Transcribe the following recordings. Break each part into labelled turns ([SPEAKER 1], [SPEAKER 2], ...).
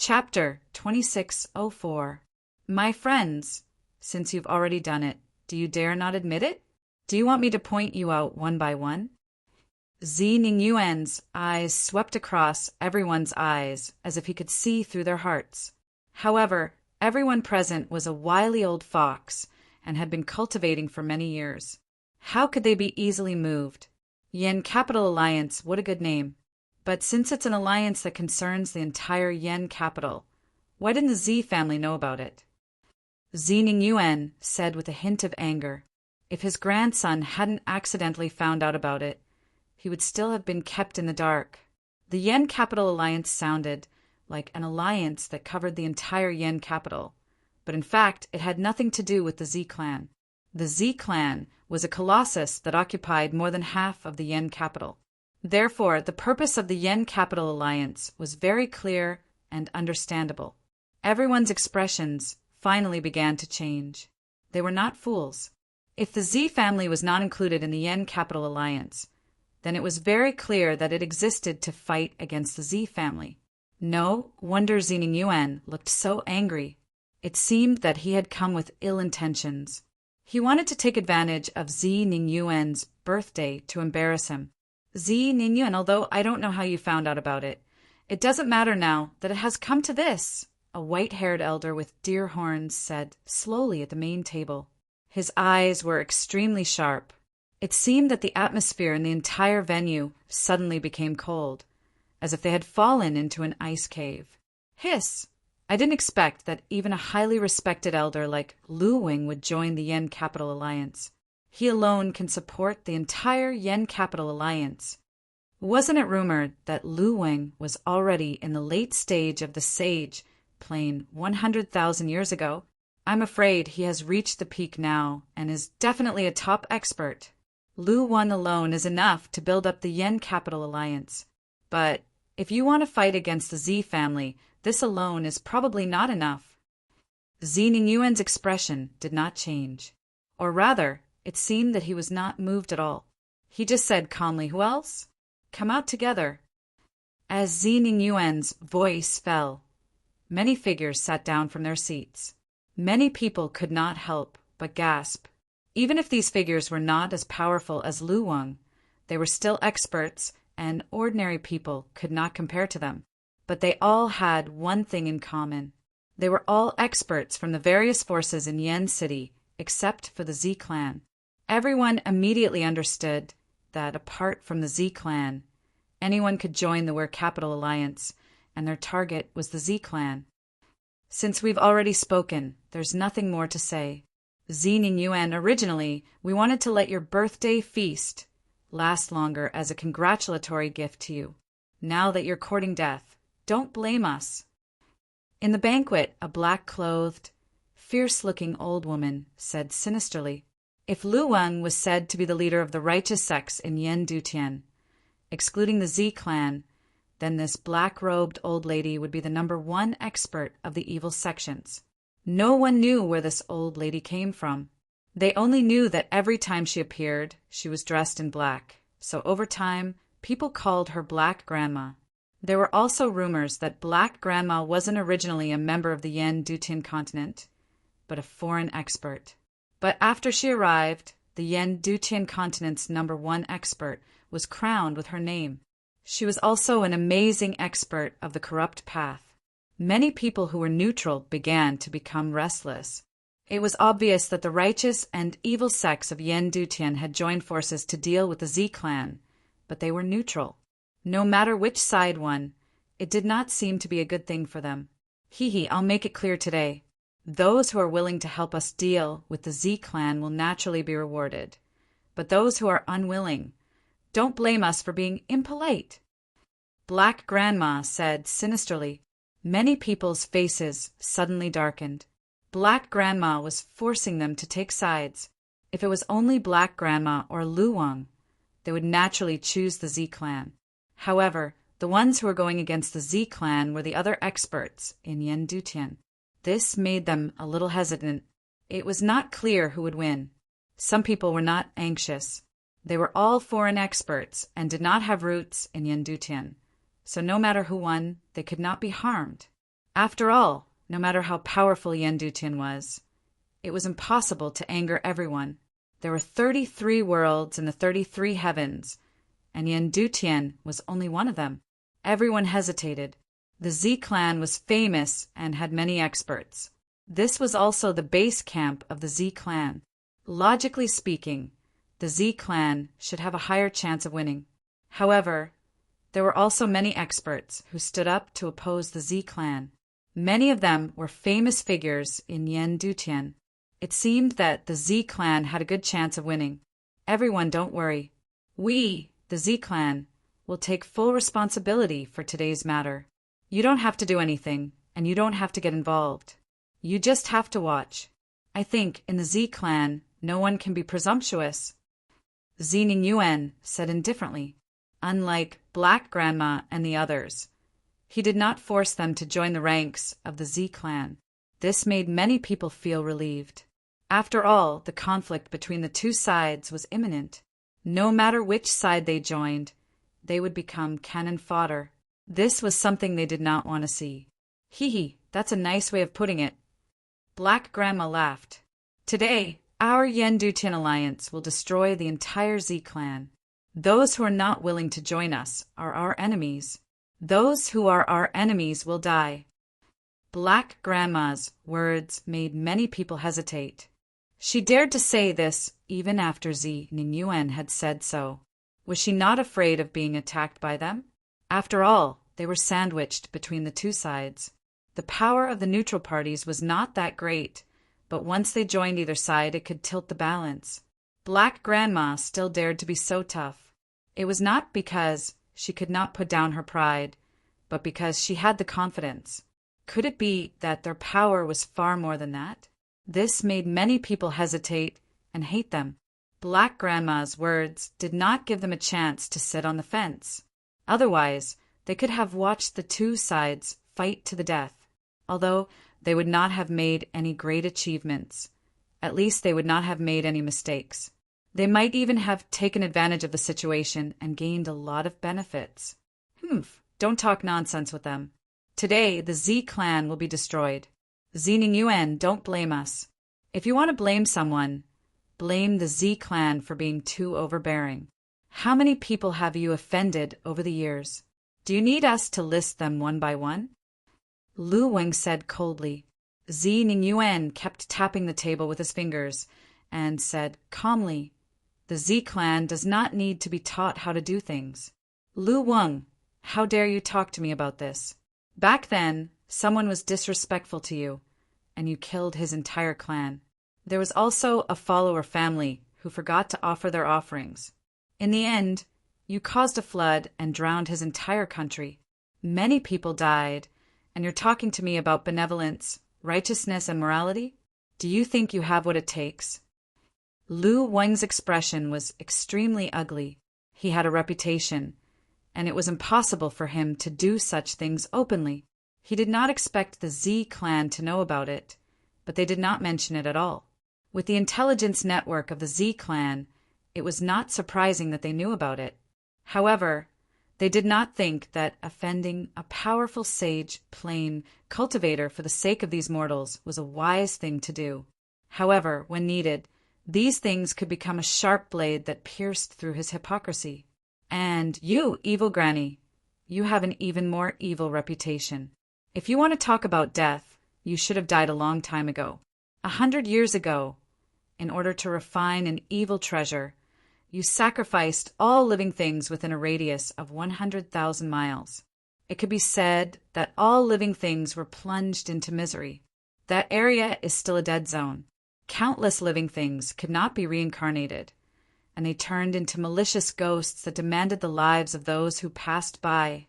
[SPEAKER 1] Chapter 2604. My friends, since you've already done it, do you dare not admit it? Do you want me to point you out one by one? Zi Ningyuan's eyes swept across everyone's eyes as if he could see through their hearts. However, everyone present was a wily old fox and had been cultivating for many years. How could they be easily moved? Yen Capital Alliance, what a good name. But since it's an alliance that concerns the entire Yen capital, why didn't the Zi family know about it? Zi Ningyuan said with a hint of anger. If his grandson hadn't accidentally found out about it, he would still have been kept in the dark. The Yen Capital Alliance sounded like an alliance that covered the entire Yen capital, but in fact it had nothing to do with the Zi clan. The Zi clan was a colossus that occupied more than half of the Yen capital. Therefore, the purpose of the Yen Capital Alliance was very clear and understandable. Everyone's expressions finally began to change. They were not fools. If the Zi family was not included in the Yen Capital Alliance, then it was very clear that it existed to fight against the Zi family. No wonder Zi Ningyuan looked so angry. It seemed that he had come with ill intentions. He wanted to take advantage of Zi Ningyuan's birthday to embarrass him. Zi Ningyuan, although I don't know how you found out about it, it doesn't matter now that it has come to this, a white-haired elder with deer horns said slowly at the main table. His eyes were extremely sharp. It seemed that the atmosphere in the entire venue suddenly became cold, as if they had fallen into an ice cave. Hiss! I didn't expect that even a highly respected elder like Lu Wing would join the Yen Capital Alliance. He alone can support the entire Yen Capital Alliance. Wasn't it rumored that Lu Wing was already in the late stage of the Sage Plane 100,000 years ago? I'm afraid he has reached the peak now and is definitely a top expert. Lu Wing alone is enough to build up the Yen Capital Alliance. But if you want to fight against the Zi family, this alone is probably not enough. Zi Ningyuan's expression did not change. Or rather, it seemed that he was not moved at all. He just said calmly, "Who else? Come out together." As Zi Ningyuan's voice fell, many figures sat down from their seats. Many people could not help but gasp. Even if these figures were not as powerful as Lu Wang, they were still experts, and ordinary people could not compare to them. But they all had one thing in common. They were all experts from the various forces in Yen City, except for the Zi clan. Everyone immediately understood that, apart from the Zi clan, anyone could join the Yen Capital Alliance, and their target was the Zi clan. Since we've already spoken, there's nothing more to say. Zi Ningyuan, originally, we wanted to let your birthday feast last longer as a congratulatory gift to you. Now that you're courting death, don't blame us. In the banquet, a black-clothed, fierce-looking old woman said sinisterly, if Lu Wang was said to be the leader of the righteous sects in Yen Dutian, excluding the Zi clan, then this black-robed old lady would be the #1 expert of the evil sections. No one knew where this old lady came from. They only knew that every time she appeared, she was dressed in black, so over time, people called her Black Grandma. There were also rumors that Black Grandma wasn't originally a member of the Yen Dutian continent, but a foreign expert. But after she arrived, the Yen Dutian continent's #1 expert was crowned with her name. She was also an amazing expert of the corrupt path. Many people who were neutral began to become restless. It was obvious that the righteous and evil sects of Yen Dutian had joined forces to deal with the Zi clan, but they were neutral. No matter which side won, it did not seem to be a good thing for them. I'll make it clear today. Those who are willing to help us deal with the Zi clan will naturally be rewarded. But those who are unwilling, don't blame us for being impolite. Black Grandma said sinisterly. Many people's faces suddenly darkened. Black Grandma was forcing them to take sides. If it was only Black Grandma or Lu Wang, they would naturally choose the Zi clan. However, the ones who were going against the Zi clan were the other experts in Yen Dutian. This made them a little hesitant. It was not clear who would win. Some people were not anxious. They were all foreign experts and did not have roots in Yen Dutian, so no matter who won, they could not be harmed. After all, no matter how powerful Yendutian was, it was impossible to anger everyone. There were 33 worlds in the 33 heavens, and Yendutian was only one of them. Everyone hesitated. The Z clan was famous and had many experts. This was also the base camp of the Z clan. Logically speaking, the Z clan should have a higher chance of winning. However, there were also many experts who stood up to oppose the Z clan. Many of them were famous figures in Yendutian. It seemed that the Z clan had a good chance of winning. Everyone, don't worry. We, the Z clan, will take full responsibility for today's matter. You don't have to do anything, and you don't have to get involved. You just have to watch. I think in the Z clan, no one can be presumptuous. Z Ningyuan said indifferently. Unlike Black Grandma and the others, he did not force them to join the ranks of the Z clan. This made many people feel relieved. After all, the conflict between the two sides was imminent. No matter which side they joined, they would become cannon fodder. This was something they did not want to see. Hee, that's a nice way of putting it. Black Grandma laughed. Today, our Yendutian alliance will destroy the entire Z clan. Those who are not willing to join us are our enemies. Those who are our enemies will die. Black Grandma's words made many people hesitate. She dared to say this even after Z Ningyuan had said so. Was she not afraid of being attacked by them? After all, they were sandwiched between the two sides. The power of the neutral parties was not that great, but once they joined either side, it could tilt the balance. Black Grandma still dared to be so tough. It was not because she could not put down her pride, but because she had the confidence. Could it be that their power was far more than that? This made many people hesitate and hate them. Black Grandma's words did not give them a chance to sit on the fence. Otherwise, they could have watched the two sides fight to the death. Although they would not have made any great achievements, at least they would not have made any mistakes. They might even have taken advantage of the situation and gained a lot of benefits. Don't talk nonsense with them. Today, the Z clan will be destroyed. Z Ningyuan, don't blame us. If you want to blame someone, blame the Z clan for being too overbearing. How many people have you offended over the years? Do you need us to list them one by one? Lu Weng said coldly. Z Ningyuan kept tapping the table with his fingers and said calmly, "The Z clan does not need to be taught how to do things." Lu Weng, how dare you talk to me about this? Back then, someone was disrespectful to you, and you killed his entire clan. There was also a follower family who forgot to offer their offerings. In the end, you caused a flood and drowned his entire country. Many people died, and you're talking to me about benevolence, righteousness, and morality? Do you think you have what it takes? Lu Weng's expression was extremely ugly. He had a reputation, and it was impossible for him to do such things openly. He did not expect the Z clan to know about it, but they did not mention it at all. With the intelligence network of the Z clan, it was not surprising that they knew about it. However, they did not think that offending a powerful sage, plain cultivator for the sake of these mortals was a wise thing to do. However, when needed, these things could become a sharp blade that pierced through his hypocrisy. And you, evil granny, you have an even more evil reputation. If you want to talk about death, you should have died a long time ago. 100 years ago, in order to refine an evil treasure, you sacrificed all living things within a radius of 100,000 miles. It could be said that all living things were plunged into misery. That area is still a dead zone. Countless living things could not be reincarnated, and they turned into malicious ghosts that demanded the lives of those who passed by.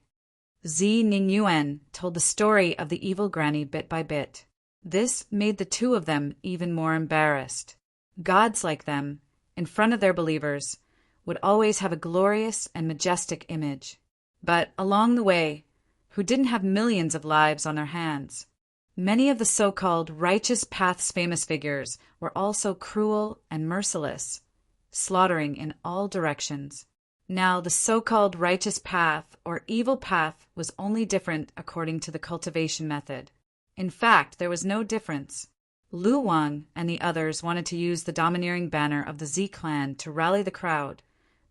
[SPEAKER 1] Z Ningyuan told the story of the evil granny bit by bit. This made the two of them even more embarrassed. Gods like them, in front of their believers, would always have a glorious and majestic image. But along the way, who didn't have millions of lives on their hands? Many of the so-called righteous path's famous figures were also cruel and merciless, slaughtering in all directions. Now, the so-called righteous path or evil path was only different according to the cultivation method. In fact, there was no difference. Lu Wang and the others wanted to use the domineering banner of the Z clan to rally the crowd,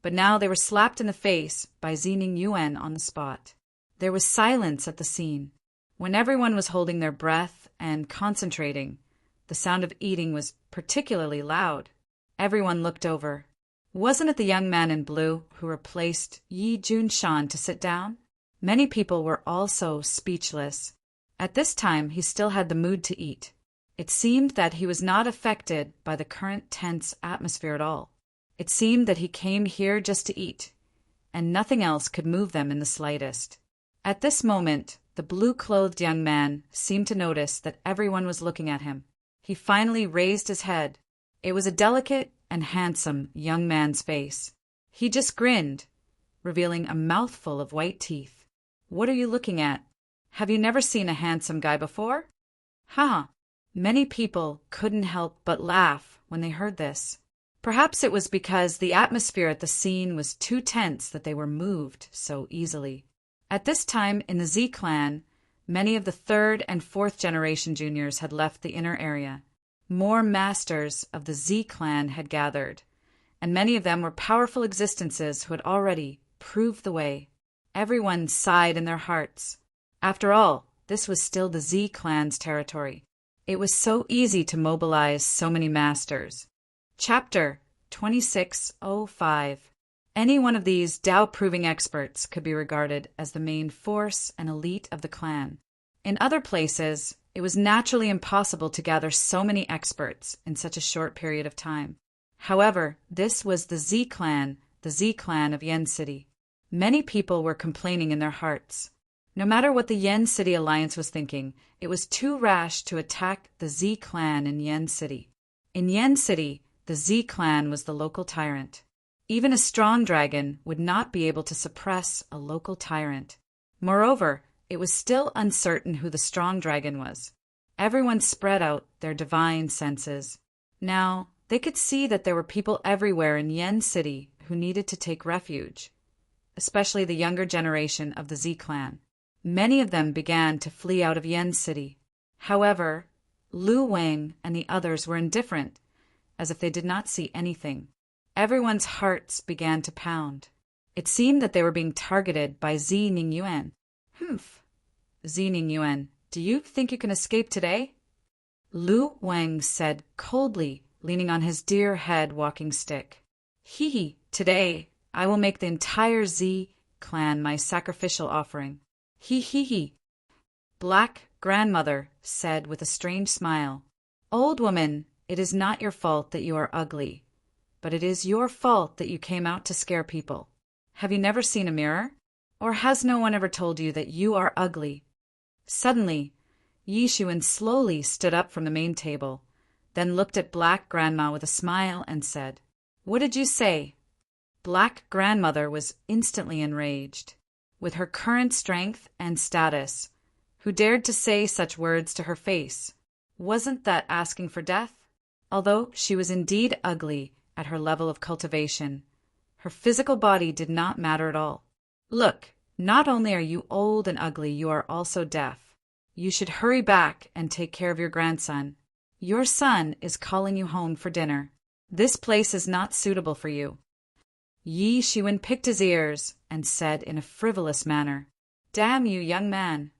[SPEAKER 1] but now they were slapped in the face by Zining Yuan on the spot. There was silence at the scene. When everyone was holding their breath and concentrating, the sound of eating was particularly loud. Everyone looked over. Wasn't it the young man in blue who replaced Yi Junshan to sit down? Many people were also speechless. At this time, he still had the mood to eat. It seemed that he was not affected by the current tense atmosphere at all. It seemed that he came here just to eat, and nothing else could move them in the slightest. At this moment, the blue-clothed young man seemed to notice that everyone was looking at him. He finally raised his head. It was a delicate and handsome young man's face. He just grinned, revealing a mouthful of white teeth. "What are you looking at? Have you never seen a handsome guy before?" "Huh." Many people couldn't help but laugh when they heard this. Perhaps it was because the atmosphere at the scene was too tense that they were moved so easily. At this time in the Z clan, many of the third and fourth generation juniors had left the inner area. More masters of the Z clan had gathered, and many of them were powerful existences who had already proved the way. Everyone sighed in their hearts. After all, this was still the Z clan's territory. It was so easy to mobilize so many masters. Chapter 2605. Any one of these Tao-proving experts could be regarded as the main force and elite of the clan. In other places, it was naturally impossible to gather so many experts in such a short period of time. However, this was the Z clan of Yen City. Many people were complaining in their hearts. No matter what the Yen City Alliance was thinking, it was too rash to attack the Z clan in Yen City. In Yen City, the Z clan was the local tyrant. Even a strong dragon would not be able to suppress a local tyrant. Moreover, it was still uncertain who the strong dragon was. Everyone spread out their divine senses. Now, they could see that there were people everywhere in Yen City who needed to take refuge, especially the younger generation of the Z clan. Many of them began to flee out of Yen City. However, Lu Wang and the others were indifferent, as if they did not see anything. Everyone's hearts began to pound. It seemed that they were being targeted by Zining Yuan. "Humph. Zining Yuan, do you think you can escape today?" Lu Wang said coldly, leaning on his deer head walking stick. Today I will make the entire Z clan my sacrificial offering. He. Black grandmother said with a strange smile, "Old woman, it is not your fault that you are ugly, but it is your fault that you came out to scare people. Have you never seen a mirror? Or has no one ever told you that you are ugly?" Suddenly, Yishuan slowly stood up from the main table, then looked at Black Grandma with a smile and said, "What did you say?" Black Grandmother was instantly enraged. With her current strength and status, who dared to say such words to her face? Wasn't that asking for death? Although she was indeed ugly at her level of cultivation, her physical body did not matter at all. "Look, not only are you old and ugly, you are also deaf. You should hurry back and take care of your grandson. Your son is calling you home for dinner. This place is not suitable for you." Yi Shiwen picked his ears and said in a frivolous manner, "Damn you, young man."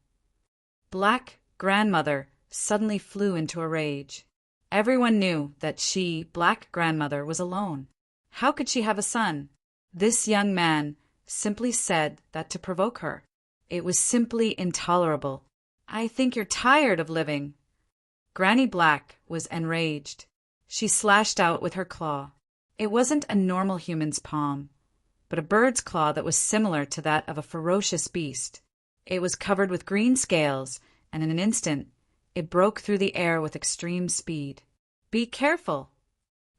[SPEAKER 1] Black Grandmother suddenly flew into a rage. Everyone knew that she, Black Grandmother, was alone. How could she have a son? This young man simply said that to provoke her. It was simply intolerable. "I think you're tired of living." Granny Black was enraged. She slashed out with her claw. It wasn't a normal human's palm, but a bird's claw that was similar to that of a ferocious beast. It was covered with green scales, and in an instant, it broke through the air with extreme speed. "Be careful,"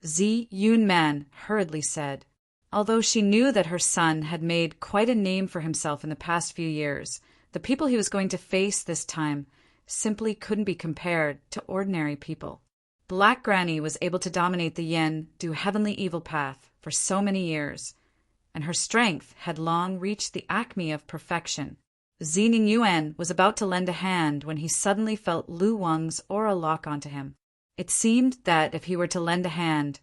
[SPEAKER 1] Zi Yunman hurriedly said. Although she knew that her son had made quite a name for himself in the past few years, the people he was going to face this time simply couldn't be compared to ordinary people. Black Granny was able to dominate the Yen Do Heavenly Evil path for so many years, and her strength had long reached the acme of perfection. Ning Yuan was about to lend a hand when he suddenly felt Lu Wang's aura lock onto him. It seemed that if he were to lend a hand,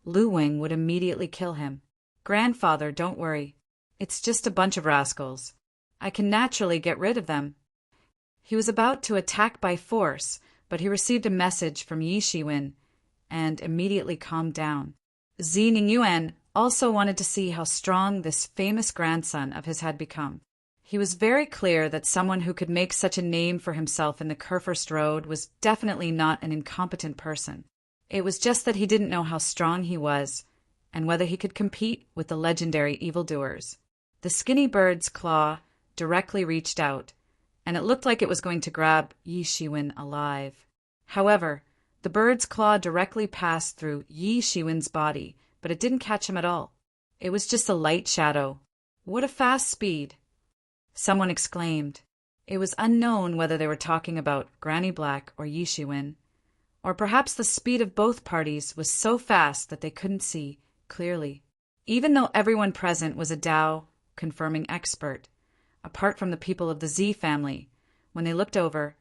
[SPEAKER 1] Lu Wang would immediately kill him. "Grandfather, don't worry. It's just a bunch of rascals. I can naturally get rid of them." He was about to attack by force, but he received a message from Yi Shiwen and immediately calmed down. Ning Yuan also wanted to see how strong this famous grandson of his had become. He was very clear that someone who could make such a name for himself in the Kurfürst Road was definitely not an incompetent person. It was just that he didn't know how strong he was and whether he could compete with the legendary evildoers. The skinny bird's claw directly reached out, and it looked like it was going to grab Yi Shiwen alive. However, the bird's claw directly passed through Yi Shiwen's body, but it didn't catch him at all. It was just a light shadow. "What a fast speed!" Someone exclaimed. It was unknown whether they were talking about Granny Black or Yi Shiwen, or perhaps the speed of both parties was so fast that they couldn't see clearly. Even though everyone present was a Dao confirming expert, apart from the people of the Z family, when they looked over,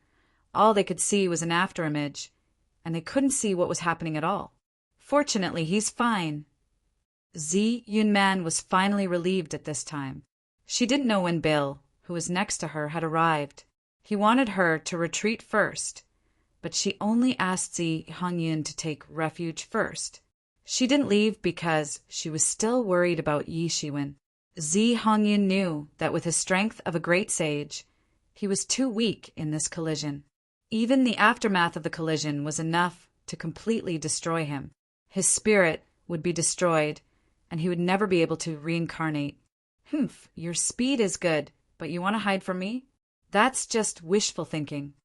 [SPEAKER 1] all they could see was an afterimage, and they couldn't see what was happening at all. "Fortunately, he's fine." Z Yunman was finally relieved at this time. She didn't know when Bill, who was next to her, had arrived. He wanted her to retreat first, but she only asked Zi Hongyun to take refuge first. She didn't leave because she was still worried about Yi Shiwen. Zi Hongyun knew that with his strength of a great sage, he was too weak in this collision. Even the aftermath of the collision was enough to completely destroy him. His spirit would be destroyed, and he would never be able to reincarnate. "Humph, your speed is good, but you want to hide from me? That's just wishful thinking."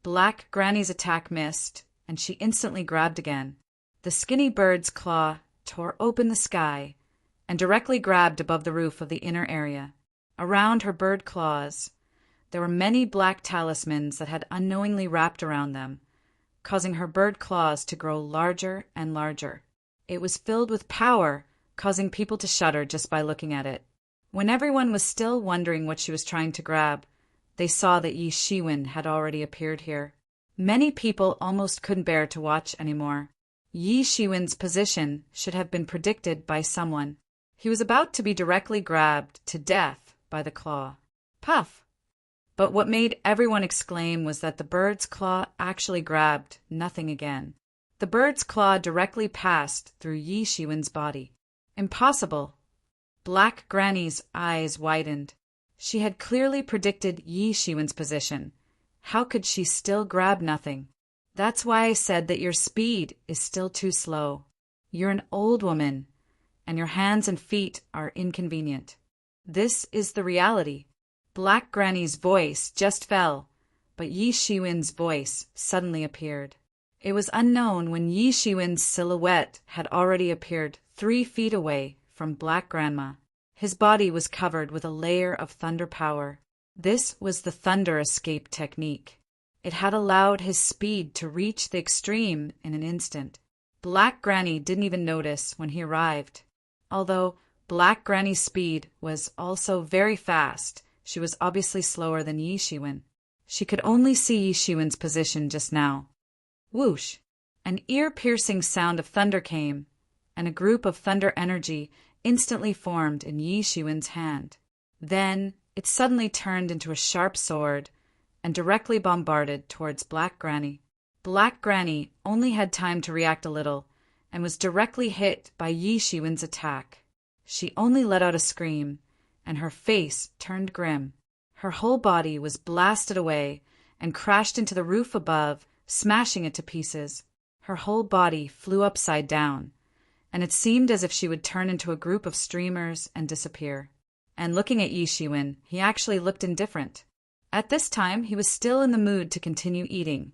[SPEAKER 1] Black Granny's attack missed, and she instantly grabbed again. The skinny bird's claw tore open the sky and directly grabbed above the roof of the inner area. Around her bird claws, there were many black talismans that had unknowingly wrapped around them, causing her bird claws to grow larger and larger. It was filled with power, causing people to shudder just by looking at it. When everyone was still wondering what she was trying to grab, they saw that Yi Shiwen had already appeared here. Many people almost couldn't bear to watch anymore. Yi Shiwen's position should have been predicted by someone. He was about to be directly grabbed to death by the claw. Puff! But what made everyone exclaim was that the bird's claw actually grabbed nothing again. The bird's claw directly passed through Yi Shiwen's body. Impossible! Black Granny's eyes widened. She had clearly predicted Yi Shiwen's position. How could she still grab nothing? "That's why I said that your speed is still too slow. You're an old woman, and your hands and feet are inconvenient. This is the reality." Black Granny's voice just fell, but Yi Shiwen's voice suddenly appeared. It was unknown when Yi Shiwen's silhouette had already appeared 3 feet away from Black Grandma. His body was covered with a layer of thunder power. This was the thunder escape technique. It had allowed his speed to reach the extreme in an instant. Black Granny didn't even notice when he arrived. Although Black Granny's speed was also very fast, she was obviously slower than Yi Shiwen. She could only see Yi Shiwen's position just now. Whoosh! An ear-piercing sound of thunder came, and a group of thunder energy instantly formed in Yi Shiwen's hand. Then it suddenly turned into a sharp sword and directly bombarded towards Black Granny. Black Granny only had time to react a little and was directly hit by Yi Shiwen's attack. She only let out a scream, and her face turned grim. Her whole body was blasted away and crashed into the roof above, smashing it to pieces. Her whole body flew upside down, and it seemed as if she would turn into a group of streamers and disappear. And looking at Yi Shiwen, he actually looked indifferent. At this time, he was still in the mood to continue eating,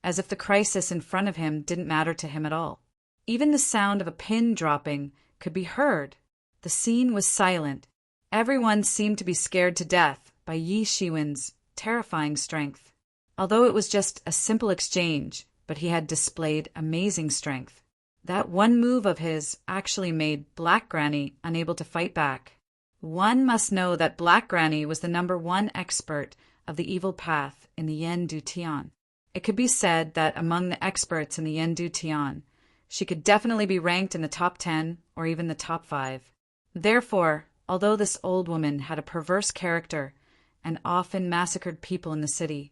[SPEAKER 1] as if the crisis in front of him didn't matter to him at all. Even the sound of a pin dropping could be heard. The scene was silent. Everyone seemed to be scared to death by Yi Shiwen's terrifying strength. Although it was just a simple exchange, but he had displayed amazing strength. That one move of his actually made Black Granny unable to fight back. One must know that Black Granny was the #1 expert of the evil path in the Yen Du Tian. It could be said that among the experts in the Yen Du Tian, she could definitely be ranked in the top 10 or even the top 5. Therefore, although this old woman had a perverse character and often massacred people in the city,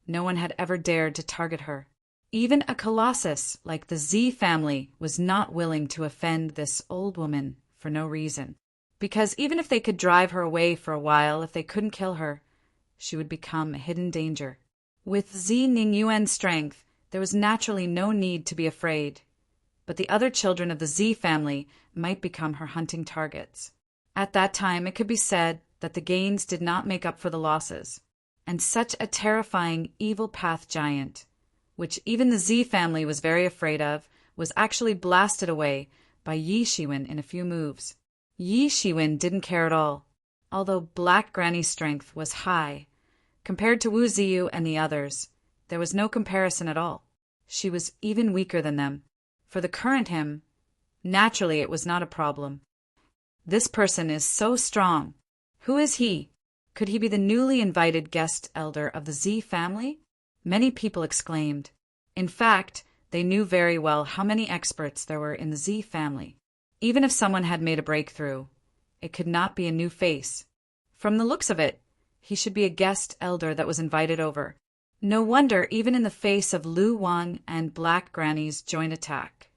[SPEAKER 1] no one had ever dared to target her. Even a colossus like the Z family was not willing to offend this old woman for no reason, because even if they could drive her away for a while, if they couldn't kill her, she would become a hidden danger. With Z Ningyuan's strength, there was naturally no need to be afraid, but the other children of the Z family might become her hunting targets. At that time, it could be said that the gains did not make up for the losses, and such a terrifying evil path giant, which even the Z family was very afraid of, was actually blasted away by Yi Shiwen in a few moves. Yi Shiwen didn't care at all, although Black Granny's strength was high. Compared to Wu Ziyu and the others, there was no comparison at all. She was even weaker than them. For the current him, naturally it was not a problem. This person is so strong. Who is he? Could he be the newly invited guest elder of the Z family? Many people exclaimed. In fact, they knew very well how many experts there were in the Z family. Even if someone had made a breakthrough, it could not be a new face. From the looks of it, he should be a guest elder that was invited over. No wonder, even in the face of Lu Wang and Black Granny's joint attack,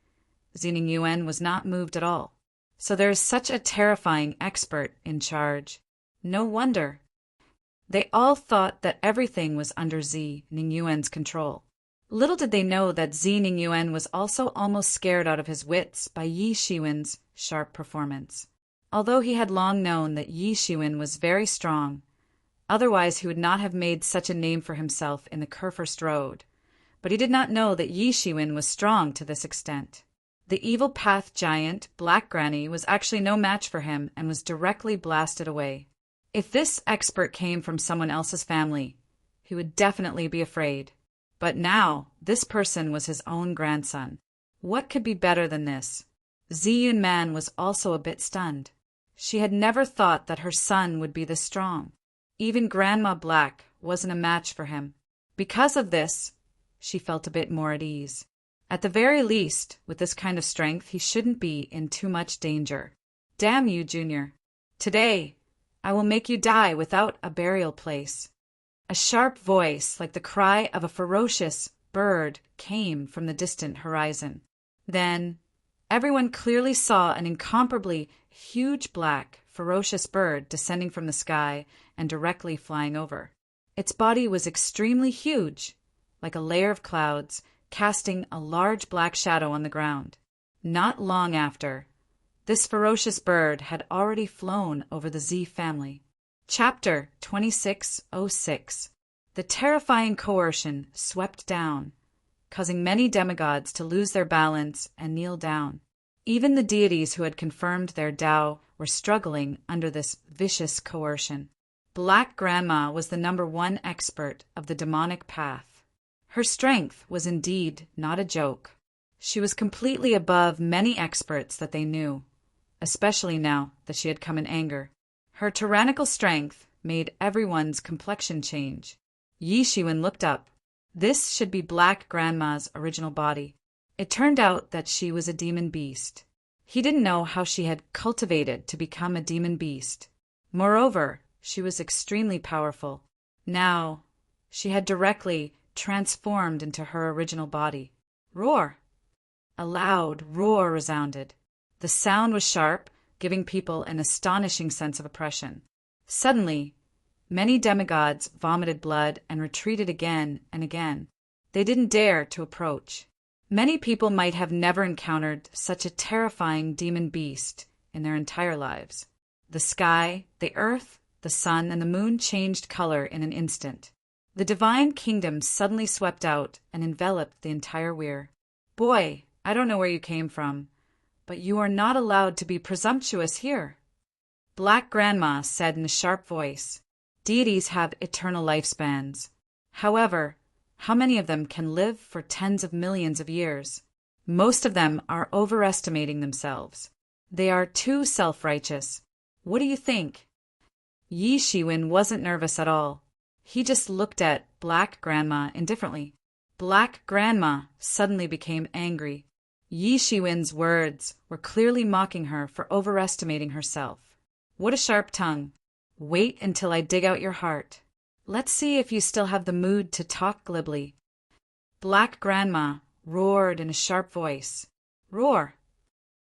[SPEAKER 1] Zining Yuan was not moved at all. So there is such a terrifying expert in charge. No wonder. They all thought that everything was under Z Ningyuan's control. Little did they know that Z Ningyuan was also almost scared out of his wits by Yi Shiwen's sharp performance. Although he had long known that Yi Shiwen was very strong, otherwise he would not have made such a name for himself in the Kurfürst Road. But he did not know that Yi Shiwen was strong to this extent. The evil path giant, Black Granny, was actually no match for him and was directly blasted away. If this expert came from someone else's family, he would definitely be afraid. But now, this person was his own grandson. What could be better than this? Ziyun Man was also a bit stunned. She had never thought that her son would be this strong. Even Grandma Black wasn't a match for him. Because of this, she felt a bit more at ease. At the very least, with this kind of strength, he shouldn't be in too much danger. Damn you, Junior. Today, I will make you die without a burial place. A sharp voice, like the cry of a ferocious bird, came from the distant horizon. Then, everyone clearly saw an incomparably huge black, ferocious bird descending from the sky and directly flying over. Its body was extremely huge, like a layer of clouds, casting a large black shadow on the ground. Not long after, this ferocious bird had already flown over the Z family. Chapter 2606. The terrifying coercion swept down, causing many demigods to lose their balance and kneel down. Even the deities who had confirmed their Tao were struggling under this vicious coercion. Black Grandma was the #1 expert of the demonic path. Her strength was indeed not a joke. She was completely above many experts that they knew, especially now that she had come in anger. Her tyrannical strength made everyone's complexion change. Yi Shiwen looked up. This should be Black Grandma's original body. It turned out that she was a demon beast. He didn't know how she had cultivated to become a demon beast. Moreover, she was extremely powerful. Now, she had directly transformed into her original body. Roar! A loud roar resounded. The sound was sharp, giving people an astonishing sense of oppression. Suddenly, many demigods vomited blood and retreated again and again. They didn't dare to approach. Many people might have never encountered such a terrifying demon beast in their entire lives. The sky, the earth, the sun, and the moon changed color in an instant. The divine kingdom suddenly swept out and enveloped the entire weir. Boy, I don't know where you came from, but you are not allowed to be presumptuous here. Black Grandma said in a sharp voice, deities have eternal lifespans. However, how many of them can live for tens of millions of years? Most of them are overestimating themselves. They are too self-righteous. What do you think? Yi Shiwen wasn't nervous at all. He just looked at Black Grandma indifferently. Black Grandma suddenly became angry. Yi Shiwen's words were clearly mocking her for overestimating herself. What a sharp tongue. Wait until I dig out your heart. Let's see if you still have the mood to talk glibly. Black Grandma roared in a sharp voice. Roar!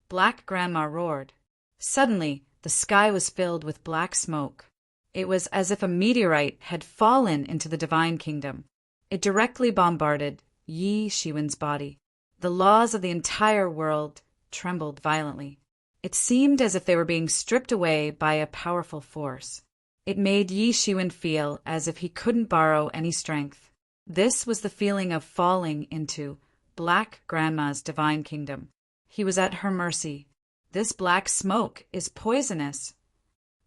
[SPEAKER 1] Black Grandma roared. Suddenly, the sky was filled with black smoke. It was as if a meteorite had fallen into the divine kingdom. It directly bombarded Yi Shiwen's body. The laws of the entire world trembled violently. It seemed as if they were being stripped away by a powerful force. It made Yi Shiwen feel as if he couldn't borrow any strength. This was the feeling of falling into Black Grandma's divine kingdom. He was at her mercy. This black smoke is poisonous.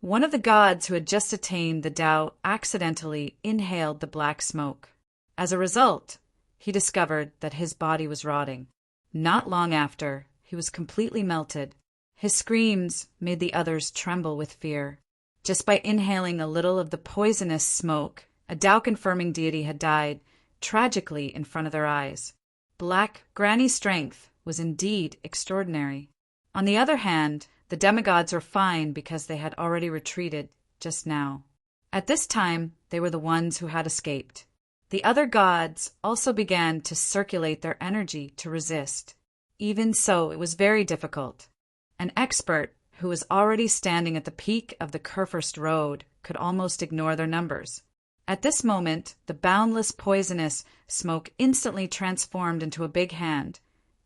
[SPEAKER 1] One of the gods who had just attained the Tao accidentally inhaled the black smoke. As a result, he discovered that his body was rotting. Not long after, he was completely melted. His screams made the others tremble with fear. Just by inhaling a little of the poisonous smoke, a Tao-confirming deity had died tragically in front of their eyes. Black Granny's strength was indeed extraordinary. On the other hand, the demigods were fine because they had already retreated just now. At this time, they were the ones who had escaped. The other gods also began to circulate their energy to resist. Even so, it was very difficult. An expert who was already standing at the peak of the Kurfürst Road could almost ignore their numbers. At this moment, the boundless poisonous smoke instantly transformed into a big hand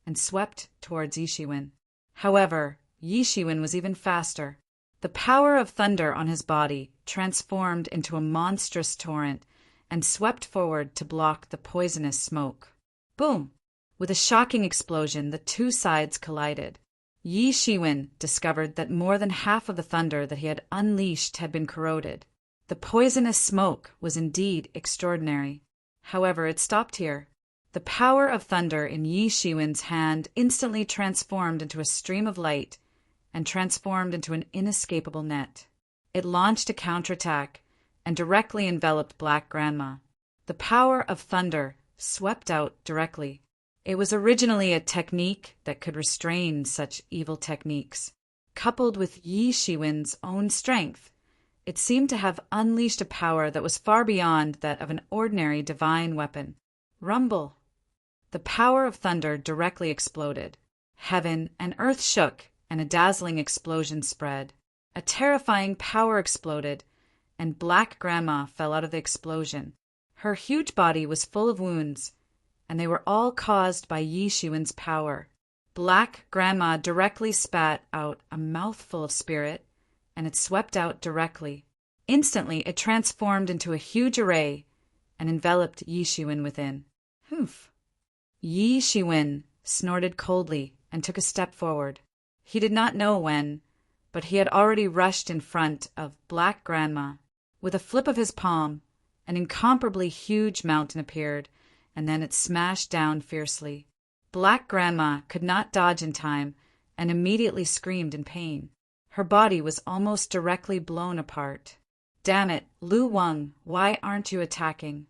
[SPEAKER 1] and swept towards Yi Shiwen. However, Yi Shiwen was even faster. The power of thunder on his body transformed into a monstrous torrent and swept forward to block the poisonous smoke. Boom! With a shocking explosion, the two sides collided. Yi Shiwen discovered that more than half of the thunder that he had unleashed had been corroded. The poisonous smoke was indeed extraordinary. However, it stopped here. The power of thunder in Yi Shiwen's hand instantly transformed into a stream of light and transformed into an inescapable net. It launched a counterattack and directly enveloped Black Grandma. The power of thunder swept out directly. It was originally a technique that could restrain such evil techniques. Coupled with Yi Shiwen's own strength, it seemed to have unleashed a power that was far beyond that of an ordinary divine weapon. Rumble! The power of thunder directly exploded. Heaven and earth shook, and a dazzling explosion spread. A terrifying power exploded, and Black Grandma fell out of the explosion. Her huge body was full of wounds, and they were all caused by Yi Shiwen's power. Black Grandma directly spat out a mouthful of spirit, and it swept out directly. Instantly, it transformed into a huge array and enveloped Yi Shiwen within. Humph! Yi Shiwen snorted coldly and took a step forward. He did not know when, but he had already rushed in front of Black Grandma. With a flip of his palm, an incomparably huge mountain appeared, and then it smashed down fiercely. Black Grandma could not dodge in time and immediately screamed in pain. Her body was almost directly blown apart. Damn it, Lu Wang, why aren't you attacking?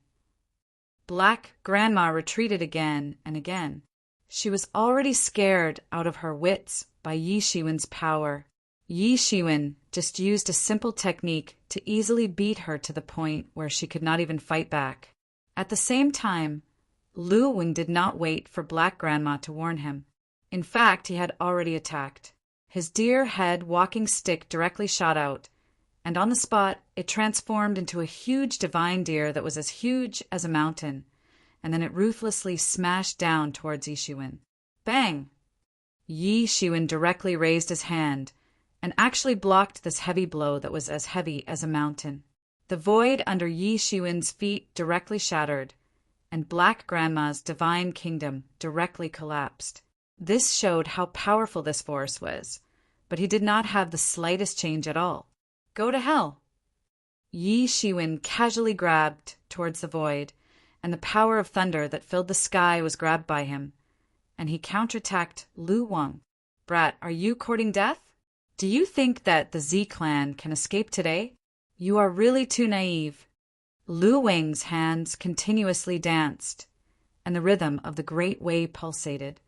[SPEAKER 1] Black Grandma retreated again and again. She was already scared out of her wits by Yi Shiwen's power. Yi Shiwen just used a simple technique to easily beat her to the point where she could not even fight back. At the same time, Lu Wang did not wait for Black Grandma to warn him. In fact, he had already attacked. His deer head walking stick directly shot out, and on the spot it transformed into a huge divine deer that was as huge as a mountain, and then it ruthlessly smashed down towards Yi Shiwen. Bang! Yi Shiwen directly raised his hand and actually blocked this heavy blow that was as heavy as a mountain. The void under Yi Shiwen's feet directly shattered, and Black Grandma's divine kingdom directly collapsed. This showed how powerful this force was, but he did not have the slightest change at all. Go to hell! Yi Shiwen casually grabbed towards the void, and the power of thunder that filled the sky was grabbed by him, and he counterattacked Lu Wang. Brat, are you courting death? Do you think that the Z clan can escape today? You are really too naive. Lu Wang's hands continuously danced, and the rhythm of the great wave pulsated.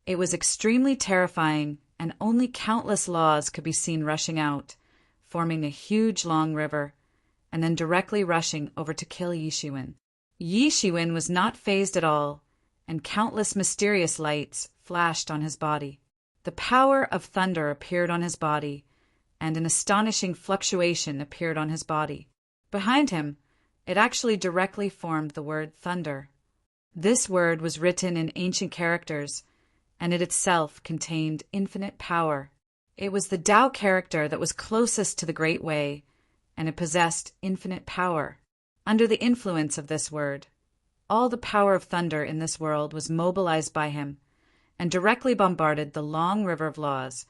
[SPEAKER 1] It was extremely terrifying, and only countless laws could be seen rushing out, forming a huge long river, and then directly rushing over to kill Yi Shiwen. Yi Shiwen was not fazed at all, and countless mysterious lights flashed on his body. The power of thunder appeared on his body, and an astonishing fluctuation appeared on his body. Behind him, it actually directly formed the word thunder. This word was written in ancient characters, and it itself contained infinite power. It was the Tao character that was closest to the Great Way, and it possessed infinite power. Under the influence of this word, all the power of thunder in this world was mobilized by him, and directly bombarded the long river of laws,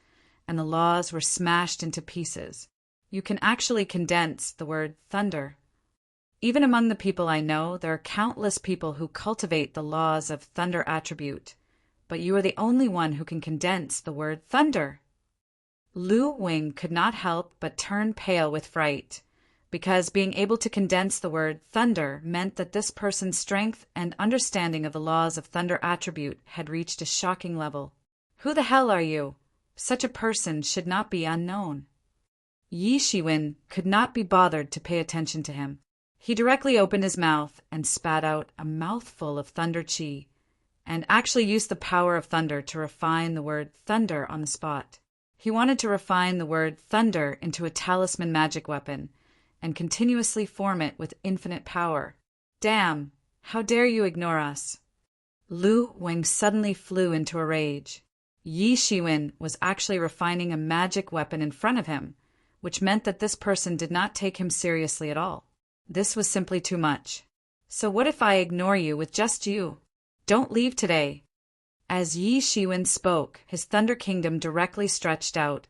[SPEAKER 1] and the laws were smashed into pieces. You can actually condense the word thunder. Even among the people I know, there are countless people who cultivate the laws of thunder attribute, but you are the only one who can condense the word thunder. Lu Wing could not help but turn pale with fright, because being able to condense the word thunder meant that this person's strength and understanding of the laws of thunder attribute had reached a shocking level. Who the hell are you? Such a person should not be unknown. Yi Shiwen could not be bothered to pay attention to him. He directly opened his mouth and spat out a mouthful of thunder chi, and actually used the power of thunder to refine the word thunder on the spot. He wanted to refine the word thunder into a talisman magic weapon, and continuously form it with infinite power. Damn! How dare you ignore us? Lu Wang suddenly flew into a rage. Yi Shiwen was actually refining a magic weapon in front of him, which meant that this person did not take him seriously at all. This was simply too much. So what if I ignore you with just you? Don't leave today. As Yi Shiwen spoke, his Thunder Kingdom directly stretched out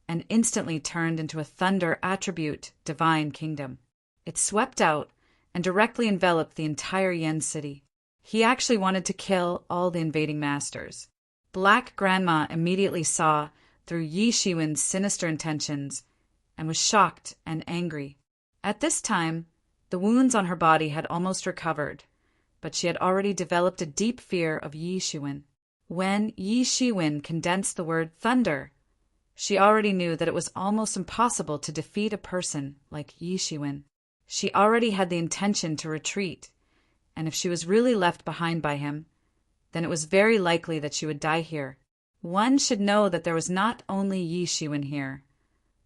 [SPEAKER 1] and instantly turned into a thunder attribute divine kingdom. It swept out and directly enveloped the entire Yen city. He actually wanted to kill all the invading masters. Black Grandma immediately saw through Yi Shiwen's sinister intentions and was shocked and angry. At this time, the wounds on her body had almost recovered, but she had already developed a deep fear of Yi Shiwen. When Yi Shiwen condensed the word thunder, she already knew that it was almost impossible to defeat a person like Yi Shiwen. She already had the intention to retreat, and if she was really left behind by him, then it was very likely that she would die here. One should know that there was not only Yi Shiwen here,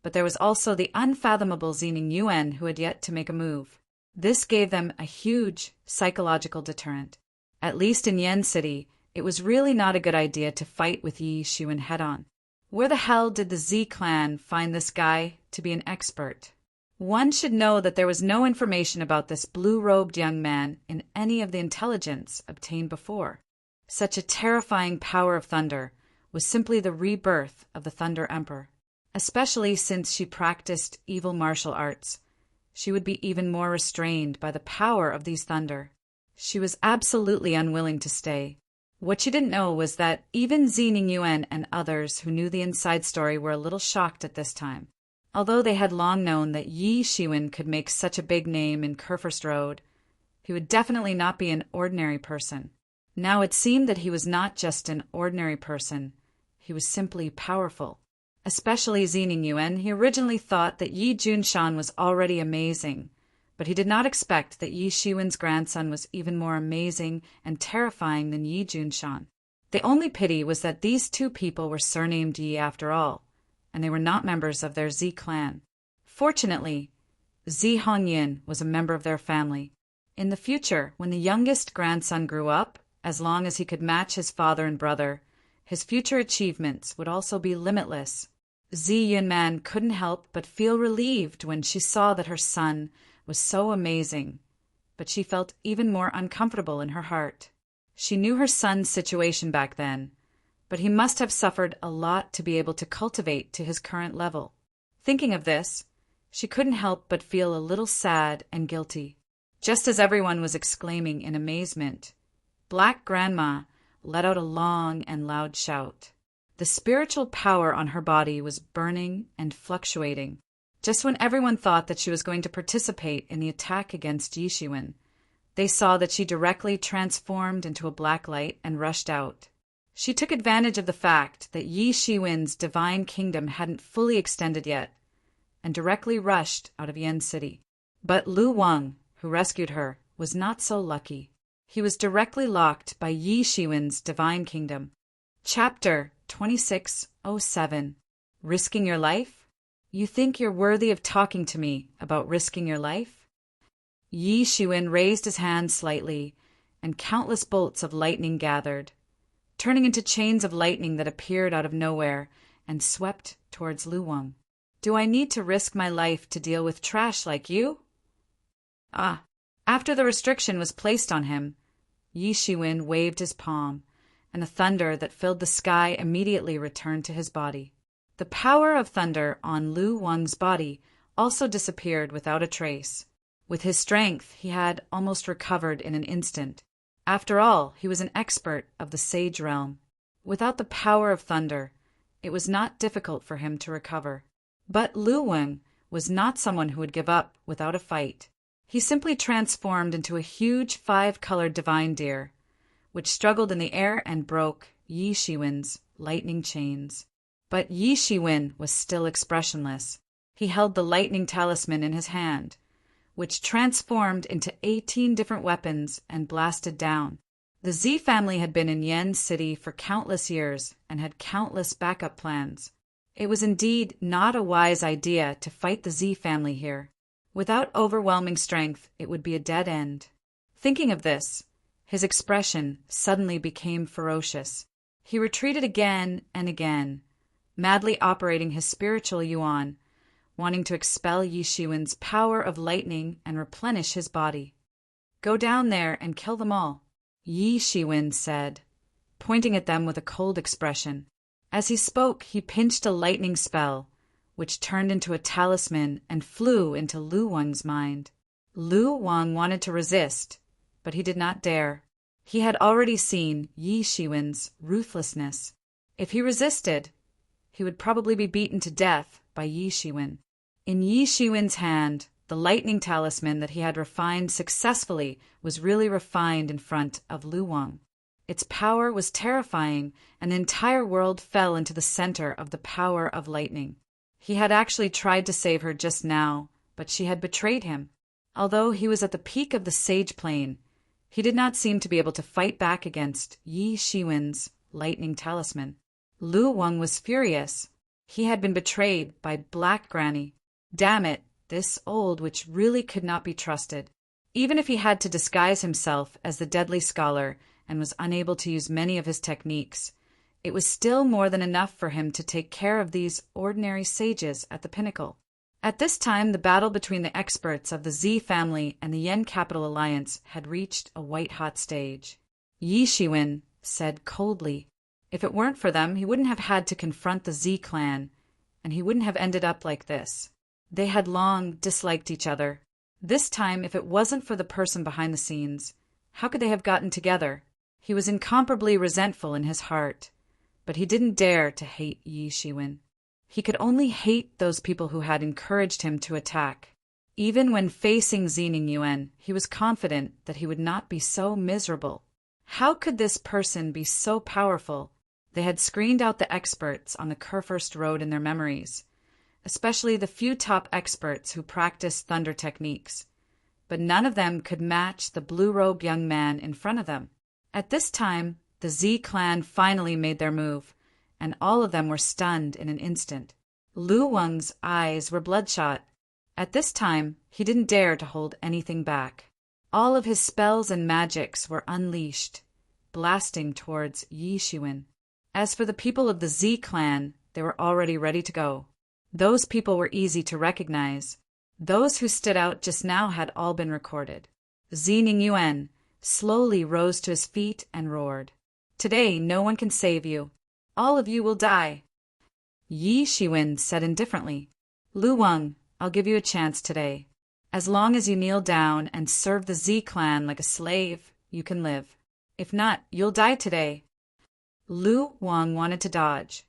[SPEAKER 1] but there was also the unfathomable Zining Yuan who had yet to make a move. This gave them a huge psychological deterrent. At least in Yen City, it was really not a good idea to fight with Yi Shiwen head-on. Where the hell did the Z clan find this guy to be an expert? One should know that there was no information about this blue-robed young man in any of the intelligence obtained before. Such a terrifying power of thunder was simply the rebirth of the Thunder Emperor. Especially since she practiced evil martial arts, she would be even more restrained by the power of these thunder. She was absolutely unwilling to stay. What she didn't know was that even Zining Yuan and others who knew the inside story were a little shocked at this time. Although they had long known that Yi Shiwen could make such a big name in Kurfürst Road, he would definitely not be an ordinary person. Now it seemed that he was not just an ordinary person, he was simply powerful. Especially Zining Yuan, he originally thought that Yi Junshan was already amazing, but he did not expect that Yi Shiwen's grandson was even more amazing and terrifying than Yi Junshan. The only pity was that these two people were surnamed Yi after all, and they were not members of their Z clan. Fortunately, Zi Hongyin was a member of their family. In the future, when the youngest grandson grew up, as long as he could match his father and brother, his future achievements would also be limitless. Zi Yunman couldn't help but feel relieved when she saw that her son was so amazing, but she felt even more uncomfortable in her heart. She knew her son's situation back then, but he must have suffered a lot to be able to cultivate to his current level. Thinking of this, she couldn't help but feel a little sad and guilty. Just as everyone was exclaiming in amazement, Black Grandma let out a long and loud shout. The spiritual power on her body was burning and fluctuating. Just when everyone thought that she was going to participate in the attack against Yi Shiwen, they saw that she directly transformed into a black light and rushed out. She took advantage of the fact that Yi Shiwen's divine kingdom hadn't fully extended yet, and directly rushed out of Yen City. But Lu Wang, who rescued her, was not so lucky. He was directly locked by Yi Shiwen's divine kingdom. Chapter 2607. Risking Your Life? You think you're worthy of talking to me about risking your life? Yi Shiwen raised his hand slightly, and countless bolts of lightning gathered, turning into chains of lightning that appeared out of nowhere and swept towards Lu Wang. Do I need to risk my life to deal with trash like you? After the restriction was placed on him, Yi Shiwen waved his palm, and the thunder that filled the sky immediately returned to his body. The power of thunder on Lu Wang's body also disappeared without a trace. With his strength, he had almost recovered in an instant. After all, he was an expert of the sage realm. Without the power of thunder, it was not difficult for him to recover. But Lu Wang was not someone who would give up without a fight. He simply transformed into a huge 5-colored divine deer, which struggled in the air and broke Yi Shiwen's lightning chains. But Yi Shiwen was still expressionless. He held the lightning talisman in his hand, which transformed into 18 different weapons and blasted down. The Z family had been in Yen City for countless years and had countless backup plans. It was indeed not a wise idea to fight the Z family here. Without overwhelming strength, it would be a dead end. Thinking of this, his expression suddenly became ferocious. He retreated again and again, madly operating his spiritual yuan, wanting to expel Yi Shiwen's power of lightning and replenish his body. Go down there and kill them all, Yi Shiwen said, pointing at them with a cold expression. As he spoke, he pinched a lightning spell, which turned into a talisman and flew into Lu Wang's mind. Lu Wang wanted to resist, but he did not dare. He had already seen Yi Shiwen's ruthlessness. If he resisted, he would probably be beaten to death by Yi Shiwen. In Yi Shiwen's hand, the lightning talisman that he had refined successfully was really refined in front of Lu Wang. Its power was terrifying, and the entire world fell into the center of the power of lightning. He had actually tried to save her just now, but she had betrayed him. Although he was at the peak of the sage plane, he did not seem to be able to fight back against Yi Shiwen's lightning talisman. Lu Wang was furious. He had been betrayed by Black Granny. Damn it, this old witch really could not be trusted. Even if he had to disguise himself as the deadly scholar and was unable to use many of his techniques, it was still more than enough for him to take care of these ordinary sages at the pinnacle. At this time, the battle between the experts of the Z family and the Yen Capital Alliance had reached a white-hot stage. Yi Shiwen said coldly, if it weren't for them, he wouldn't have had to confront the Z clan, and he wouldn't have ended up like this. They had long disliked each other. This time, if it wasn't for the person behind the scenes, how could they have gotten together? He was incomparably resentful in his heart, but he didn't dare to hate Yi Shiwen. He could only hate those people who had encouraged him to attack. Even when facing Zining Yuan, he was confident that he would not be so miserable. How could this person be so powerful? They had screened out the experts on the Kurfürst Road in their memories, especially the few top experts who practiced thunder techniques, but none of them could match the blue-robed young man in front of them. At this time, the Z clan finally made their move, and all of them were stunned in an instant. Lu Wang's eyes were bloodshot. At this time, he didn't dare to hold anything back. All of his spells and magics were unleashed, blasting towards Yi Shiwen. As for the people of the Z clan, they were already ready to go. Those people were easy to recognize. Those who stood out just now had all been recorded. Zining Yuan slowly rose to his feet and roared, "Today no one can save you. All of you will die." Yi Shiwen said indifferently, "Lu Wang, I'll give you a chance today. As long as you kneel down and serve the Z clan like a slave, you can live. If not, you'll die today." Lu Wang wanted to dodge,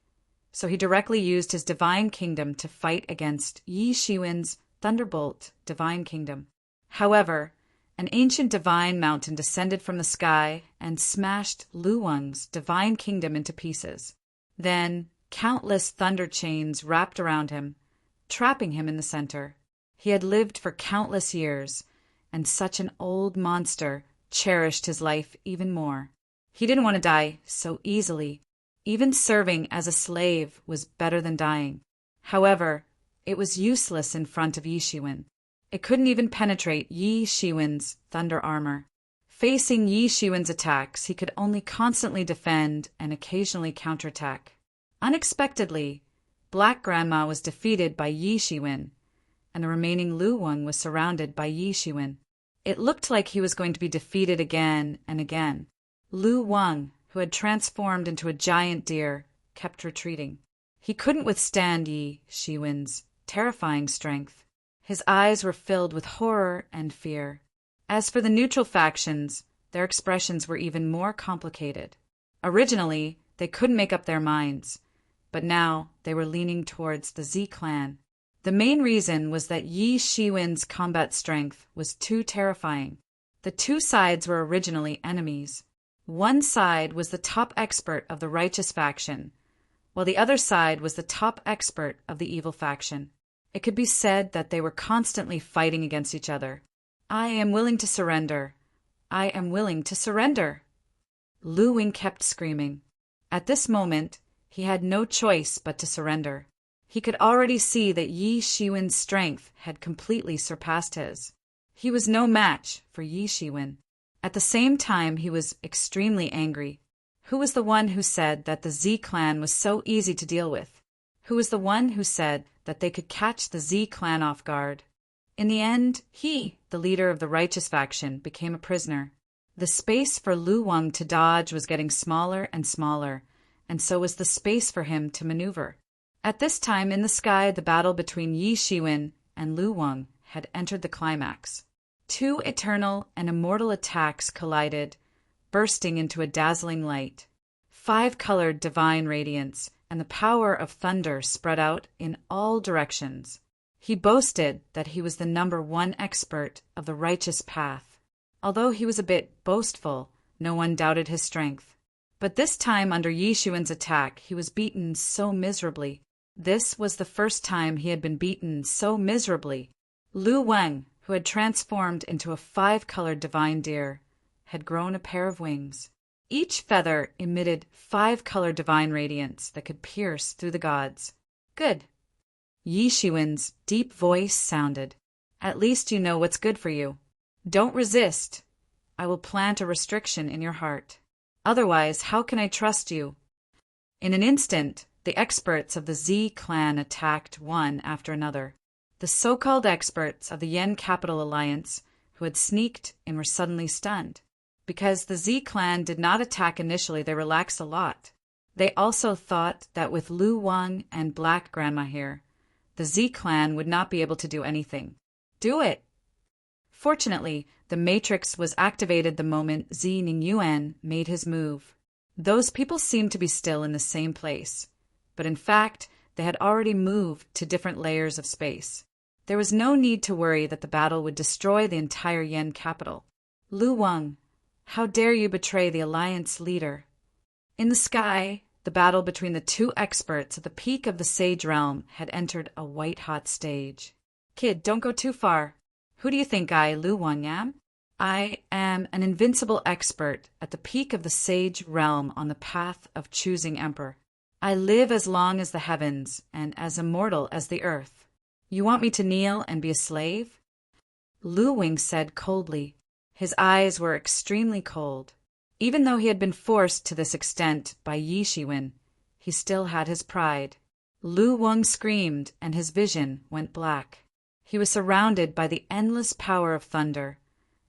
[SPEAKER 1] so he directly used his divine kingdom to fight against Yi Shiwen's thunderbolt divine kingdom. However, an ancient divine mountain descended from the sky and smashed Lu Wang's divine kingdom into pieces. Then, countless thunder chains wrapped around him, trapping him in the center. He had lived for countless years, and such an old monster cherished his life even more. He didn't want to die so easily. Even serving as a slave was better than dying. However, it was useless in front of Yi Shiwen. It couldn't even penetrate Yi Shiwen's thunder armor. Facing Yi Shiwen's attacks, he could only constantly defend and occasionally counterattack. Unexpectedly, Black Grandma was defeated by Yi Shiwen, and the remaining Lu Wang was surrounded by Yi Shiwen. It looked like he was going to be defeated again and again. Lu Wang, who had transformed into a giant deer, kept retreating. He couldn't withstand Yi Shiwen's terrifying strength. His eyes were filled with horror and fear. As for the neutral factions, their expressions were even more complicated. Originally, they couldn't make up their minds, but now they were leaning towards the Z clan. The main reason was that Yi Shiwen's combat strength was too terrifying. The two sides were originally enemies. One side was the top expert of the righteous faction, while the other side was the top expert of the evil faction. It could be said that they were constantly fighting against each other. I am willing to surrender. I am willing to surrender. Lu Wing kept screaming. At this moment, he had no choice but to surrender. He could already see that Yi Shiwen's strength had completely surpassed his. He was no match for Yi Shiwen. At the same time, he was extremely angry. Who was the one who said that the Z clan was so easy to deal with? Who was the one who said that they could catch the Z clan off guard? In the end, he, the leader of the righteous faction, became a prisoner. The space for Lu Wang to dodge was getting smaller and smaller, and so was the space for him to maneuver. At this time in the sky, the battle between Yi Shiwen and Lu Wang had entered the climax. Two eternal and immortal attacks collided, bursting into a dazzling light. 5-colored divine radiance and the power of thunder spread out in all directions. He boasted that he was the #1 expert of the righteous path. Although he was a bit boastful, no one doubted his strength. But this time under Yi Shiwen's attack, he was beaten so miserably. This was the first time he had been beaten so miserably. Lu Wang, who had transformed into a 5-colored divine deer, had grown a pair of wings. Each feather emitted 5-colored divine radiance that could pierce through the gods. Good. Yi Shiwen's deep voice sounded. At least you know what's good for you. Don't resist. I will plant a restriction in your heart. Otherwise, how can I trust you? In an instant, the experts of the Z clan attacked one after another. The so-called experts of the Yen Capital Alliance, who had sneaked and were suddenly stunned. Because the Z clan did not attack initially, they relaxed a lot. They also thought that with Lu Wang and Black Grandma here, the Z clan would not be able to do anything. Do it! Fortunately, the Matrix was activated the moment Z Ningyuan made his move. Those people seemed to be still in the same place, but in fact, they had already moved to different layers of space. There was no need to worry that the battle would destroy the entire Yen capital. Lu Wang, how dare you betray the Alliance leader? In the sky, the battle between the two experts at the peak of the Sage Realm had entered a white-hot stage. Kid, don't go too far. Who do you think I, Lu Wang, am? I am an invincible expert at the peak of the Sage Realm on the path of choosing Emperor. I live as long as the heavens and as immortal as the earth. You want me to kneel and be a slave? Lu Wing said coldly. His eyes were extremely cold. Even though he had been forced to this extent by Yi Shiwen, he still had his pride. Lu Wang screamed, and his vision went black. He was surrounded by the endless power of thunder,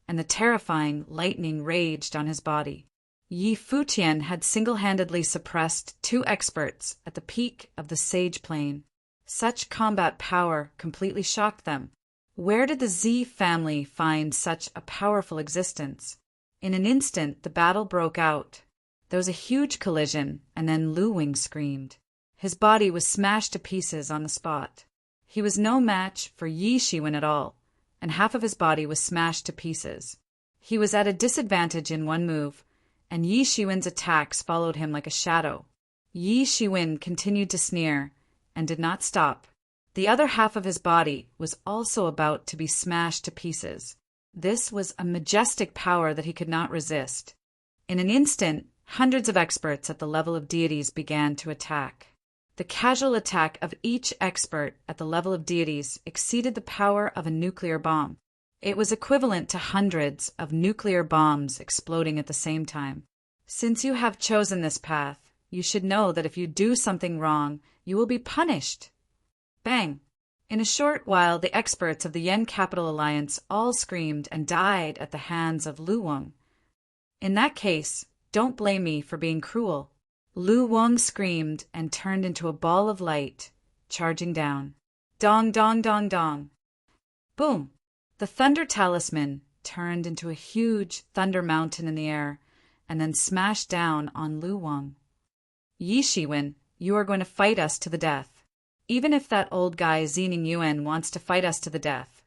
[SPEAKER 1] and the terrifying lightning raged on his body. Yi Futian had single-handedly suppressed two experts at the peak of the Sage Plain. Such combat power completely shocked them. Where did the Z family find such a powerful existence? In an instant, the battle broke out. There was a huge collision, and then Lu Wing screamed. His body was smashed to pieces on the spot. He was no match for Yi Shiwen at all, and half of his body was smashed to pieces. He was at a disadvantage in one move, and Yi Shiwen's attacks followed him like a shadow. Yi Shiwen continued to sneer, and did not stop. The other half of his body was also about to be smashed to pieces. This was a majestic power that he could not resist. In an instant, hundreds of experts at the level of deities began to attack. The casual attack of each expert at the level of deities exceeded the power of a nuclear bomb. It was equivalent to hundreds of nuclear bombs exploding at the same time. Since you have chosen this path, you should know that if you do something wrong, you will be punished. Bang! In a short while, the experts of the Yen Capital Alliance all screamed and died at the hands of Lu Wang. In that case, don't blame me for being cruel. Lu Wang screamed and turned into a ball of light, charging down. Dong, dong, dong, dong. Boom! The Thunder Talisman turned into a huge thunder mountain in the air and then smashed down on Lu Wang. Yi Shiwen, you are going to fight us to the death. Even if that old guy Zining Yuan wants to fight us to the death,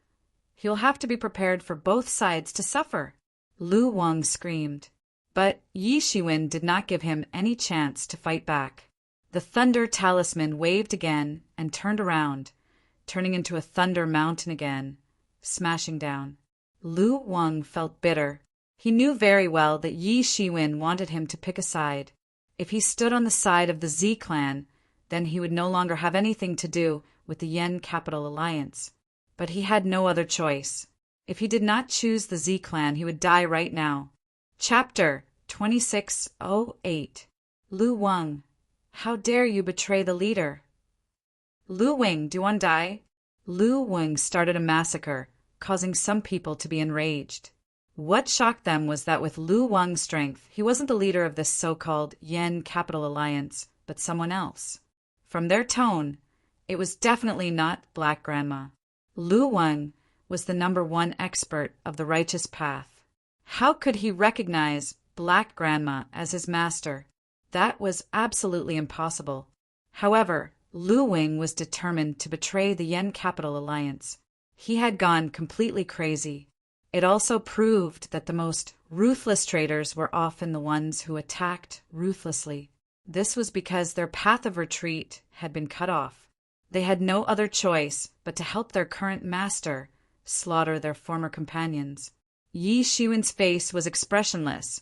[SPEAKER 1] he'll have to be prepared for both sides to suffer. Lu Wang screamed. But Yi Shiwen did not give him any chance to fight back. The Thunder Talisman waved again and turned around, turning into a thunder mountain again, smashing down. Lu Wang felt bitter. He knew very well that Yi Shiwen wanted him to pick a side. If he stood on the side of the Z clan, then he would no longer have anything to do with the Yen Capital Alliance. But he had no other choice. If he did not choose the Z clan, he would die right now. Chapter 2608. Lu Wang, how dare you betray the leader? Lu Wang, do you want to die? Lu Wang started a massacre, causing some people to be enraged. What shocked them was that with Lu Wang's strength, he wasn't the leader of this so-called Yen Capital Alliance, but someone else. From their tone, it was definitely not Black Grandma. Lu Wang was the #1 expert of the righteous path. How could he recognize Black Grandma as his master? That was absolutely impossible. However, Lu Wang was determined to betray the Yen Capital Alliance. He had gone completely crazy. It also proved that the most ruthless traitors were often the ones who attacked ruthlessly. This was because their path of retreat had been cut off. They had no other choice but to help their current master slaughter their former companions. Yi Shiwen's face was expressionless,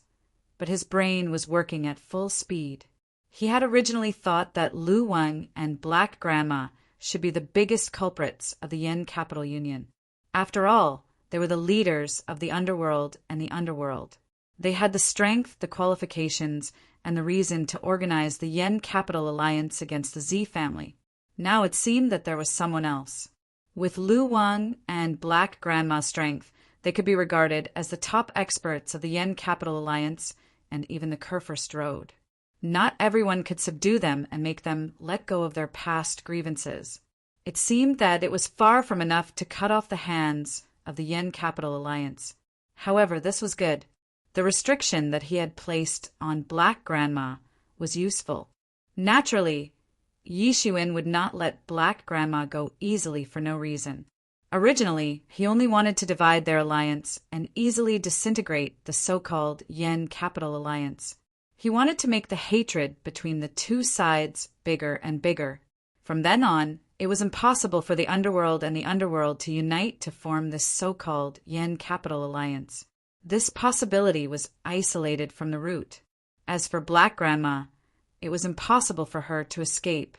[SPEAKER 1] but his brain was working at full speed. He had originally thought that Lu Wang and Black Grandma should be the biggest culprits of the Yen Capital Union. After all, they were the leaders of the underworld and the underworld. They had the strength, the qualifications, and the reason to organize the Yen Capital Alliance against the Z family. Now it seemed that there was someone else. With Lu Wang and Black Grandma's strength, they could be regarded as the top experts of the Yen Capital Alliance and even the Kurfürst Road. Not everyone could subdue them and make them let go of their past grievances. It seemed that it was far from enough to cut off the hands of the Yen Capital Alliance. However, this was good. The restriction that he had placed on Black Grandma was useful. Naturally, Yi Shiwen would not let Black Grandma go easily for no reason. Originally, he only wanted to divide their alliance and easily disintegrate the so-called Yen Capital Alliance. He wanted to make the hatred between the two sides bigger and bigger. From then on, it was impossible for the underworld and the underworld to unite to form this so-called Yen Capital Alliance. This possibility was isolated from the root. As for Black Grandma, it was impossible for her to escape.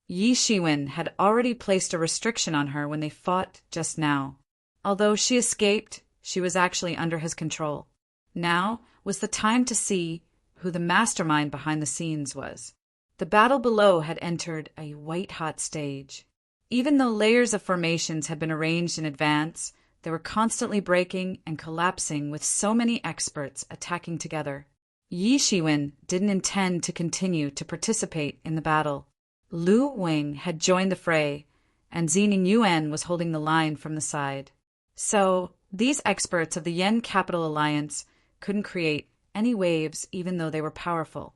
[SPEAKER 1] Yi Shiwen had already placed a restriction on her when they fought just now. Although she escaped, she was actually under his control. Now was the time to see who the mastermind behind the scenes was. The battle below had entered a white-hot stage. Even though layers of formations had been arranged in advance, they were constantly breaking and collapsing with so many experts attacking together. Yi Shiwen didn't intend to continue to participate in the battle. Lu Wang had joined the fray, and Zining Yuan was holding the line from the side. So, these experts of the Yen Capital Alliance couldn't create any waves even though they were powerful.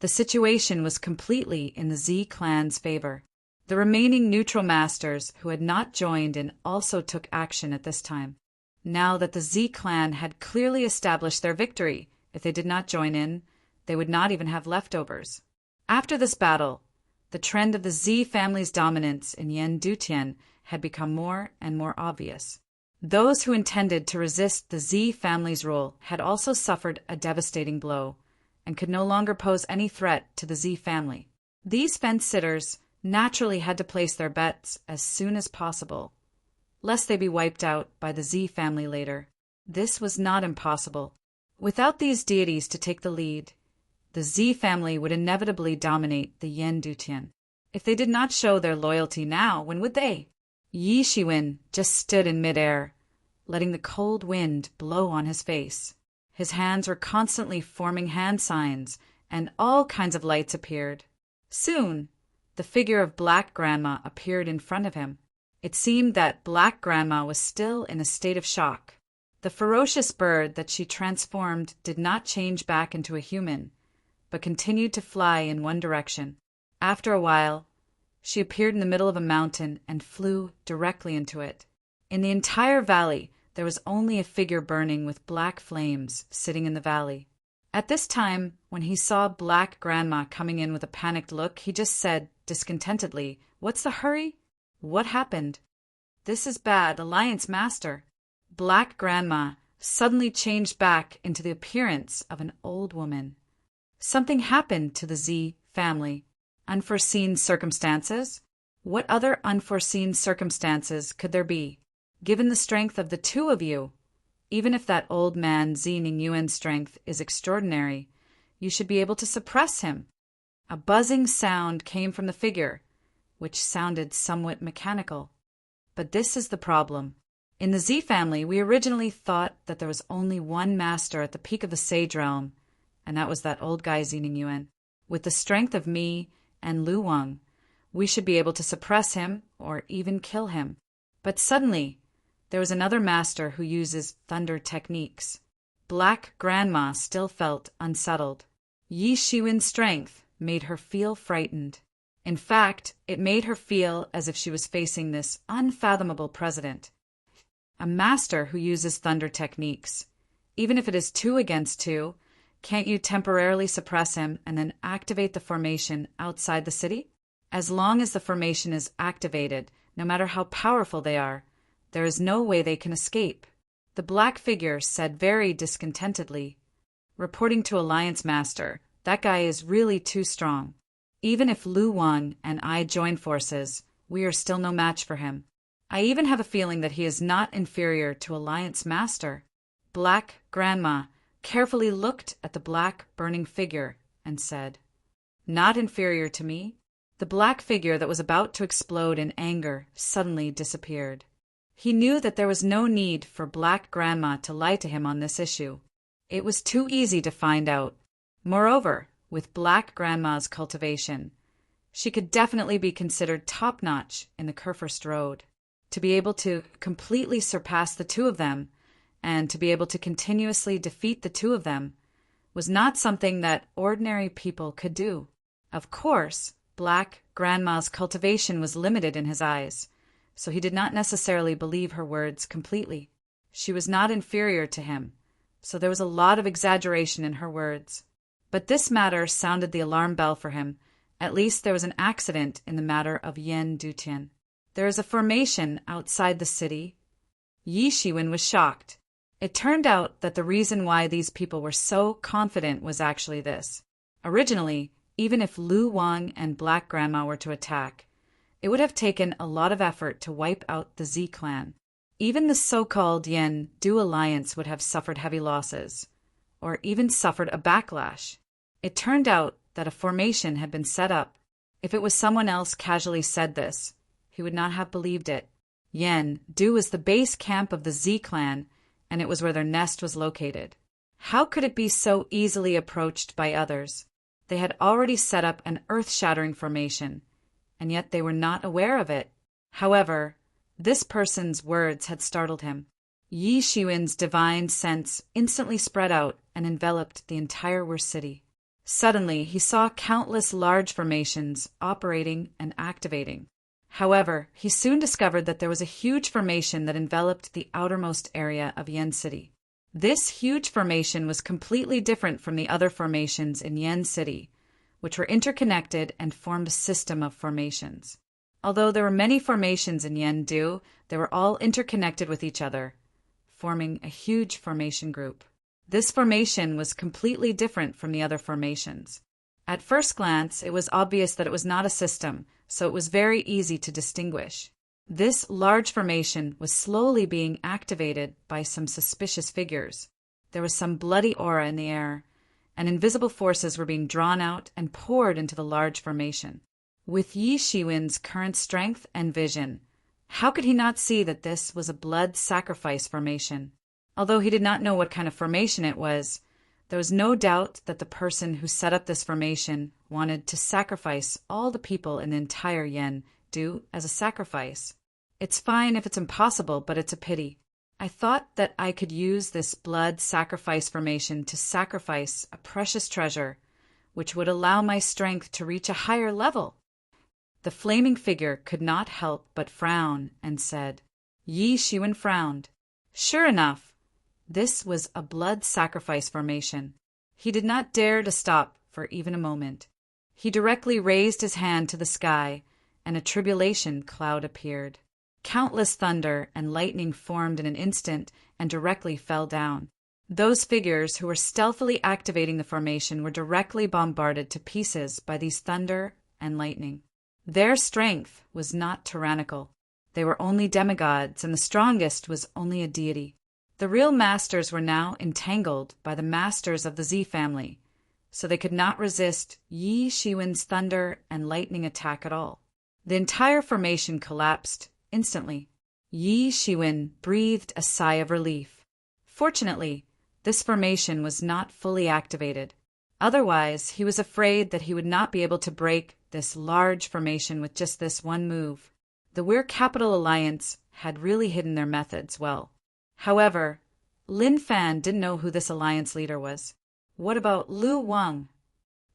[SPEAKER 1] The situation was completely in the Z clan's favor. The remaining neutral masters who had not joined in also took action at this time. Now that the Z clan had clearly established their victory, if they did not join in, they would not even have leftovers. After this battle, the trend of the Z family's dominance in Yen Dutian had become more and more obvious. Those who intended to resist the Z family's rule had also suffered a devastating blow and could no longer pose any threat to the Z family. These fence-sitters naturally had to place their bets as soon as possible, lest they be wiped out by the Z family later. This was not impossible. Without these deities to take the lead, the Z family would inevitably dominate the Yen Dutian. If they did not show their loyalty now, when would they? Yi Shiwen just stood in midair, letting the cold wind blow on his face. His hands were constantly forming hand signs, and all kinds of lights appeared. Soon, the figure of Black Grandma appeared in front of him. It seemed that Black Grandma was still in a state of shock. The ferocious bird that she transformed did not change back into a human, but continued to fly in one direction. After a while, she appeared in the middle of a mountain and flew directly into it. In the entire valley, there was only a figure burning with black flames sitting in the valley. At this time, when he saw Black Grandma coming in with a panicked look, he just said discontentedly, "What's the hurry? What happened?" "This is bad, Alliance Master." Black Grandma suddenly changed back into the appearance of an old woman. Something happened to the Z family. Unforeseen circumstances? What other unforeseen circumstances could there be? Given the strength of the two of you, even if that old man Z Ningyuan's strength is extraordinary, you should be able to suppress him. A buzzing sound came from the figure, which sounded somewhat mechanical. But this is the problem. In the Z family, we originally thought that there was only one master at the peak of the Sage Realm, and that was that old guy Z Ningyuan. With the strength of me and Lu Wang, we should be able to suppress him or even kill him. But suddenly, there was another master who uses thunder techniques. Black Grandma still felt unsettled. Yi Shiwen's strength made her feel frightened. In fact, it made her feel as if she was facing this unfathomable president. A master who uses thunder techniques. Even if it is 2 against 2, can't you temporarily suppress him and then activate the formation outside the city? As long as the formation is activated, no matter how powerful they are, there is no way they can escape. The black figure said very discontentedly, reporting to Alliance Master, "That guy is really too strong. Even if Lu Wang and I join forces, we are still no match for him. I even have a feeling that he is not inferior to Alliance Master." Black Grandma carefully looked at the black burning figure and said, "Not inferior to me?" The black figure that was about to explode in anger suddenly disappeared. He knew that there was no need for Black Grandma to lie to him on this issue. It was too easy to find out. Moreover, with Black Grandma's cultivation, she could definitely be considered top-notch in the Kurfürst Road. To be able to completely surpass the two of them, and to be able to continuously defeat the two of them, was not something that ordinary people could do. Of course, Black Grandma's cultivation was limited in his eyes, so he did not necessarily believe her words completely. She was not inferior to him, so there was a lot of exaggeration in her words. But this matter sounded the alarm bell for him. At least there was an accident in the matter of Yen Dutian. There is a formation outside the city. Yi Shiwen was shocked. It turned out that the reason why these people were so confident was actually this. Originally, even if Lu Wang and Black Grandma were to attack, it would have taken a lot of effort to wipe out the Z clan. Even the so-called Yen Du Alliance would have suffered heavy losses, or even suffered a backlash. It turned out that a formation had been set up. If it was someone else casually said this, he would not have believed it. Yen Du was the base camp of the Z clan, and it was where their nest was located. How could it be so easily approached by others? They had already set up an earth-shattering formation, and yet they were not aware of it. However, this person's words had startled him. Yi Shiwen's divine sense instantly spread out and enveloped the entire Wer city. Suddenly, he saw countless large formations operating and activating. However, he soon discovered that there was a huge formation that enveloped the outermost area of Yen City. This huge formation was completely different from the other formations in Yen City, which were interconnected and formed a system of formations. Although there were many formations in Yen-do, they were all interconnected with each other, forming a huge formation group. This formation was completely different from the other formations. At first glance, it was obvious that it was not a system, so it was very easy to distinguish. This large formation was slowly being activated by some suspicious figures. There was some bloody aura in the air, and invisible forces were being drawn out and poured into the large formation. With Yi Shiwen's current strength and vision, how could he not see that this was a blood sacrifice formation? Although he did not know what kind of formation it was, there was no doubt that the person who set up this formation wanted to sacrifice all the people in the entire Yen-do as a sacrifice. It's fine if it's impossible, but it's a pity. I thought that I could use this blood sacrifice formation to sacrifice a precious treasure, which would allow my strength to reach a higher level. The flaming figure could not help but frown and said. Yi Shiwen frowned. Sure enough, this was a blood sacrifice formation. He did not dare to stop for even a moment. He directly raised his hand to the sky, and a tribulation cloud appeared. Countless thunder and lightning formed in an instant and directly fell down. Those figures who were stealthily activating the formation were directly bombarded to pieces by these thunder and lightning. Their strength was not tyrannical. They were only demigods, and the strongest was only a deity. The real masters were now entangled by the masters of the Z family, so they could not resist Yi Shiwen's thunder and lightning attack at all. The entire formation collapsed instantly. Yi Shiwen breathed a sigh of relief. Fortunately, this formation was not fully activated. Otherwise, he was afraid that he would not be able to break this large formation with just this one move. The Weir Capital Alliance had really hidden their methods well. However, Lin Fan didn't know who this alliance leader was. What about Lu Wang?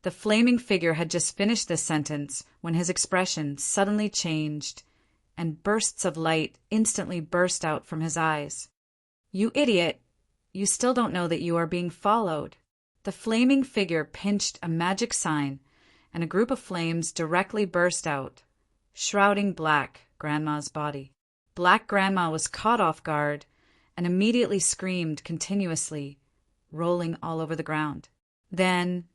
[SPEAKER 1] The flaming figure had just finished this sentence when his expression suddenly changed, and bursts of light instantly burst out from his eyes. You idiot! You still don't know that you are being followed. The flaming figure pinched a magic sign, and a group of flames directly burst out, shrouding Black Grandma's body. Black Grandma was caught off guard and immediately screamed continuously, rolling all over the ground. Then,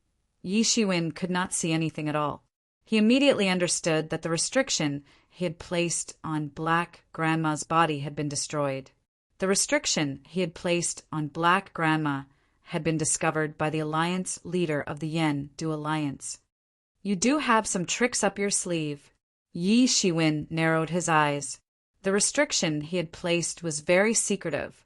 [SPEAKER 1] Yi Shiwen could not see anything at all. He immediately understood that the restriction he had placed on Black Grandma's body had been destroyed. The restriction he had placed on Black Grandma had been discovered by the alliance leader of the Yen-do Alliance. You do have some tricks up your sleeve. Yi Shiwen narrowed his eyes. The restriction he had placed was very secretive,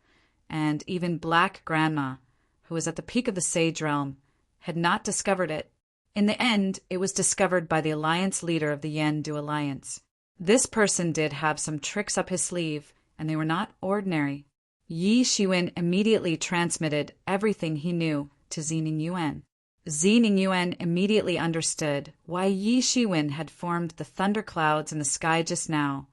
[SPEAKER 1] and even Black Grandma, who was at the peak of the Sage Realm, had not discovered it. In the end, it was discovered by the alliance leader of the Yen-do Alliance. This person did have some tricks up his sleeve, and they were not ordinary. Yi Shiwen immediately transmitted everything he knew to Zining Yuan. Zining Yuan immediately understood why Yi Shiwen had formed the thunderclouds in the sky just now,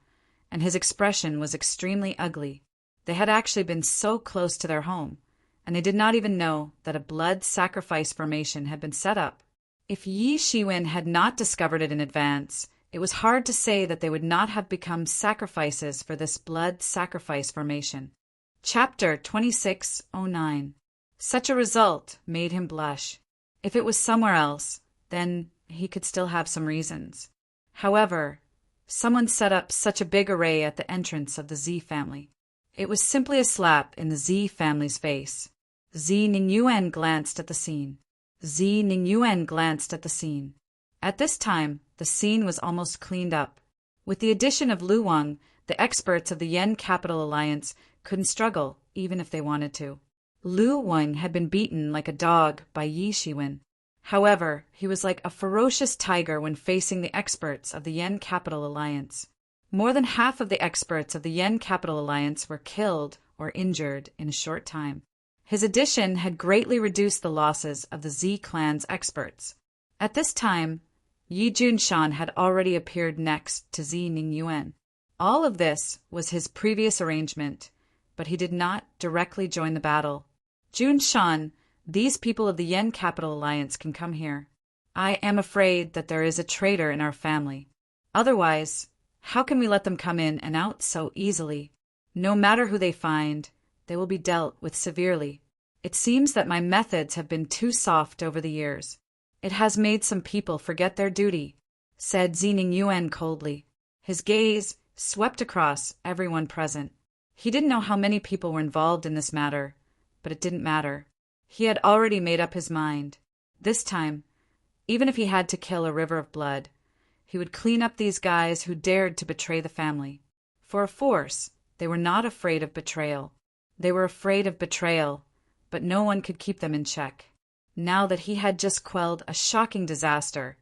[SPEAKER 1] and his expression was extremely ugly. They had actually been so close to their home, and they did not even know that a blood sacrifice formation had been set up. If Yi Shiwen had not discovered it in advance, it was hard to say that they would not have become sacrifices for this blood sacrifice formation. Chapter 2609. Such a result made him blush. If it was somewhere else, then he could still have some reasons. However, someone set up such a big array at the entrance of the Z family. It was simply a slap in the Z family's face. Zining Yuan glanced at the scene. Zining Yuan glanced at the scene. At this time, the scene was almost cleaned up. With the addition of Lu Wang, the experts of the Yen Capital Alliance couldn't struggle, even if they wanted to. Lu Wang had been beaten like a dog by Yi Shiwen. However, he was like a ferocious tiger when facing the experts of the Yen Capital Alliance. More than half of the experts of the Yen Capital Alliance were killed or injured in a short time. His addition had greatly reduced the losses of the Z clan's experts. At this time, Yi Junshan had already appeared next to Zi Ningyuan. All of this was his previous arrangement, but he did not directly join the battle. Junshan, these people of the Yen Capital Alliance can come here. I am afraid that there is a traitor in our family. Otherwise, how can we let them come in and out so easily? No matter who they find, they will be dealt with severely. It seems that my methods have been too soft over the years. It has made some people forget their duty, said Zining Yuan coldly. His gaze swept across everyone present. He didn't know how many people were involved in this matter, but it didn't matter. He had already made up his mind. This time, even if he had to kill a river of blood, he would clean up these guys who dared to betray the family. For a force, they were not afraid of betrayal. They were afraid of betrayal, but no one could keep them in check. Now that he had just quelled a shocking disaster,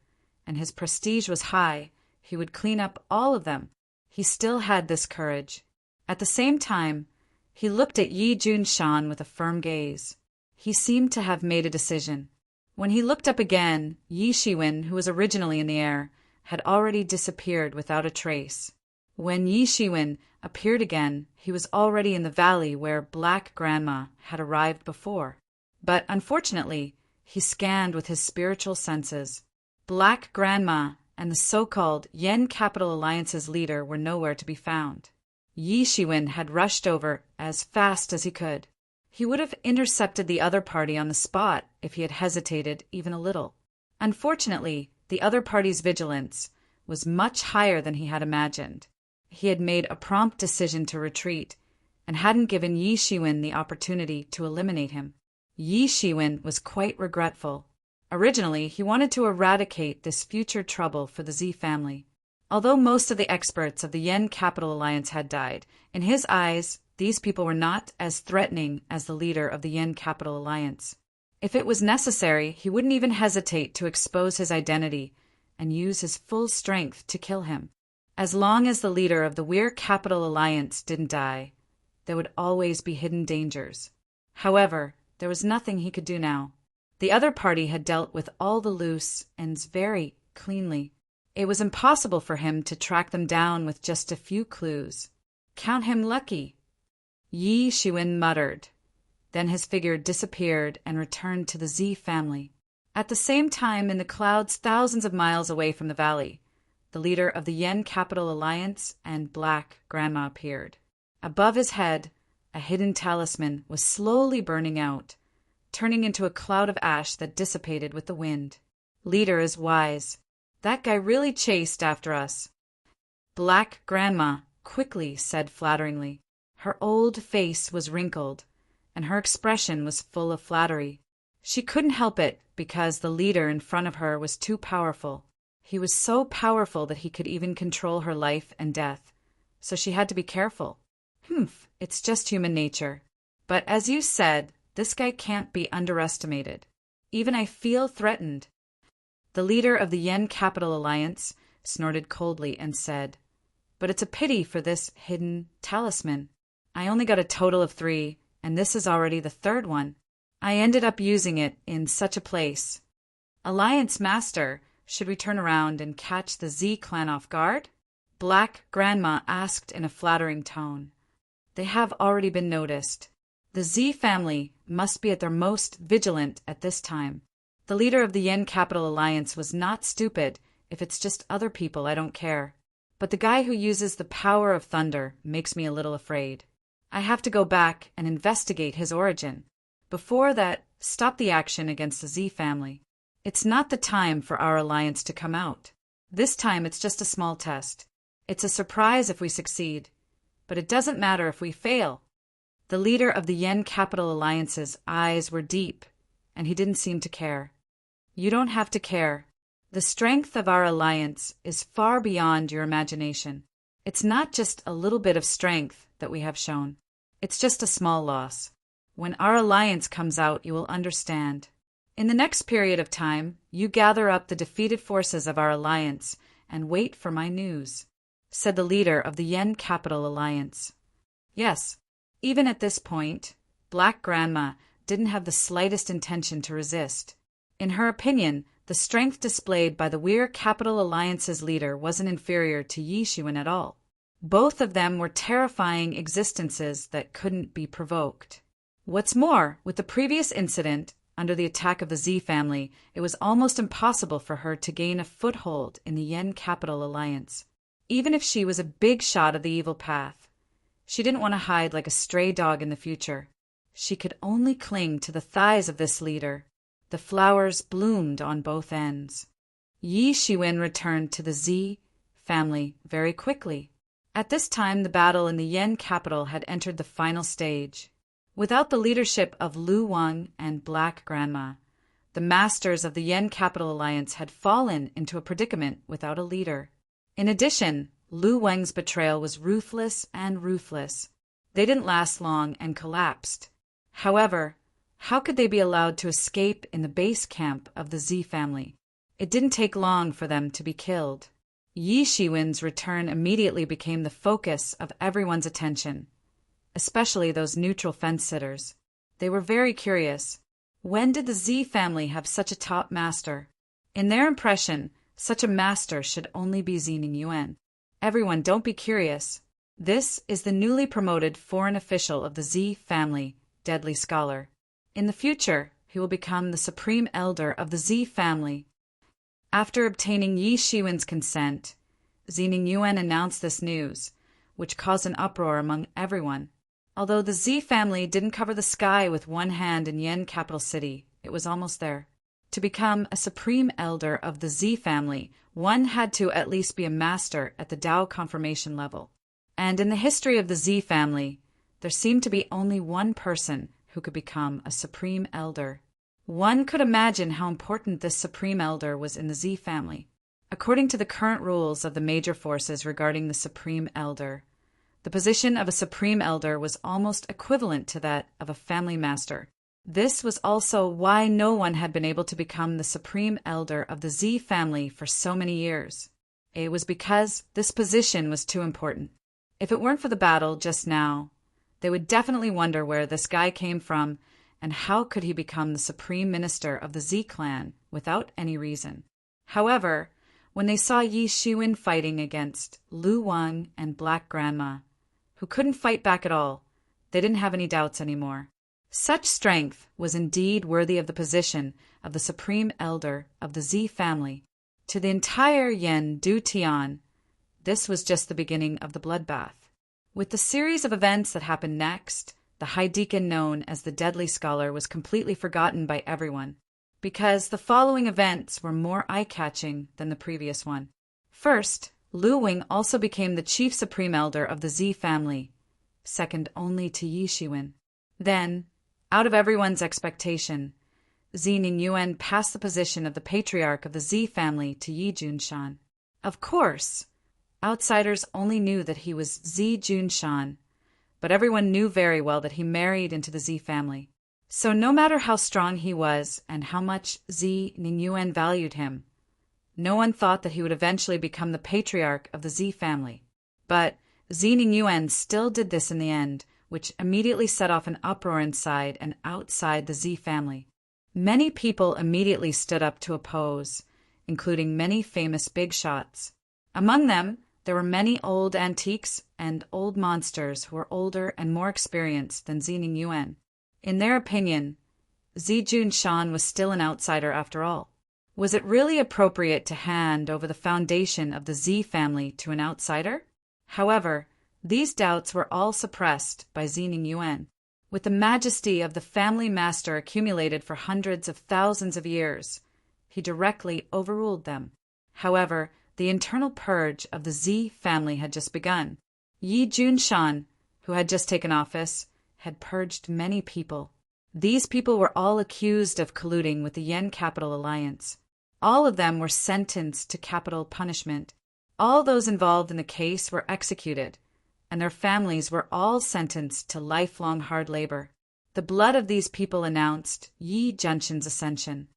[SPEAKER 1] and his prestige was high, he would clean up all of them. He still had this courage. At the same time, he looked at Yi Junshan with a firm gaze. He seemed to have made a decision. When he looked up again, Yi Shiwen, who was originally in the air, had already disappeared without a trace. When Yi Shiwen appeared again, he was already in the valley where Black Grandma had arrived before. But unfortunately, he scanned with his spiritual senses. Black Grandma and the so-called Yen Capital Alliance's leader were nowhere to be found. Yi Shiwen had rushed over as fast as he could. He would have intercepted the other party on the spot if he had hesitated even a little. Unfortunately, the other party's vigilance was much higher than he had imagined. He had made a prompt decision to retreat and hadn't given Yi Shiwen the opportunity to eliminate him. Yi Shiwen was quite regretful. Originally, he wanted to eradicate this future trouble for the Z family. Although most of the experts of the Yen Capital Alliance had died, in his eyes, these people were not as threatening as the leader of the Yen Capital Alliance. If it was necessary, he wouldn't even hesitate to expose his identity and use his full strength to kill him. As long as the leader of the Weir Capital Alliance didn't die, there would always be hidden dangers. However, there was nothing he could do now. The other party had dealt with all the loose ends very cleanly. It was impossible for him to track them down with just a few clues. Count him lucky, Yi Shiwen muttered. Then his figure disappeared and returned to the Z family. At the same time, in the clouds thousands of miles away from the valley, the leader of the Yen Capital Alliance and Black Grandma appeared. Above his head, a hidden talisman was slowly burning out, turning into a cloud of ash that dissipated with the wind. Leader is wise. That guy really chased after us. Black Grandma quickly said flatteringly. Her old face was wrinkled, and her expression was full of flattery. She couldn't help it because the leader in front of her was too powerful. He was so powerful that he could even control her life and death, so she had to be careful. It's just human nature. But as you said, this guy can't be underestimated. Even I feel threatened. The leader of the Yen Capital Alliance snorted coldly and said, But it's a pity for this hidden talisman. I only got a total of 3, and this is already the 3rd one. I ended up using it in such a place. Alliance Master, should we turn around and catch the Z clan off guard? Black Grandma asked in a flattering tone. They have already been noticed. The Z family must be at their most vigilant at this time. The leader of the Yen Capital Alliance was not stupid. If it's just other people, I don't care. But the guy who uses the power of thunder makes me a little afraid. I have to go back and investigate his origin. Before that, stop the action against the Z family. It's not the time for our alliance to come out. This time it's just a small test. It's a surprise if we succeed, but it doesn't matter if we fail. The leader of the Yen Capital Alliance's eyes were deep, and he didn't seem to care. You don't have to care. The strength of our alliance is far beyond your imagination. It's not just a little bit of strength that we have shown. It's just a small loss. When our alliance comes out, you will understand. In the next period of time, you gather up the defeated forces of our alliance and wait for my news, said the leader of the Yen Capital Alliance. Yes, even at this point, Black Grandma didn't have the slightest intention to resist. In her opinion, the strength displayed by the Weir Capital Alliance's leader wasn't inferior to Yi Shiwen at all. Both of them were terrifying existences that couldn't be provoked. What's more, with the previous incident, under the attack of the Z family, it was almost impossible for her to gain a foothold in the Yen Capital Alliance. Even if she was a big shot of the evil path, she didn't want to hide like a stray dog in the future. She could only cling to the thighs of this leader. The flowers bloomed on both ends. Yi Shiwen returned to the Z family very quickly. At this time, the battle in the Yen capital had entered the final stage. Without the leadership of Lu Wang and Black Grandma, the masters of the Yen Capital Alliance had fallen into a predicament without a leader. In addition, Lu Wang's betrayal was ruthless and ruthless. They didn't last long and collapsed. However, how could they be allowed to escape in the base camp of the Z family? It didn't take long for them to be killed. Yi Shiwen's return immediately became the focus of everyone's attention, especially those neutral fence-sitters. They were very curious. When did the Z family have such a top master? In their impression, such a master should only be Zining Yuan. Everyone, don't be curious. This is the newly promoted foreign official of the Z family, Deadly Scholar. In the future, he will become the supreme elder of the Z family. After obtaining Yi Shiwen's consent, Zining Yuan announced this news, which caused an uproar among everyone. Although the Z family didn't cover the sky with one hand in Yen capital city, it was almost there. To become a supreme elder of the Z family, one had to at least be a master at the Dao confirmation level. And in the history of the Z family, there seemed to be only one person who could become a supreme elder. One could imagine how important this supreme elder was in the Z family. According to the current rules of the major forces regarding the supreme elder, the position of a supreme elder was almost equivalent to that of a family master. This was also why no one had been able to become the supreme elder of the Z family for so many years. It was because this position was too important. If it weren't for the battle just now, they would definitely wonder where this guy came from and how could he become the supreme minister of the Z clan without any reason. However, when they saw Yi Shiwen fighting against Lu Wang and Black Grandma, who couldn't fight back at all, they didn't have any doubts anymore. Such strength was indeed worthy of the position of the supreme elder of the Z family. To the entire Yen Du Tian, this was just the beginning of the bloodbath. With the series of events that happened next, the High Deacon known as the Deadly Scholar was completely forgotten by everyone, because the following events were more eye-catching than the previous one. First, Lu Wing also became the chief supreme elder of the Z family, second only to Yi Shiwen. Then, out of everyone's expectation, Zining Yuan passed the position of the patriarch of the Z family to Yi Junshan. Of course, outsiders only knew that he was Z Junshan, but everyone knew very well that he married into the Z family. So no matter how strong he was and how much Zining Yuan valued him, no one thought that he would eventually become the patriarch of the Z family. But Zining Yuan still did this in the end, which immediately set off an uproar inside and outside the Z family. Many people immediately stood up to oppose, including many famous big shots. Among them, there were many old antiques and old monsters who were older and more experienced than Zining Yuan. In their opinion, Zi Junshan was still an outsider after all. Was it really appropriate to hand over the foundation of the Z family to an outsider? However, these doubts were all suppressed by Zining Yuan. With the majesty of the family master accumulated for hundreds of thousands of years, he directly overruled them. However, the internal purge of the Z family had just begun. Yi Junshan, who had just taken office, had purged many people. These people were all accused of colluding with the Yen Capital Alliance. All of them were sentenced to capital punishment. All those involved in the case were executed, and their families were all sentenced to lifelong hard labor. The blood of these people announced Yi Junshan's ascension.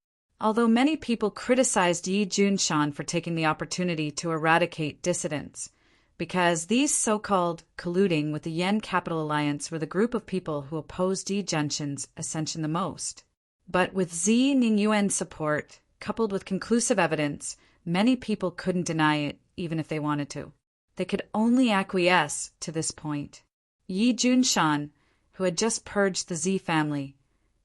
[SPEAKER 1] Although many people criticized Yi Junshan for taking the opportunity to eradicate dissidents, because these so-called colluding with the Yen Capital Alliance were the group of people who opposed Yi Jianxin's ascension the most. But with Zi Ningyuan's support, coupled with conclusive evidence, many people couldn't deny it, even if they wanted to. They could only acquiesce to this point. Yi Junshan, who had just purged the Zi family,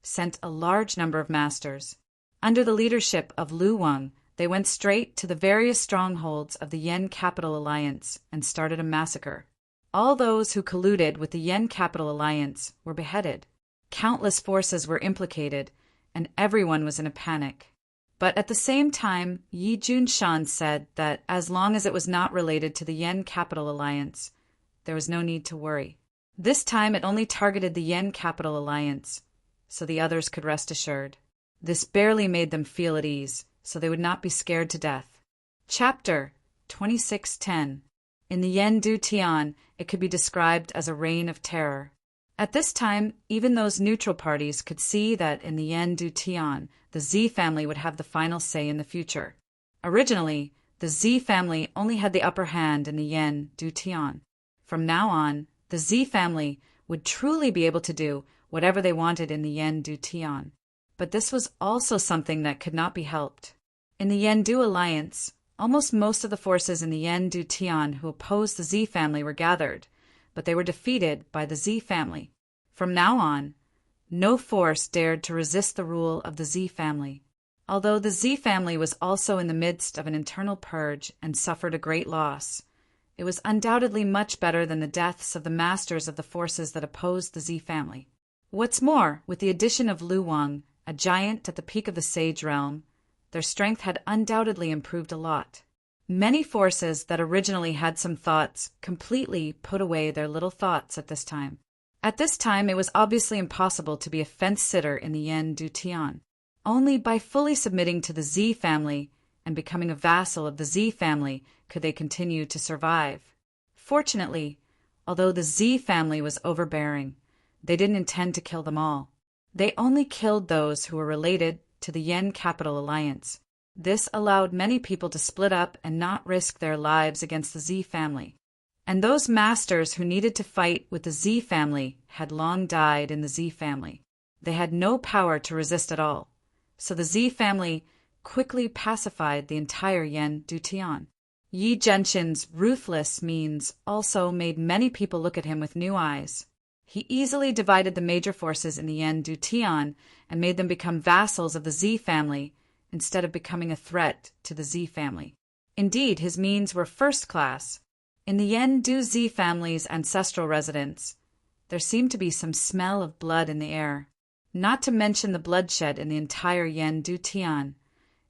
[SPEAKER 1] sent a large number of masters. Under the leadership of Lu Wang, they went straight to the various strongholds of the Yen Capital Alliance and started a massacre. All those who colluded with the Yen Capital Alliance were beheaded. Countless forces were implicated, and everyone was in a panic. But at the same time, Yi Junshan said that as long as it was not related to the Yen Capital Alliance, there was no need to worry. This time it only targeted the Yen Capital Alliance, so the others could rest assured. This barely made them feel at ease, so they would not be scared to death. Chapter 2610. In the Yen Du Tian, it could be described as a reign of terror. At this time, even those neutral parties could see that in the Yen Du Tian, the Zi family would have the final say in the future. Originally, the Zi family only had the upper hand in the Yen Du Tian. From now on, the Zi family would truly be able to do whatever they wanted in the Yen Du Tian. But this was also something that could not be helped. In the Yen Du Alliance, almost most of the forces in the Yen Du Tian who opposed the Zi family were gathered, but they were defeated by the Zi family. From now on, no force dared to resist the rule of the Zi family. Although the Zi family was also in the midst of an internal purge and suffered a great loss, it was undoubtedly much better than the deaths of the masters of the forces that opposed the Zi family. What's more, with the addition of Lu Wang, a giant at the peak of the Sage realm, their strength had undoubtedly improved a lot. Many forces that originally had some thoughts completely put away their little thoughts at this time. At this time, it was obviously impossible to be a fence-sitter in the Yen Du Tian. Only by fully submitting to the Zi family and becoming a vassal of the Zi family could they continue to survive. Fortunately, although the Zi family was overbearing, they didn't intend to kill them all. They only killed those who were related to the Yen Capital Alliance. This allowed many people to split up and not risk their lives against the Zi family. And those masters who needed to fight with the Zi family had long died in the Zi family. They had no power to resist at all, so the Zi family quickly pacified the entire Yen Du Tian. Yi Jianxin's ruthless means also made many people look at him with new eyes. He easily divided the major forces in the Yen Du Tian and made them become vassals of the Zi family instead of becoming a threat to the Zi family. Indeed, his means were first class. In the Yen Du Zi family's ancestral residence, there seemed to be some smell of blood in the air, not to mention the bloodshed in the entire Yen Du Tian.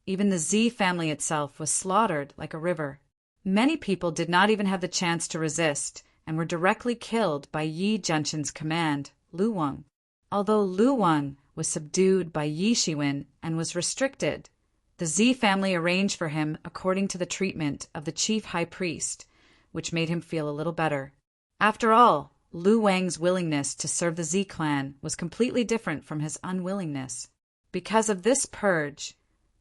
[SPEAKER 1] Even the Zi family itself was slaughtered like a river. Many people did not even have the chance to resist and were directly killed by Yi Jianxin's command, Lu Wang. Although Lu Wang was subdued by Yi Shiwen and was restricted, the Zi family arranged for him according to the treatment of the chief high priest, which made him feel a little better. After all, Lu Wang's willingness to serve the Zi clan was completely different from his unwillingness. Because of this purge,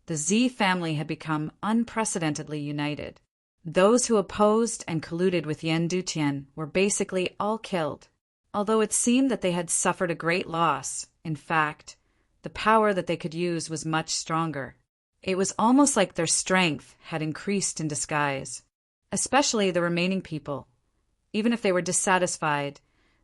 [SPEAKER 1] the Zi family had become unprecedentedly united. Those who opposed and colluded with Yen Du Tian were basically all killed. Although it seemed that they had suffered a great loss, in fact, the power that they could use was much stronger. It was almost like their strength had increased in disguise. Especially the remaining people. Even if they were dissatisfied,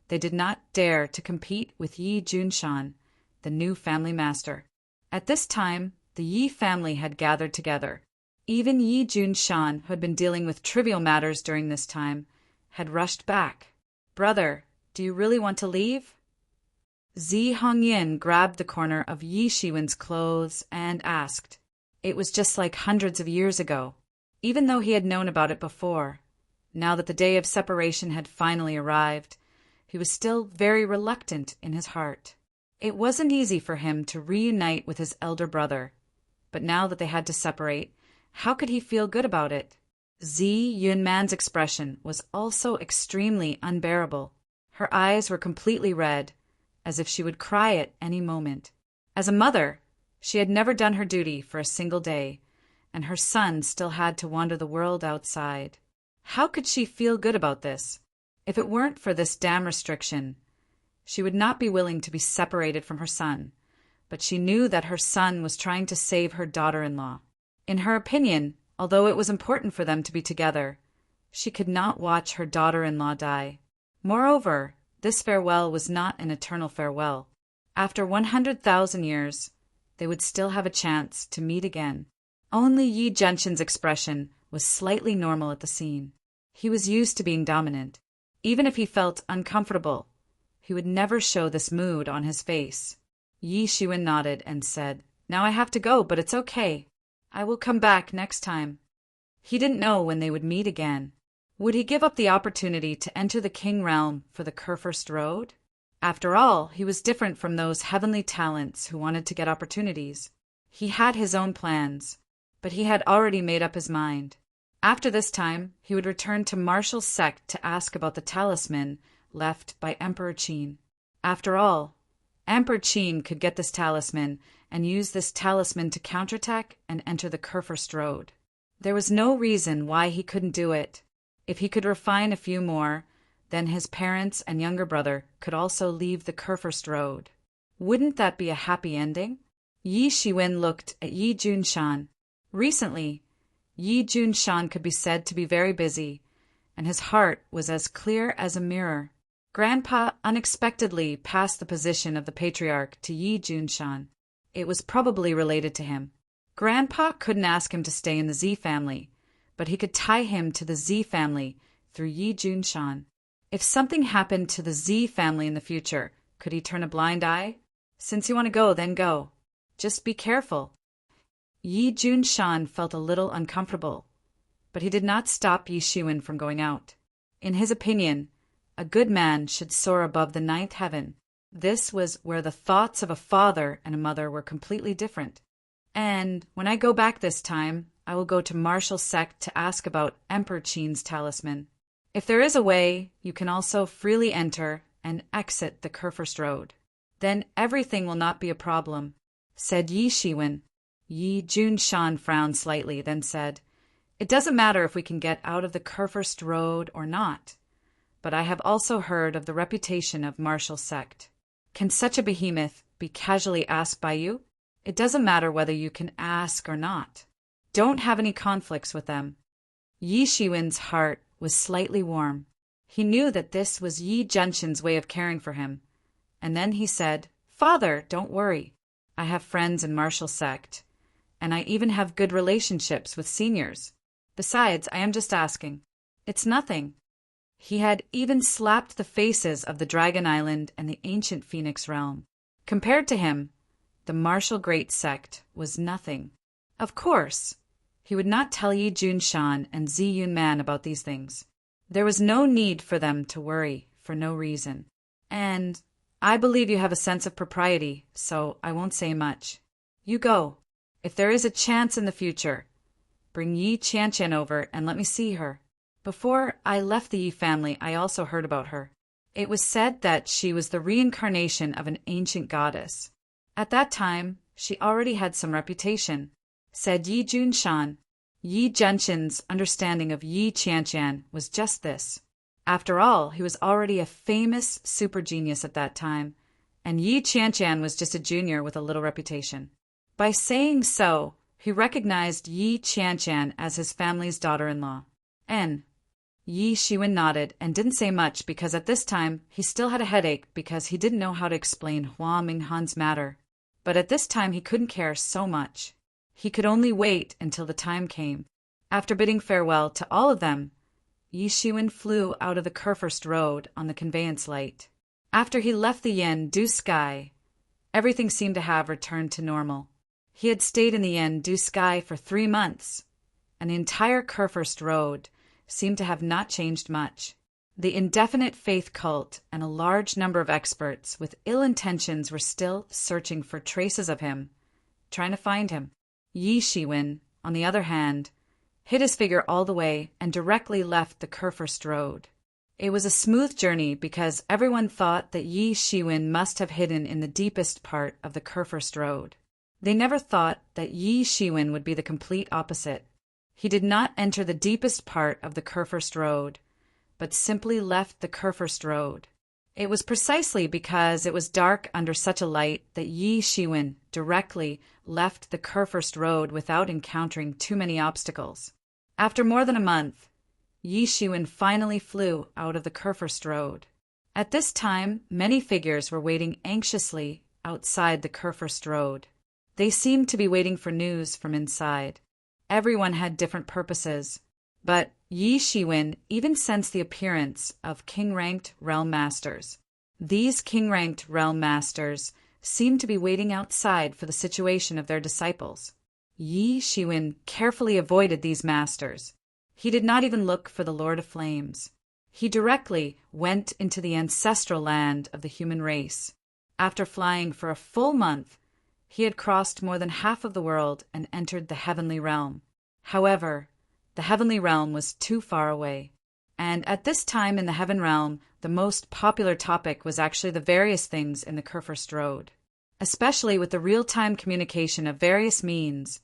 [SPEAKER 1] they did not dare to compete with Yi Junshan, the new family master. At this time, the Yi family had gathered together. Even Yi Junshan, who had been dealing with trivial matters during this time, had rushed back. "Brother, do you really want to leave?" Zi Hongyin grabbed the corner of Yi Shiwen's clothes and asked. It was just like hundreds of years ago. Even though he had known about it before, now that the day of separation had finally arrived, he was still very reluctant in his heart. It wasn't easy for him to reunite with his elder brother, but now that they had to separate, how could he feel good about it? Zi Yunman's expression was also extremely unbearable. Her eyes were completely red, as if she would cry at any moment. As a mother, she had never done her duty for a single day, and her son still had to wander the world outside. How could she feel good about this? If it weren't for this damn restriction, she would not be willing to be separated from her son, but she knew that her son was trying to save her daughter-in-law. In her opinion, although it was important for them to be together, she could not watch her daughter-in-law die. Moreover, this farewell was not an eternal farewell. After 100,000 years, they would still have a chance to meet again. Only Yi Jianshan's expression was slightly normal at the scene. He was used to being dominant. Even if he felt uncomfortable, he would never show this mood on his face. Yi Shiwen nodded and said, "Now I have to go, but it's okay. I will come back next time." He didn't know when they would meet again. Would he give up the opportunity to enter the King realm for the Kurfürst road? After all, he was different from those heavenly talents who wanted to get opportunities. He had his own plans, but he had already made up his mind. After this time, he would return to Marshall's sect to ask about the talisman left by Emperor Qin. After all, Emperor Qin could get this talisman and use this talisman to counterattack and enter the Kurfürst road. There was no reason why he couldn't do it. If he could refine a few more, then his parents and younger brother could also leave the Kurfürst road. Wouldn't that be a happy ending? Yi Shiwen looked at Yi Junshan. Recently, Yi Junshan could be said to be very busy, and his heart was as clear as a mirror. Grandpa unexpectedly passed the position of the patriarch to Yi Junshan. It was probably related to him. Grandpa couldn't ask him to stay in the Z family, but he could tie him to the Z family through Yi Junshan. If something happened to the Z family in the future, could he turn a blind eye? Since you want to go, then go. Just be careful. Yi Junshan felt a little uncomfortable, but he did not stop Yi Shiwen from going out. In his opinion, a good man should soar above the ninth heaven. This was where the thoughts of a father and a mother were completely different. And when I go back this time, I will go to Marshall's sect to ask about Emperor Qin's talisman. If there is a way, you can also freely enter and exit the Kurfürst road. Then everything will not be a problem, said Yi Shiwen. Yi Junshan frowned slightly, then said, "It doesn't matter if we can get out of the Kurfürst road or not, but I have also heard of the reputation of Marshall's sect. Can such a behemoth be casually asked by you? It doesn't matter whether you can ask or not. Don't have any conflicts with them." Yi Shiwen's heart was slightly warm. He knew that this was Yi Jianshan's way of caring for him. And then he said, "Father, don't worry. I have friends in Marshall's sect, and I even have good relationships with seniors. Besides, I am just asking. It's nothing." He had even slapped the faces of the Dragon Island and the ancient Phoenix realm. Compared to him, the Marshall Great sect was nothing. Of course, he would not tell Yi Junshan and Zi Yunman about these things. There was no need for them to worry for no reason. And I believe you have a sense of propriety, so I won't say much. You go. If there is a chance in the future, bring Yi Qianqian over and let me see her. Before I left the Yi family, I also heard about her. It was said that she was the reincarnation of an ancient goddess. At that time, she already had some reputation, said Yi Junshan. Yi Jianshan's understanding of Yi Qianqian was just this. After all, he was already a famous super genius at that time, and Yi Qianqian was just a junior with a little reputation. By saying so, he recognized Yi Qianqian as his family's daughter-in-law. And Yi Shiwen nodded and didn't say much because at this time he still had a headache because he didn't know how to explain Hua Minghan's matter. But at this time he couldn't care so much. He could only wait until the time came. After bidding farewell to all of them, Yi Shiwen flew out of the Kurfürst road on the conveyance light. After he left the Yen-Du Sky, everything seemed to have returned to normal. He had stayed in the Yen-Du Sky for 3 months, and the entire Kurfürst road seemed to have not changed much. The indefinite faith cult and a large number of experts with ill intentions were still searching for traces of him, trying to find him. Yi Shiwen, on the other hand, hid his figure all the way and directly left the Kurfürst road. It was a smooth journey because everyone thought that Yi Shiwen must have hidden in the deepest part of the Kurfürst road. They never thought that Yi Shiwen would be the complete opposite. He did not enter the deepest part of the Kurfürst Road, but simply left the Kurfürst Road. It was precisely because it was dark under such a light that Yi Shiwen directly left the Kurfürst Road without encountering too many obstacles. After more than a month, Yi Shiwen finally flew out of the Kurfürst Road. At this time, many figures were waiting anxiously outside the Kurfürst Road. They seemed to be waiting for news from inside. Everyone had different purposes, but Yi Shiwen even sensed the appearance of king-ranked realm masters. These king-ranked realm masters seemed to be waiting outside for the situation of their disciples. Yi Shiwen carefully avoided these masters. He did not even look for the Lord of Flames. He directly went into the ancestral land of the human race. After flying for a full month, he had crossed more than half of the world and entered the heavenly realm. However, the heavenly realm was too far away. And at this time in the heaven realm, the most popular topic was actually the various things in the Kurfürst Road. Especially with the real-time communication of various means,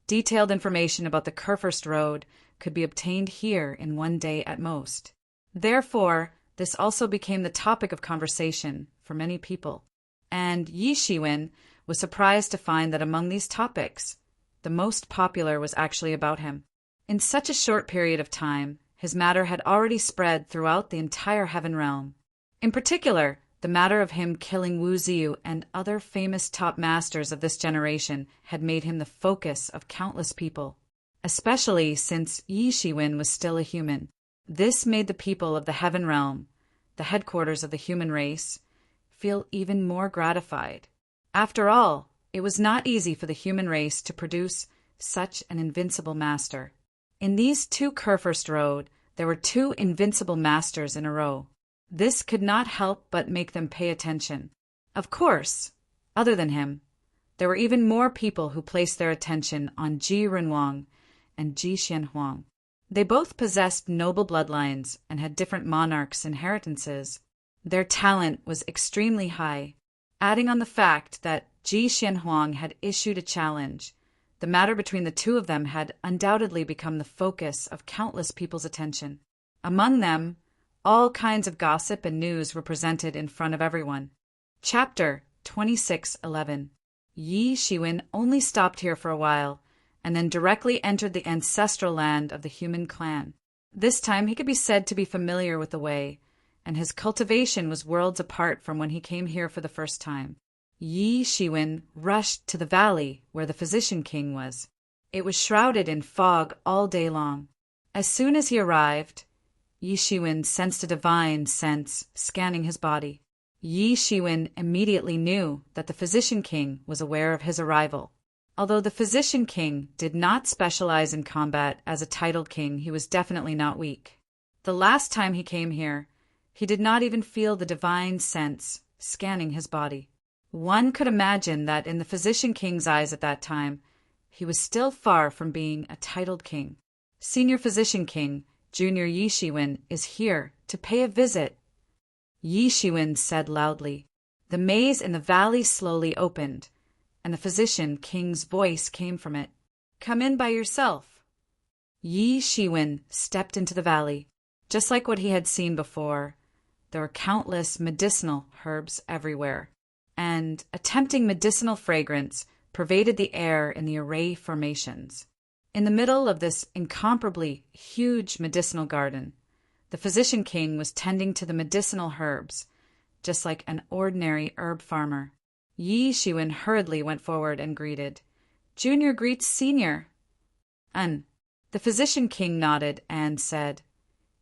[SPEAKER 1] detailed information about the Kurfürst Road could be obtained here in one day at most. Therefore, this also became the topic of conversation for many people. And Yi Shiwen was surprised to find that among these topics, the most popular was actually about him. In such a short period of time, his matter had already spread throughout the entire heaven realm. In particular, the matter of him killing Wu Ziyu and other famous top masters of this generation had made him the focus of countless people, especially since Yi Shiwen was still a human. This made the people of the heaven realm, the headquarters of the human race, feel even more gratified. After all, it was not easy for the human race to produce such an invincible master. In these two Kurfürst Road, there were two invincible masters in a row. This could not help but make them pay attention. Of course, other than him, there were even more people who placed their attention on Ji Renhuang and Ji Xianhuang. They both possessed noble bloodlines and had different monarchs' inheritances. Their talent was extremely high. Adding on the fact that Ji Xianhuang had issued a challenge, the matter between the two of them had undoubtedly become the focus of countless people's attention. Among them, all kinds of gossip and news were presented in front of everyone. Chapter 26:11. Yi Shiwen only stopped here for a while, and then directly entered the ancestral land of the human clan. This time he could be said to be familiar with the way, and his cultivation was worlds apart from when he came here for the first time. Yi Shiwen rushed to the valley where the physician king was. It was shrouded in fog all day long. As soon as he arrived, Yi Shiwen sensed a divine sense scanning his body. Yi Shiwen immediately knew that the physician king was aware of his arrival. Although the physician king did not specialize in combat as a titled king, he was definitely not weak. The last time he came here, he did not even feel the divine sense scanning his body. One could imagine that in the physician king's eyes at that time, he was still far from being a titled king. Senior physician king, Junior Yi Shiwen, is here to pay a visit. Yi Shiwen said loudly. The maze in the valley slowly opened, and the physician king's voice came from it. Come in by yourself. Yi Shiwen stepped into the valley. Just like what he had seen before, there were countless medicinal herbs everywhere, and a tempting medicinal fragrance pervaded the air in the array formations. In the middle of this incomparably huge medicinal garden, the physician king was tending to the medicinal herbs, just like an ordinary herb farmer. Yi Shiwen hurriedly went forward and greeted. Junior greets senior. The physician king nodded and said,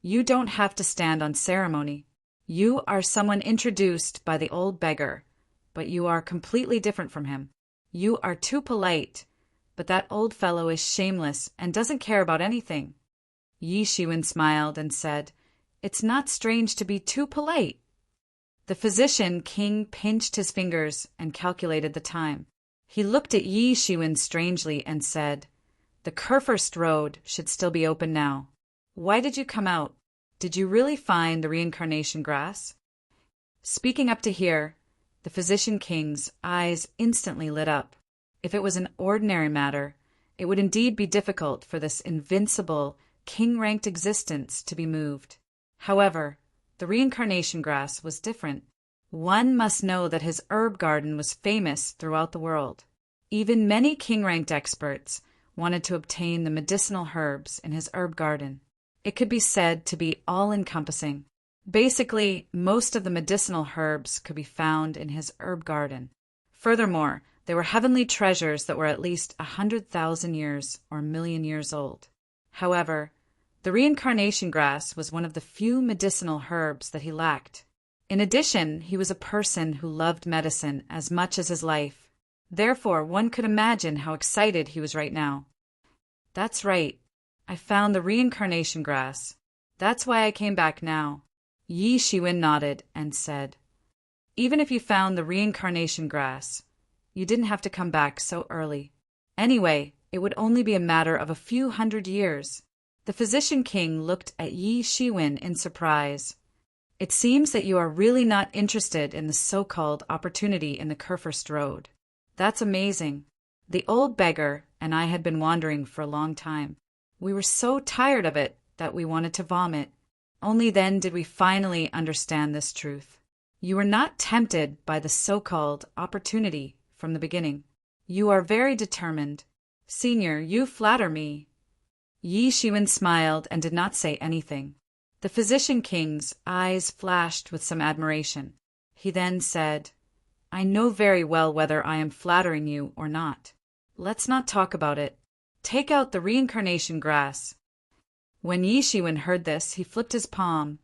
[SPEAKER 1] You don't have to stand on ceremony. You are someone introduced by the old beggar, but you are completely different from him. You are too polite, but that old fellow is shameless and doesn't care about anything. Yi Shiwen smiled and said, It's not strange to be too polite. The physician king pinched his fingers and calculated the time. He looked at Yi Shiwen strangely and said, The Kurfürst Road should still be open now. Why did you come out? Did you really find the reincarnation grass? Speaking up to here, the physician king's eyes instantly lit up. If it was an ordinary matter, It would indeed be difficult for this invincible, king-ranked existence to be moved. However, the reincarnation grass was different. One must know that his herb garden was famous throughout the world. Even many king-ranked experts wanted to obtain the medicinal herbs in his herb garden. It could be said to be all-encompassing. Basically, most of the medicinal herbs could be found in his herb garden. Furthermore, they were heavenly treasures that were at least 100,000 years or a million years old. However, the reincarnation grass was one of the few medicinal herbs that he lacked. In addition, he was a person who loved medicine as much as his life. Therefore, one could imagine how excited he was right now. That's right. I found the reincarnation grass. That's why I came back now. Yi Shiwen nodded and said, Even if you found the reincarnation grass, you didn't have to come back so early. Anyway, it would only be a matter of a few hundred years. The physician king looked at Yi Shiwen in surprise. It seems that you are really not interested in the so-called opportunity in the Kurfürst Road. That's amazing. The old beggar and I had been wandering for a long time. We were so tired of it that we wanted to vomit. Only then did we finally understand this truth. You were not tempted by the so-called opportunity from the beginning. You are very determined. Senior, you flatter me. Yi Shiwen smiled and did not say anything. The physician king's eyes flashed with some admiration. He then said, I know very well whether I am flattering you or not. Let's not talk about it. Take out the reincarnation grass. When Yi Shiwen heard this, he flipped his palm,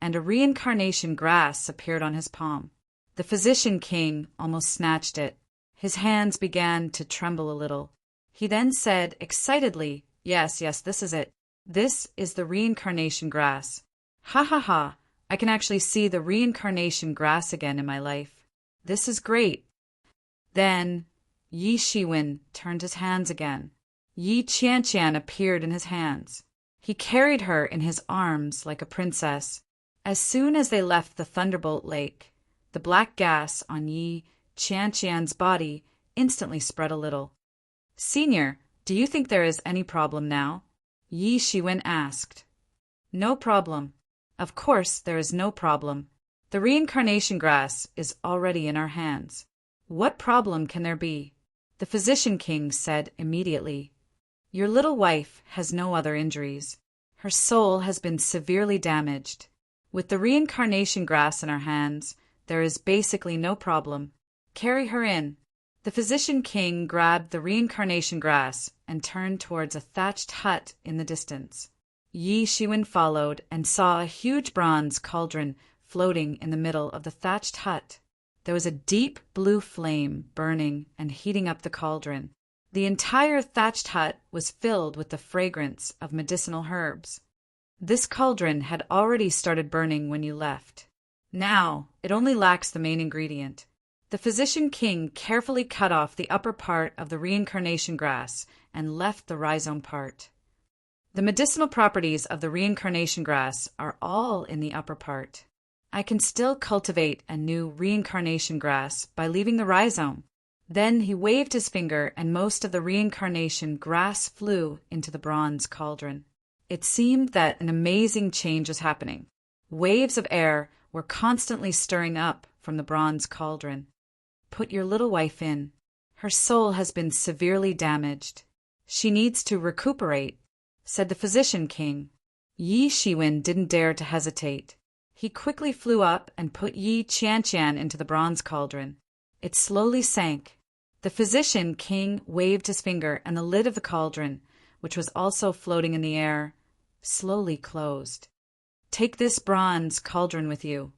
[SPEAKER 1] and a reincarnation grass appeared on his palm. The physician king almost snatched it. His hands began to tremble a little. He then said excitedly, Yes, this is it. This is the reincarnation grass. Ha ha ha, I can actually see the reincarnation grass again in my life. This is great. Then Yi Shiwen turned his hands again. Yi Qianqian appeared in his hands. He carried her in his arms like a princess. As soon as they left the Thunderbolt Lake, the black gas on Yi Qianqian's body instantly spread a little. Senior, do you think there is any problem now? Yi Shiwen asked. No problem. Of course there is no problem. The reincarnation grass is already in our hands. What problem can there be? The physician king said immediately. Your little wife has no other injuries. Her soul has been severely damaged. With the reincarnation grass in our hands, there is basically no problem. Carry her in. The physician king grabbed the reincarnation grass and turned towards a thatched hut in the distance. Yi Shiwen followed and saw a huge bronze cauldron floating in the middle of the thatched hut. There was a deep blue flame burning and heating up the cauldron. The entire thatched hut was filled with the fragrance of medicinal herbs. This cauldron had already started burning when you left. Now, it only lacks the main ingredient. The physician king carefully cut off the upper part of the reincarnation grass and left the rhizome part. The medicinal properties of the reincarnation grass are all in the upper part. I can still cultivate a new reincarnation grass by leaving the rhizome. Then he waved his finger and most of the reincarnation grass flew into the bronze cauldron. It seemed that an amazing change was happening. Waves of air were constantly stirring up from the bronze cauldron. Put your little wife in. Her soul has been severely damaged. She needs to recuperate, said the physician king. Yi Shiwen didn't dare to hesitate. He quickly flew up and put Yi Qianqian into the bronze cauldron. It slowly sank. The physician king waved his finger and the lid of the cauldron, which was also floating in the air, slowly closed. Take this bronze cauldron with you.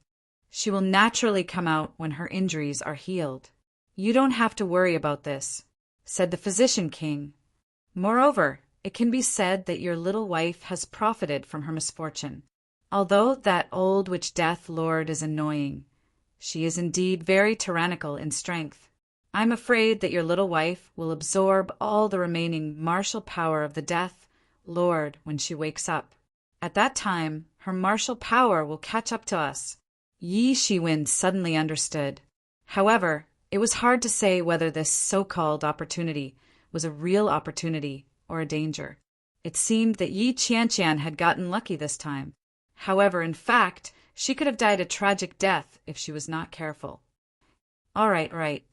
[SPEAKER 1] She will naturally come out when her injuries are healed. You don't have to worry about this, said the physician king. Moreover, it can be said that your little wife has profited from her misfortune. Although that old witch death lord is annoying, she is indeed very tyrannical in strength. I'm afraid that your little wife will absorb all the remaining martial power of the death lord when she wakes up. At that time, her martial power will catch up to us. Yi Shiwen suddenly understood. However, it was hard to say whether this so-called opportunity was a real opportunity or a danger. It seemed that Yi Qianqian had gotten lucky this time. However, in fact, she could have died a tragic death if she was not careful. All right.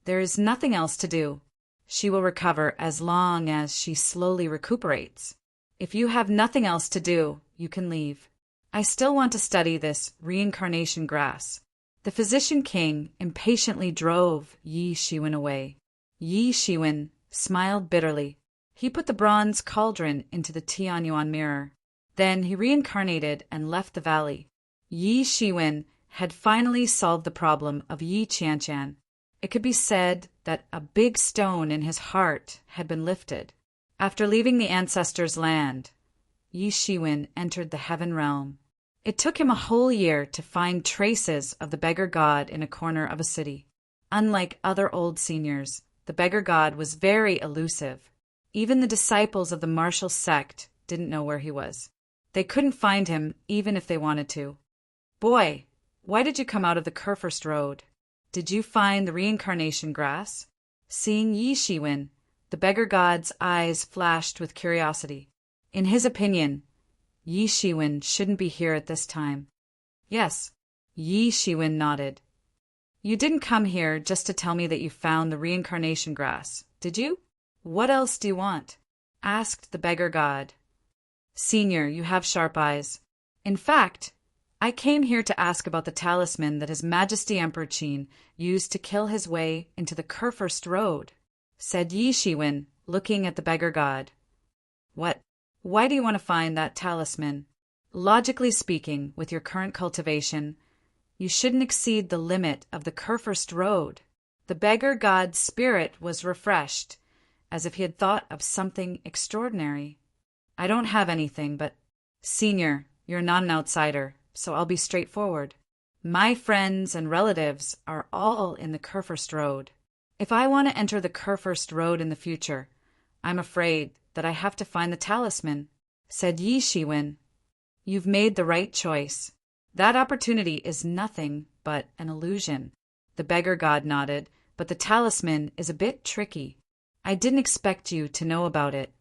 [SPEAKER 1] There is nothing else to do. She will recover as long as she slowly recuperates. If you have nothing else to do, you can leave. I still want to study this reincarnation grass. The physician king impatiently drove Yi Shiwen away. Yi Shiwen smiled bitterly. He put the bronze cauldron into the Tianyuan mirror. Then he reincarnated and left the valley. Yi Shiwen had finally solved the problem of Yi Qianqian. It could be said that a big stone in his heart had been lifted. After leaving the ancestors' land, Yi Shiwen entered the heaven realm. It took him a whole year to find traces of the beggar god in a corner of a city. Unlike other old seniors, the beggar god was very elusive. Even the disciples of the martial sect didn't know where he was. They couldn't find him even if they wanted to. Boy, why did you come out of the Kurfürst Road? Did you find the reincarnation grass? Seeing Yi Shiwen, the beggar god's eyes flashed with curiosity. In his opinion, Yi Shiwen shouldn't be here at this time. Yes, Yi Shiwen nodded. You didn't come here just to tell me that you found the reincarnation grass, did you? What else do you want? Asked the beggar god. Senior, you have sharp eyes. In fact, I came here to ask about the talisman that His Majesty Emperor Qin used to kill his way into the Kurfürst Road, said Yi Shiwen, looking at the beggar god. What? Why do you want to find that talisman? Logically speaking, with your current cultivation, you shouldn't exceed the limit of the Kurfürst Road. The beggar god's spirit was refreshed, as if he had thought of something extraordinary. I don't have anything, but, Senior, you're not an outsider, so I'll be straightforward. My friends and relatives are all in the Kurfürst Road. If I want to enter the Kurfürst Road in the future, I'm afraid that I have to find the talisman, said Yi Shiwen. You've made the right choice. That opportunity is nothing but an illusion. The beggar god nodded, but the talisman is a bit tricky. I didn't expect you to know about it.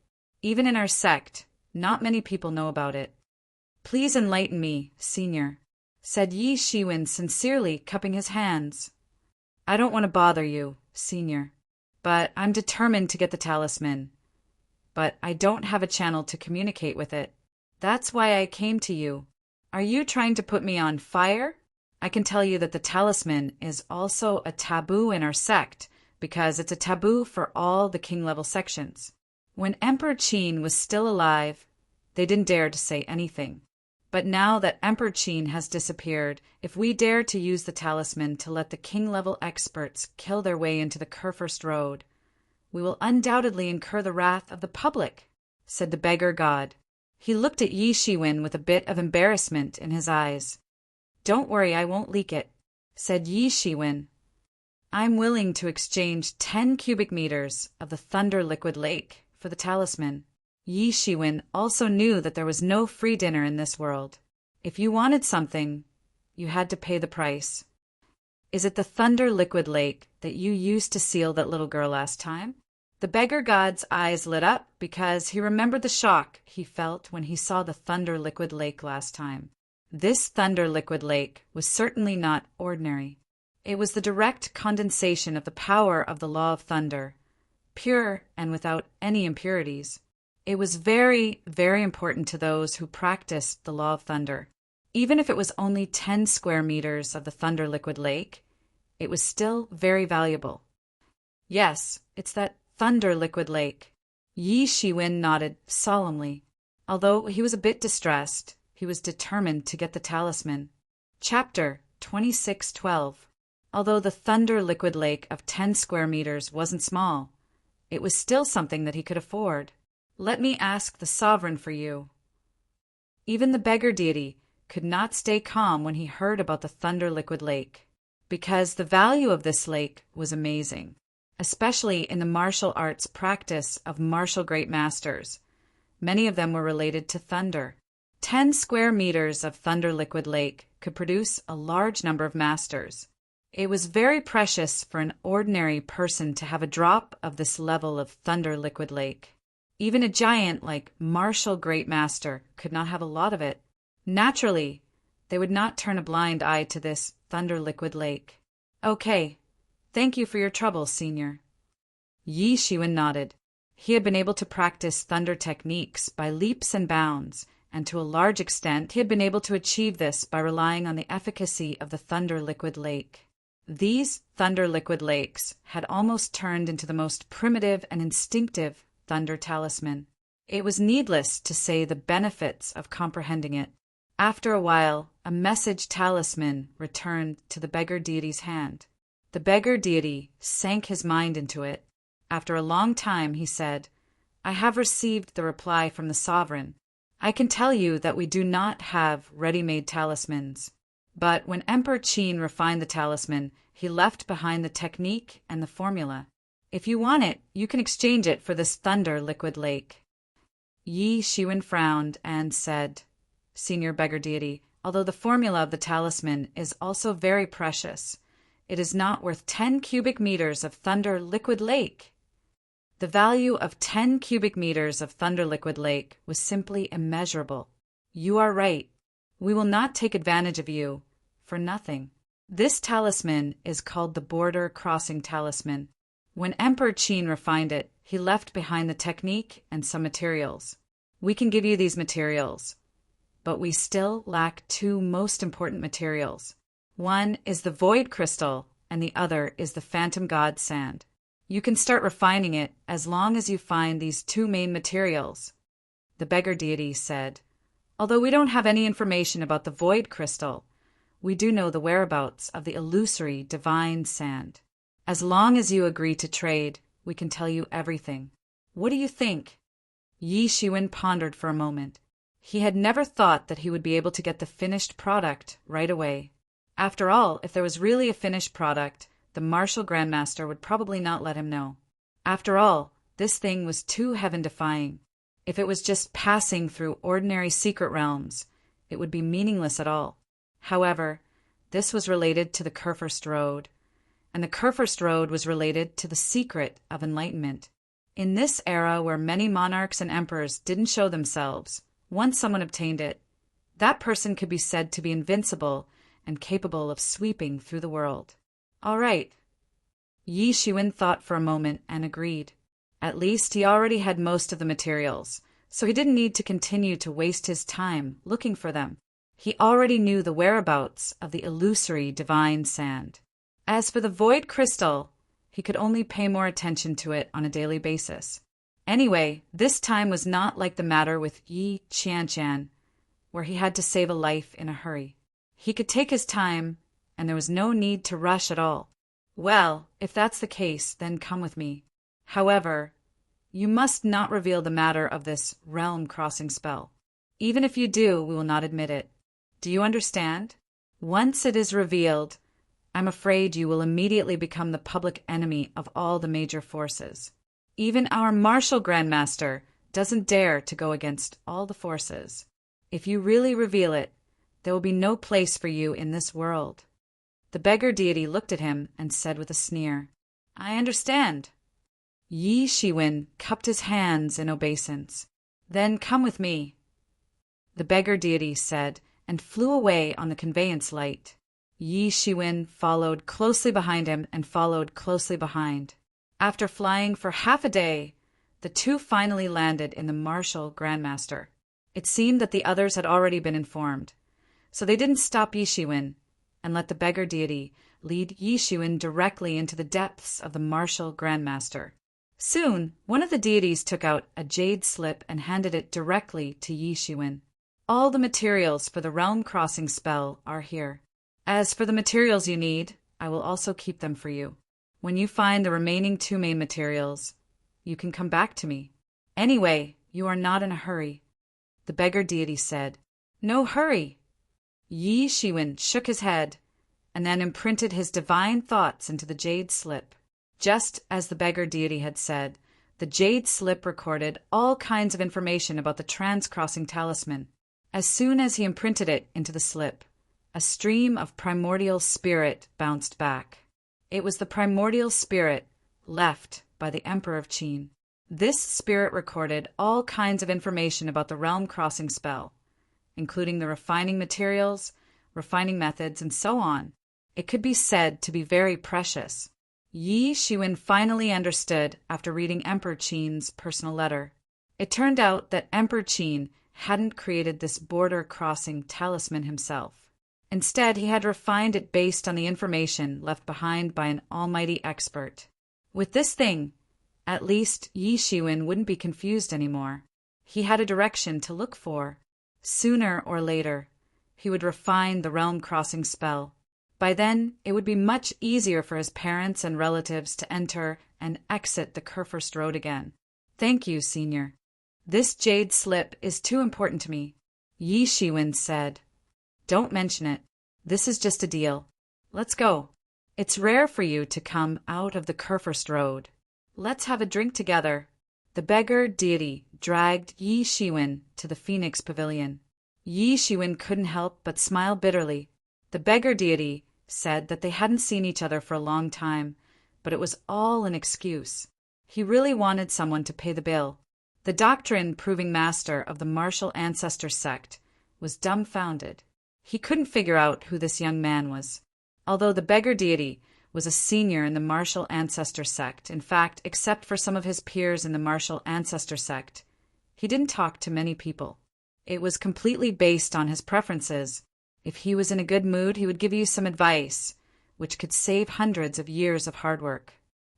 [SPEAKER 1] Even in our sect, not many people know about it. Please enlighten me, Senior, said Yi Shiwen sincerely, cupping his hands. I don't want to bother you, Senior, but I'm determined to get the talisman. But I don't have a channel to communicate with it. That's why I came to you. Are you trying to put me on fire? I can tell you that the talisman is also a taboo in our sect, because it's a taboo for all the king-level sections. When Emperor Qin was still alive, they didn't dare to say anything. But now that Emperor Qin has disappeared, if we dare to use the talisman to let the king-level experts kill their way into the Kurfürst Road, we will undoubtedly incur the wrath of the public, said the beggar god. He looked at Yi Shiwen with a bit of embarrassment in his eyes. Don't worry, I won't leak it, said Yi Shiwen. I'm willing to exchange 10 cubic meters of the Thunder Liquid Lake for the talisman. Yi Shiwen also knew that there was no free dinner in this world. If you wanted something, you had to pay the price. Is it the Thunder Liquid Lake that you used to seal that little girl last time? The beggar god's eyes lit up because he remembered the shock he felt when he saw the Thunder Liquid Lake last time. This Thunder Liquid Lake was certainly not ordinary. It was the direct condensation of the power of the law of thunder, pure and without any impurities. It was very, very important to those who practiced the law of thunder. Even if it was only 10 square meters of the Thunder Liquid Lake, it was still very valuable. Yes, it's that Thunder Liquid Lake. Yi Shiwen nodded solemnly. Although he was a bit distressed, he was determined to get the talisman. Chapter 2612. Although the Thunder Liquid Lake of 10 square meters wasn't small, it was still something that he could afford. Let me ask the sovereign for you. Even the beggar deity could not stay calm when he heard about the Thunder Liquid Lake, because the value of this lake was amazing, especially in the martial arts practice of martial great masters. Many of them were related to thunder. 10 square meters of Thunder Liquid Lake could produce a large number of masters. It was very precious for an ordinary person to have a drop of this level of Thunder Liquid Lake. Even a giant like Marshall Great Master could not have a lot of it. Naturally, they would not turn a blind eye to this Thunder Liquid Lake. Okay, thank you for your trouble, Senior. Yi Shiwen nodded. He had been able to practice thunder techniques by leaps and bounds, and to a large extent he had been able to achieve this by relying on the efficacy of the Thunder Liquid Lake. These Thunder Liquid Lakes had almost turned into the most primitive and instinctive thunder talisman. It was needless to say the benefits of comprehending it. After a while, a message talisman returned to the beggar deity's hand. The beggar deity sank his mind into it. After a long time, he said, "I have received the reply from the sovereign. I can tell you that we do not have ready-made talismans. But when Emperor Qin refined the talisman, he left behind the technique and the formula. If you want it, you can exchange it for this Thunder Liquid Lake." Yi Shiwen frowned and said, "Senior beggar deity, although the formula of the talisman is also very precious, it is not worth 10 cubic meters of Thunder Liquid Lake." The value of 10 cubic meters of Thunder Liquid Lake was simply immeasurable. "You are right. We will not take advantage of you for nothing. This talisman is called the Border Crossing Talisman. When Emperor Qin refined it, he left behind the technique and some materials. We can give you these materials, but we still lack two most important materials. One is the Void Crystal, and the other is the Phantom God Sand. You can start refining it as long as you find these two main materials." The beggar deity said, "Although we don't have any information about the Void Crystal, we do know the whereabouts of the illusory Divine Sand. As long as you agree to trade, we can tell you everything. What do you think?" Yi Shiwen pondered for a moment. He had never thought that he would be able to get the finished product right away. After all, if there was really a finished product, the Martial Grandmaster would probably not let him know. After all, this thing was too heaven-defying. If it was just passing through ordinary secret realms, it would be meaningless at all. However, this was related to the Kurfürst Road, and the Kurfürst Road was related to the secret of enlightenment. In this era where many monarchs and emperors didn't show themselves, once someone obtained it, that person could be said to be invincible and capable of sweeping through the world. All right. Yi Shiwen thought for a moment and agreed. At least he already had most of the materials, so he didn't need to continue to waste his time looking for them. He already knew the whereabouts of the illusory Divine Sand. As for the Void Crystal, he could only pay more attention to it on a daily basis. Anyway, this time was not like the matter with Yi Qianshan, where he had to save a life in a hurry. He could take his time, and there was no need to rush at all. "Well, if that's the case, then come with me. However, you must not reveal the matter of this realm-crossing spell. Even if you do, we will not admit it. Do you understand? Once it is revealed, I'm afraid you will immediately become the public enemy of all the major forces. Even our Martial Grandmaster doesn't dare to go against all the forces. If you really reveal it, there will be no place for you in this world." The beggar deity looked at him and said with a sneer, "I understand." Yi Shiwen cupped his hands in obeisance. "Then come with me," the beggar deity said, and flew away on the conveyance light. Yi Shiwen followed closely behind him and followed closely behind. After flying for half a day, the two finally landed in the Martial Grandmaster. It seemed that the others had already been informed, so they didn't stop Yi Shiwen and let the beggar deity lead Yi Shiwen directly into the depths of the Martial Grandmaster. Soon, one of the deities took out a jade slip and handed it directly to Yi Shiwen. "All the materials for the realm-crossing spell are here. As for the materials you need, I will also keep them for you. When you find the remaining two main materials, you can come back to me. Anyway, you are not in a hurry," the beggar deity said. "No hurry." Yi Shiwen shook his head and then imprinted his divine thoughts into the jade slip. Just as the beggar deity had said, the jade slip recorded all kinds of information about the trans-crossing talisman. As soon as he imprinted it into the slip, a stream of primordial spirit bounced back. It was the primordial spirit left by the Emperor of Qin. This spirit recorded all kinds of information about the realm crossing spell, including the refining materials, refining methods, and so on. It could be said to be very precious. Yi Shiwen finally understood after reading Emperor Qin's personal letter. It turned out that Emperor Qin hadn't created this border-crossing talisman himself. Instead, he had refined it based on the information left behind by an almighty expert. With this thing, at least Yi Shiwen wouldn't be confused anymore. He had a direction to look for. Sooner or later, he would refine the realm-crossing spell. By then, it would be much easier for his parents and relatives to enter and exit the Kurfürst Road again. Thank you, Senior. This jade slip is too important to me, Yi Shiwen said. Don't mention it. This is just a deal. Let's go. It's rare for you to come out of the Kurfürst Road. Let's have a drink together. The beggar deity dragged Yi Shiwen to the Phoenix Pavilion. Yi Shiwen couldn't help but smile bitterly. The beggar deity said that they hadn't seen each other for a long time, but it was all an excuse. He really wanted someone to pay the bill. The doctrine-proving master of the martial ancestor sect was dumbfounded. He couldn't figure out who this young man was. Although the beggar deity was a senior in the martial ancestor sect, in fact, except for some of his peers in the martial ancestor sect, he didn't talk to many people. It was completely based on his preferences. If he was in a good mood, he would give you some advice, which could save hundreds of years of hard work.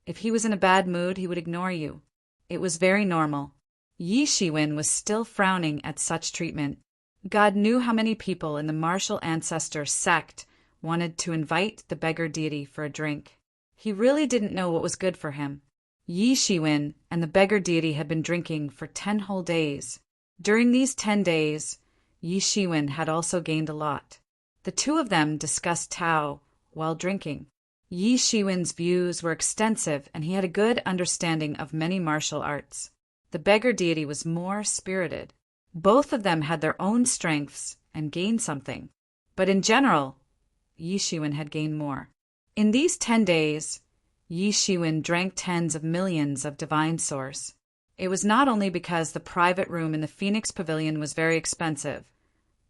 [SPEAKER 1] If he was in a bad mood, he would ignore you. It was very normal. Yi Shiwen was still frowning at such treatment. God knew how many people in the martial ancestor sect wanted to invite the beggar deity for a drink. He really didn't know what was good for him. Yi Shiwen and the beggar deity had been drinking for 10 whole days. During these 10 days, Yi Shiwen had also gained a lot. The two of them discussed Tao while drinking. Yi Shiwen's views were extensive, and he had a good understanding of many martial arts. The beggar deity was more spirited. Both of them had their own strengths and gained something. But in general, Yi Shiwen had gained more. In these 10 days, Yi Shiwen drank tens of millions of divine source. It was not only because the private room in the Phoenix Pavilion was very expensive,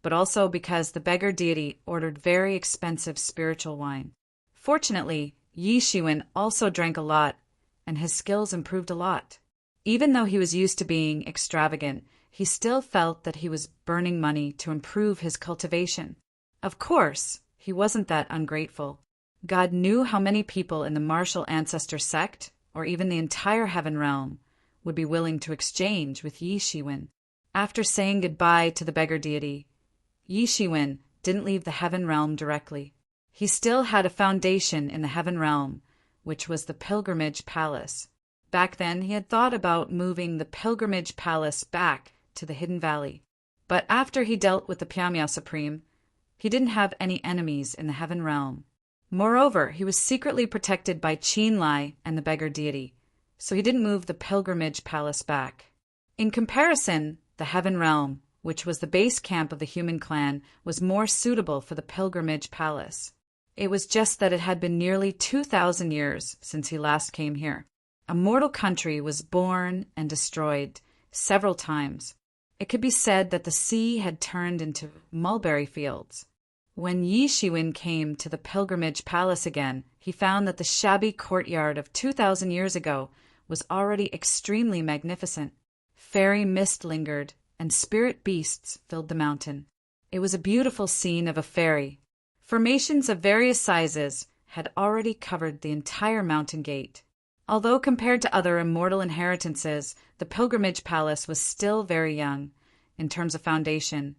[SPEAKER 1] but also because the beggar deity ordered very expensive spiritual wine. Fortunately, Yi Shiwen also drank a lot, and his skills improved a lot. Even though he was used to being extravagant, he still felt that he was burning money to improve his cultivation. Of course, he wasn't that ungrateful. God knew how many people in the martial ancestor sect, or even the entire heaven realm, would be willing to exchange with Yi Shiwen. After saying goodbye to the beggar deity, Yi Shiwen didn't leave the heaven realm directly. He still had a foundation in the heaven realm, which was the pilgrimage palace. Back then, he had thought about moving the pilgrimage palace back to the Hidden Valley. But after he dealt with the Pyamya Supreme, he didn't have any enemies in the heaven realm. Moreover, he was secretly protected by Qin Lai and the beggar deity, so he didn't move the pilgrimage palace back. In comparison, the heaven realm, which was the base camp of the human clan, was more suitable for the pilgrimage palace. It was just that it had been nearly 2,000 years since he last came here. A mortal country was born and destroyed several times. It could be said that the sea had turned into mulberry fields. When Yi Shiwen came to the pilgrimage palace again, he found that the shabby courtyard of 2,000 years ago was already extremely magnificent. Fairy mist lingered, and spirit beasts filled the mountain. It was a beautiful scene of a fairy. Formations of various sizes had already covered the entire mountain gate. Although compared to other immortal inheritances, the pilgrimage palace was still very young. In terms of foundation,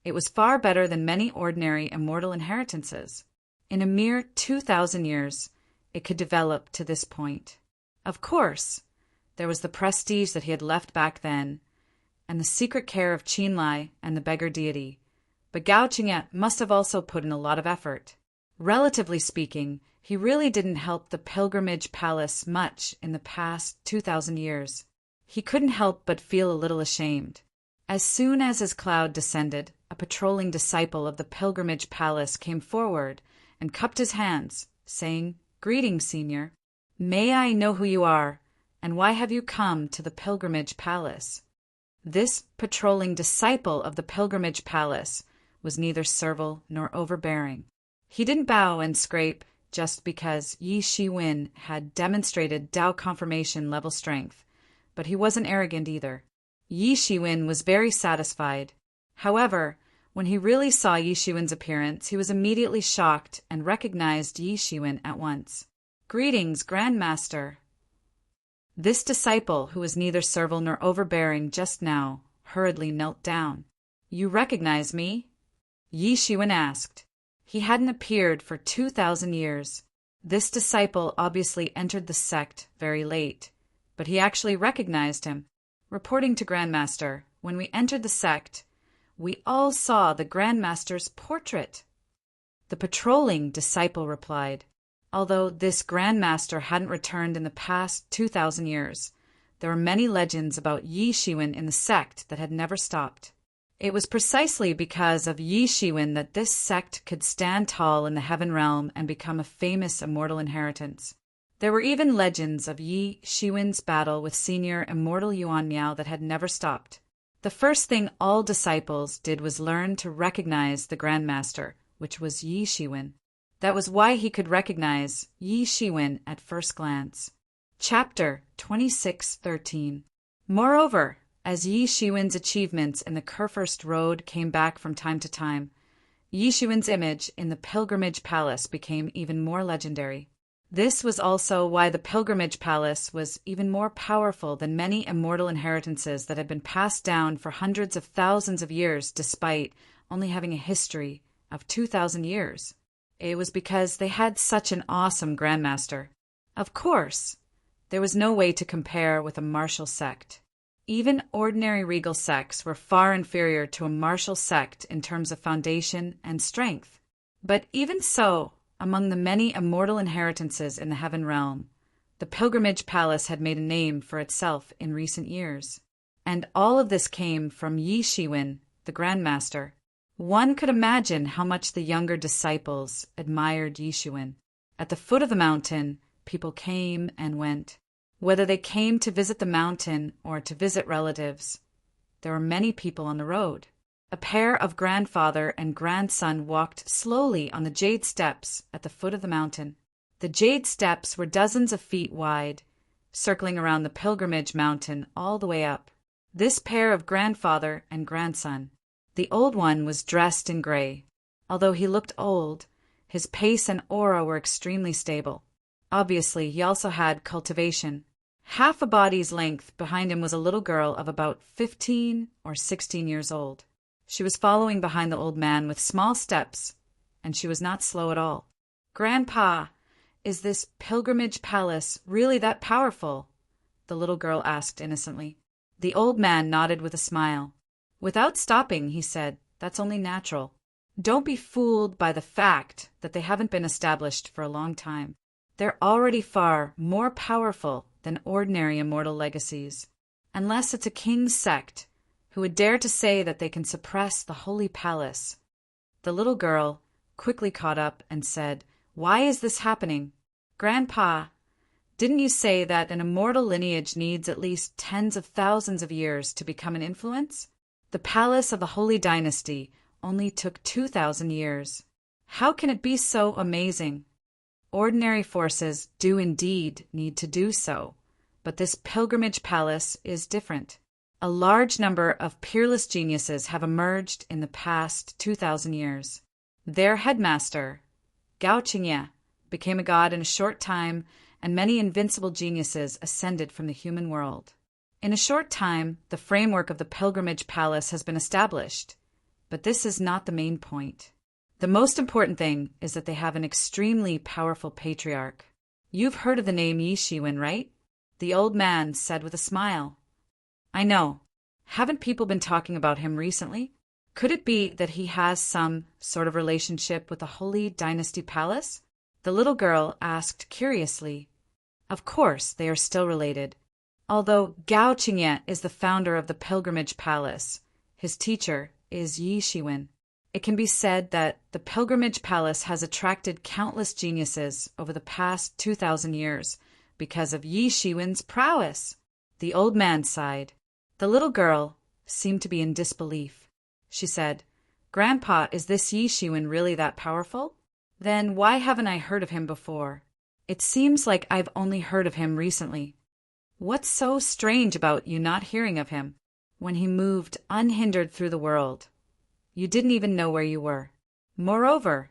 [SPEAKER 1] it was far better than many ordinary immortal inheritances. In a mere 2,000 years, it could develop to this point. Of course, there was the prestige that he had left back then, and the secret care of Qin Lai and the beggar deity, but Gao Qingyat must have also put in a lot of effort. Relatively speaking, he really didn't help the pilgrimage palace much in the past 2,000 years. He couldn't help but feel a little ashamed. As soon as his cloud descended, a patrolling disciple of the pilgrimage palace came forward and cupped his hands, saying, "Greetings, Senior. May I know who you are, and why have you come to the pilgrimage palace?" This patrolling disciple of the pilgrimage palace was neither servile nor overbearing. He didn't bow and scrape just because Yi Shiwen had demonstrated Dao confirmation level strength, but he wasn't arrogant either. Yi Shiwen was very satisfied. However, when he really saw Yi Shiwen's appearance, he was immediately shocked and recognized Yi Shiwen at once. "Greetings, Grandmaster." This disciple, who was neither servile nor overbearing just now, hurriedly knelt down. "You recognize me?" Yi Shiwen asked. He hadn't appeared for 2,000 years. This disciple obviously entered the sect very late, but he actually recognized him. Reporting to Grandmaster, "When we entered the sect, we all saw the Grandmaster's portrait." The patrolling disciple replied, "Although this Grandmaster hadn't returned in the past 2,000 years, there were many legends about Yi Shiwen in the sect that had never stopped. It was precisely because of Yi Shiwen that this sect could stand tall in the heaven realm and become a famous immortal inheritance. There were even legends of Yi Shiwen's battle with Senior Immortal Yuan Miao that had never stopped. The first thing all disciples did was learn to recognize the Grandmaster, which was Yi Shiwen. That was why he could recognize Yi Shiwen at first glance." Chapter 26:13. Moreover, as Yi Shiwen's achievements in the Kurfürst Road came back from time to time, Yi Shiwen's image in the pilgrimage palace became even more legendary. This was also why the pilgrimage palace was even more powerful than many immortal inheritances that had been passed down for hundreds of thousands of years despite only having a history of 2,000 years. It was because they had such an awesome Grandmaster. Of course, there was no way to compare with a martial sect. Even ordinary regal sects were far inferior to a martial sect in terms of foundation and strength. But even so, among the many immortal inheritances in the heaven realm, the pilgrimage palace had made a name for itself in recent years. And all of this came from Yi Shiwen, the Grandmaster. One could imagine how much the younger disciples admired Yi Shiwen. At the foot of the mountain, people came and went. Whether they came to visit the mountain or to visit relatives, there were many people on the road. A pair of grandfather and grandson walked slowly on the jade steps at the foot of the mountain. The jade steps were dozens of feet wide, circling around the pilgrimage mountain all the way up. This pair of grandfather and grandson. The old one was dressed in gray. Although he looked old, his pace and aura were extremely stable. Obviously, he also had cultivation. Half a body's length behind him was a little girl of about 15 or 16 years old. She was following behind the old man with small steps, and she was not slow at all. "Grandpa, is this pilgrimage palace really that powerful?" the little girl asked innocently. The old man nodded with a smile. Without stopping, he said, "That's only natural. Don't be fooled by the fact that they haven't been established for a long time. They're already far more powerful than ordinary immortal legacies. Unless it's a king's sect who would dare to say that they can suppress the holy palace." The little girl quickly caught up and said, "Why is this happening? Grandpa, didn't you say that an immortal lineage needs at least tens of thousands of years to become an influence? The palace of the Holy Dynasty only took 2,000 years. How can it be so amazing? Ordinary forces do indeed need to do so, but this pilgrimage palace is different. A large number of peerless geniuses have emerged in the past 2,000 years. Their headmaster, Gao Qingye, became a god in a short time, and many invincible geniuses ascended from the human world. In a short time, the framework of the pilgrimage palace has been established, but this is not the main point. The most important thing is that they have an extremely powerful patriarch. You've heard of the name Yi Shiwen, right?" the old man said with a smile. "I know. Haven't people been talking about him recently? Could it be that he has some sort of relationship with the Holy Dynasty Palace?" the little girl asked curiously. Of course they are still related. Although Gao Qingye is the founder of the pilgrimage palace, his teacher, is Yi Shiwen. It can be said that the pilgrimage palace has attracted countless geniuses over the past 2,000 years because of Yi Shiwen's prowess. The old man sighed. The little girl seemed to be in disbelief. She said, "Grandpa, is this Yi Shiwen really that powerful? Then why haven't I heard of him before? It seems like I've only heard of him recently. What's so strange about you not hearing of him when he moved unhindered through the world? You didn't even know where you were. Moreover,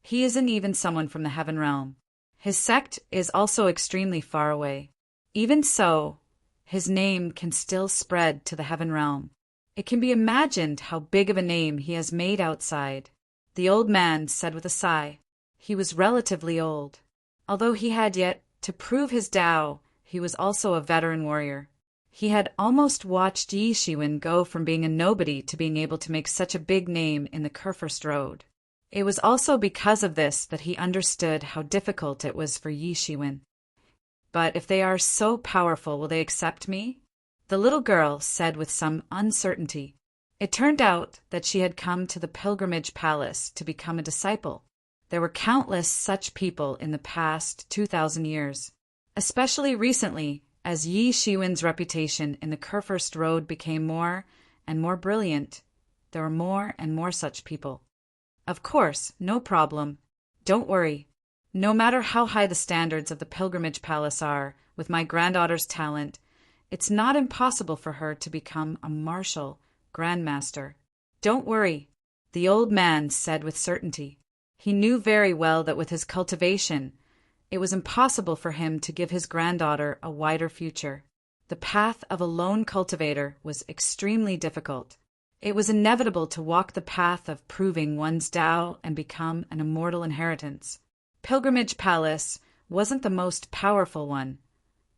[SPEAKER 1] he isn't even someone from the heaven realm. His sect is also extremely far away. Even so, his name can still spread to the heaven realm. It can be imagined how big of a name he has made outside." The old man said with a sigh. He was relatively old. Although he had yet to prove his Tao, he was also a veteran warrior. He had almost watched Yi Shiwen go from being a nobody to being able to make such a big name in the Kurfürst Road. It was also because of this that he understood how difficult it was for Yi Shiwen. "But if they are so powerful, will they accept me?" the little girl said with some uncertainty. It turned out that she had come to the pilgrimage palace to become a disciple. There were countless such people in the past 2,000 years. Especially recently, as Yi Shiwen's reputation in the Kurfürst Road became more and more brilliant, there were more and more such people. "Of course, no problem. Don't worry. No matter how high the standards of the pilgrimage palace are, with my granddaughter's talent, it's not impossible for her to become a marshal, grandmaster. Don't worry," the old man said with certainty. He knew very well that with his cultivation, it was impossible for him to give his granddaughter a wider future. The path of a lone cultivator was extremely difficult. It was inevitable to walk the path of proving one's Tao and become an immortal inheritance. Pilgrimage Palace wasn't the most powerful one,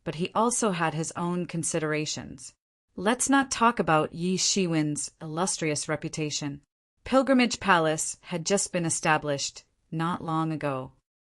[SPEAKER 1] but he also had his own considerations. Let's not talk about Yi Shiwen's illustrious reputation. Pilgrimage Palace had just been established not long ago.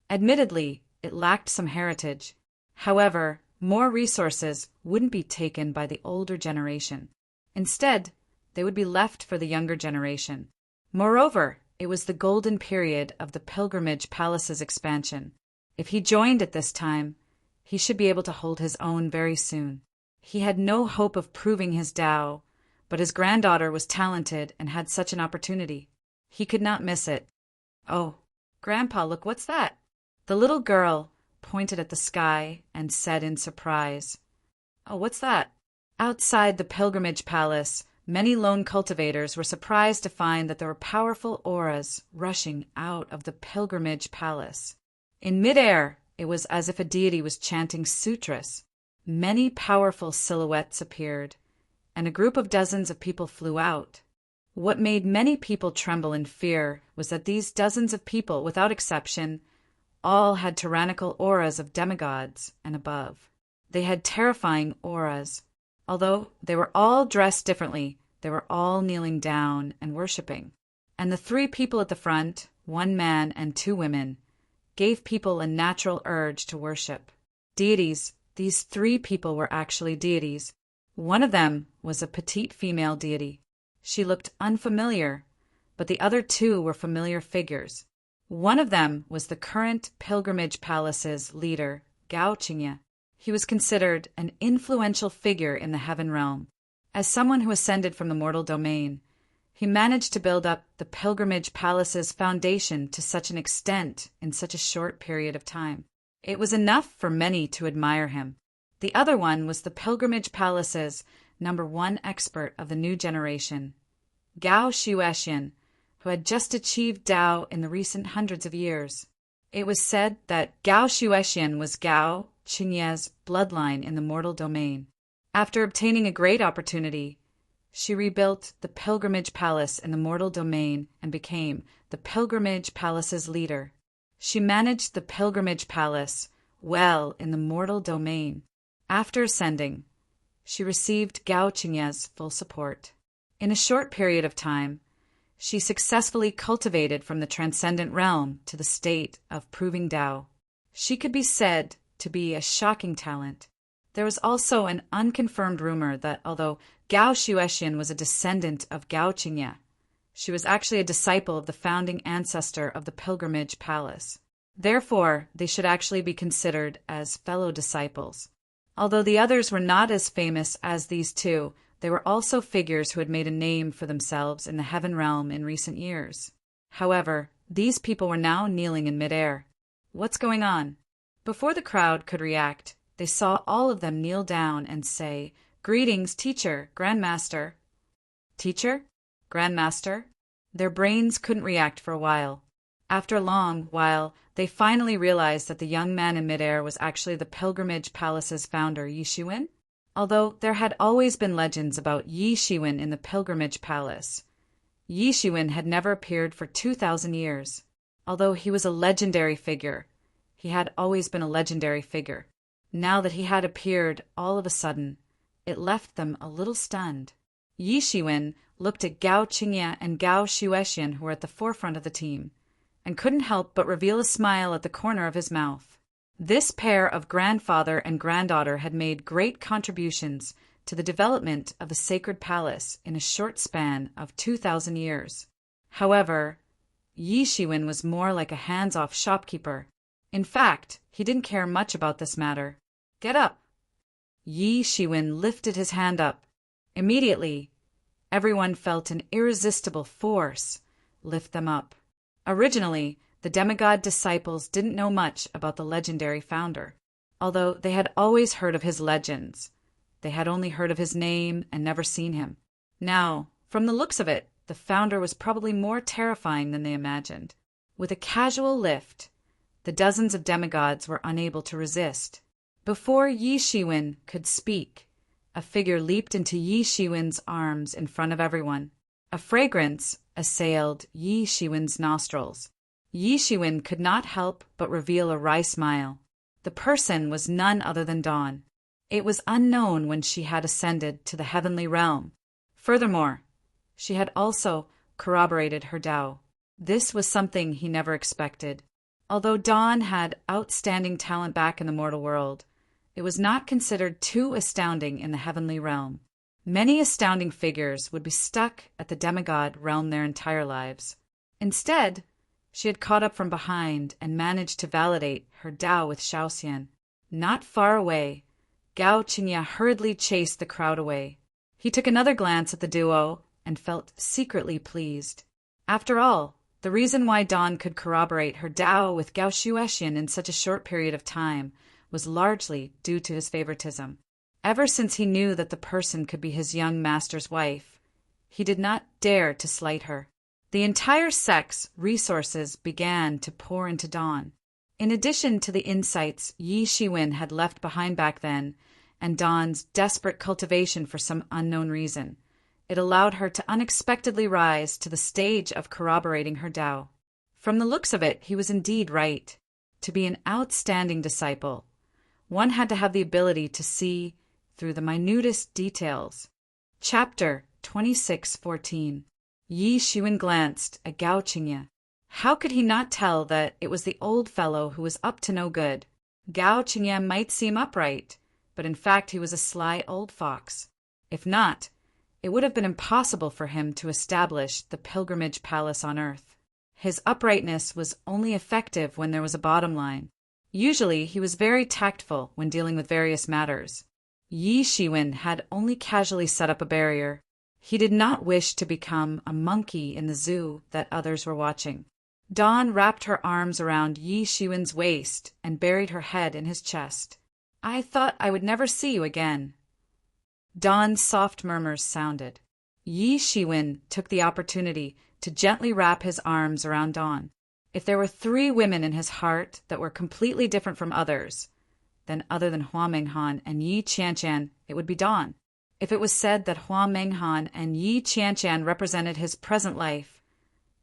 [SPEAKER 1] Admittedly, it lacked some heritage. However, more resources wouldn't be taken by the older generation. Instead, they would be left for the younger generation. Moreover, it was the golden period of the Pilgrimage Palace's expansion. If he joined at this time, he should be able to hold his own very soon. He had no hope of proving his Tao, but his granddaughter was talented and had such an opportunity. He could not miss it. "Oh, Grandpa, look, what's that?" The little girl pointed at the sky and said in surprise, "Oh, what's that?" Outside the Pilgrimage Palace, many lone cultivators were surprised to find that there were powerful auras rushing out of the Pilgrimage Palace. In midair, it was as if a deity was chanting sutras. Many powerful silhouettes appeared, and a group of dozens of people flew out. What made many people tremble in fear was that these dozens of people, without exception, all had tyrannical auras of demigods and above. They had terrifying auras. Although they were all dressed differently, they were all kneeling down and worshipping. And the three people at the front, one man and two women, gave people a natural urge to worship. Deities, these three people were actually deities. One of them was a petite female deity. She looked unfamiliar, but the other two were familiar figures. One of them was the current Pilgrimage Palace's leader, Gao Qingye. He was considered an influential figure in the heaven realm. As someone who ascended from the mortal domain, he managed to build up the Pilgrimage Palace's foundation to such an extent in such a short period of time. It was enough for many to admire him. The other one was the Pilgrimage Palace's #1 expert of the new generation, Gao Shuexian, who had just achieved Tao in the recent hundreds of years. It was said that Gao Shuexian was Gao Qingye's bloodline in the mortal domain. After obtaining a great opportunity, she rebuilt the Pilgrimage Palace in the mortal domain and became the Pilgrimage Palace's leader. She managed the Pilgrimage Palace well in the mortal domain. After ascending, she received Gao Qingye's full support. In a short period of time, she successfully cultivated from the transcendent realm to the state of proving Tao. She could be said to be a shocking talent. There was also an unconfirmed rumor that although Gao Shuexian was a descendant of Gao Qingye, She was actually a disciple of the founding ancestor of the pilgrimage palace. Therefore, they should actually be considered as fellow disciples. Although the others were not as famous as these two, they were also figures who had made a name for themselves in the heaven realm in recent years. However, these people were now kneeling in midair. What's going on? Before the crowd could react, they saw all of them kneel down and say, "Greetings, teacher, grandmaster." Teacher? Grandmaster? Their brains couldn't react for a while. After a long while, they finally realized that the young man in midair was actually the pilgrimage palace's founder, Yi Shiwen. Although there had always been legends about Yi Shiwen in the pilgrimage palace, Yi Shiwen had never appeared for 2,000 years. Although he was a legendary figure, he had always been a legendary figure. Now that he had appeared all of a sudden, it left them a little stunned. Yi Shiwen looked at Gao Qingye and Gao Shuexian, who were at the forefront of the team, and couldn't help but reveal a smile at the corner of his mouth. This pair of grandfather and granddaughter had made great contributions to the development of the sacred palace in a short span of 2,000 years. However, Yi Shiwen was more like a hands-off shopkeeper. In fact, he didn't care much about this matter. "Get up!" Yi Shiwen lifted his hand up. Immediately, everyone felt an irresistible force lift them up. Originally, the demigod disciples didn't know much about the legendary founder. Although they had always heard of his legends, they had only heard of his name and never seen him. Now, from the looks of it, the founder was probably more terrifying than they imagined. With a casual lift, the dozens of demigods were unable to resist. Before Yi Shiwen could speak, a figure leaped into Yi Shiwen's arms in front of everyone. A fragrance assailed Yi Shiwen's nostrils. Yi Shiwen could not help but reveal a wry smile. The person was none other than Dawn. It was unknown when she had ascended to the heavenly realm. Furthermore, she had also corroborated her Tao. This was something he never expected. Although Dawn had outstanding talent back in the mortal world, it was not considered too astounding in the heavenly realm. Many astounding figures would be stuck at the demigod realm their entire lives. Instead, she had caught up from behind and managed to validate her Tao with Shaoxian. Not far away, Gao Qingye hurriedly chased the crowd away. He took another glance at the duo and felt secretly pleased. After all, the reason why Dawn could corroborate her Tao with Gao Shuexian in such a short period of time was largely due to his favoritism. Ever since he knew that the person could be his young master's wife, he did not dare to slight her. The entire sect's resources began to pour into Dawn. In addition to the insights Yi Shiwen had left behind back then, and Dawn's desperate cultivation for some unknown reason, it allowed her to unexpectedly rise to the stage of corroborating her Tao. From the looks of it, he was indeed right. To be an outstanding disciple, one had to have the ability to see through the minutest details. Chapter 26:14. Yi Shiwen glanced at Gao Qingye. How could he not tell that it was the old fellow who was up to no good? Gao Qingye might seem upright, but in fact he was a sly old fox. If not, it would have been impossible for him to establish the pilgrimage palace on earth. His uprightness was only effective when there was a bottom line. Usually, he was very tactful when dealing with various matters. Yi Shiwen had only casually set up a barrier. He did not wish to become a monkey in the zoo that others were watching. Dawn wrapped her arms around Yi Shiwen's waist and buried her head in his chest. "I thought I would never see you again." Dawn's soft murmurs sounded. Yi Shiwen took the opportunity to gently wrap his arms around Dawn. If there were 3 women in his heart that were completely different from others, then other than Hua Menghan and Yi Qianqian, it would be Dawn. If it was said that Hua Menghan and Yi Qianqian represented his present life,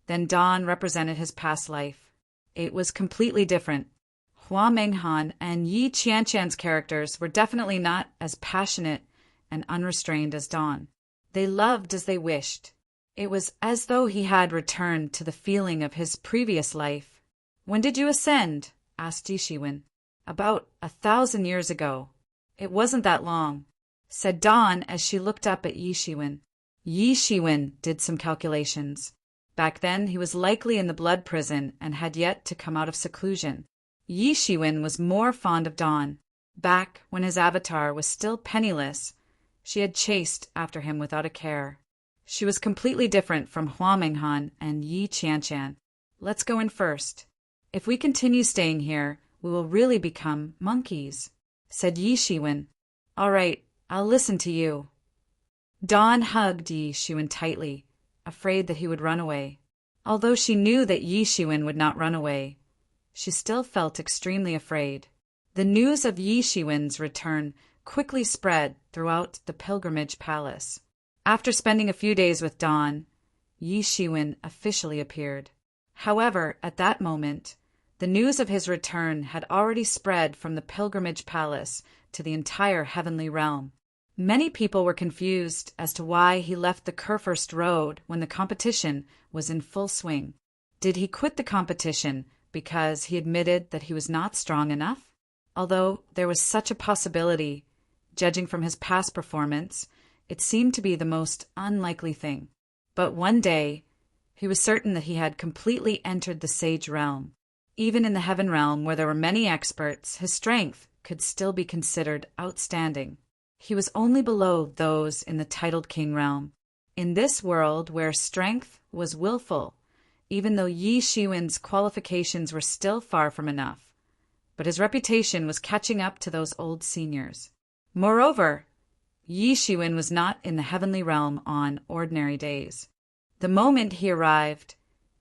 [SPEAKER 1] then Dawn represented his past life. It was completely different. Hua Menghan and Yi Qianqian's characters were definitely not as passionate and unrestrained as Dawn. They loved as they wished. It was as though he had returned to the feeling of his previous life. "When did you ascend?" asked Yi Shiwen. "About 1,000 years ago." "It wasn't that long," said Dawn as she looked up at Yi Shiwen. Yi Shiwen did some calculations. Back then, he was likely in the blood prison and had yet to come out of seclusion. Yi Shiwen was more fond of Dawn. Back when his avatar was still penniless, she had chased after him without a care. She was completely different from Hua Menghan and Yi Qianshan. Let's go in first. If we continue staying here, we will really become monkeys, said Yi Shiwen. All right, I'll listen to you. Dawn hugged Yi Shiwen tightly, afraid that he would run away. Although she knew that Yi Shiwen would not run away, she still felt extremely afraid. The news of Yi Shiwen's return quickly spread throughout the pilgrimage palace. After spending a few days with Dawn, Yi Shiwen officially appeared. However, at that moment, the news of his return had already spread from the pilgrimage palace to the entire heavenly realm. Many people were confused as to why he left the Kurfürst Road when the competition was in full swing. Did he quit the competition because he admitted that he was not strong enough? Although there was such a possibility, judging from his past performance, it seemed to be the most unlikely thing. But one day, he was certain that he had completely entered the sage realm. Even in the heaven realm, where there were many experts, his strength could still be considered outstanding. He was only below those in the titled king realm. In this world where strength was willful, even though Yi Shiwen's qualifications were still far from enough, but his reputation was catching up to those old seniors. Moreover, Yi Shiwen was not in the heavenly realm on ordinary days. The moment he arrived,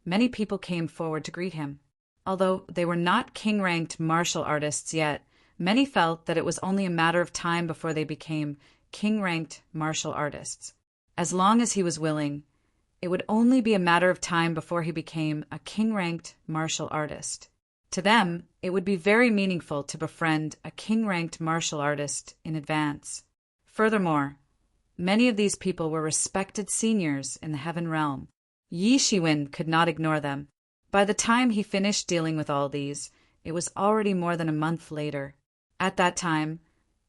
[SPEAKER 1] many people came forward to greet him. Although they were not king-ranked martial artists yet, many felt that it was only a matter of time before they became king-ranked martial artists. As long as he was willing, it would only be a matter of time before he became a king-ranked martial artist. To them, it would be very meaningful to befriend a king-ranked martial artist in advance. Furthermore, many of these people were respected seniors in the heaven realm. Yi Shiwen could not ignore them. By the time he finished dealing with all these, it was already more than a month later. At that time,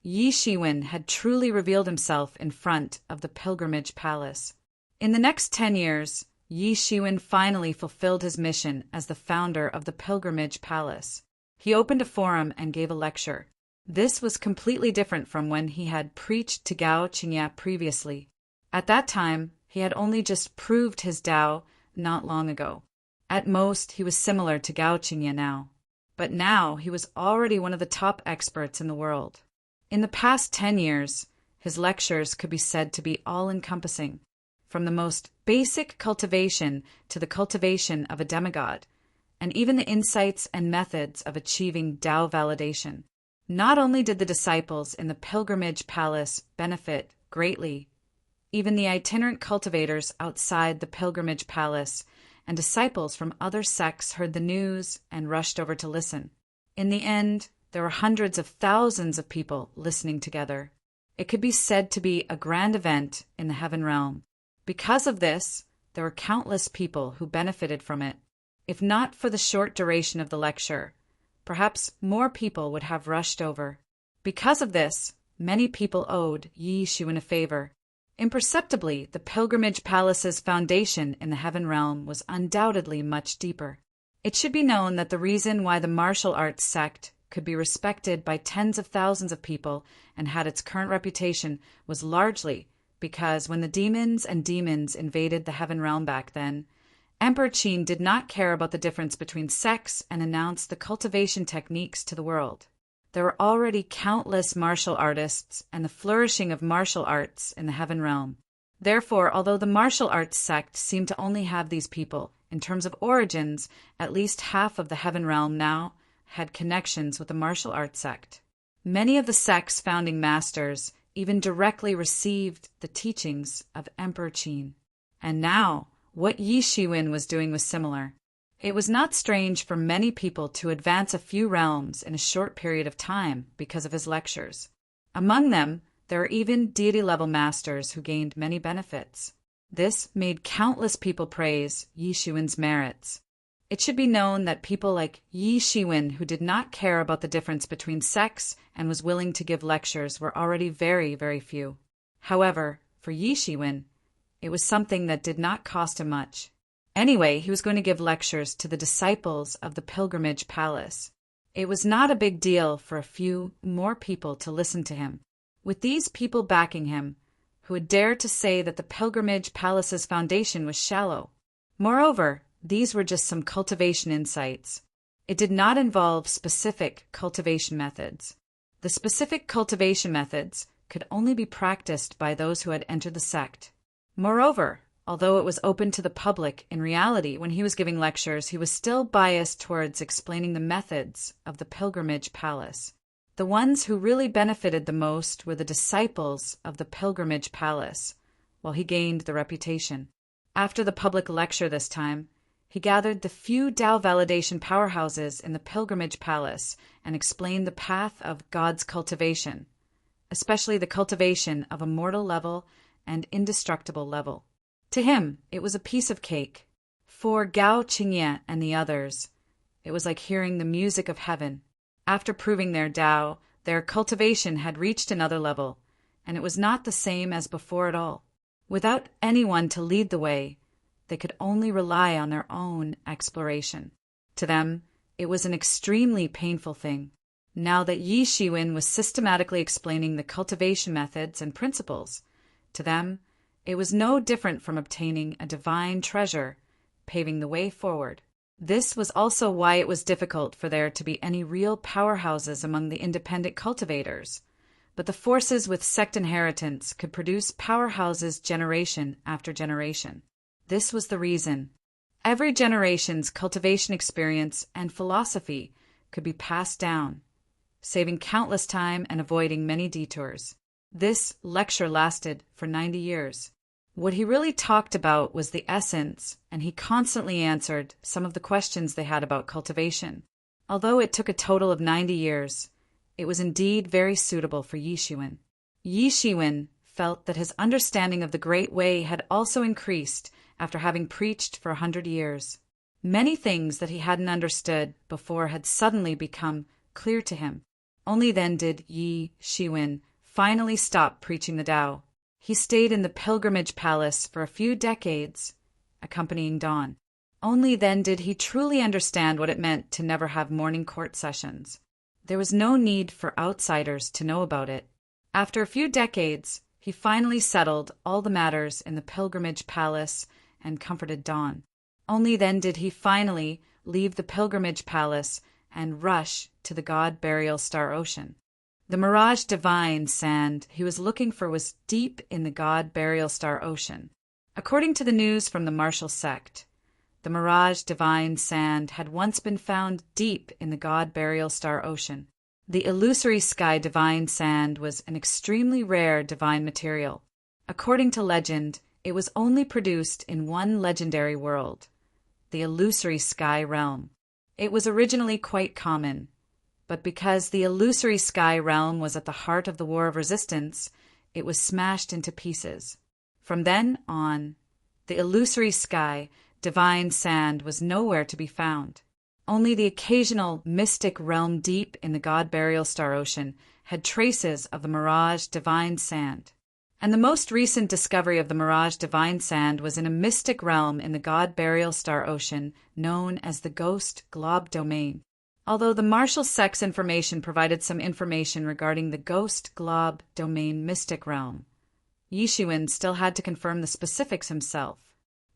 [SPEAKER 1] Yi Shiwen had truly revealed himself in front of the pilgrimage palace. In the next 10 years, Yi Shiwen finally fulfilled his mission as the founder of the pilgrimage palace. He opened a forum and gave a lecture. This was completely different from when he had preached to Gao Qingya previously. At that time, he had only just proved his Tao not long ago. At most, he was similar to Gao Qingya now. But now he was already one of the top experts in the world. In the past 10 years, his lectures could be said to be all-encompassing, from the most basic cultivation to the cultivation of a demigod, and even the insights and methods of achieving Tao validation. Not only did the disciples in the pilgrimage palace benefit greatly, even the itinerant cultivators outside the pilgrimage palace and disciples from other sects heard the news and rushed over to listen. In the end, there were hundreds of thousands of people listening together. It could be said to be a grand event in the heaven realm. Because of this, there were countless people who benefited from it. If not for the short duration of the lecture, perhaps more people would have rushed over. Because of this, many people owed Yi Shiwen a favor. Imperceptibly, the pilgrimage palace's foundation in the heaven realm was undoubtedly much deeper. It should be known that the reason why the martial arts sect could be respected by tens of thousands of people and had its current reputation was largely because when the demons invaded the heaven realm back then, Emperor Qin did not care about the difference between sects and announced the cultivation techniques to the world. There were already countless martial artists and the flourishing of martial arts in the heaven realm. Therefore, although the martial arts sect seemed to only have these people, in terms of origins, at least half of the heaven realm now had connections with the martial arts sect. Many of the sect's founding masters even directly received the teachings of Emperor Qin. And now, what Yi Shiwen was doing was similar. It was not strange for many people to advance a few realms in a short period of time because of his lectures. Among them, there are even deity-level masters who gained many benefits. This made countless people praise Yi Shiwen's merits. It should be known that people like Yi Shiwen, who did not care about the difference between sects and was willing to give lectures, were already very, very few. However, for Yi Shiwen, it was something that did not cost him much. Anyway, he was going to give lectures to the disciples of the pilgrimage palace. It was not a big deal for a few more people to listen to him. With these people backing him, who had dared to say that the pilgrimage palace's foundation was shallow. Moreover, these were just some cultivation insights. It did not involve specific cultivation methods. The specific cultivation methods could only be practiced by those who had entered the sect. Moreover, although it was open to the public, in reality, when he was giving lectures, he was still biased towards explaining the methods of the pilgrimage palace. The ones who really benefited the most were the disciples of the pilgrimage palace, while he gained the reputation. After the public lecture this time, he gathered the few Tao validation powerhouses in the pilgrimage palace and explained the path of God's cultivation, especially the cultivation of a mortal level and indestructible level. To him, it was a piece of cake. For Gao Qingye and the others, it was like hearing the music of heaven. After proving their Tao, their cultivation had reached another level, and it was not the same as before at all. Without anyone to lead the way, they could only rely on their own exploration. To them, it was an extremely painful thing. Now that Yi Shiwen was systematically explaining the cultivation methods and principles, to them, it was no different from obtaining a divine treasure, paving the way forward. This was also why it was difficult for there to be any real powerhouses among the independent cultivators. But the forces with sect inheritance could produce powerhouses generation after generation. This was the reason. Every generation's cultivation experience and philosophy could be passed down, saving countless time and avoiding many detours. This lecture lasted for 90 years. What he really talked about was the essence, and he constantly answered some of the questions they had about cultivation. Although it took a total of 90 years, it was indeed very suitable for Yi Shiwen. Yi Shiwen felt that his understanding of the Great Way had also increased after having preached for 100 years. Many things that he hadn't understood before had suddenly become clear to him. Only then did Yi Shiwen finally stop preaching the Tao. He stayed in the pilgrimage palace for a few decades, accompanying Dawn. Only then did he truly understand what it meant to never have morning court sessions. There was no need for outsiders to know about it. After a few decades, he finally settled all the matters in the pilgrimage palace and comforted Dawn. Only then did he finally leave the pilgrimage palace and rush to the God Burial Star Ocean. The mirage divine sand he was looking for was deep in the God Burial Star Ocean. According to the news from the Martial sect, the mirage divine sand had once been found deep in the God Burial Star Ocean. The illusory sky divine sand was an extremely rare divine material. According to legend, it was only produced in one legendary world, the illusory sky realm. It was originally quite common, but because the illusory sky realm was at the heart of the War of Resistance, it was smashed into pieces. From then on, the illusory sky divine sand was nowhere to be found. Only the occasional mystic realm deep in the God Burial Star Ocean had traces of the mirage divine sand. And the most recent discovery of the mirage divine sand was in a mystic realm in the God Burial Star Ocean known as the Ghost Glob Domain. Although the Martial sect's information provided some information regarding the Ghost Glob Domain mystic realm, Yi Shiwen still had to confirm the specifics himself.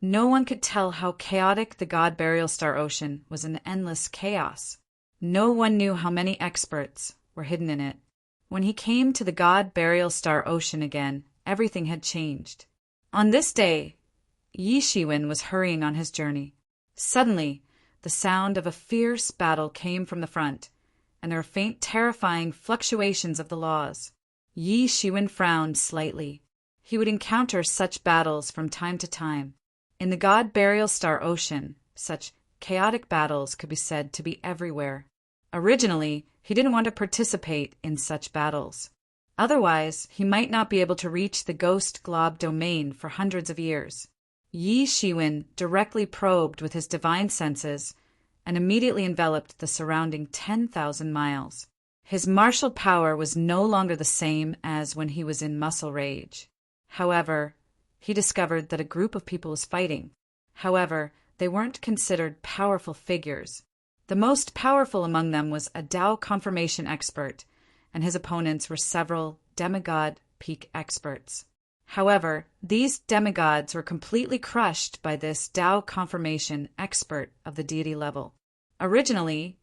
[SPEAKER 1] No one could tell how chaotic the God Burial Star Ocean was, an endless chaos. No one knew how many experts were hidden in it. When he came to the God Burial Star Ocean again, everything had changed. On this day, Yi Shiwen was hurrying on his journey. Suddenly, the sound of a fierce battle came from the front, and there were faint, terrifying fluctuations of the laws. Yi Shiwen frowned slightly. He would encounter such battles from time to time. In the God Burial Star Ocean, such chaotic battles could be said to be everywhere. Originally, he didn't want to participate in such battles. Otherwise, he might not be able to reach the Ghost Glob Domain for hundreds of years. Yi Shiwen directly probed with his divine senses and immediately enveloped the surrounding 10,000 miles. His martial power was no longer the same as when he was in muscle rage. However, he discovered that a group of people was fighting. However, they weren't considered powerful figures. The most powerful among them was a Tao confirmation expert, and his opponents were several demigod peak experts. However, these demigods were completely crushed by this Tao confirmation expert of the deity level. Originally,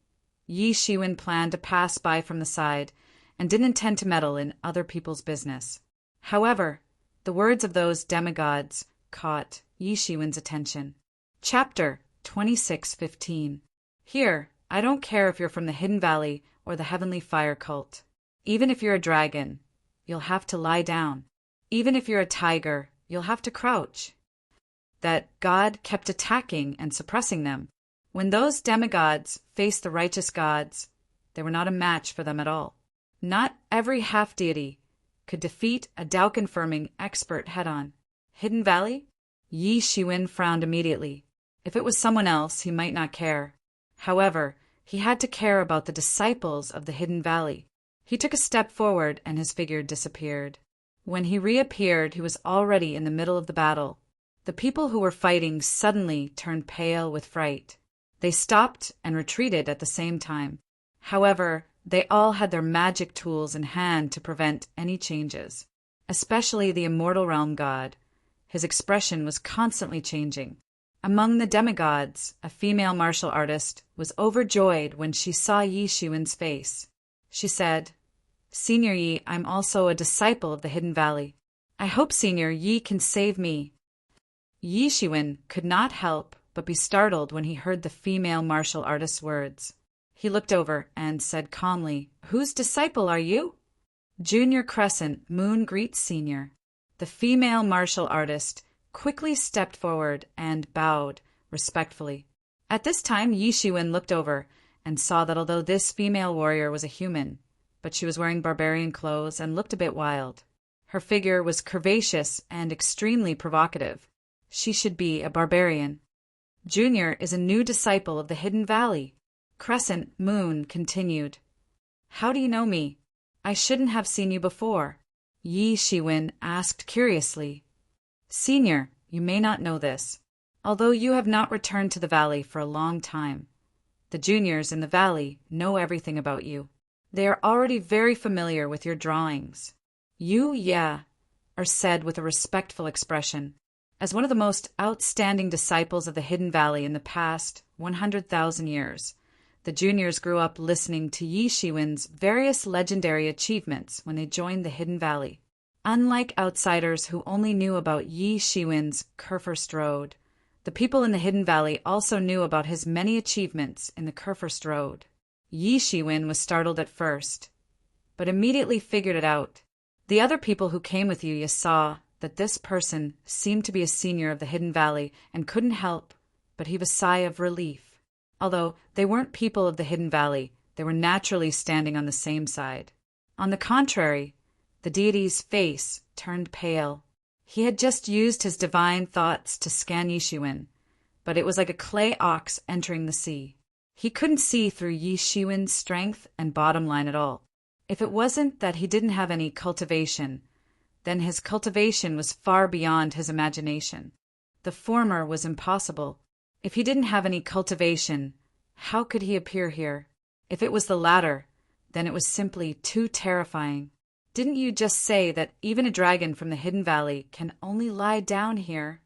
[SPEAKER 1] Yi Shiwen planned to pass by from the side and didn't intend to meddle in other people's business. However, the words of those demigods caught Yi Shiwen's attention. Chapter 26:15. Here, I don't care if you're from the Hidden Valley or the Heavenly Fire Cult. Even if you're a dragon, you'll have to lie down. Even if you're a tiger, you'll have to crouch. That God kept attacking and suppressing them. When those demigods faced the righteous gods, they were not a match for them at all. Not every half-deity could defeat a Tao-confirming expert head-on. Hidden Valley? Yi Shiwen frowned immediately. If it was someone else, he might not care. However, he had to care about the disciples of the Hidden Valley. He took a step forward and his figure disappeared. When he reappeared, he was already in the middle of the battle. The people who were fighting suddenly turned pale with fright. They stopped and retreated at the same time. However, they all had their magic tools in hand to prevent any changes, especially the Immortal Realm God. His expression was constantly changing. Among the demigods, a female martial artist was overjoyed when she saw Yi Shiwen's face. She said, "Senior Yi, I'm also a disciple of the Hidden Valley. I hope, Senior, Yi can save me." Yi Shiwen could not help but be startled when he heard the female martial artist's words. He looked over and said calmly, "Whose disciple are you?" "Junior Crescent, Moon greets Senior." The female martial artist quickly stepped forward and bowed respectfully. At this time, Yi Shiwen looked over and saw that although this female warrior was a human, but she was wearing barbarian clothes and looked a bit wild. Her figure was curvaceous and extremely provocative. She should be a barbarian. Junior is a new disciple of the Hidden Valley. Crescent Moon continued. "How do you know me? I shouldn't have seen you before." Yi Shiwen asked curiously. "Senior, you may not know this, although you have not returned to the valley for a long time. The juniors in the valley know everything about you. They are already very familiar with your drawings. You, are said with a respectful expression. As one of the most outstanding disciples of the Hidden Valley in the past 100,000 years, the juniors grew up listening to Yi Shiwen's various legendary achievements when they joined the Hidden Valley. Unlike outsiders who only knew about Yi Shiwen's Kurfürst Road, the people in the Hidden Valley also knew about his many achievements in the Kurfürst Road. Yi Shiwen was startled at first, but immediately figured it out. The other people who came with you saw that this person seemed to be a senior of the Hidden Valley and couldn't help but heave a sigh of relief. Although they weren't people of the Hidden Valley, they were naturally standing on the same side. On the contrary, the deity's face turned pale. He had just used his divine thoughts to scan Yi Shiwen, but it was like a clay ox entering the sea. He couldn't see through Yi Shiwen's strength and bottom line at all. If it wasn't that he didn't have any cultivation, then his cultivation was far beyond his imagination. The former was impossible. If he didn't have any cultivation, how could he appear here? If it was the latter, then it was simply too terrifying. Didn't you just say that even a dragon from the Hidden Valley can only lie down here?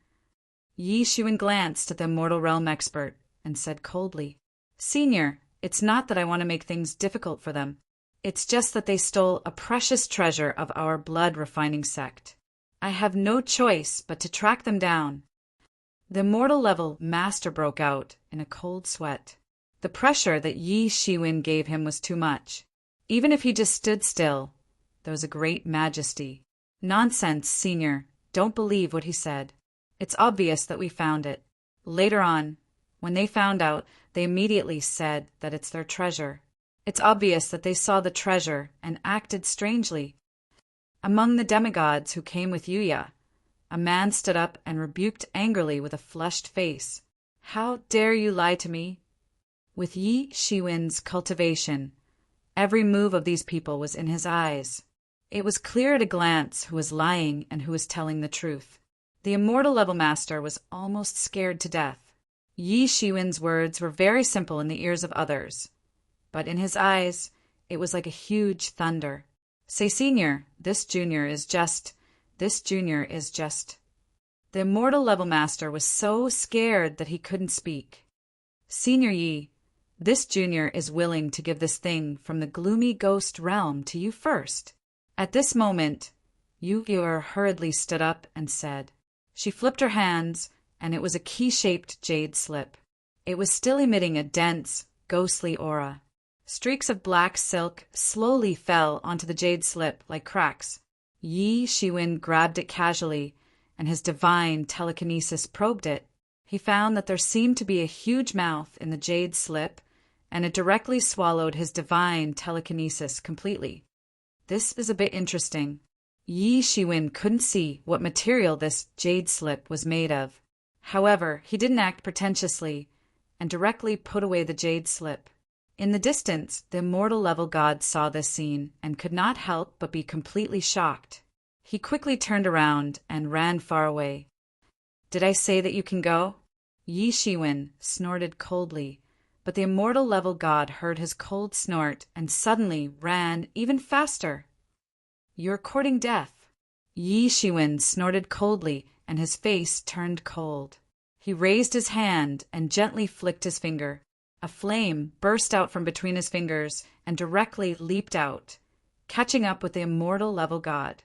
[SPEAKER 1] Yi Shiwen glanced at the Immortal Realm expert and said coldly, "Senior, it's not that I want to make things difficult for them. It's just that they stole a precious treasure of our blood-refining sect. I have no choice but to track them down." The immortal level master broke out in a cold sweat. The pressure that Yi Shiwen gave him was too much. Even if he just stood still, there was a great majesty. "Nonsense, Senior. Don't believe what he said. It's obvious that we found it. Later on, when they found out, they immediately said that it's their treasure. It's obvious that they saw the treasure and acted strangely." Among the demigods who came with Yuya, a man stood up and rebuked angrily with a flushed face. "How dare you lie to me?" With Yi Shiwen's cultivation, every move of these people was in his eyes. It was clear at a glance who was lying and who was telling the truth. The immortal level master was almost scared to death. Yi Shiwen's words were very simple in the ears of others, but in his eyes, it was like a huge thunder. Say, Senior, this junior is just. The immortal level master was so scared that he couldn't speak. Senior Yi, this junior is willing to give this thing from the gloomy ghost realm to you first. At this moment, Yu hurriedly stood up and said. She flipped her hands, and it was a key-shaped jade slip. It was still emitting a dense, ghostly aura. Streaks of black silk slowly fell onto the jade slip like cracks. Yi Shiwen grabbed it casually, and his divine telekinesis probed it. He found that there seemed to be a huge mouth in the jade slip, and it directly swallowed his divine telekinesis completely. This is a bit interesting. Yi Shiwen couldn't see what material this jade slip was made of. However, he didn't act pretentiously, and directly put away the jade slip. In the distance, the immortal level god saw this scene, and could not help but be completely shocked. He quickly turned around and ran far away. Did I say that you can go? Yi Shiwen snorted coldly, but the immortal level god heard his cold snort and suddenly ran even faster. You're courting death. Yi Shiwen snorted coldly, and his face turned cold. He raised his hand and gently flicked his finger. A flame burst out from between his fingers and directly leaped out, catching up with the immortal level god.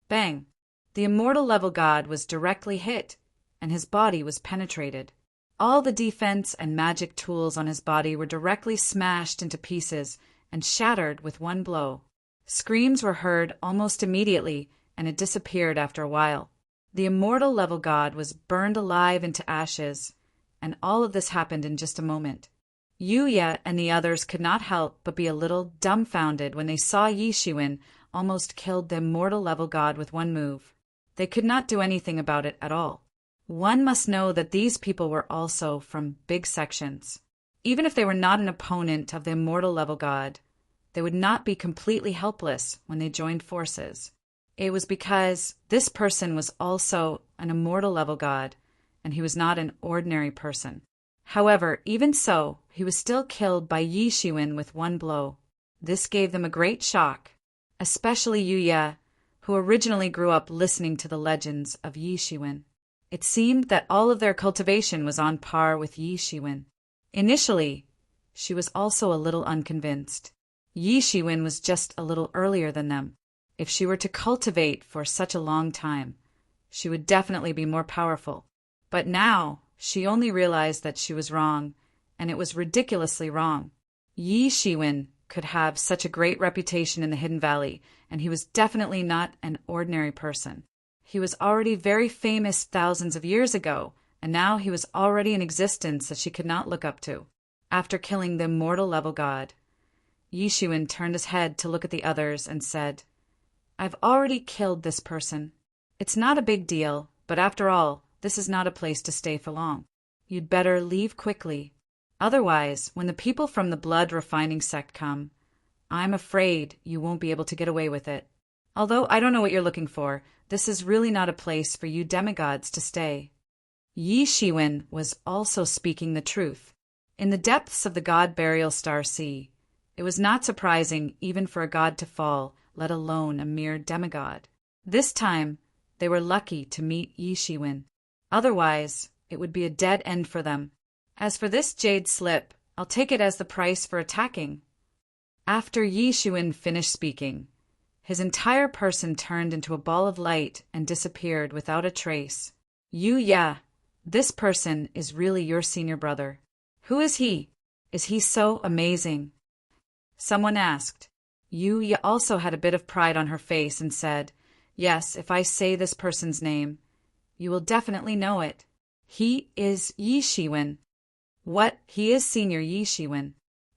[SPEAKER 1] Bang! The immortal level god was directly hit, and his body was penetrated. All the defense and magic tools on his body were directly smashed into pieces and shattered with one blow. Screams were heard almost immediately, and it disappeared after a while. The immortal level god was burned alive into ashes, and all of this happened in just a moment. Yuya and the others could not help but be a little dumbfounded when they saw Yi Shiwen almost killed the immortal level god with one move. They could not do anything about it at all. One must know that these people were also from big sections. Even if they were not an opponent of the immortal level god, they would not be completely helpless when they joined forces. It was because this person was also an immortal level god, and he was not an ordinary person. However, even so, he was still killed by Yi Shiwen with one blow. This gave them a great shock, especially Yuya, who originally grew up listening to the legends of Yi Shiwen. It seemed that all of their cultivation was on par with Yi Shiwen. Initially, she was also a little unconvinced. Yi Shiwen was just a little earlier than them. If she were to cultivate for such a long time, she would definitely be more powerful. But now, she only realized that she was wrong, and it was ridiculously wrong. Yi Shiwen could have such a great reputation in the Hidden Valley, and he was definitely not an ordinary person. He was already very famous thousands of years ago, and now he was already in existence that she could not look up to. After killing the immortal level god, Yi Shiwen turned his head to look at the others and said, I've already killed this person. It's not a big deal, but after all, this is not a place to stay for long. You'd better leave quickly. Otherwise, when the people from the blood refining sect come, I'm afraid you won't be able to get away with it. Although I don't know what you're looking for, this is really not a place for you demigods to stay. Yi Shiwen was also speaking the truth. In the depths of the god burial star sea, it was not surprising even for a god to fall, let alone a mere demigod. This time, they were lucky to meet Yi Shiwen. Otherwise, it would be a dead end for them. As for this jade slip, I'll take it as the price for attacking. After Yi Shiwen finished speaking, his entire person turned into a ball of light and disappeared without a trace. Yuya, this person is really your senior brother. Who is he? Is he so amazing? Someone asked. Yuya also had a bit of pride on her face and said, Yes, if I say this person's name, you will definitely know it. He is Yi Shiwen. What? He is Senior Yi Shiwen.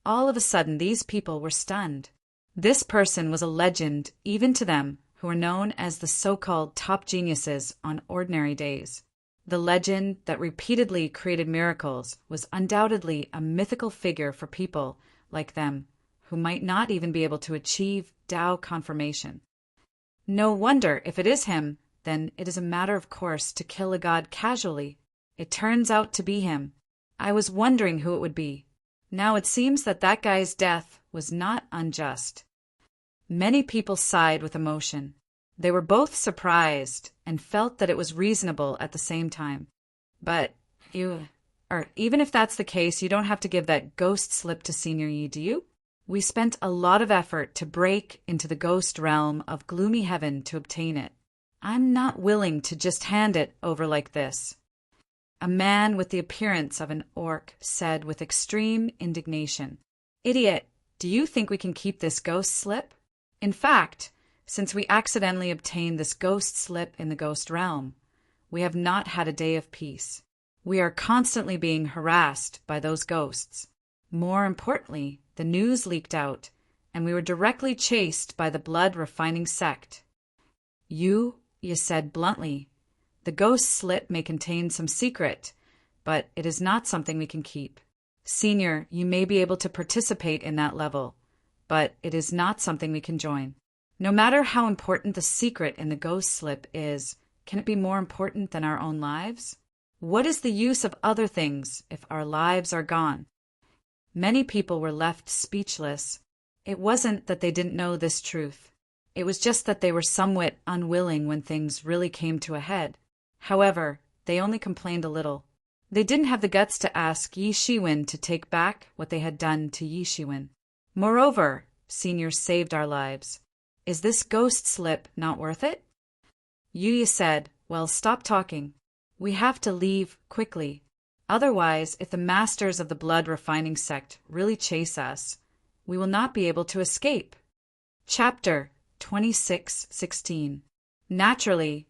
[SPEAKER 1] All of a sudden, these people were stunned. This person was a legend even to them, who were known as the so-called top geniuses on ordinary days. The legend that repeatedly created miracles was undoubtedly a mythical figure for people like them, who might not even be able to achieve Tao confirmation. No wonder if it is him, then it is a matter of course to kill a god casually. It turns out to be him. I was wondering who it would be. Now it seems that that guy's death was not unjust." Many people sighed with emotion. They were both surprised and felt that it was reasonable at the same time. But even if that's the case, you don't have to give that ghost slip to Senior Yi, do you? We spent a lot of effort to break into the ghost realm of gloomy heaven to obtain it. I'm not willing to just hand it over like this." A man with the appearance of an orc said with extreme indignation, "Idiot, do you think we can keep this ghost slip? In fact, since we accidentally obtained this ghost slip in the ghost realm, we have not had a day of peace. We are constantly being harassed by those ghosts. More importantly, the news leaked out, and we were directly chased by the blood-refining sect. You said bluntly, the ghost slip may contain some secret, but it is not something we can keep. Senior, you may be able to participate in that level, but it is not something we can join. No matter how important the secret in the ghost slip is, can it be more important than our own lives? What is the use of other things if our lives are gone?" Many people were left speechless. It wasn't that they didn't know this truth. It was just that they were somewhat unwilling when things really came to a head. However, they only complained a little. They didn't have the guts to ask Yi Shiwen to take back what they had done to Yi Shiwen. Moreover, Senior saved our lives. Is this ghost slip not worth it? Yuya said, "Well, stop talking. We have to leave quickly. Otherwise, if the masters of the blood-refining sect really chase us, we will not be able to escape." Chapter 26:16. Naturally,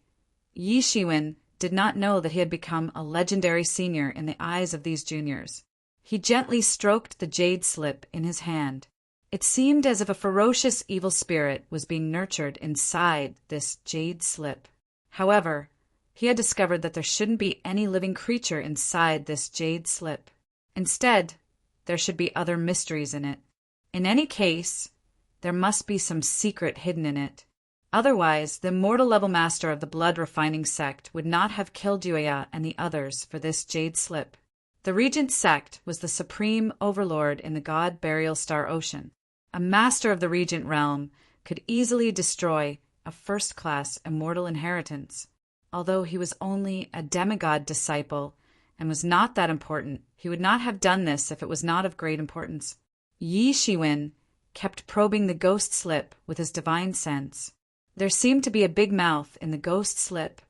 [SPEAKER 1] Yi Shiwen did not know that he had become a legendary senior in the eyes of these juniors. He gently stroked the jade slip in his hand. It seemed as if a ferocious evil spirit was being nurtured inside this jade slip. However, he had discovered that there shouldn't be any living creature inside this jade slip. Instead, there should be other mysteries in it. In any case, there must be some secret hidden in it. Otherwise, the immortal level master of the blood-refining sect would not have killed Yuya and the others for this jade slip. The Regent sect was the supreme overlord in the god Burial Star Ocean. A master of the Regent realm could easily destroy a first-class immortal inheritance. Although he was only a demigod disciple and was not that important, he would not have done this if it was not of great importance. Yi Shiwen kept probing the ghost slip with his divine sense. There seemed to be a big mouth in the ghost slip,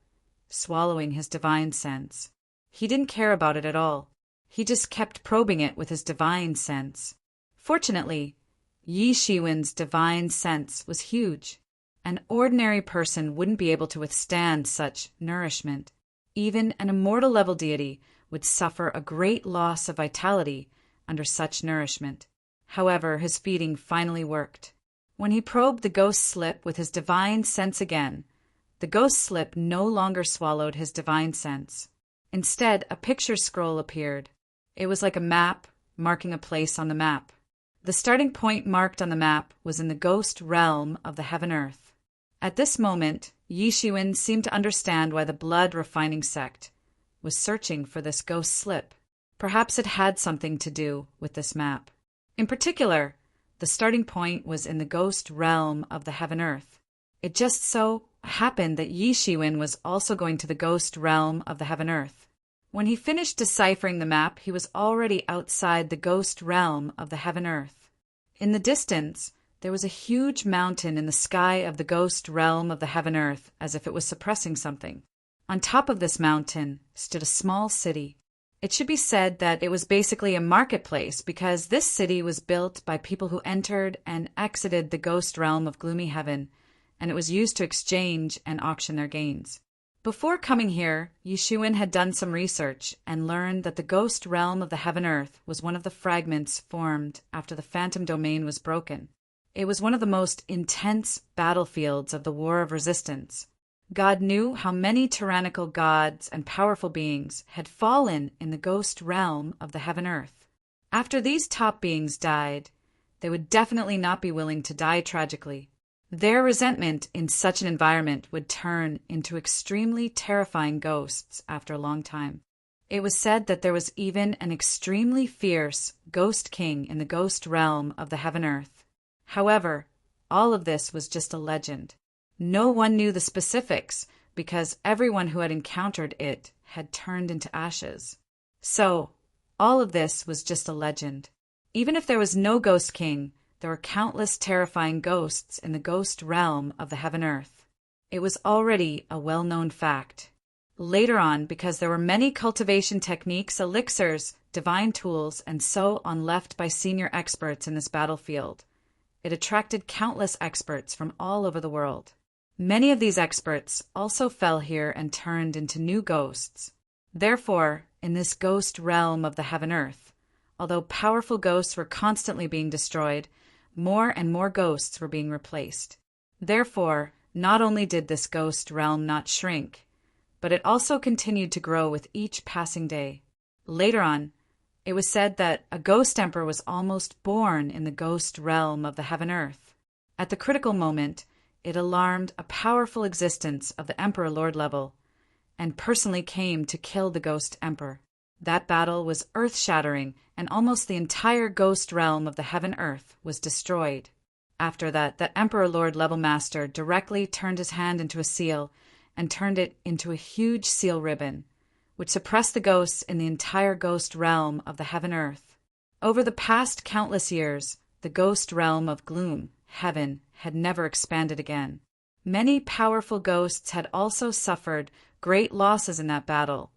[SPEAKER 1] swallowing his divine sense. He didn't care about it at all. He just kept probing it with his divine sense. Fortunately, Yi Shiwen's divine sense was huge. An ordinary person wouldn't be able to withstand such nourishment. Even an immortal level deity would suffer a great loss of vitality under such nourishment. However, his feeding finally worked. When he probed the ghost slip with his divine sense again, the ghost slip no longer swallowed his divine sense. Instead, a picture scroll appeared. It was like a map marking a place on the map. The starting point marked on the map was in the ghost realm of the heaven-earth. At this moment, Yi Shiwen seemed to understand why the blood-refining sect was searching for this ghost slip. Perhaps it had something to do with this map. In particular, the starting point was in the ghost realm of the heaven-earth. It just so happened that Yi Shiwen was also going to the ghost realm of the heaven-earth. When he finished deciphering the map, he was already outside the ghost realm of the heaven-earth. In the distance, there was a huge mountain in the sky of the ghost realm of the heaven-earth, as if it was suppressing something. On top of this mountain stood a small city. It should be said that it was basically a marketplace because this city was built by people who entered and exited the ghost realm of gloomy heaven, and it was used to exchange and auction their gains. Before coming here, Yi Shiwen had done some research and learned that the ghost realm of the heaven-earth was one of the fragments formed after the phantom domain was broken. It was one of the most intense battlefields of the War of Resistance. God knew how many tyrannical gods and powerful beings had fallen in the ghost realm of the heaven-earth. After these top beings died, they would definitely not be willing to die tragically. Their resentment in such an environment would turn into extremely terrifying ghosts after a long time. It was said that there was even an extremely fierce ghost king in the ghost realm of the heaven earth. However, all of this was just a legend. No one knew the specifics because everyone who had encountered it had turned into ashes. So, all of this was just a legend. Even if there was no ghost king, there were countless terrifying ghosts in the ghost realm of the heaven earth. It was already a well-known fact. Later on, because there were many cultivation techniques, elixirs, divine tools, and so on left by senior experts in this battlefield, it attracted countless experts from all over the world. Many of these experts also fell here and turned into new ghosts. Therefore, in this ghost realm of the heaven earth, although powerful ghosts were constantly being destroyed, more and more ghosts were being replaced. Therefore, not only did this ghost realm not shrink, but it also continued to grow with each passing day. Later on, it was said that a ghost emperor was almost born in the ghost realm of the heaven earth. At the critical moment, it alarmed a powerful existence of the Emperor Lord level, and personally came to kill the ghost emperor. That battle was earth-shattering, and almost the entire ghost realm of the heaven earth was destroyed. After that, the Emperor Lord level master directly turned his hand into a seal and turned it into a huge seal ribbon, which suppressed the ghosts in the entire ghost realm of the heaven earth. Over the past countless years, the ghost realm of gloom, heaven, had never expanded again. Many powerful ghosts had also suffered great losses in that battle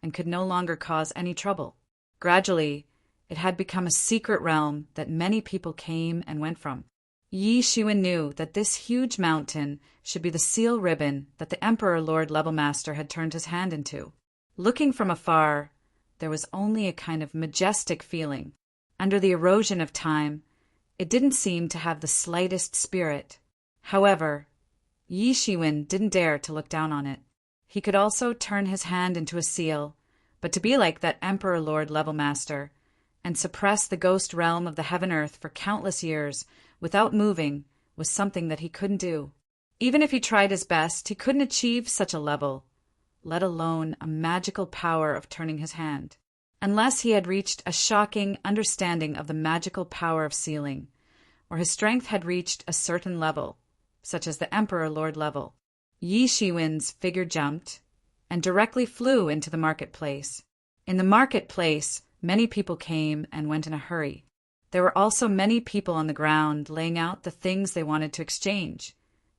[SPEAKER 1] and could no longer cause any trouble. Gradually, it had become a secret realm that many people came and went from. Yi Xuan knew that this huge mountain should be the seal ribbon that the Emperor Lord Level Master had turned his hand into. Looking from afar, there was only a kind of majestic feeling. Under the erosion of time, it didn't seem to have the slightest spirit. However, Yi Xuan didn't dare to look down on it. He could also turn his hand into a seal, but to be like that Emperor Lord Level Master and suppress the ghost realm of the heaven earth for countless years without moving was something that he couldn't do. Even if he tried his best, he couldn't achieve such a level, let alone a magical power of turning his hand, unless he had reached a shocking understanding of the magical power of sealing, or his strength had reached a certain level, such as the Emperor Lord level. Yi Xuan's figure jumped and directly flew into the marketplace. In the marketplace, many people came and went in a hurry. There were also many people on the ground laying out the things they wanted to exchange,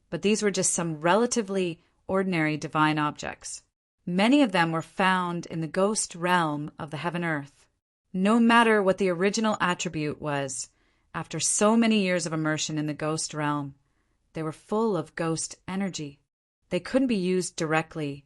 [SPEAKER 1] but these were just some relatively ordinary divine objects. Many of them were found in the ghost realm of the heaven earth. No matter what the original attribute was, after so many years of immersion in the ghost realm, they were full of ghost energy. They couldn't be used directly,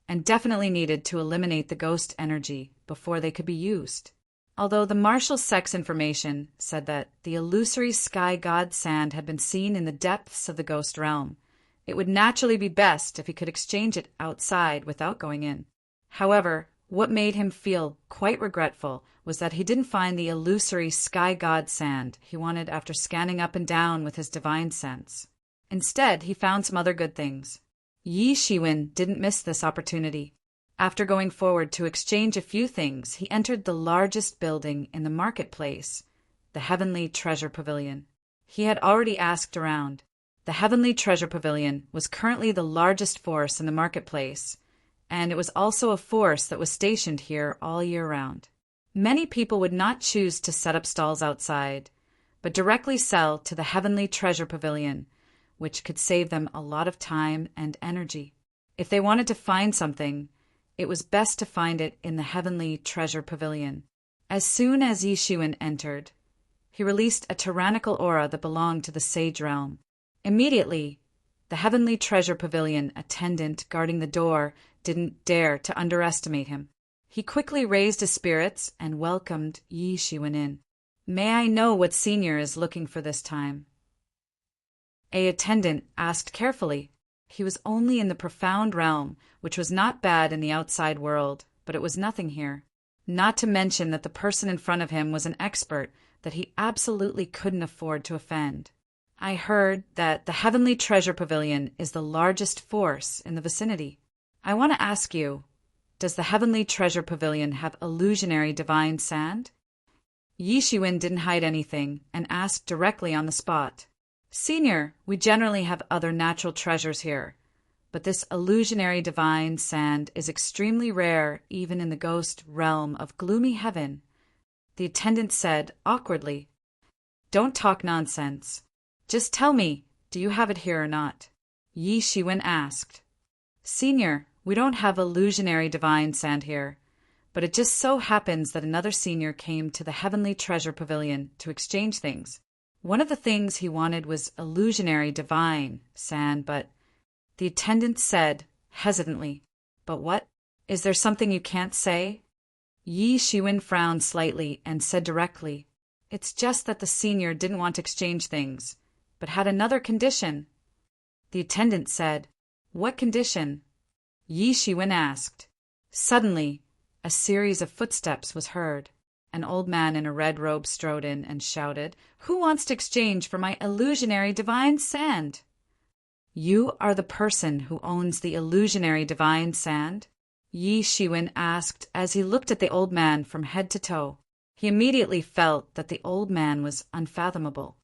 [SPEAKER 1] and definitely needed to eliminate the ghost energy before they could be used. Although the martial sex information said that the illusory sky god sand had been seen in the depths of the ghost realm, it would naturally be best if he could exchange it outside without going in. However, what made him feel quite regretful was that he didn't find the illusory sky god sand he wanted after scanning up and down with his divine sense. Instead, he found some other good things. Yi Xuan didn't miss this opportunity. After going forward to exchange a few things, he entered the largest building in the marketplace, the Heavenly Treasure Pavilion. He had already asked around. The Heavenly Treasure Pavilion was currently the largest force in the marketplace, and it was also a force that was stationed here all year round. Many people would not choose to set up stalls outside, but directly sell to the Heavenly Treasure Pavilion, which could save them a lot of time and energy. If they wanted to find something, it was best to find it in the Heavenly Treasure Pavilion. As soon as Yi Xuan entered, he released a tyrannical aura that belonged to the Sage Realm. Immediately, the Heavenly Treasure Pavilion attendant guarding the door didn't dare to underestimate him. He quickly raised his spirits and welcomed Yi Xuan in. "May I know what Senior is looking for this time?" A attendant asked carefully. He was only in the profound realm, which was not bad in the outside world, but it was nothing here. Not to mention that the person in front of him was an expert that he absolutely couldn't afford to offend. "I heard that the Heavenly Treasure Pavilion is the largest force in the vicinity. I want to ask you, does the Heavenly Treasure Pavilion have illusionary divine sand? Yi Shiwen didn't hide anything and asked directly on the spot. Senior, we generally have other natural treasures here, but this illusionary divine sand is extremely rare even in the ghost realm of gloomy heaven. The attendant said awkwardly. Don't talk nonsense. Just tell me, do you have it here or not? Yi Shiwen asked. Senior, we don't have illusionary divine sand here, but it just so happens that another senior came to the Heavenly Treasure Pavilion to exchange things. One of the things he wanted was illusionary divine sand, but the attendant said hesitantly, But what? Is there something you can't say? Yi Shiwen frowned slightly and said directly, It's just that the senior didn't want to exchange things, but had another condition. The attendant said, What condition? Yi Shiwen asked. Suddenly, a series of footsteps was heard. An old man in a red robe strode in and shouted, Who wants to exchange for my illusionary divine sand? You are the person who owns the illusionary divine sand? Yi Shiwen asked as he looked at the old man from head to toe. He immediately felt that the old man was unfathomable.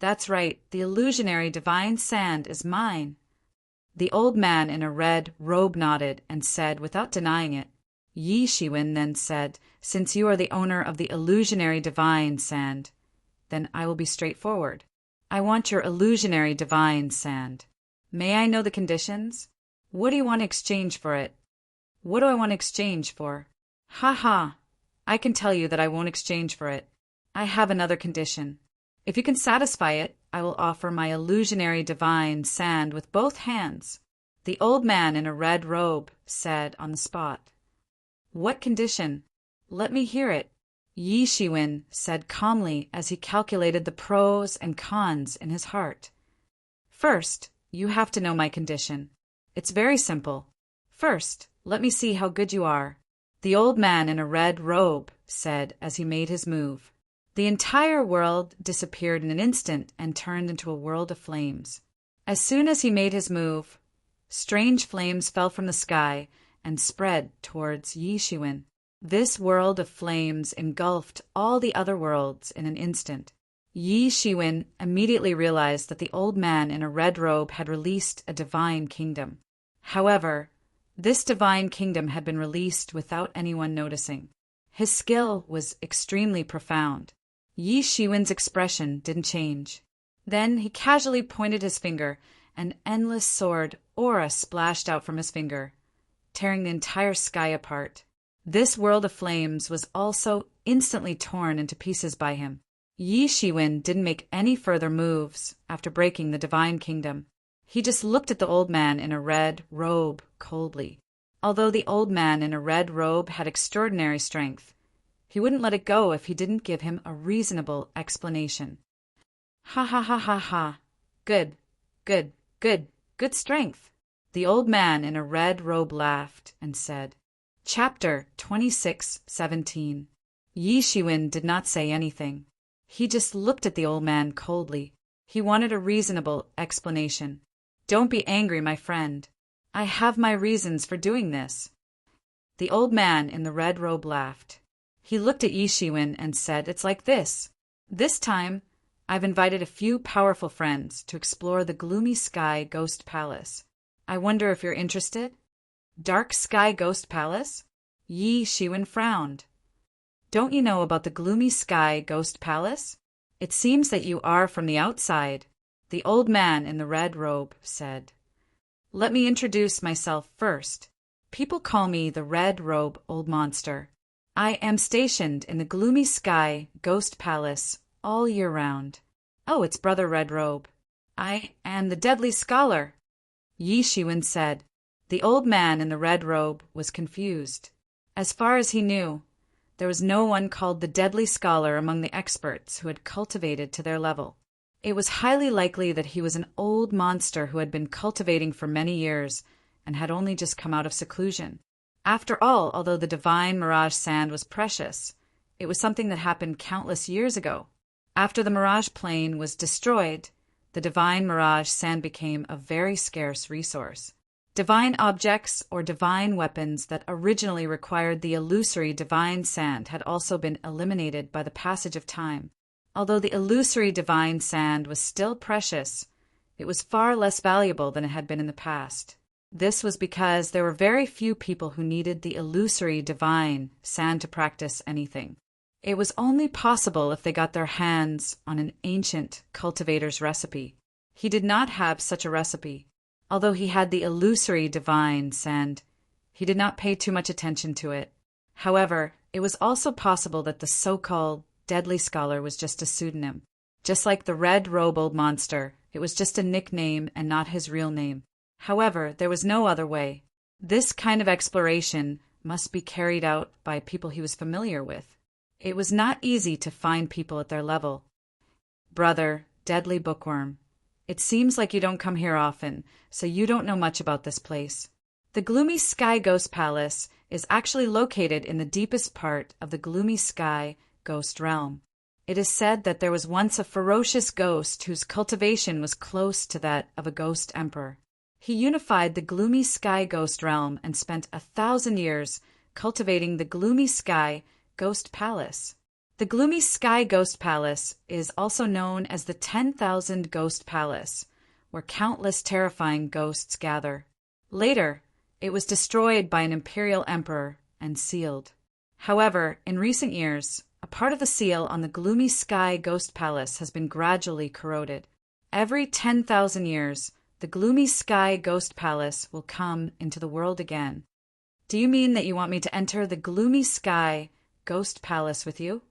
[SPEAKER 1] That's right, the illusionary divine sand is mine. The old man in a red robe nodded and said without denying it. Yi Shiwen then said, Since you are the owner of the illusionary divine sand, then I will be straightforward. I want your illusionary divine sand. May I know the conditions? What do you want to exchange for it? What do I want to exchange for? Ha ha! I can tell you that I won't exchange for it. I have another condition. If you can satisfy it, I will offer my illusionary divine sand with both hands. The old man in a red robe said on the spot. What condition? Let me hear it. Yi Shiwen said calmly as he calculated the pros and cons in his heart. First, you have to know my condition. It's very simple. First, let me see how good you are. The old man in a red robe said as he made his move. The entire world disappeared in an instant and turned into a world of flames. As soon as he made his move, strange flames fell from the sky and spread towards Yi Shiwen. This world of flames engulfed all the other worlds in an instant. Yi Shiwen immediately realized that the old man in a red robe had released a divine kingdom. However, this divine kingdom had been released without anyone noticing. His skill was extremely profound. Yi Shiwen's expression didn't change. Then he casually pointed his finger. An endless sword aura splashed out from his finger, tearing the entire sky apart. This world of flames was also instantly torn into pieces by him. Yi Shiwen didn't make any further moves after breaking the divine kingdom. He just looked at the old man in a red robe coldly. Although the old man in a red robe had extraordinary strength, he wouldn't let it go if he didn't give him a reasonable explanation. Ha ha ha ha ha. Good, good, good, good strength. The old man in a red robe laughed and said, Chapter 26:17. Yi Shiwen did not say anything. He just looked at the old man coldly. He wanted a reasonable explanation. Don't be angry, my friend. I have my reasons for doing this. The old man in the red robe laughed. He looked at Yi Shiwen and said, It's like this. This time, I've invited a few powerful friends to explore the gloomy sky ghost palace. I wonder if you're interested? Dark Sky Ghost Palace? Yi Shiwen frowned. Don't you know about the Gloomy Sky Ghost Palace? It seems that you are from the outside, the old man in the red robe said. Let me introduce myself first. People call me the Red Robe Old Monster. I am stationed in the Gloomy Sky Ghost Palace all year round. Oh, it's Brother Red Robe. I am the Deadly Scholar, Yi Shiwen said. The old man in the red robe was confused. As far as he knew, there was no one called the Deadly Scholar among the experts who had cultivated to their level. It was highly likely that he was an old monster who had been cultivating for many years and had only just come out of seclusion. After all, although the divine mirage sand was precious, it was something that happened countless years ago. After the mirage plane was destroyed, the divine mirage sand became a very scarce resource. Divine objects or divine weapons that originally required the illusory divine sand had also been eliminated by the passage of time. Although the illusory divine sand was still precious, it was far less valuable than it had been in the past. This was because there were very few people who needed the illusory divine sand to practice anything. It was only possible if they got their hands on an ancient cultivator's recipe. He did not have such a recipe. Although he had the illusory divine sand, he did not pay too much attention to it. However, it was also possible that the so-called deadly scholar was just a pseudonym. Just like the red robe old monster, it was just a nickname and not his real name. However, there was no other way. This kind of exploration must be carried out by people he was familiar with. It was not easy to find people at their level. Brother, deadly bookworm, it seems like you don't come here often, so you don't know much about this place. The Gloomy Sky Ghost Palace is actually located in the deepest part of the Gloomy Sky Ghost Realm. It is said that there was once a ferocious ghost whose cultivation was close to that of a ghost emperor. He unified the Gloomy Sky Ghost Realm and spent 1,000 years cultivating the Gloomy Sky Ghost Palace. The Gloomy Sky Ghost Palace is also known as the 10,000 Ghost Palace, where countless terrifying ghosts gather. Later, it was destroyed by an imperial emperor and sealed. However, in recent years, a part of the seal on the Gloomy Sky Ghost Palace has been gradually corroded. Every 10,000 years, the Gloomy Sky Ghost Palace will come into the world again. Do you mean that you want me to enter the Gloomy Sky Ghost Palace with you?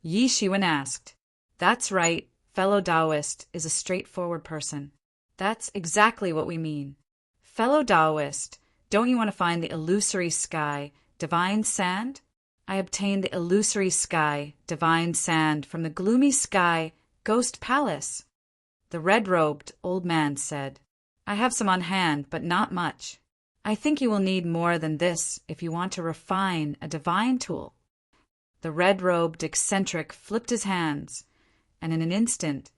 [SPEAKER 1] Yi Shiwen asked. That's right, fellow Taoist is a straightforward person. That's exactly what we mean. Fellow Taoist, don't you want to find the illusory sky, divine sand? I obtained the illusory sky, divine sand from the Gloomy Sky Ghost Palace. The red-robed old man said, I have some on hand, but not much. I think you will need more than this if you want to refine a divine tool. The red-robed eccentric flipped his hands, and in an instant,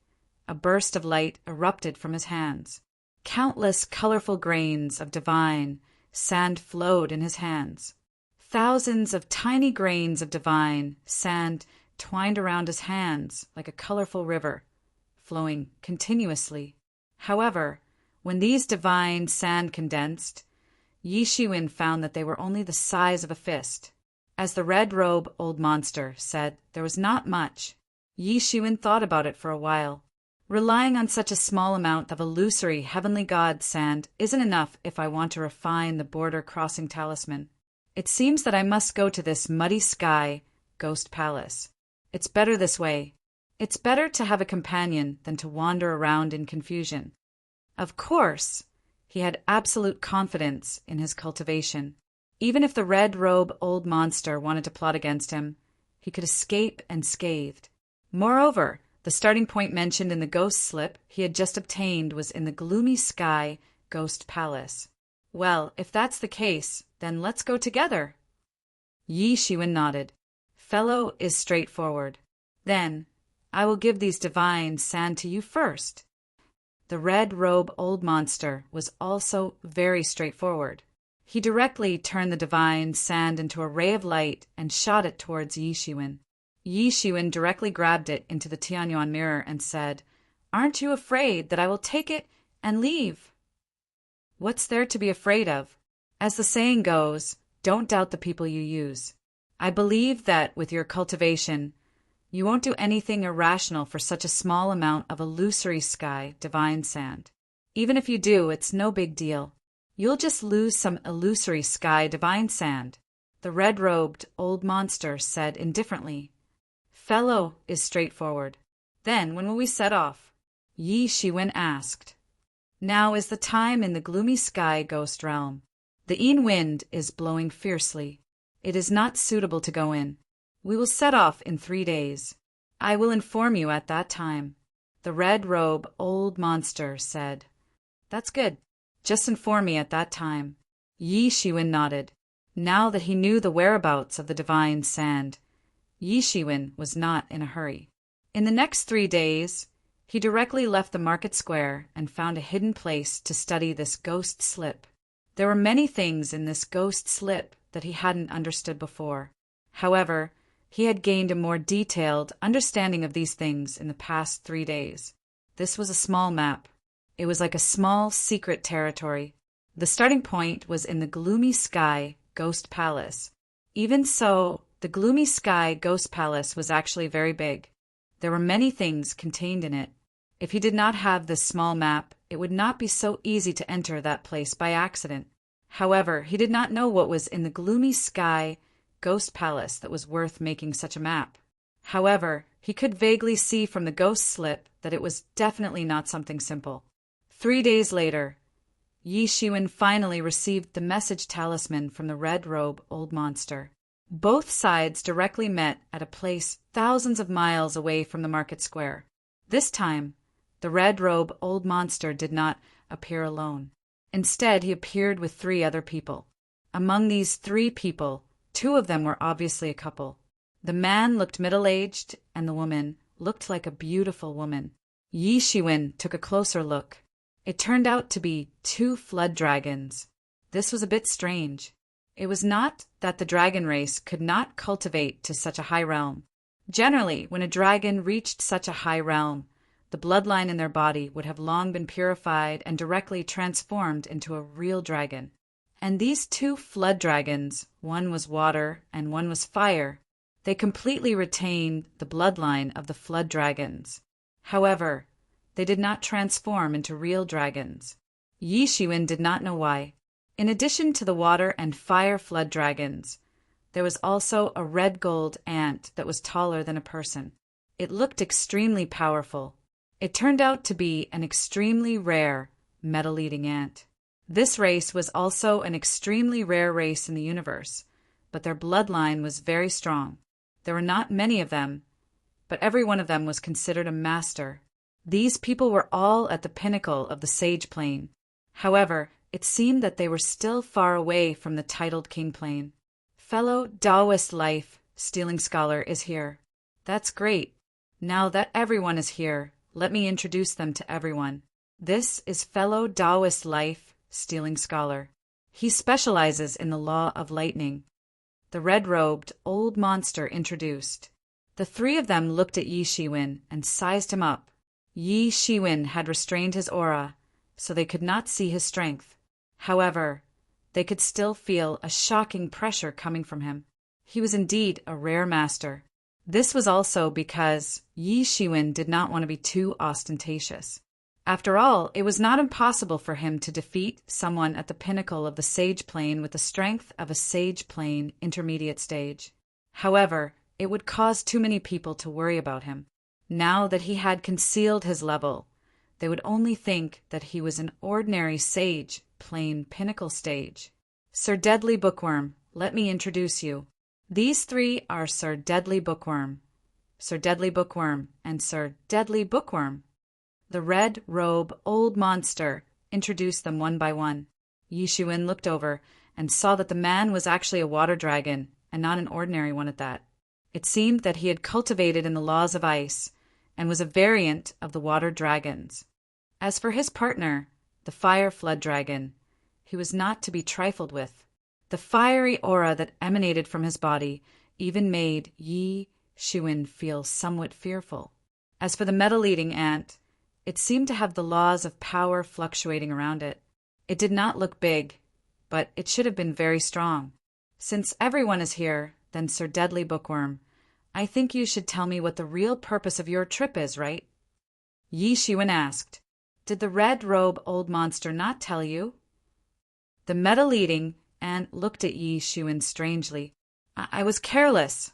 [SPEAKER 1] a burst of light erupted from his hands. Countless colorful grains of divine sand flowed in his hands. Thousands of tiny grains of divine sand twined around his hands like a colorful river, flowing continuously. However, when these divine sand condensed, Yi Shiwen found that they were only the size of a fist. As the red robe old monster said, there was not much. Yi Shiwen thought about it for a while. Relying on such a small amount of illusory heavenly god sand isn't enough if I want to refine the border-crossing talisman. It seems that I must go to this muddy sky ghost palace. It's better this way. It's better to have a companion than to wander around in confusion. Of course, he had absolute confidence in his cultivation. Even if the red robe old monster wanted to plot against him, he could escape unscathed. Moreover, the starting point mentioned in the ghost slip he had just obtained was in the Gloomy Sky Ghost Palace. Well, if that's the case, then let's go together. Yi Shiwen nodded. Fellow is straightforward. Then, I will give these divine sand to you first. The red robe old monster was also very straightforward. He directly turned the divine sand into a ray of light and shot it towards Yi Shiwen. Yi Shiwen directly grabbed it into the Tianyuan mirror and said, Aren't you afraid that I will take it and leave? What's there to be afraid of? As the saying goes, don't doubt the people you use. I believe that with your cultivation, you won't do anything irrational for such a small amount of illusory sky divine sand. Even if you do, it's no big deal. You'll just lose some illusory sky divine sand. The red-robed old monster said indifferently. Fellow is straightforward. Then when will we set off? Yi Shiwen asked. Now is the time in the Gloomy Sky Ghost Realm. The Yin wind is blowing fiercely. It is not suitable to go in. We will set off in 3 days. I will inform you at that time. The red-robe old monster said. That's good. Just inform me at that time. Yi Shiwen nodded. Now that he knew the whereabouts of the divine sand, Yi Shiwen was not in a hurry. In the next 3 days, he directly left the market square and found a hidden place to study this ghost slip. There were many things in this ghost slip that he hadn't understood before. However, he had gained a more detailed understanding of these things in the past 3 days. This was a small map. It was like a small secret territory. The starting point was in the Gloomy Sky Ghost Palace. Even so, the Gloomy Sky Ghost Palace was actually very big. There were many things contained in it. If he did not have this small map, it would not be so easy to enter that place by accident. However, he did not know what was in the Gloomy Sky Ghost Palace that was worth making such a map. However, he could vaguely see from the ghost slip that it was definitely not something simple. 3 days later, Yi Shiwen finally received the message talisman from the Red Robe Old Monster. Both sides directly met at a place thousands of miles away from the market square. This time, the Red Robe Old Monster did not appear alone. Instead, he appeared with 3 other people. Among these 3 people, 2 of them were obviously a couple. The man looked middle-aged, and the woman looked like a beautiful woman. Yi Shiwen took a closer look. It turned out to be 2 flood dragons. This was a bit strange. It was not that the dragon race could not cultivate to such a high realm. Generally, when a dragon reached such a high realm, the bloodline in their body would have long been purified and directly transformed into a real dragon. And these 2 flood dragons, one was water and one was fire, they completely retained the bloodline of the flood dragons. However, they did not transform into real dragons. Yi Shiwen did not know why. In addition to the water and fire flood dragons, there was also a red gold ant that was taller than a person. It looked extremely powerful. It turned out to be an extremely rare metal-eating ant. This race was also an extremely rare race in the universe, but their bloodline was very strong. There were not many of them, but every one of them was considered a master. These people were all at the pinnacle of the sage plane. However, it seemed that they were still far away from the titled king plane. Fellow Taoist life, Stealing Scholar, is here. That's great. Now that everyone is here, let me introduce them to everyone. This is fellow Taoist life, Stealing Scholar. He specializes in the law of lightning. The red-robed old monster introduced. The 3 of them looked at Yi Shiwen and sized him up. Yi Shiwen had restrained his aura, so they could not see his strength. However, they could still feel a shocking pressure coming from him. He was indeed a rare master. This was also because Yi Shiwen did not want to be too ostentatious. After all, it was not impossible for him to defeat someone at the pinnacle of the sage plane with the strength of a sage plane intermediate stage. However, it would cause too many people to worry about him. Now that he had concealed his level, they would only think that he was an ordinary sage plane pinnacle stage. Sir Deadly Bookworm, let me introduce you. These 3 are Sir Deadly Bookworm, Sir Deadly Bookworm, and Sir Deadly Bookworm. The red robe old monster introduced them one by one. Yi Shiwen looked over and saw that the man was actually a water dragon, and not an ordinary one at that. It seemed that he had cultivated in the laws of ice, and was a variant of the water dragons. As for his partner, the fire flood dragon, he was not to be trifled with. The fiery aura that emanated from his body even made Yi Shiwen feel somewhat fearful. As for the metal-eating ant, it seemed to have the laws of power fluctuating around it. It did not look big, but it should have been very strong. Since everyone is here, then Sir Deadly Bookworm, I think you should tell me what the real purpose of your trip is, right? Yi Shiwen asked. Did the red robe old monster not tell you? The metal-eating ant looked at Yi Shiwen strangely. I was careless.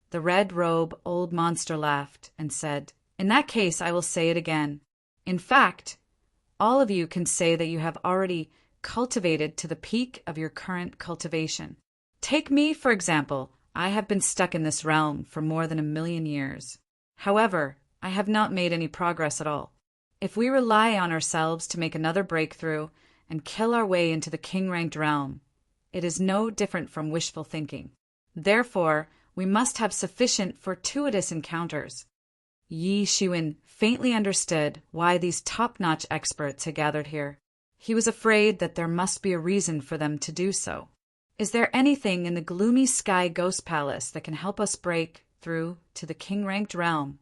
[SPEAKER 1] The red robe old monster laughed and said, In that case, I will say it again. In fact, all of you can say that you have already cultivated to the peak of your current cultivation. Take me, for example. I have been stuck in this realm for more than 1,000,000 years. However, I have not made any progress at all. If we rely on ourselves to make another breakthrough and kill our way into the king-ranked realm, it is no different from wishful thinking. Therefore, we must have sufficient fortuitous encounters. Yi Shiwen faintly understood why these top-notch experts had gathered here. He was afraid that there must be a reason for them to do so. Is there anything in the gloomy sky ghost palace that can help us break through to the king-ranked realm?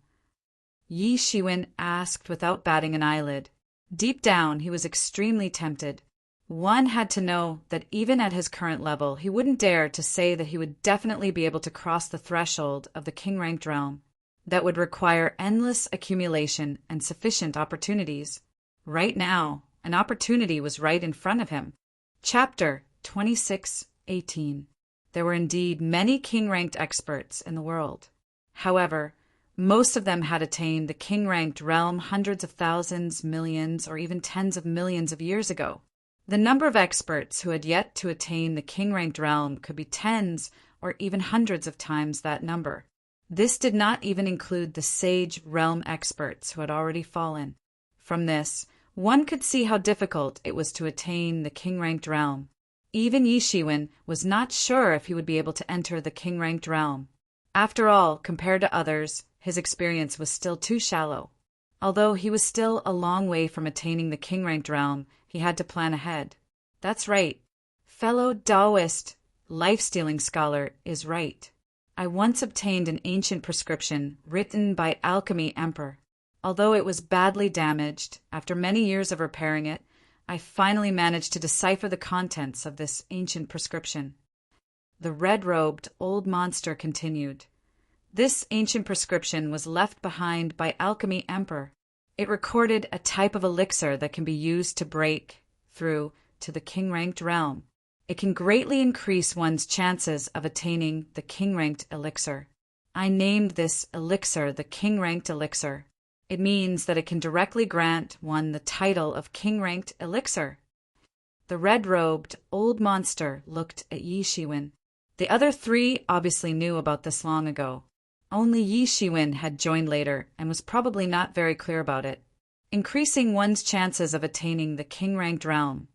[SPEAKER 1] Yi Shiwen asked without batting an eyelid. Deep down, he was extremely tempted. One had to know that even at his current level, he wouldn't dare to say that he would definitely be able to cross the threshold of the king-ranked realm. That would require endless accumulation and sufficient opportunities. Right now, an opportunity was right in front of him. Chapter 26:18. There were indeed many king-ranked experts in the world. However, most of them had attained the king-ranked realm hundreds of thousands, millions, or even tens of millions of years ago. The number of experts who had yet to attain the king-ranked realm could be tens or even hundreds of times that number. This did not even include the sage realm experts who had already fallen. From this, one could see how difficult it was to attain the king-ranked realm. Even Yi Shiwen was not sure if he would be able to enter the king-ranked realm. After all, compared to others, his experience was still too shallow. Although he was still a long way from attaining the king-ranked realm, he had to plan ahead. That's right. Fellow Taoist, life-stealing scholar is right. I once obtained an ancient prescription written by Alchemy Emperor. Although it was badly damaged, after many years of repairing it, I finally managed to decipher the contents of this ancient prescription. The red-robed old monster continued. This ancient prescription was left behind by Alchemy Emperor. It recorded a type of elixir that can be used to break through to the king-ranked realm. It can greatly increase one's chances of attaining the king-ranked elixir. I named this elixir the king-ranked elixir. It means that it can directly grant one the title of king-ranked elixir. The red-robed old monster looked at Yi Shiwen. The other three obviously knew about this long ago. Only Yi Shiwen had joined later and was probably not very clear about it. Increasing one's chances of attaining the king-ranked realm.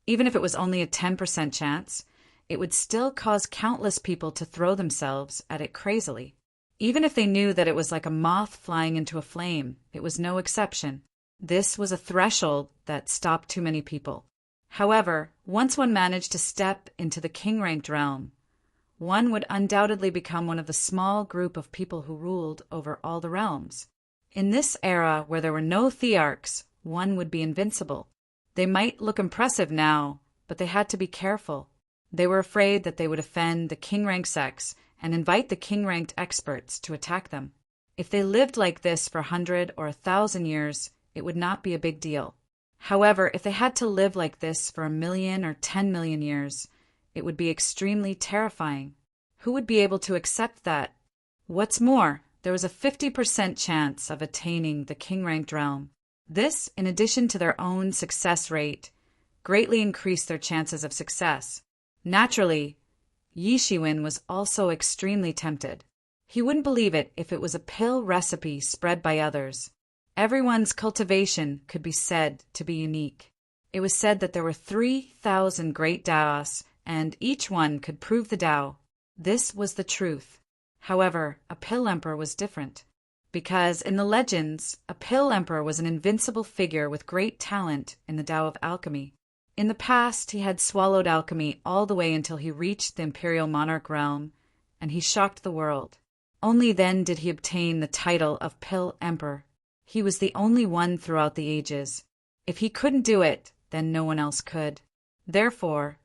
[SPEAKER 1] Even if it was only a 10% chance, it would still cause countless people to throw themselves at it crazily. Even if they knew that it was like a moth flying into a flame, it was no exception. This was a threshold that stopped too many people. However, once one managed to step into the king-ranked realm, one would undoubtedly become one of the small group of people who ruled over all the realms. In this era where there were no thearchs, one would be invincible. They might look impressive now, but they had to be careful. They were afraid that they would offend the king-ranked sects and invite the king-ranked experts to attack them. If they lived like this for 100 or 1,000 years, it would not be a big deal. However, if they had to live like this for 1,000,000 or 10 million years, it would be extremely terrifying. Who would be able to accept that? What's more, there was a 50% chance of attaining the king-ranked realm. This, in addition to their own success rate, greatly increased their chances of success. Naturally, Yi Shiwen was also extremely tempted. He wouldn't believe it if it was a pill recipe spread by others. Everyone's cultivation could be said to be unique. It was said that there were 3,000 great Taoists, and each one could prove the Tao. This was the truth. However, a pill emperor was different. Because in the legends, a pill emperor was an invincible figure with great talent in the Tao of alchemy. In the past, he had swallowed alchemy all the way until he reached the imperial monarch realm, and he shocked the world. Only then did he obtain the title of pill emperor. He was the only one throughout the ages. If he couldn't do it, then no one else could. Therefore,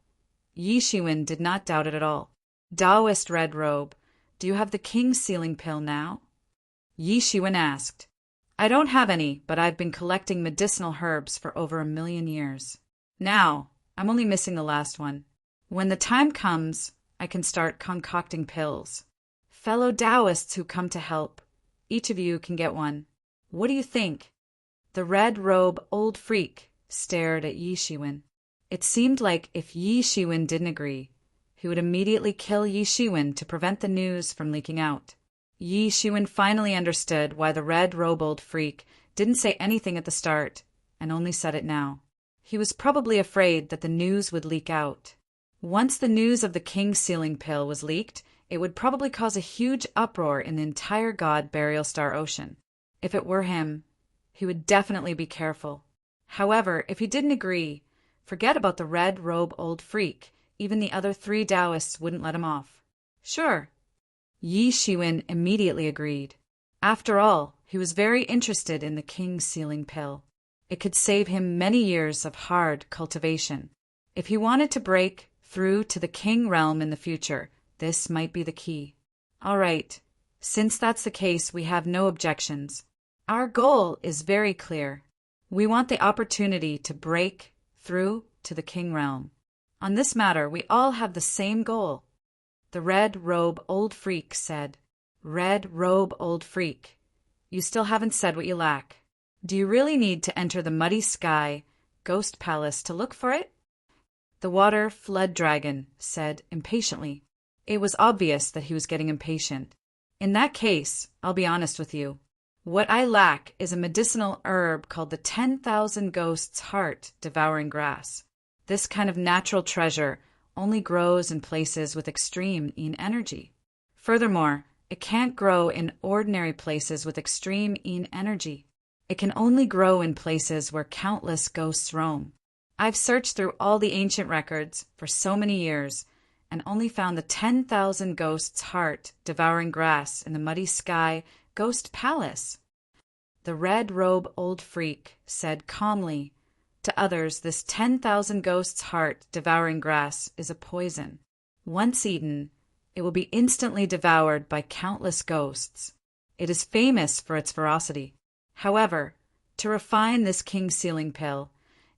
[SPEAKER 1] Yi Shiwen did not doubt it at all. Taoist Red Robe, do you have the king's sealing pill now? Yi Shiwen asked. I don't have any, but I've been collecting medicinal herbs for over 1,000,000 years. Now, I'm only missing the last one. When the time comes, I can start concocting pills. Fellow Taoists who come to help, each of you can get one. What do you think? The red robe old freak stared at Yi Shiwen. It seemed like if Yi Shiwen didn't agree, he would immediately kill Yi Shiwen to prevent the news from leaking out. Yi Shiwen finally understood why the red robe old freak didn't say anything at the start and only said it now. He was probably afraid that the news would leak out. Once the news of the king's sealing pill was leaked, it would probably cause a huge uproar in the entire God Burial Star Ocean. If it were him, he would definitely be careful. However, if he didn't agree, Forget about the red robe old freak. Even the other 3 Taoists wouldn't let him off. Sure. Yi Shiwen immediately agreed. After all, he was very interested in the king's sealing pill. It could save him many years of hard cultivation. If he wanted to break through to the king realm in the future, this might be the key. All right. Since that's the case, we have no objections. Our goal is very clear. We want the opportunity to break through to the king realm. On this matter, we all have the same goal. The red robe old freak said. Red robe old freak. You still haven't said what you lack. Do you really need to enter the muddy sky ghost palace to look for it? The water flood dragon said impatiently. It was obvious that he was getting impatient. In that case, I'll be honest with you. What I lack is a medicinal herb called the 10,000 Ghosts' Heart devouring grass. This kind of natural treasure only grows in places with extreme yin energy. Furthermore, it can't grow in ordinary places with extreme yin energy. It can only grow in places where countless ghosts roam. I've searched through all the ancient records for so many years and only found the 10,000 Ghosts' Heart devouring grass in the muddy sky ghost palace. The red robe old freak said calmly. To others, this 10,000 Ghosts' Heart devouring grass is a poison. Once eaten, it will be instantly devoured by countless ghosts. It is famous for its ferocity. However, to refine this king's sealing pill,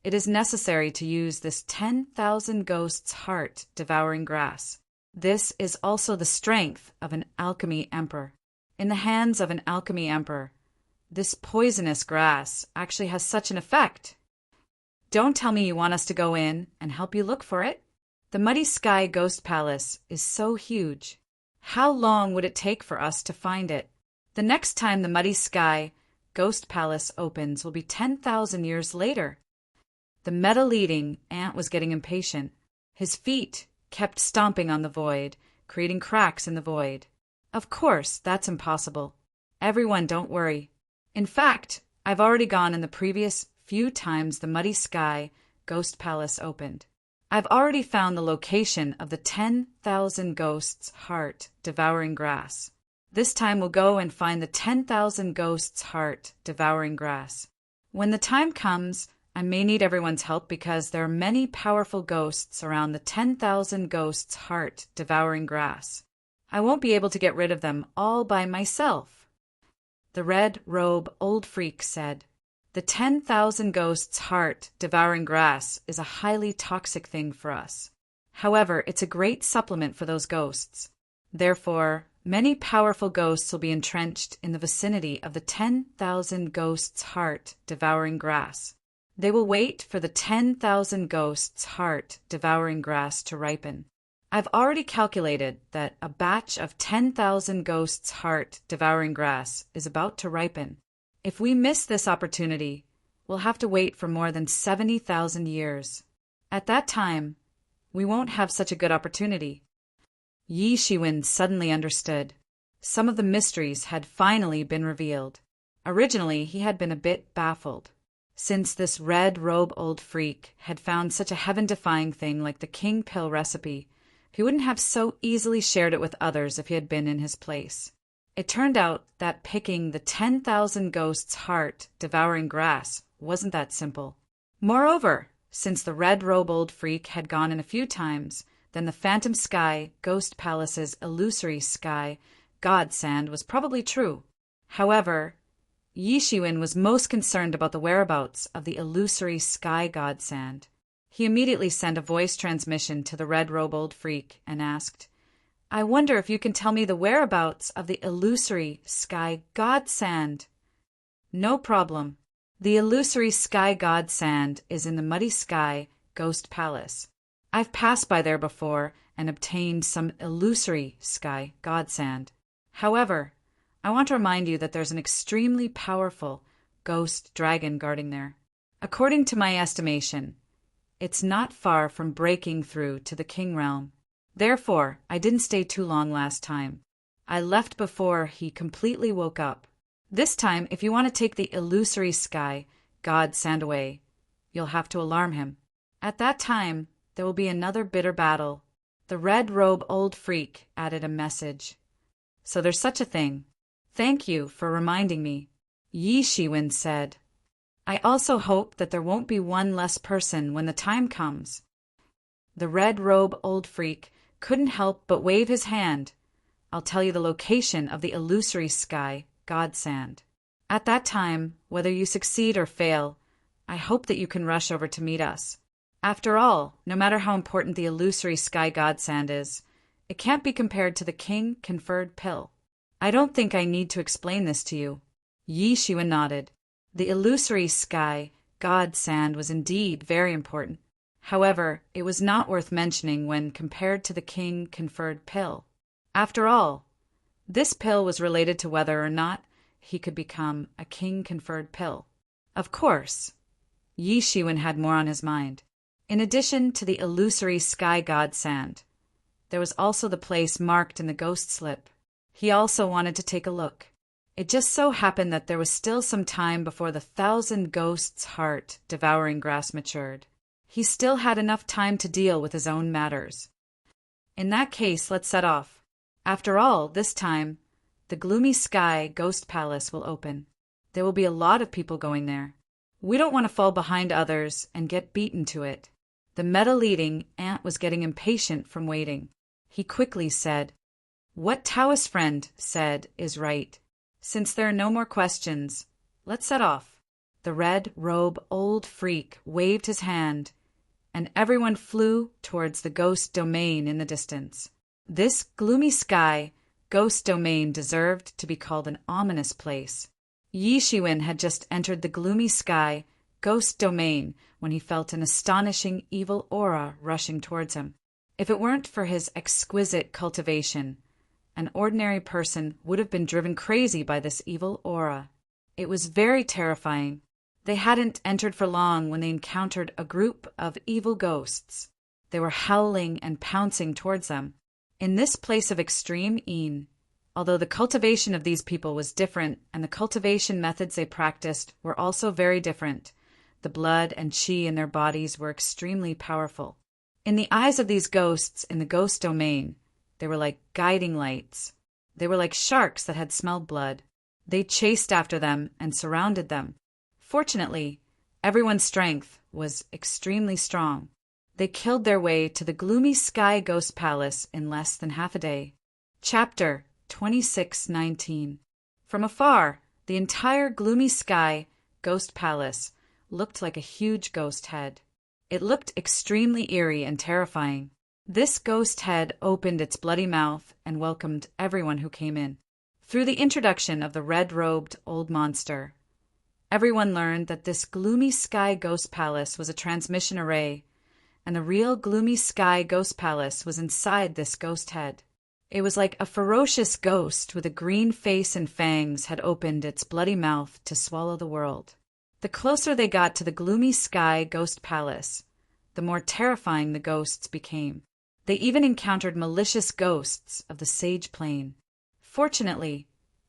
[SPEAKER 1] it is necessary to use this 10,000 Ghosts' Heart devouring grass. This is also the strength of an alchemy emperor. In the hands of an alchemy emperor, this poisonous grass actually has such an effect. Don't tell me you want us to go in and help you look for it. The Muddy Sky Ghost Palace is so huge. How long would it take for us to find it? The next time the Muddy Sky Ghost Palace opens will be 10,000 years later. The metal-eating ant was getting impatient. His feet kept stomping on the void, creating cracks in the void. Of course, that's impossible. Everyone, don't worry. In fact, I've already gone in the previous few times the Muddy Sky Ghost Palace opened. I've already found the location of the 10,000 Ghosts' Heart devouring grass. This time we'll go and find the 10,000 Ghosts' Heart devouring grass. When the time comes, I may need everyone's help because there are many powerful ghosts around the 10,000 Ghosts' Heart devouring grass. I won't be able to get rid of them all by myself. The red robe old freak said. The 10,000 Ghosts' Heart devouring grass is a highly toxic thing for us. However, it's a great supplement for those ghosts. Therefore, many powerful ghosts will be entrenched in the vicinity of the 10,000 Ghosts' Heart devouring grass. They will wait for the 10,000 Ghosts' Heart devouring grass to ripen. I've already calculated that a batch of 10,000 Ghosts' Heart devouring grass is about to ripen. If we miss this opportunity, we'll have to wait for more than 70,000 years. At that time, we won't have such a good opportunity. Yi Shiwen suddenly understood. Some of the mysteries had finally been revealed. Originally, he had been a bit baffled. Since this red robe old freak had found such a heaven-defying thing like the king pill recipe, he wouldn't have so easily shared it with others if he had been in his place. It turned out that picking the 10,000 Ghosts' Heart devouring grass wasn't that simple. Moreover, since the red robe old freak had gone in a few times, then the Phantom Sky Ghost Palace's illusory sky godsand was probably true. However, Yi Shiwen was most concerned about the whereabouts of the illusory sky godsand. He immediately sent a voice transmission to the red robe old freak and asked, I wonder if you can tell me the whereabouts of the illusory sky godsand. No problem. The illusory sky godsand is in the Muddy Sky Ghost Palace. I've passed by there before and obtained some illusory sky godsand. However, I want to remind you that there's an extremely powerful ghost dragon guarding there. According to my estimation, it's not far from breaking through to the king realm. Therefore, I didn't stay too long last time. I left before he completely woke up. This time, if you want to take the illusory sky godsand away, you'll have to alarm him. At that time, there will be another bitter battle. The red robe old freak added a message. So there's such a thing. Thank you for reminding me, Yi Shiwen said. I also hope that there won't be one less person when the time comes. The red robe old freak couldn't help but wave his hand. I'll tell you the location of the illusory sky, Godsand. At that time, whether you succeed or fail, I hope that you can rush over to meet us. After all, no matter how important the illusory sky Godsand is, it can't be compared to the king-conferred pill. I don't think I need to explain this to you. Yi Shiwen nodded. The illusory sky Godsand was indeed very important. However, it was not worth mentioning when compared to the king-conferred pill. After all, this pill was related to whether or not he could become a king-conferred pill. Of course, Yi Shiwen had more on his mind. In addition to the illusory sky Godsand, there was also the place marked in the ghost slip. He also wanted to take a look. It just so happened that there was still some time before the 1,000 ghosts' heart devouring grass matured. He still had enough time to deal with his own matters. In that case, let's set off. After all, this time, the gloomy sky ghost palace will open. There will be a lot of people going there. We don't want to fall behind others and get beaten to it. The metal-eating ant was getting impatient from waiting. He quickly said, What Taoist friend said is right. Since there are no more questions, let's set off. The red robe old freak waved his hand, and everyone flew towards the ghost domain in the distance. This gloomy sky ghost domain deserved to be called an ominous place. Yi Shiwen had just entered the gloomy sky ghost domain when he felt an astonishing evil aura rushing towards him. If it weren't for his exquisite cultivation, an ordinary person would have been driven crazy by this evil aura. It was very terrifying. They hadn't entered for long when they encountered a group of evil ghosts. They were howling and pouncing towards them. In this place of extreme Yin, although the cultivation of these people was different and the cultivation methods they practiced were also very different, the blood and qi in their bodies were extremely powerful. In the eyes of these ghosts in the ghost domain, they were like guiding lights. They were like sharks that had smelled blood. They chased after them and surrounded them. Fortunately, everyone's strength was extremely strong. They killed their way to the gloomy sky ghost palace in less than half a day. Chapter 26:19. From afar, the entire gloomy sky ghost palace looked like a huge ghost head. It looked extremely eerie and terrifying. This ghost head opened its bloody mouth and welcomed everyone who came in. Through the introduction of the red-robed old monster, everyone learned that this gloomy sky ghost palace was a transmission array, and the real gloomy sky ghost palace was inside this ghost head. It was like a ferocious ghost with a green face and fangs had opened its bloody mouth to swallow the world. The closer they got to the gloomy sky ghost palace, the more terrifying the ghosts became. They even encountered malicious ghosts of the sage plane. Fortunately,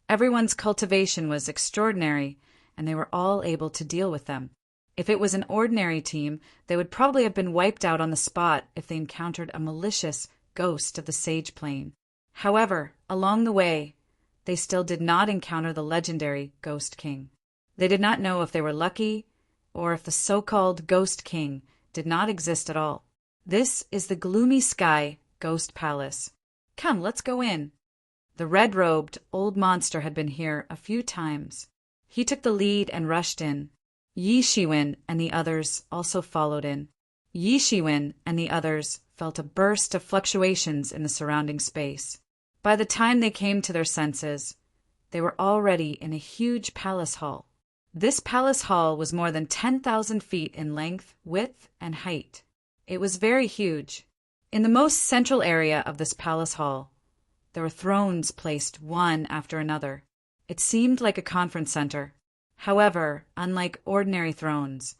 [SPEAKER 1] everyone's cultivation was extraordinary, and they were all able to deal with them. If it was an ordinary team, they would probably have been wiped out on the spot if they encountered a malicious ghost of the sage plane. However, along the way, they still did not encounter the legendary Ghost King. They did not know if they were lucky or if the so-called Ghost King did not exist at all. This is the gloomy sky ghost palace. Come, let's go in. The red-robed old monster had been here a few times. He took the lead and rushed in. Yi Shiwen and the others also followed in. Yi Shiwen and the others felt a burst of fluctuations in the surrounding space. By the time they came to their senses, they were already in a huge palace hall. This palace hall was more than 10,000 feet in length, width, and height. It was very huge. In the most central area of this palace hall, there were thrones placed one after another. It seemed like a conference center. However, unlike ordinary thrones,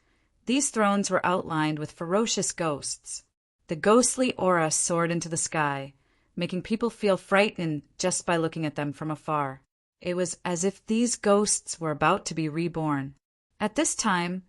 [SPEAKER 1] these thrones were outlined with ferocious ghosts. The ghostly aura soared into the sky, making people feel frightened just by looking at them from afar. It was as if these ghosts were about to be reborn. At this time,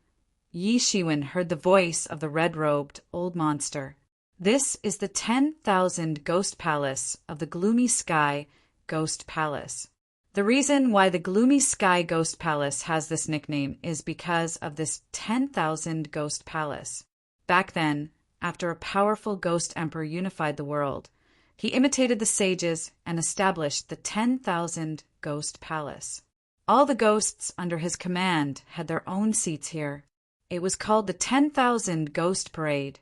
[SPEAKER 1] Yi Shiwen heard the voice of the red-robed old monster. This is the 10,000 Ghost Palace of the Gloomy Sky Ghost Palace. The reason why the Gloomy Sky Ghost Palace has this nickname is because of this 10,000 Ghost Palace. Back then, after a powerful ghost emperor unified the world, he imitated the sages and established the 10,000 Ghost Palace. All the ghosts under his command had their own seats here. It was called the 10,000 Ghost Parade.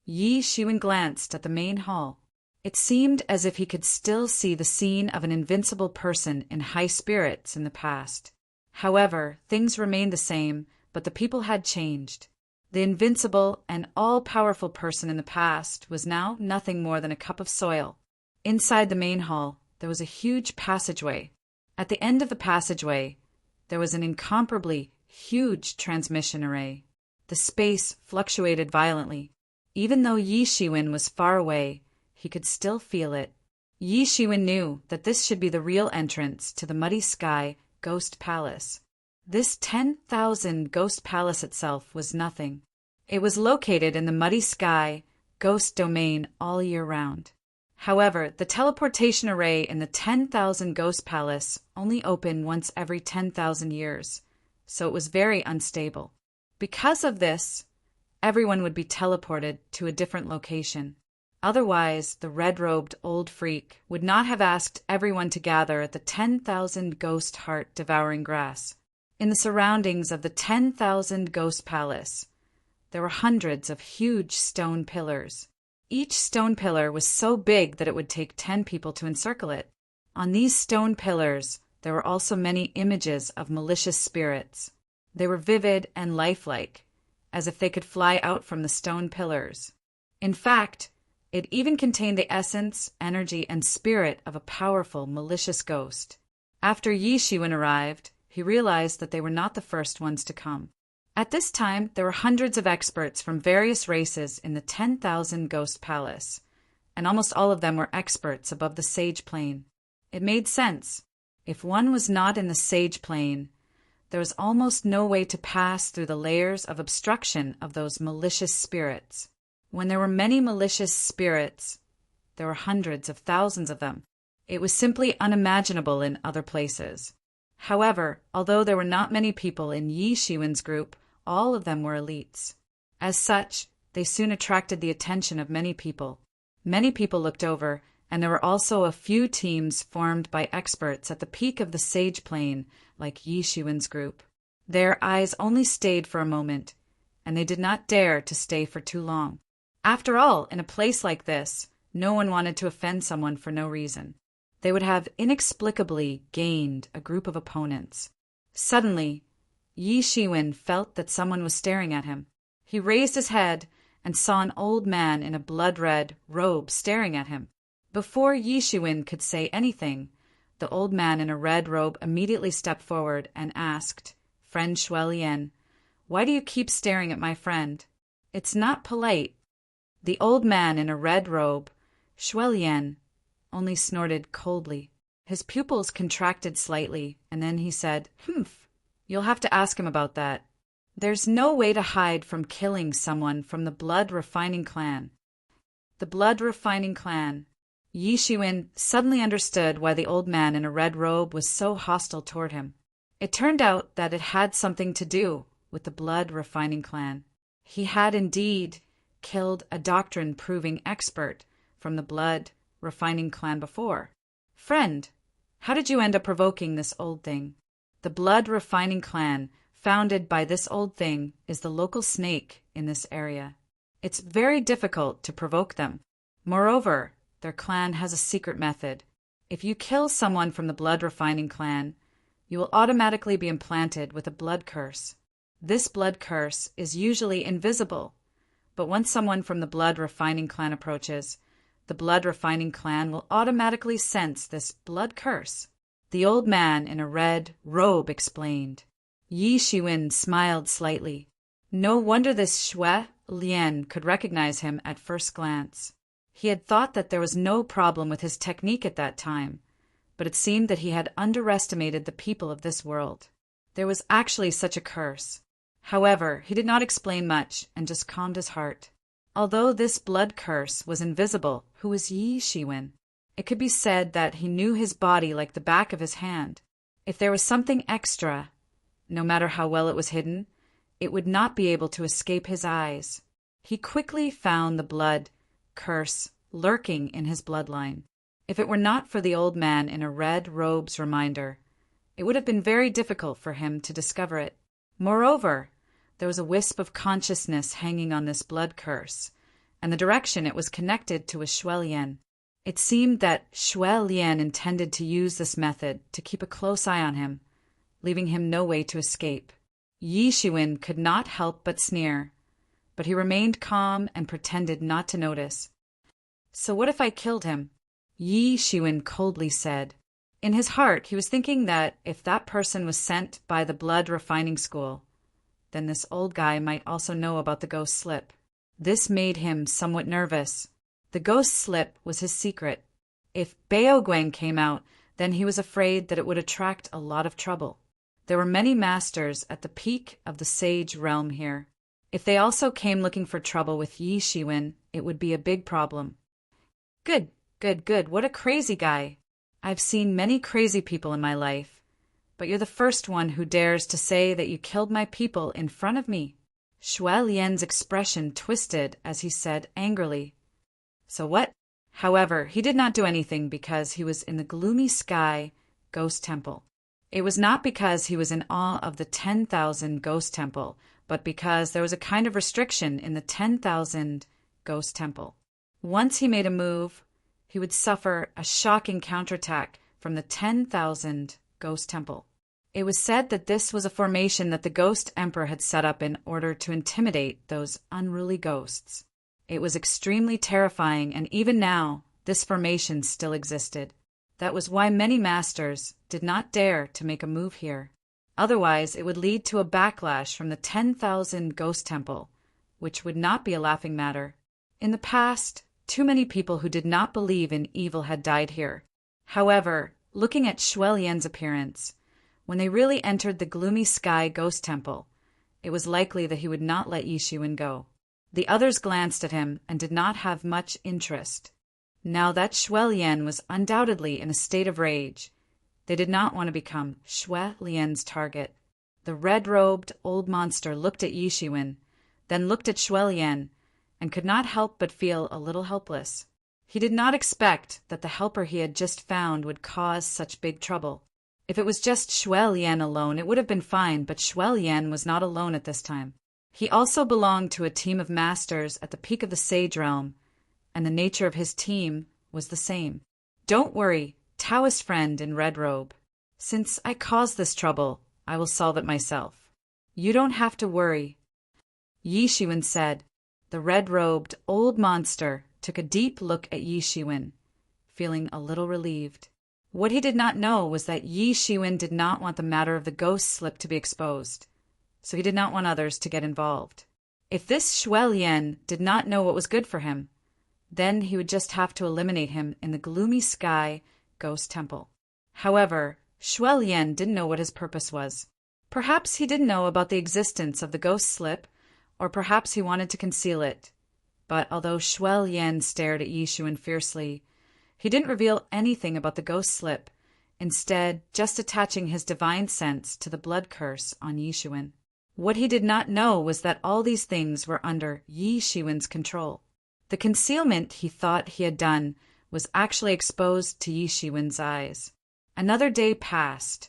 [SPEAKER 1] Yi Shiwen glanced at the main hall. It seemed as if he could still see the scene of an invincible person in high spirits in the past. However, things remained the same, but the people had changed. The invincible and all-powerful person in the past was now nothing more than a cup of soil. Inside the main hall, there was a huge passageway. At the end of the passageway, there was an incomparably huge transmission array. The space fluctuated violently. Even though Yi Shiwen was far away, he could still feel it. Yi Shiwen knew that this should be the real entrance to the Muddy Sky Ghost Palace. This 10,000 Ghost Palace itself was nothing. It was located in the Muddy Sky Ghost Domain all year round. However, the teleportation array in the 10,000 Ghost Palace only opened once every 10,000 years, so it was very unstable. Because of this, everyone would be teleported to a different location. Otherwise, the red-robed old freak would not have asked everyone to gather at the 10,000 Ghost Heart Devouring Grass. In the surroundings of the 10,000 Ghost Palace, there were hundreds of huge stone pillars. Each stone pillar was so big that it would take 10 people to encircle it. On these stone pillars, there were also many images of malicious spirits. They were vivid and lifelike, as if they could fly out from the stone pillars. In fact, it even contained the essence, energy, and spirit of a powerful, malicious ghost. After Yi Shiwen arrived, he realized that they were not the first ones to come. At this time, there were hundreds of experts from various races in the 10,000 Ghost Palace, and almost all of them were experts above the Sage Plane. It made sense. If one was not in the Sage Plane, there was almost no way to pass through the layers of obstruction of those malicious spirits. When there were many malicious spirits, there were hundreds of thousands of them. It was simply unimaginable in other places. However, although there were not many people in Yi Shiwen's group, all of them were elites. As such, they soon attracted the attention of many people. Many people looked over, and there were also a few teams formed by experts at the peak of the Sage Plane, like Yi Shiwen's group. Their eyes only stayed for a moment, and they did not dare to stay for too long. After all, in a place like this, no one wanted to offend someone for no reason. They would have inexplicably gained a group of opponents. Suddenly, Yi Shiwen felt that someone was staring at him. He raised his head and saw an old man in a blood-red robe staring at him. Before Yi Shiwen could say anything, the old man in a red robe immediately stepped forward and asked, "Friend Shuelian, why do you keep staring at my friend? It's not polite." The old man in a red robe, Shuelian, only snorted coldly. His pupils contracted slightly, and then he said, "Humph, you'll have to ask him about that. There's no way to hide from killing someone from the blood-refining clan." The blood-refining clan. Yi Shiwen suddenly understood why the old man in a red robe was so hostile toward him. It turned out that it had something to do with the blood-refining clan. He had indeed killed a doctrine-proving expert from the blood-refining clan before. "Friend, how did you end up provoking this old thing?" The blood-refining clan, founded by this old thing, is the local snake in this area. It's very difficult to provoke them. Moreover, their clan has a secret method. If you kill someone from the blood-refining clan, you will automatically be implanted with a blood curse. This blood curse is usually invisible, but once someone from the blood-refining clan approaches, the blood-refining clan will automatically sense this blood curse. The old man in a red robe explained. Yi Shiwen smiled slightly. No wonder this Shuelian could recognize him at first glance. He had thought that there was no problem with his technique at that time, but it seemed that he had underestimated the people of this world. There was actually such a curse. However, he did not explain much and just calmed his heart. Although this blood curse was invisible, who was Yi Shiwen? It could be said that he knew his body like the back of his hand. If there was something extra, no matter how well it was hidden, it would not be able to escape his eyes. He quickly found the blood curse lurking in his bloodline. If it were not for the old man in a red robe's reminder, it would have been very difficult for him to discover it. Moreover, there was a wisp of consciousness hanging on this blood curse, and the direction it was connected to was Shui Lian. It seemed that Shui Lian intended to use this method to keep a close eye on him, leaving him no way to escape. Yi Shiwen could not help but sneer, but he remained calm and pretended not to notice. So what if I killed him? Yi Shiwen coldly said. In his heart, he was thinking that if that person was sent by the blood refining school, then this old guy might also know about the ghost slip. This made him somewhat nervous. The ghost slip was his secret. If Baoguang came out, then he was afraid that it would attract a lot of trouble. There were many masters at the peak of the sage realm here. If they also came looking for trouble with Yi Shiwen, it would be a big problem. Good. What a crazy guy. I've seen many crazy people in my life, but you're the first one who dares to say that you killed my people in front of me. Shui Lian's expression twisted as he said angrily. So what? However, he did not do anything because he was in the gloomy sky ghost temple. It was not because he was in awe of the 10,000 ghost temple, but because there was a kind of restriction in the 10,000 ghost temple. Once he made a move, he would suffer a shocking counterattack from the 10,000 ghost temple. It was said that this was a formation that the ghost emperor had set up in order to intimidate those unruly ghosts. It was extremely terrifying, and even now, this formation still existed. That was why many masters did not dare to make a move here. Otherwise, it would lead to a backlash from the 10,000 ghost temple, which would not be a laughing matter. In the past, too many people who did not believe in evil had died here. However, looking at Shui Lian's appearance, when they really entered the gloomy sky ghost temple, it was likely that he would not let Yi Shiwen go. The others glanced at him and did not have much interest. Now that Shui Lian was undoubtedly in a state of rage, they did not want to become Shui Lian's target. The red-robed old monster looked at Yi Shiwen, then looked at Shui Lian, and could not help but feel a little helpless. He did not expect that the helper he had just found would cause such big trouble. If it was just Shui Lian alone, it would have been fine, but Shui Lian was not alone at this time. He also belonged to a team of masters at the peak of the Sage Realm, and the nature of his team was the same. Don't worry, Taoist friend in red robe. Since I caused this trouble, I will solve it myself. You don't have to worry. Yi Shiwen said. The red-robed old monster took a deep look at Yi Shiwen, feeling a little relieved. What he did not know was that Yi Shiwen did not want the matter of the ghost slip to be exposed, so he did not want others to get involved. If this Shui Lian did not know what was good for him, then he would just have to eliminate him in the gloomy sky ghost temple. However, Shui Lian didn't know what his purpose was. Perhaps he didn't know about the existence of the ghost slip, or perhaps he wanted to conceal it. But although Shui Lian stared at Yi Shiwen fiercely, he didn't reveal anything about the ghost slip, instead just attaching his divine sense to the blood curse on Yi Shiwen. What he did not know was that all these things were under Yi Shiwen's control. The concealment he thought he had done was actually exposed to Yi Shiwen's eyes. Another day passed,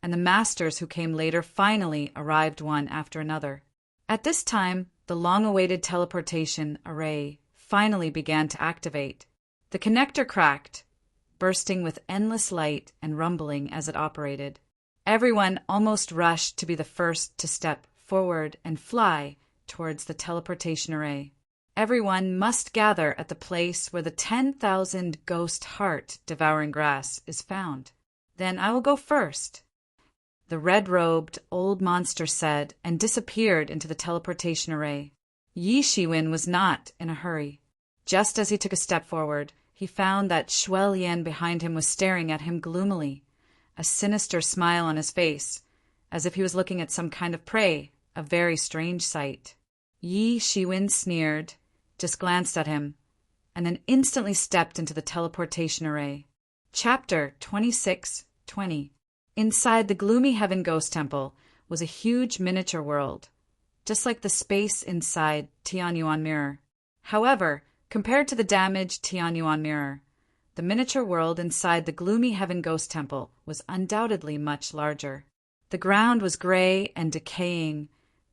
[SPEAKER 1] and the masters who came later finally arrived one after another. At this time, the long-awaited teleportation array finally began to activate. The connector cracked, bursting with endless light and rumbling as it operated. Everyone almost rushed to be the first to step forward and fly towards the teleportation array. Everyone must gather at the place where the 10,000 ghost heart devouring grass is found. Then I will go first, the red-robed old monster said, and disappeared into the teleportation array. Yi Shiwen was not in a hurry. Just as he took a step forward, he found that Shui Lian behind him was staring at him gloomily, a sinister smile on his face, as if he was looking at some kind of prey a very strange sight. Yi Shiwen sneered, just glanced at him, and then instantly stepped into the teleportation array. Chapter 26:20. Inside the gloomy Heaven Ghost Temple was a huge miniature world, just like the space inside Tianyuan Mirror. However, compared to the damaged Tianyuan Mirror, the miniature world inside the gloomy Heaven Ghost Temple was undoubtedly much larger. The ground was gray and decaying,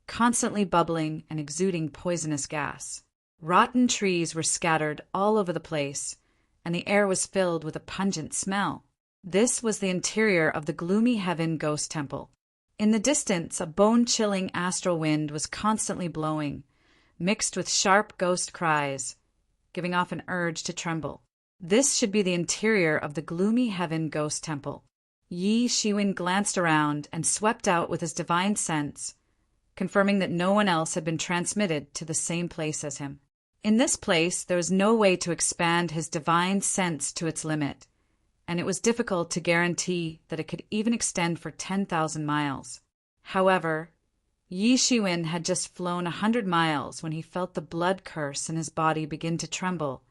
[SPEAKER 1] constantly bubbling and exuding poisonous gas. Rotten trees were scattered all over the place, and the air was filled with a pungent smell. This was the interior of the gloomy Heaven Ghost Temple. In the distance, a bone-chilling astral wind was constantly blowing, mixed with sharp ghost cries, giving off an urge to tremble. This should be the interior of the gloomy Heaven Ghost Temple. Yi Shiwen glanced around and swept out with his divine sense, confirming that no one else had been transmitted to the same place as him. In this place, there was no way to expand his divine sense to its limit, and it was difficult to guarantee that it could even extend for 10,000 miles. However, Yi Shiwen had just flown 100 miles when he felt the blood curse in his body begin to tremble,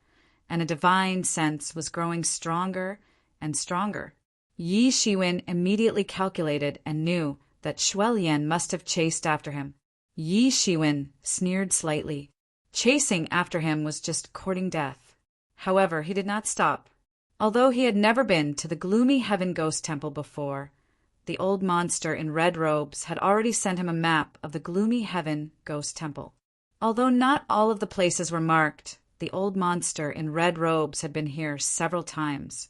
[SPEAKER 1] and a divine sense was growing stronger and stronger. Yi Shiwen immediately calculated and knew that Shuelian must have chased after him. Yi Shiwen sneered slightly. Chasing after him was just courting death. However, he did not stop. Although he had never been to the gloomy Heaven Ghost Temple before, the old monster in red robes had already sent him a map of the gloomy Heaven Ghost Temple. Although not all of the places were marked, the old monster in red robes had been here several times,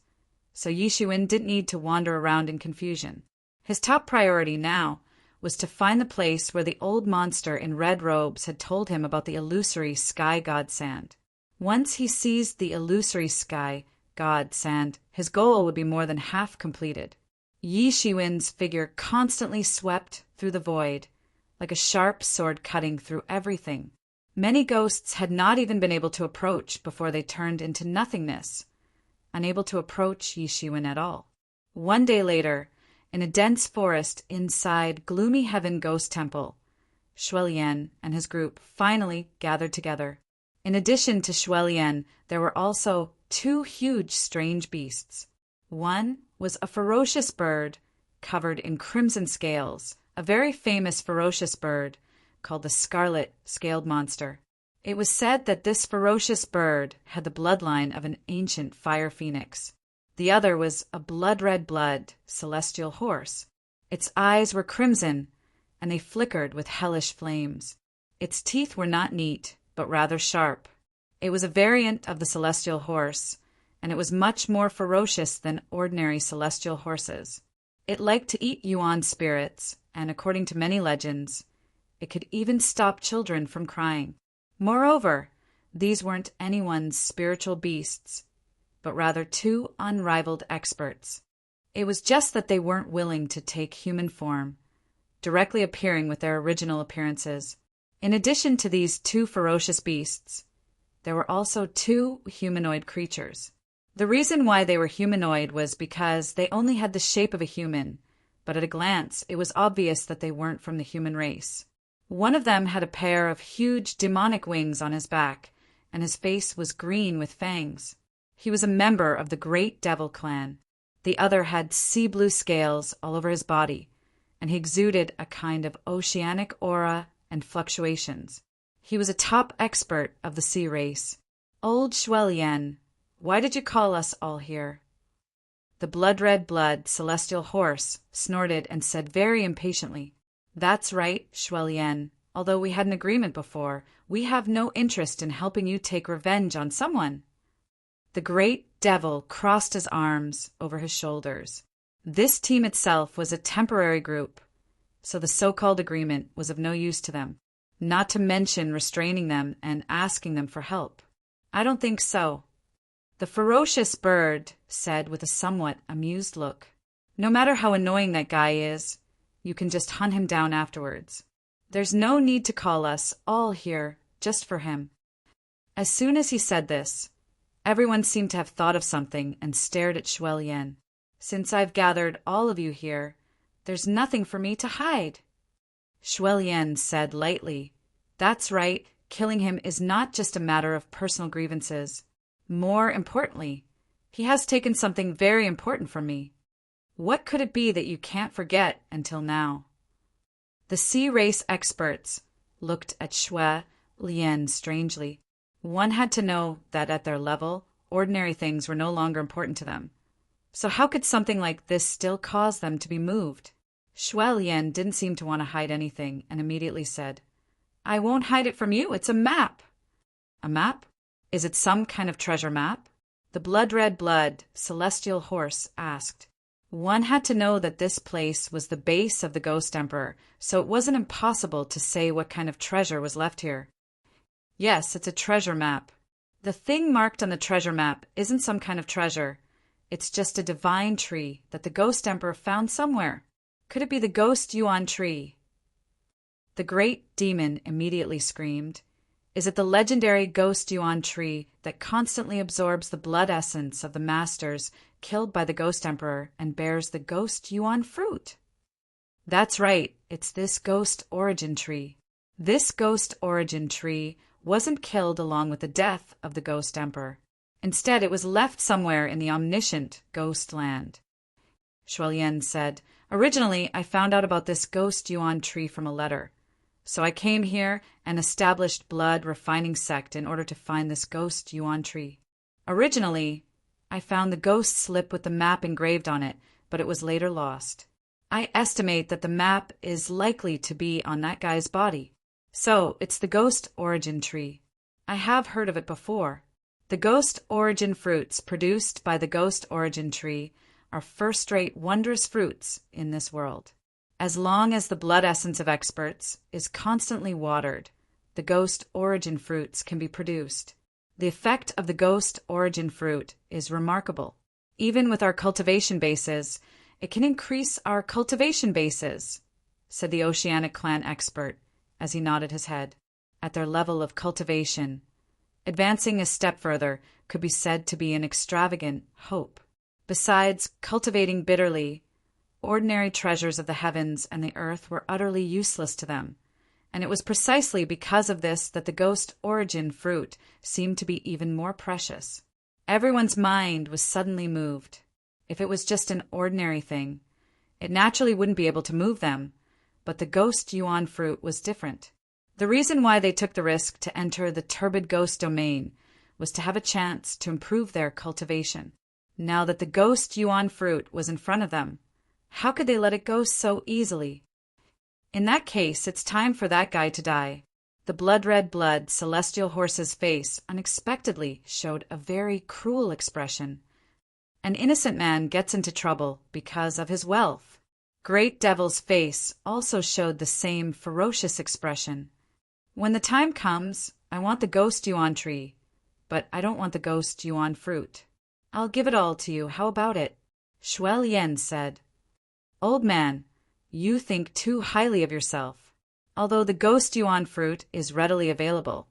[SPEAKER 1] so Yi Shiwen didn't need to wander around in confusion. His top priority now was to find the place where the old monster in red robes had told him about the illusory sky god sand. Once he seized the illusory sky god sand, his goal would be more than half completed. Yi Shiwen's figure constantly swept through the void, like a sharp sword cutting through everything. Many ghosts had not even been able to approach before they turned into nothingness, unable to approach Yi Shiwen at all. One day later, in a dense forest inside gloomy Heaven Ghost Temple, Shuelian and his group finally gathered together. In addition to Shuelian, there were also two huge strange beasts. One was a ferocious bird covered in crimson scales, a very famous ferocious bird called the scarlet scaled monster. It was said that this ferocious bird had the bloodline of an ancient fire phoenix. The other was a blood-red celestial horse. Its eyes were crimson, and they flickered with hellish flames. Its teeth were not neat, but rather sharp. It was a variant of the celestial horse, and it was much more ferocious than ordinary celestial horses. It liked to eat yuan spirits, and according to many legends, it could even stop children from crying. Moreover, these weren't anyone's spiritual beasts, but rather two unrivaled experts. It was just that they weren't willing to take human form, directly appearing with their original appearances. In addition to these two ferocious beasts, there were also two humanoid creatures. The reason why they were humanoid was because they only had the shape of a human, but at a glance it was obvious that they weren't from the human race. One of them had a pair of huge demonic wings on his back, and his face was green with fangs. He was a member of the Great Devil Clan. The other had sea blue scales all over his body, and he exuded a kind of oceanic aura and fluctuations. He was a top expert of the sea race. Old Shuelian, why did you call us all here? The blood-red celestial horse snorted and said very impatiently, "That's right, Shuelian. Although we had an agreement before, we have no interest in helping you take revenge on someone." The great devil crossed his arms over his shoulders. This team itself was a temporary group, so the so-called agreement was of no use to them, not to mention restraining them and asking them for help. "I don't think so," the ferocious bird said with a somewhat amused look. "No matter how annoying that guy is, you can just hunt him down afterwards. There's no need to call us all here just for him." As soon as he said this, everyone seemed to have thought of something and stared at Shuelian. "Since I've gathered all of you here, there's nothing for me to hide." Shuelian said lightly. That's right, killing him is not just a matter of personal grievances. More importantly, he has taken something very important from me. What could it be that you can't forget until now? The sea race experts looked at Shui Lian strangely. One had to know that at their level, ordinary things were no longer important to them. So how could something like this still cause them to be moved? Shui Lian didn't seem to want to hide anything and immediately said, I won't hide it from you, it's a map. A map? Is it some kind of treasure map? The blood-red celestial horse asked. One had to know that this place was the base of the Ghost Emperor, so it wasn't impossible to say what kind of treasure was left here. Yes, it's a treasure map. The thing marked on the treasure map isn't some kind of treasure. It's just a divine tree that the Ghost Emperor found somewhere. Could it be the Ghost Yuan tree? The great demon immediately screamed. Is it the legendary Ghost Yuan tree that constantly absorbs the blood essence of the masters killed by the Ghost Emperor and bears the Ghost Yuan fruit? That's right, it's this Ghost Origin tree. This Ghost Origin tree wasn't killed along with the death of the Ghost Emperor. Instead, it was left somewhere in the omniscient Ghost Land. Shuelian said, Originally, I found out about this Ghost Yuan tree from a letter. So I came here and established blood refining sect in order to find this Ghost Yuan tree. Originally, I found the ghost slip with the map engraved on it, but it was later lost. I estimate that the map is likely to be on that guy's body. So, it's the Ghost Origin tree. I have heard of it before. The Ghost Origin fruits produced by the Ghost Origin tree are first-rate wondrous fruits in this world. As long as the blood essence of experts is constantly watered, the Ghost Origin fruits can be produced. The effect of the Ghost Origin fruit is remarkable. Even with our cultivation bases, it can increase our cultivation bases, said the Oceanic Clan expert as he nodded his head. At their level of cultivation, advancing a step further could be said to be an extravagant hope. Besides cultivating bitterly, ordinary treasures of the heavens and the earth were utterly useless to them, and it was precisely because of this that the Ghost Origin fruit seemed to be even more precious. Everyone's mind was suddenly moved. If it was just an ordinary thing, it naturally wouldn't be able to move them, but the Ghost Yuan fruit was different. The reason why they took the risk to enter the turbid ghost domain was to have a chance to improve their cultivation. Now that the Ghost Yuan fruit was in front of them, how could they let it go so easily? In that case, it's time for that guy to die. The blood-red celestial horse's face unexpectedly showed a very cruel expression. An innocent man gets into trouble because of his wealth. Great Devil's face also showed the same ferocious expression. When the time comes, I want the Ghost Yuan tree, but I don't want the Ghost Yuan fruit. I'll give it all to you, how about it? Shuelian said. Old man, you think too highly of yourself. Although the Ghost Yuan fruit is readily available,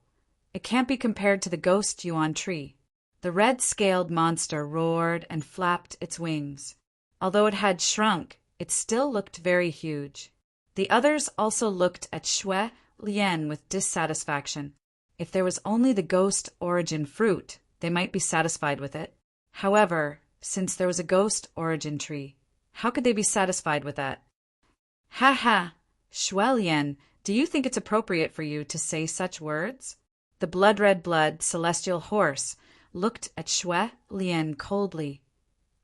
[SPEAKER 1] it can't be compared to the Ghost Yuan tree. The red-scaled monster roared and flapped its wings. Although it had shrunk, it still looked very huge. The others also looked at Shui Lian with dissatisfaction. If there was only the Ghost Origin fruit, they might be satisfied with it. However, since there was a Ghost Origin tree, how could they be satisfied with that? Ha ha! Shuelian, do you think it's appropriate for you to say such words? The blood-red celestial horse looked at Shui Lian coldly.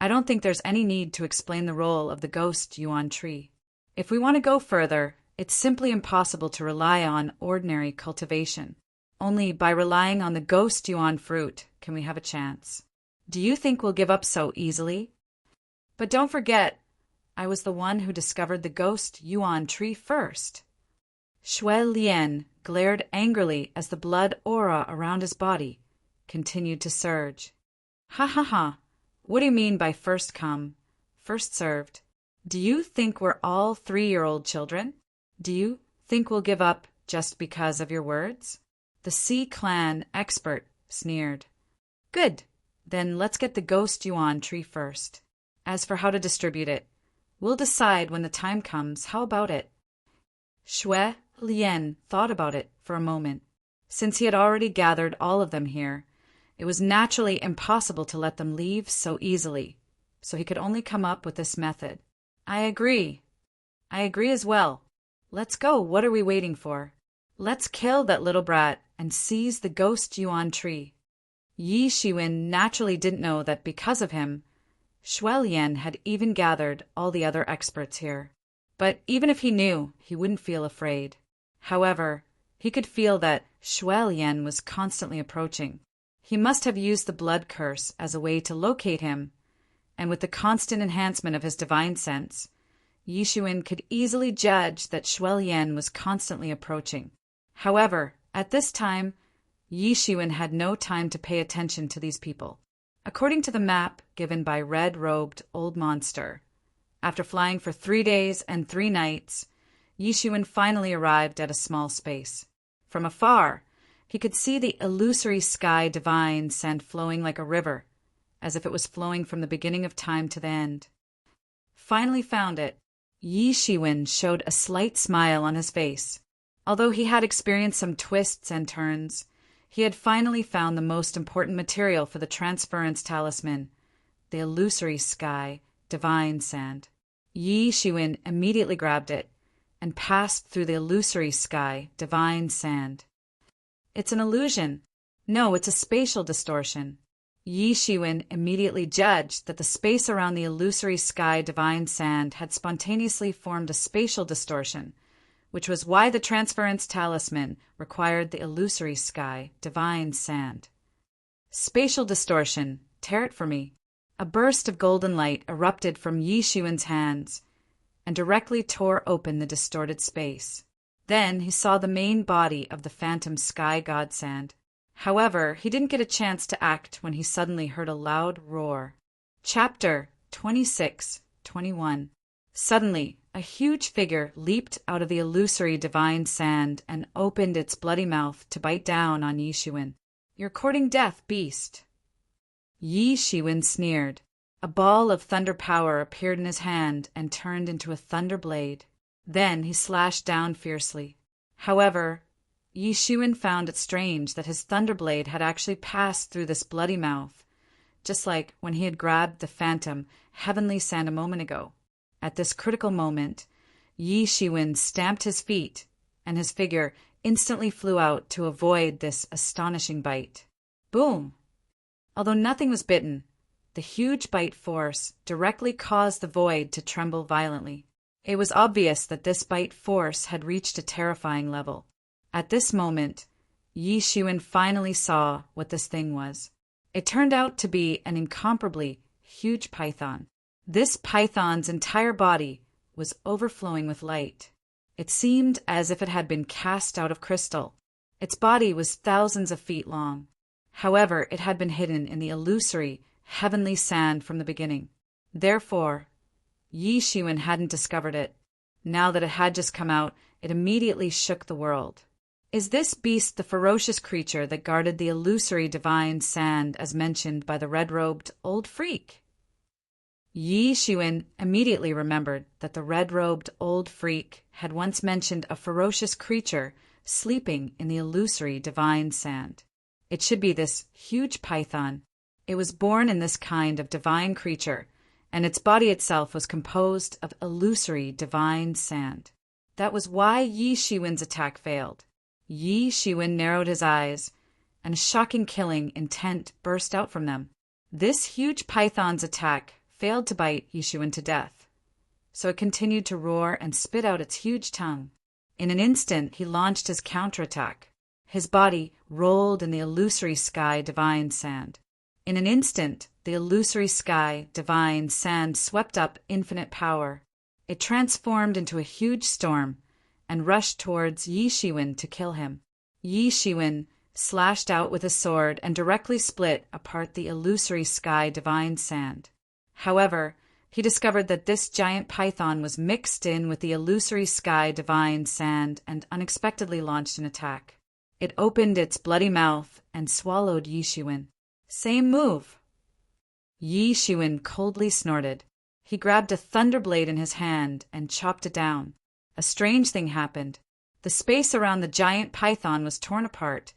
[SPEAKER 1] I don't think there's any need to explain the role of the Ghost Yuan tree. If we want to go further, it's simply impossible to rely on ordinary cultivation. Only by relying on the Ghost Yuan fruit can we have a chance. Do you think we'll give up so easily? But don't forget, I was the one who discovered the Ghost Yuan tree first. Shui Lian glared angrily as the blood aura around his body continued to surge. Ha ha ha! What do you mean by first come, first served? Do you think we're all 3-year-old children? Do you think we'll give up just because of your words? The Sea Clan expert sneered. Good, then let's get the Ghost Yuan tree first. As for how to distribute it, we'll decide when the time comes. How about it? Shui Lian thought about it for a moment. Since he had already gathered all of them here, it was naturally impossible to let them leave so easily, so he could only come up with this method. I agree. I agree as well. Let's go. What are we waiting for? Let's kill that little brat and seize the ghost yuan tree. Yi Shiwen naturally didn't know that because of him, Shui Lian had even gathered all the other experts here. But even if he knew, he wouldn't feel afraid. However, he could feel that Shui Lian was constantly approaching. He must have used the blood curse as a way to locate him, and with the constant enhancement of his divine sense, Yi Shiwen could easily judge that Shui Lian was constantly approaching. However, at this time, Yi Shiwen had no time to pay attention to these people. According to the map given by Red-Robed Old Monster, after flying for 3 days and 3 nights, Yi Shiwen finally arrived at a small space. From afar, he could see the illusory sky divine sand flowing like a river, as if it was flowing from the beginning of time to the end. Finally found it, Yi Shiwen showed a slight smile on his face. Although he had experienced some twists and turns, he had finally found the most important material for the transference talisman, the illusory sky divine sand. Yi Shiwen immediately grabbed it and passed through the illusory sky divine sand. It's an illusion. No, it's a spatial distortion. Yi Shiwen immediately judged that the space around the illusory sky divine sand had spontaneously formed a spatial distortion, which was why the transference talisman required the illusory sky divine sand. Spatial distortion, tear it for me. A burst of golden light erupted from Yi Shiwen's hands and directly tore open the distorted space. Then he saw the main body of the phantom sky god sand. However, he didn't get a chance to act when he suddenly heard a loud roar. Chapter 26-21. Suddenly, a huge figure leaped out of the illusory divine sand and opened its bloody mouth to bite down on Yi Shiwen. You're courting death, beast. Yi Shiwen sneered. A ball of thunder power appeared in his hand and turned into a thunder blade. Then he slashed down fiercely. However, Yi Shiwen found it strange that his thunder blade had actually passed through this bloody mouth, just like when he had grabbed the phantom heavenly sand a moment ago. At this critical moment, Yi Shiwen stamped his feet, and his figure instantly flew out to avoid this astonishing bite. Boom! Although nothing was bitten, the huge bite force directly caused the void to tremble violently. It was obvious that this bite force had reached a terrifying level. At this moment, Yi Shiwen finally saw what this thing was. It turned out to be an incomparably huge python. This python's entire body was overflowing with light. It seemed as if it had been cast out of crystal. Its body was thousands of feet long. However, it had been hidden in the illusory, heavenly sand from the beginning. Therefore, Yi Shiwen hadn't discovered it. Now that it had just come out, it immediately shook the world. Is this beast the ferocious creature that guarded the illusory divine sand as mentioned by the red-robed old freak? Yi Shiwen immediately remembered that the red-robed old freak had once mentioned a ferocious creature sleeping in the illusory divine sand. It should be this huge python. It was born in this kind of divine creature, and its body itself was composed of illusory divine sand. That was why Yi Shiwen's attack failed. Yi Shiwen narrowed his eyes, and a shocking killing intent burst out from them. This huge python's attack failed to bite Yi Shiwen to death, so it continued to roar and spit out its huge tongue. In an instant, he launched his counterattack. His body rolled in the illusory sky divine sand. In an instant, the illusory sky divine sand swept up infinite power. It transformed into a huge storm and rushed towards Yi Shiwen to kill him. Yi Shiwen slashed out with his sword and directly split apart the illusory sky divine sand. However, he discovered that this giant python was mixed in with the illusory sky divine sand and unexpectedly launched an attack. It opened its bloody mouth and swallowed Yi Shiwen. Same move. Yi Shiwen coldly snorted. He grabbed a thunder blade in his hand and chopped it down. a strange thing happened. The space around the giant python was torn apart,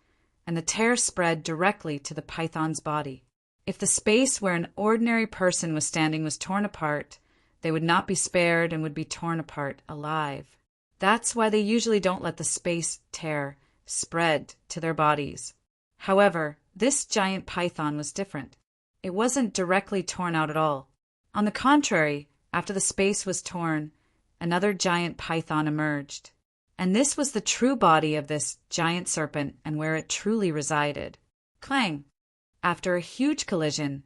[SPEAKER 1] and the tear spread directly to the python's body. If the space where an ordinary person was standing was torn apart, they would not be spared and would be torn apart alive. That's why they usually don't let the space tear spread to their bodies. However, this giant python was different. It wasn't directly torn out at all. On the contrary, after the space was torn, another giant python emerged. And this was the true body of this giant serpent and where it truly resided. Clang! After a huge collision,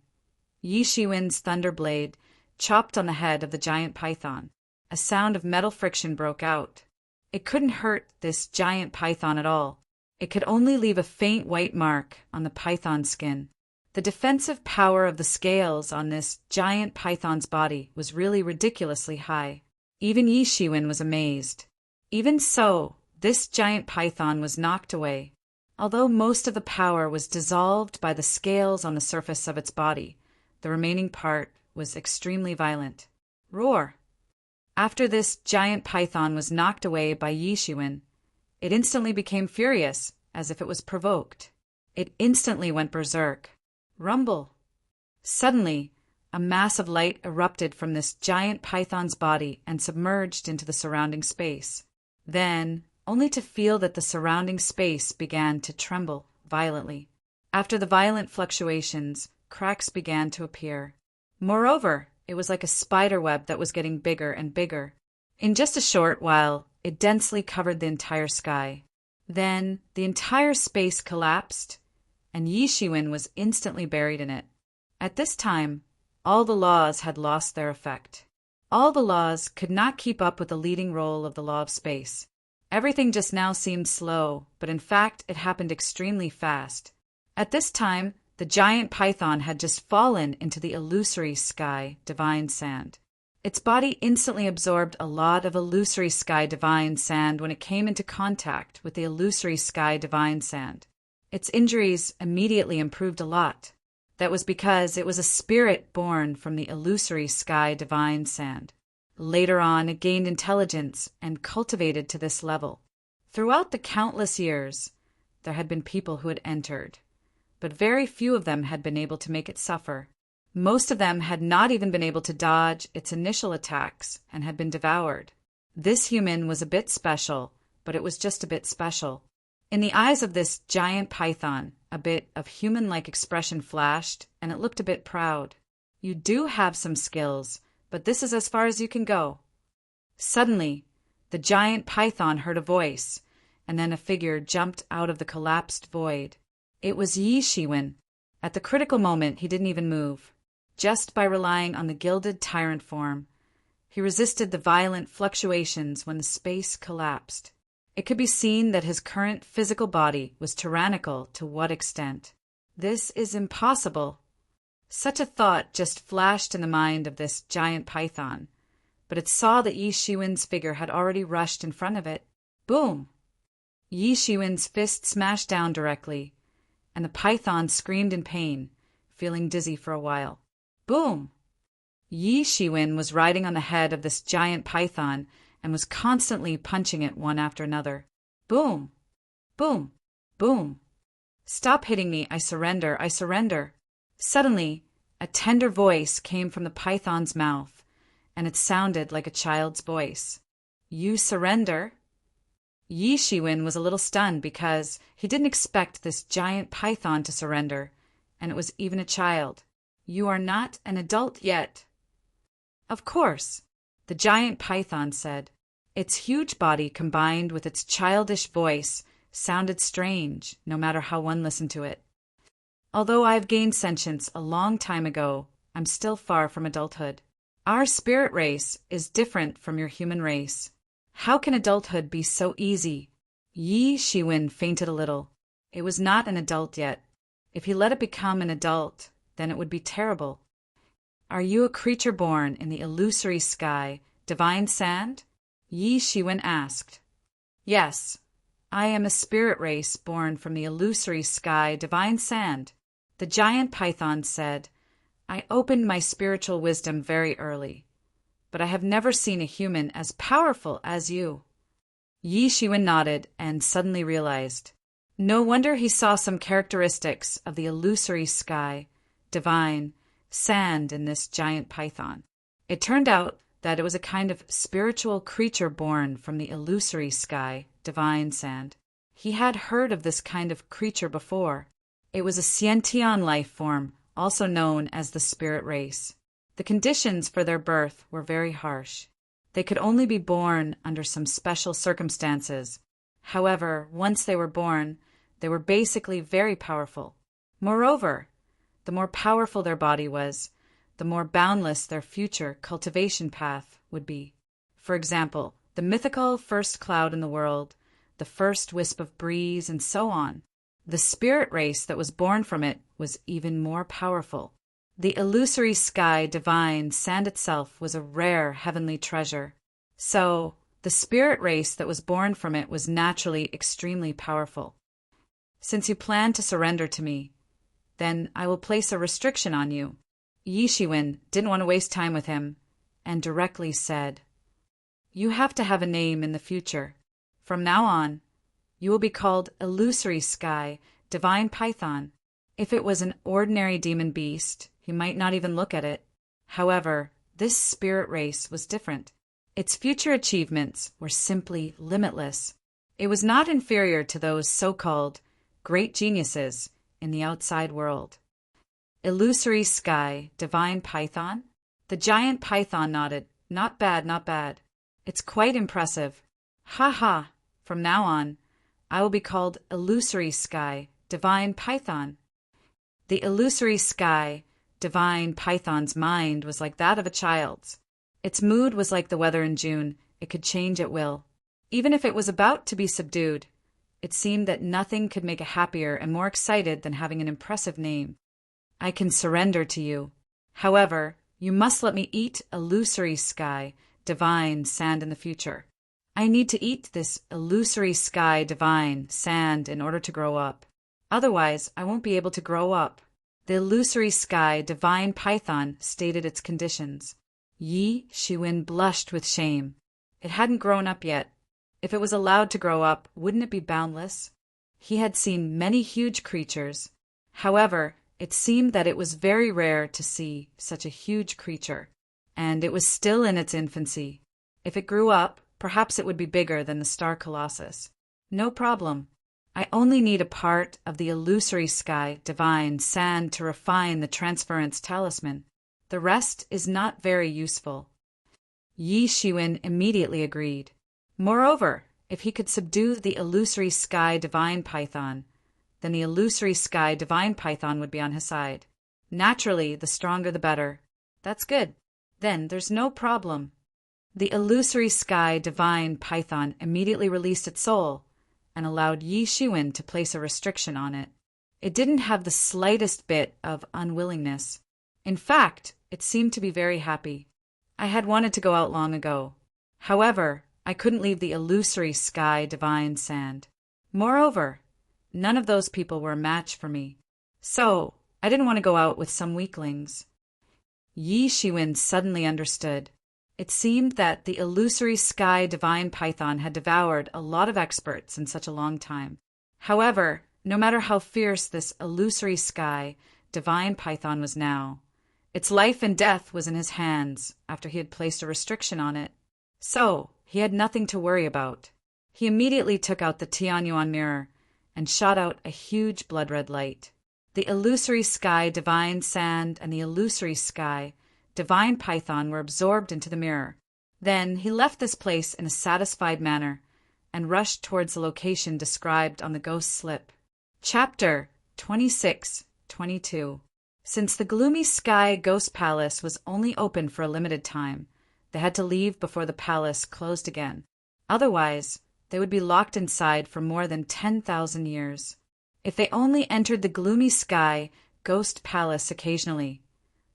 [SPEAKER 1] Yi Shiwen's thunder blade chopped on the head of the giant python. A sound of metal friction broke out. It couldn't hurt this giant python at all. It could only leave a faint white mark on the python's skin. The defensive power of the scales on this giant python's body was really ridiculously high. Even Yi Shiwen was amazed. Even so, this giant python was knocked away. Although most of the power was dissolved by the scales on the surface of its body, the remaining part was extremely violent. Roar! After this giant python was knocked away by Yi Shiwen, it instantly became furious, as if it was provoked. It instantly went berserk. Rumble! Suddenly, a mass of light erupted from this giant python's body and submerged into the surrounding space. Then, only to feel that the surrounding space began to tremble violently. After the violent fluctuations, cracks began to appear. Moreover, it was like a spider web that was getting bigger and bigger. In just a short while, it densely covered the entire sky. Then, the entire space collapsed, and Yi Shiwen was instantly buried in it. At this time, all the laws had lost their effect. All the laws could not keep up with the leading role of the law of space. Everything just now seemed slow, but in fact it happened extremely fast. At this time, the giant python had just fallen into the illusory sky divine sand. Its body instantly absorbed a lot of illusory sky divine sand when it came into contact with the illusory sky divine sand. Its injuries immediately improved a lot. That was because it was a spirit born from the illusory sky divine sand. Later on, it gained intelligence and cultivated to this level. Throughout the countless years, there had been people who had entered, but very few of them had been able to make it suffer. Most of them had not even been able to dodge its initial attacks and had been devoured. This human was a bit special, but it was just a bit special. In the eyes of this giant python, a bit of human-like expression flashed, and it looked a bit proud. You do have some skills, but this is as far as you can go. Suddenly, the giant python heard a voice, and then a figure jumped out of the collapsed void. It was Yi Shiwen. At the critical moment, he didn't even move. Just by relying on the gilded tyrant form, he resisted the violent fluctuations when the space collapsed. It could be seen that his current physical body was tyrannical to what extent. This is impossible. Such a thought just flashed in the mind of this giant python, but it saw that Yi Shiwen's figure had already rushed in front of it. Boom! Yi Shiwen's fist smashed down directly, and the python screamed in pain, feeling dizzy for a while. Boom! Yi Shiwen was riding on the head of this giant python and was constantly punching it one after another. Boom! Boom! Boom! Stop hitting me, I surrender, I surrender. Suddenly, a tender voice came from the python's mouth, and it sounded like a child's voice. You surrender? Yi Shiwen was a little stunned because he didn't expect this giant python to surrender, and it was even a child. You are not an adult yet. Of course, the giant python said. Its huge body combined with its childish voice sounded strange, no matter how one listened to it. Although I've gained sentience a long time ago, I'm still far from adulthood. Our spirit race is different from your human race. How can adulthood be so easy? Yi Shiwen fainted a little. It was not an adult yet. If he let it become an adult, then it would be terrible. Are you a creature born in the illusory sky, divine sand? Yi Shiwen asked. Yes, I am a spirit race born from the illusory sky, divine sand. The giant python said, I opened my spiritual wisdom very early. but I have never seen a human as powerful as you." Yi Shiwen nodded and suddenly realized. No wonder he saw some characteristics of the illusory sky, divine, sand in this giant python. It turned out that it was a kind of spiritual creature born from the illusory sky, divine sand. He had heard of this kind of creature before. It was a Xiantian life form, also known as the spirit race. The conditions for their birth were very harsh. They could only be born under some special circumstances. However, once they were born, they were basically very powerful. Moreover, the more powerful their body was, the more boundless their future cultivation path would be. For example, the mythical first cloud in the world, the first wisp of breeze, and so on. The spirit race that was born from it was even more powerful. The illusory sky, divine, sand itself was a rare heavenly treasure. So, the spirit race that was born from it was naturally extremely powerful. Since you plan to surrender to me, then I will place a restriction on you. Yi Shiwen didn't want to waste time with him, and directly said, "You have to have a name in the future. From now on, you will be called Illusory Sky, Divine Python. If it was an ordinary demon beast, he might not even look at it. However, this spirit race was different. Its future achievements were simply limitless. It was not inferior to those so-called great geniuses in the outside world." Illusory Sky, Divine Python? The giant python nodded. "Not bad, not bad. It's quite impressive. Ha ha! From now on, I will be called Illusory Sky, Divine Python." The Illusory Sky, Divine Python's mind was like that of a child's. Its mood was like the weather in June. It could change at will. Even if it was about to be subdued, it seemed that nothing could make it happier and more excited than having an impressive name. "I can surrender to you. However, you must let me eat Illusory Sky, Divine Sand in the future. I need to eat this Illusory Sky, Divine Sand in order to grow up. Otherwise, I won't be able to grow up." The Illusory Sky, Divine Python stated its conditions. Yi Shiwen blushed with shame. It hadn't grown up yet. If it was allowed to grow up, wouldn't it be boundless? He had seen many huge creatures. However, it seemed that it was very rare to see such a huge creature, and it was still in its infancy. If it grew up, perhaps it would be bigger than the star colossus. No problem. I only need a part of the Illusory Sky, Divine Sand to refine the transference talisman. The rest is not very useful. Yi Shiwen immediately agreed. Moreover, if he could subdue the Illusory Sky, Divine Python, then the Illusory Sky, Divine Python would be on his side. Naturally, the stronger the better. That's good. Then there's no problem. The Illusory Sky, Divine Python immediately released its soul and allowed Yi Shiwen to place a restriction on it. It didn't have the slightest bit of unwillingness. In fact, it seemed to be very happy. I had wanted to go out long ago. However, I couldn't leave the Illusory Sky, Divine Sand. Moreover, none of those people were a match for me. So, I didn't want to go out with some weaklings. Yi Shiwen suddenly understood. It seemed that the Illusory Sky, Divine Python had devoured a lot of experts in such a long time. However, no matter how fierce this Illusory Sky, Divine Python was now, its life and death was in his hands after he had placed a restriction on it. So, he had nothing to worry about. He immediately took out the Tianyuan mirror and shot out a huge blood-red light. The Illusory Sky, Divine Sand, and the Illusory Sky, Divine Python were absorbed into the mirror. Then he left this place in a satisfied manner and rushed towards the location described on the ghost slip. Chapter 26-22. Since the Gloomy Sky Ghost Palace was only open for a limited time, they had to leave before the palace closed again. Otherwise, they would be locked inside for more than 10,000 years. If they only entered the Gloomy Sky Ghost Palace occasionally,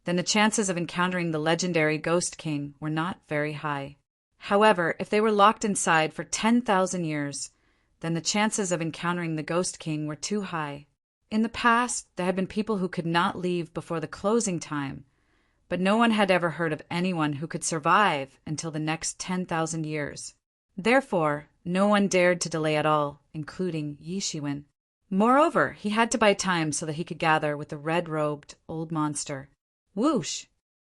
[SPEAKER 1] then the chances of encountering the legendary Ghost King were not very high. However, if they were locked inside for 10,000 years, then the chances of encountering the Ghost King were too high. In the past, there had been people who could not leave before the closing time, but no one had ever heard of anyone who could survive until the next 10,000 years. Therefore, no one dared to delay at all, including Yi Shiwen. Moreover, he had to buy time so that he could gather with the red-robed old monster. Whoosh!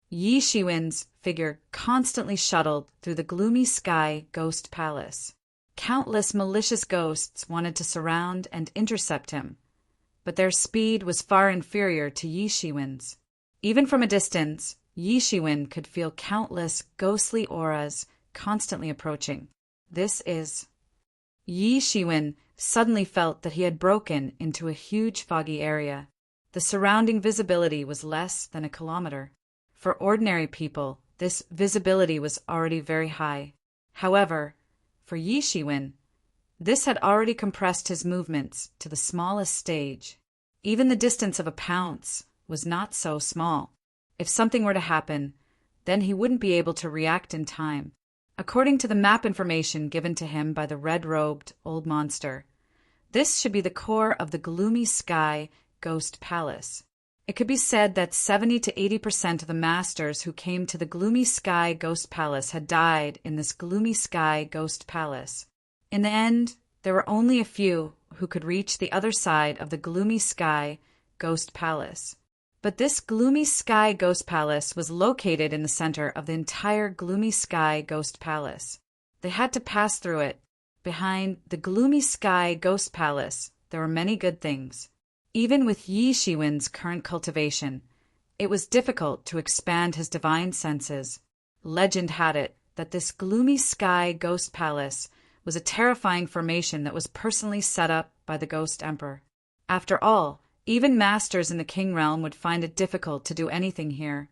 [SPEAKER 1] Yi Shiwen's figure constantly shuttled through the gloomy sky ghost palace. Countless malicious ghosts wanted to surround and intercept him, but their speed was far inferior to Yi Shiwen's. Even from a distance, Yi Shiwen could feel countless ghostly auras constantly approaching. Yi Shiwen suddenly felt that he had broken into a huge foggy area. The surrounding visibility was less than a kilometer. For ordinary people, this visibility was already very high. However, for Yi Shiwen, this had already compressed his movements to the smallest stage. Even the distance of a pounce was not so small. If something were to happen, then he wouldn't be able to react in time. According to the map information given to him by the red-robed old monster, this should be the core of the gloomy sky ghost palace. It could be said that 70 to 80% of the masters who came to the gloomy sky ghost palace had died in this gloomy sky ghost palace. In the end, there were only a few who could reach the other side of the gloomy sky ghost palace. But this gloomy sky ghost palace was located in the center of the entire gloomy sky ghost palace. They had to pass through it. Behind the gloomy sky ghost palace, there were many good things. Even with Yi Shiwen's current cultivation, it was difficult to expand his divine senses. Legend had it that this gloomy sky ghost palace was a terrifying formation that was personally set up by the Ghost Emperor. After all, even masters in the King Realm would find it difficult to do anything here,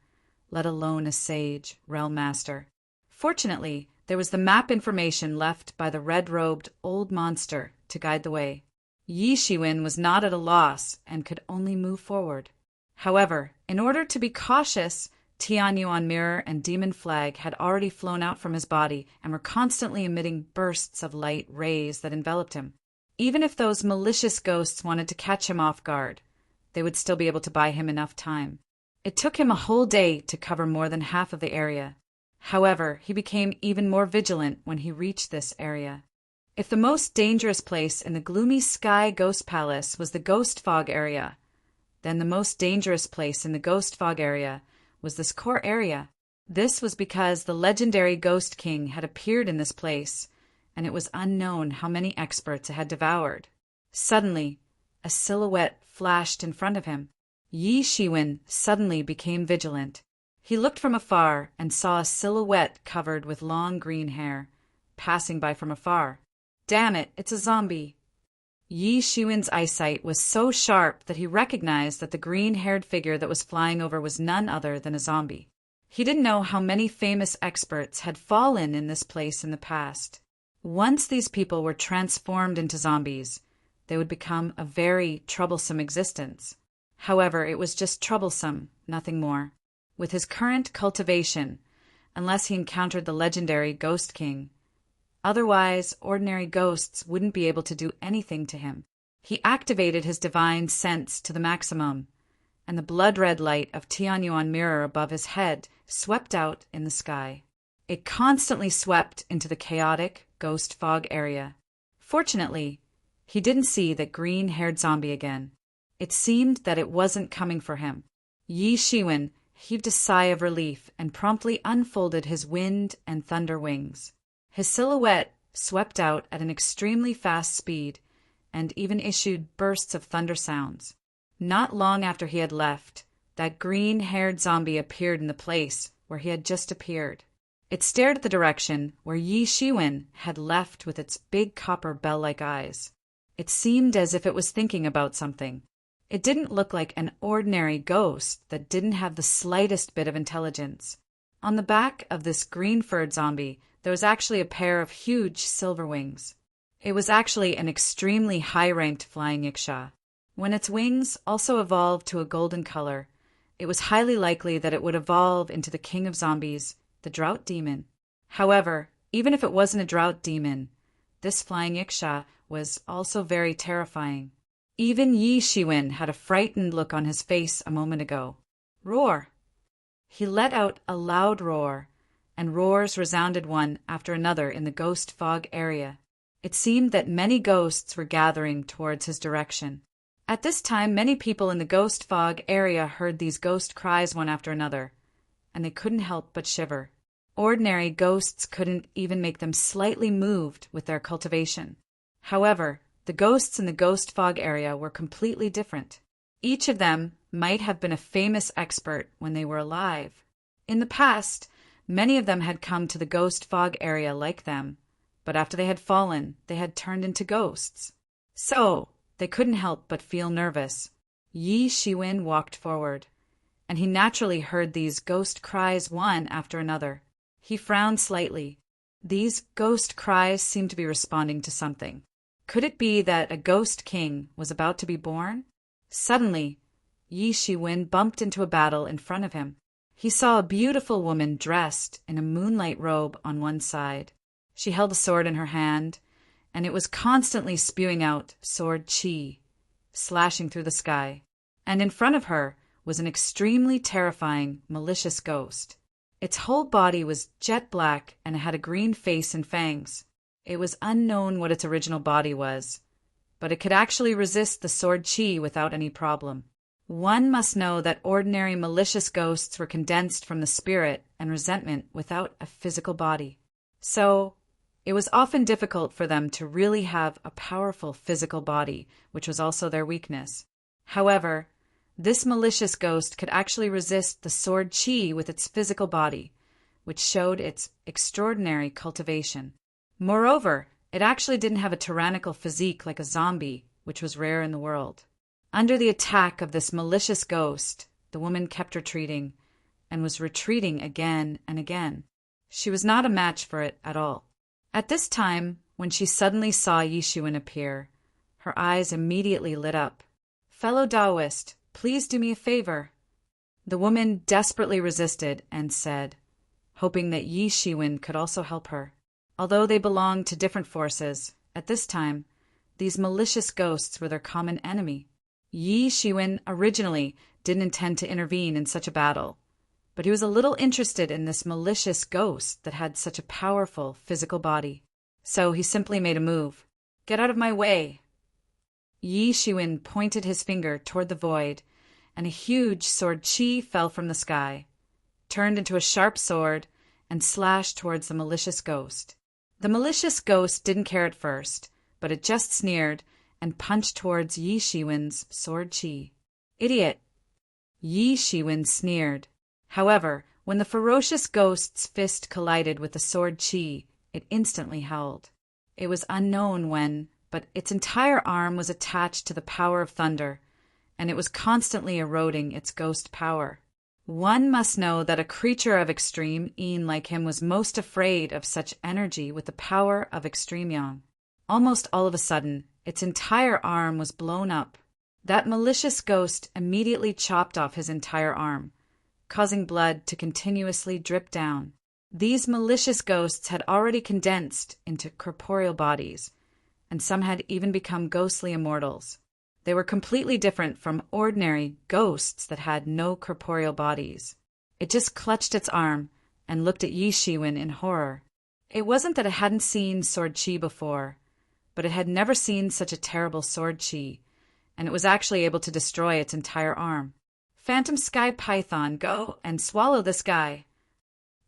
[SPEAKER 1] let alone a sage, realm master. Fortunately, there was the map information left by the red-robed old monster to guide the way. Yi Shiwen was not at a loss and could only move forward. However, in order to be cautious, Tianyuan Mirror and Demon Flag had already flown out from his body and were constantly emitting bursts of light rays that enveloped him. Even if those malicious ghosts wanted to catch him off guard, they would still be able to buy him enough time. It took him a whole day to cover more than half of the area. However, he became even more vigilant when he reached this area. If the most dangerous place in the gloomy sky ghost palace was the ghost fog area, then the most dangerous place in the ghost fog area was this core area. This was because the legendary Ghost King had appeared in this place, and it was unknown how many experts it had devoured. Suddenly, a silhouette flashed in front of him. Yi Shiwen suddenly became vigilant. He looked from afar and saw a silhouette covered with long green hair, passing by from afar. Damn it, it's a zombie. Yi Shiwen's eyesight was so sharp that he recognized that the green-haired figure that was flying over was none other than a zombie. He didn't know how many famous experts had fallen in this place in the past. Once these people were transformed into zombies, they would become a very troublesome existence. However, it was just troublesome, nothing more. With his current cultivation, unless he encountered the legendary Ghost King, otherwise, ordinary ghosts wouldn't be able to do anything to him. He activated his divine sense to the maximum, and the blood-red light of Tianyuan Mirror above his head swept out in the sky. It constantly swept into the chaotic ghost fog area. Fortunately, he didn't see that green-haired zombie again. It seemed that it wasn't coming for him. Yi Shiwen heaved a sigh of relief and promptly unfolded his wind and thunder wings. His silhouette swept out at an extremely fast speed and even issued bursts of thunder sounds. Not long after he had left, that green-haired zombie appeared in the place where he had just appeared. It stared at the direction where Yi Shiwen had left with its big copper bell-like eyes. It seemed as if it was thinking about something. It didn't look like an ordinary ghost that didn't have the slightest bit of intelligence. On the back of this green-furred zombie, there was actually a pair of huge silver wings. It was actually an extremely high-ranked flying Iksha. When its wings also evolved to a golden color, it was highly likely that it would evolve into the king of zombies, the drought demon. However, even if it wasn't a drought demon, this flying Iksha was also very terrifying. Even Yi Shiwen had a frightened look on his face a moment ago. Roar! He let out a loud roar, and roars resounded one after another in the ghost fog area. It seemed that many ghosts were gathering towards his direction. At this time, many people in the ghost fog area heard these ghost cries one after another, and they couldn't help but shiver. Ordinary ghosts couldn't even make them slightly moved with their cultivation. However, the ghosts in the ghost fog area were completely different. Each of them might have been a famous expert when they were alive. In the past, many of them had come to the ghost fog area like them, but after they had fallen, they had turned into ghosts. So, they couldn't help but feel nervous. Yi Shiwen walked forward, and he naturally heard these ghost cries one after another. He frowned slightly. These ghost cries seemed to be responding to something. Could it be that a ghost king was about to be born? Suddenly, Yi Shiwen bumped into a battle in front of him. He saw a beautiful woman dressed in a moonlight robe on one side. She held a sword in her hand, and it was constantly spewing out sword chi, slashing through the sky. And in front of her was an extremely terrifying, malicious ghost. Its whole body was jet black and it had a green face and fangs. It was unknown what its original body was, but it could actually resist the sword chi without any problem. One must know that ordinary malicious ghosts were condensed from the spirit and resentment without a physical body. So, it was often difficult for them to really have a powerful physical body, which was also their weakness. However, this malicious ghost could actually resist the sword chi with its physical body, which showed its extraordinary cultivation. Moreover, it actually didn't have a tyrannical physique like a zombie, which was rare in the world. Under the attack of this malicious ghost, the woman kept retreating, and was retreating again and again. She was not a match for it at all. At this time, when she suddenly saw Yi Shiwen appear, her eyes immediately lit up. "Fellow Taoist, please do me a favor." The woman desperately resisted and said, hoping that Yi Shiwen could also help her. Although they belonged to different forces, at this time, these malicious ghosts were their common enemy. Yi Shiwen originally didn't intend to intervene in such a battle, but he was a little interested in this malicious ghost that had such a powerful physical body. So he simply made a move. "Get out of my way!" Yi Shiwen pointed his finger toward the void, and a huge sword chi fell from the sky, turned into a sharp sword, and slashed towards the malicious ghost. The malicious ghost didn't care at first, but it just sneered and punched towards Yi Shiwen's sword chi. "Idiot!" Yi Shiwen sneered. However, when the ferocious ghost's fist collided with the sword chi, it instantly held. It was unknown when, but its entire arm was attached to the power of thunder, and it was constantly eroding its ghost power. One must know that a creature of extreme yin like him was most afraid of such energy with the power of extreme yang. Almost all of a sudden, its entire arm was blown up. That malicious ghost immediately chopped off his entire arm, causing blood to continuously drip down. These malicious ghosts had already condensed into corporeal bodies, and some had even become ghostly immortals. They were completely different from ordinary ghosts that had no corporeal bodies. It just clutched its arm and looked at Yi Shiwen in horror. It wasn't that it hadn't seen sword chi before, but it had never seen such a terrible sword chi, and it was actually able to destroy its entire arm. "Phantom Sky Python, go and swallow this guy."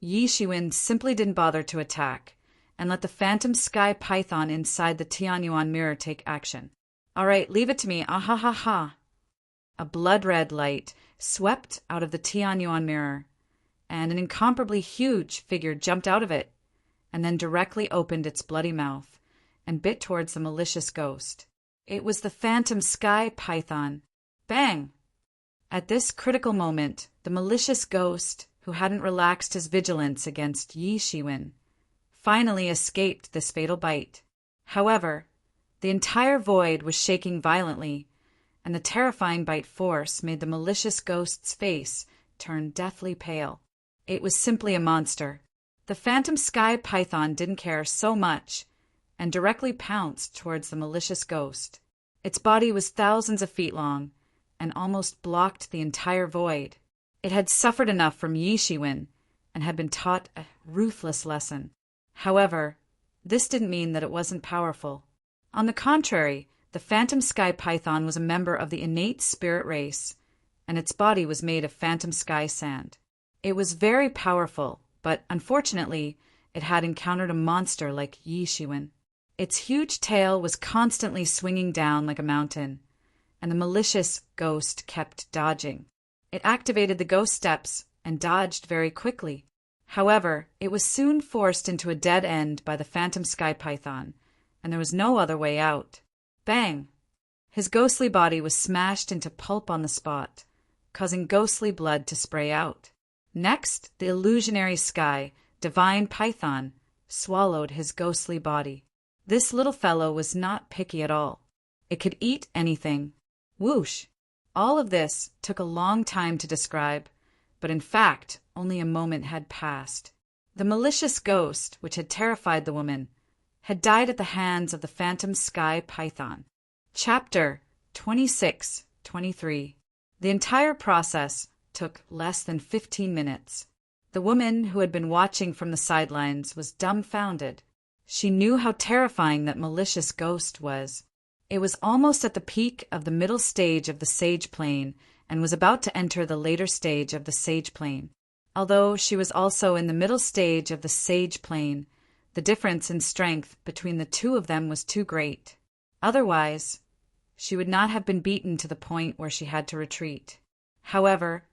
[SPEAKER 1] Yi Shiwen simply didn't bother to attack, and let the Phantom Sky Python inside the Tianyuan mirror take action. "All right, leave it to me, ah ha ha ha." A blood-red light swept out of the Tianyuan mirror, and an incomparably huge figure jumped out of it, and then directly opened its bloody mouth, and bit towards the malicious ghost. It was the Phantom Sky Python. Bang! At this critical moment, the malicious ghost, who hadn't relaxed his vigilance against Yi Shiwen, finally escaped this fatal bite. However, the entire void was shaking violently, and the terrifying bite force made the malicious ghost's face turn deathly pale. It was simply a monster. The Phantom Sky Python didn't care so much, and directly pounced towards the malicious ghost. Its body was thousands of feet long, and almost blocked the entire void. It had suffered enough from Yi Shiwen and had been taught a ruthless lesson. However, this didn't mean that it wasn't powerful. On the contrary, the phantom sky python was a member of the innate spirit race, and its body was made of phantom sky sand. It was very powerful, but unfortunately, it had encountered a monster like Yi Shiwen. Its huge tail was constantly swinging down like a mountain, and the malicious ghost kept dodging. It activated the ghost steps and dodged very quickly. However, it was soon forced into a dead end by the phantom sky python, and there was no other way out. Bang! His ghostly body was smashed into pulp on the spot, causing ghostly blood to spray out. Next, the illusionary sky, divine python, swallowed his ghostly body. This little fellow was not picky at all. It could eat anything. Whoosh! All of this took a long time to describe, but in fact, only a moment had passed. The malicious ghost, which had terrified the woman, had died at the hands of the phantom sky python. Chapter 26-23. The entire process took less than 15 minutes. The woman, who had been watching from the sidelines, was dumbfounded. She knew how terrifying that malicious ghost was. It was almost at the peak of the middle stage of the sage plane and was about to enter the later stage of the sage plane. Although she was also in the middle stage of the sage plane, the difference in strength between the two of them was too great. Otherwise, she would not have been beaten to the point where she had to retreat. However,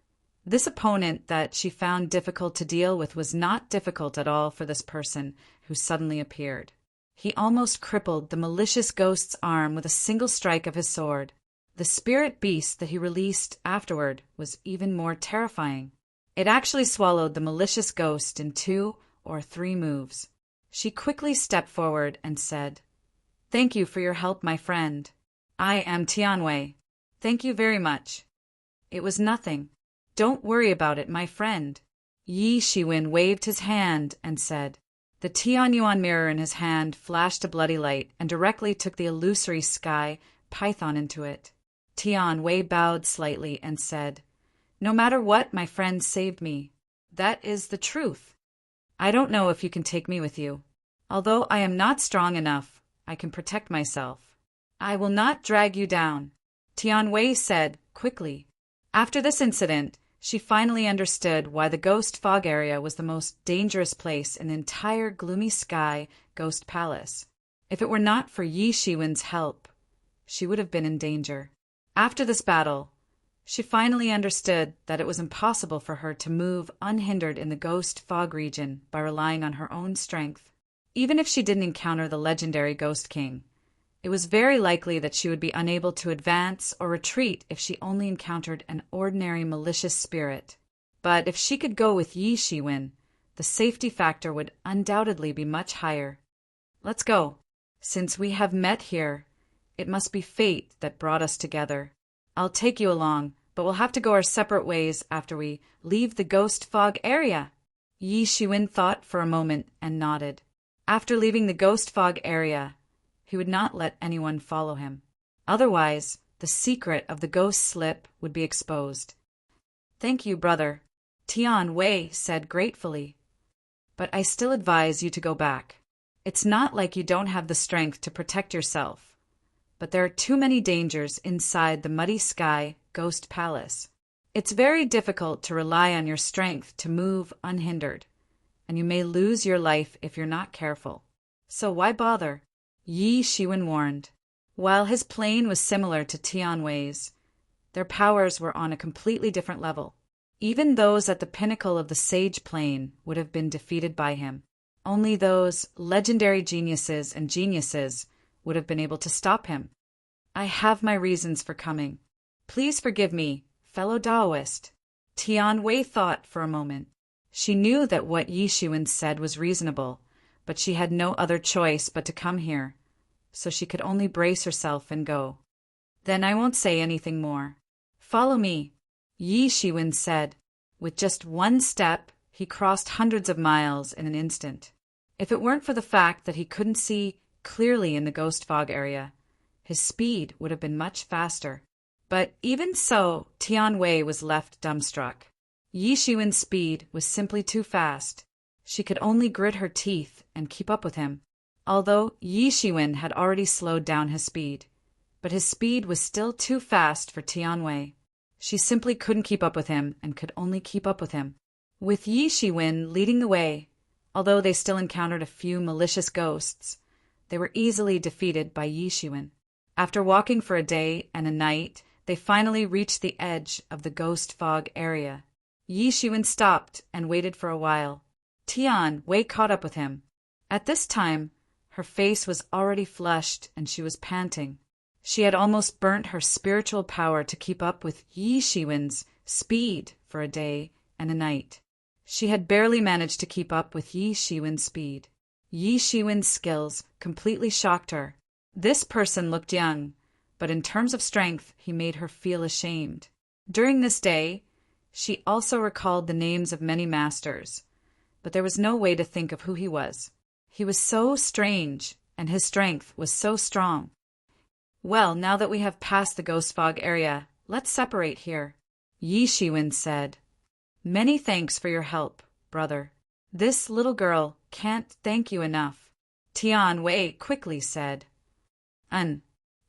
[SPEAKER 1] this opponent that she found difficult to deal with was not difficult at all for this person who suddenly appeared. He almost crippled the malicious ghost's arm with a single strike of his sword. The spirit beast that he released afterward was even more terrifying. It actually swallowed the malicious ghost in 2 or 3 moves. She quickly stepped forward and said, "Thank you for your help, my friend. I am Tianwei. Thank you very much." "It was nothing. Don't worry about it, my friend." Yi Shiwen waved his hand and said. The Tianyuan mirror in his hand flashed a bloody light and directly took the illusory sky python into it. Tian Wei bowed slightly and said, "No matter what, my friend saved me. That is the truth. I don't know if you can take me with you. Although I am not strong enough, I can protect myself. I will not drag you down," Tian Wei said quickly. After this incident, she finally understood why the ghost fog area was the most dangerous place in the entire gloomy sky ghost palace. If it were not for Yi Shiwen's help, she would have been in danger. After this battle, she finally understood that it was impossible for her to move unhindered in the ghost fog region by relying on her own strength. Even if she didn't encounter the legendary Ghost King, it was very likely that she would be unable to advance or retreat if she only encountered an ordinary malicious spirit. But if she could go with Yi Shiwen, the safety factor would undoubtedly be much higher. "Let's go. Since we have met here, it must be fate that brought us together. I'll take you along, but we'll have to go our separate ways after we leave the ghost fog area." Yi Shiwen thought for a moment and nodded. After leaving the ghost fog area, he would not let anyone follow him. Otherwise, the secret of the ghost slip would be exposed. "Thank you, brother," Tian Wei said gratefully. "But I still advise you to go back. It's not like you don't have the strength to protect yourself, but there are too many dangers inside the muddy sky ghost palace. It's very difficult to rely on your strength to move unhindered, and you may lose your life if you're not careful. So why bother?" Yi Shiwen warned. While his plane was similar to Tian Wei's, their powers were on a completely different level. Even those at the pinnacle of the sage plane would have been defeated by him. Only those legendary geniuses and geniuses would have been able to stop him. "I have my reasons for coming. Please forgive me, fellow Taoist." Tian Wei thought for a moment. She knew that what Yi Shiwen said was reasonable, but she had no other choice but to come here, so she could only brace herself and go. "Then I won't say anything more. Follow me," Yi Shiwen said. With just one step, he crossed hundreds of miles in an instant. If it weren't for the fact that he couldn't see clearly in the ghost fog area, his speed would have been much faster. But even so, Tian Wei was left dumbstruck. Yi Shiwen's speed was simply too fast. She could only grit her teeth and keep up with him, although Yi Shiwen had already slowed down his speed. But his speed was still too fast for Tianwei. She simply couldn't keep up with him and could only keep up with him. With Yi Shiwen leading the way, although they still encountered a few malicious ghosts, they were easily defeated by Yi Shiwen. After walking for a day and a night, they finally reached the edge of the ghost fog area. Yi Shiwen stopped and waited for a while. Tianwei caught up with him. At this time, her face was already flushed and she was panting. She had almost burnt her spiritual power to keep up with Yi Shiwen's speed for a day and a night. She had barely managed to keep up with Yi Shiwen's speed. Yi Shiwen's skills completely shocked her. This person looked young, but in terms of strength, he made her feel ashamed. During this day, she also recalled the names of many masters, but there was no way to think of who he was. He was so strange, and his strength was so strong. Well, now that we have passed the ghost fog area, let's separate here, Yi Shiwen said. Many thanks for your help, brother. This little girl can't thank you enough, Tianwei quickly said.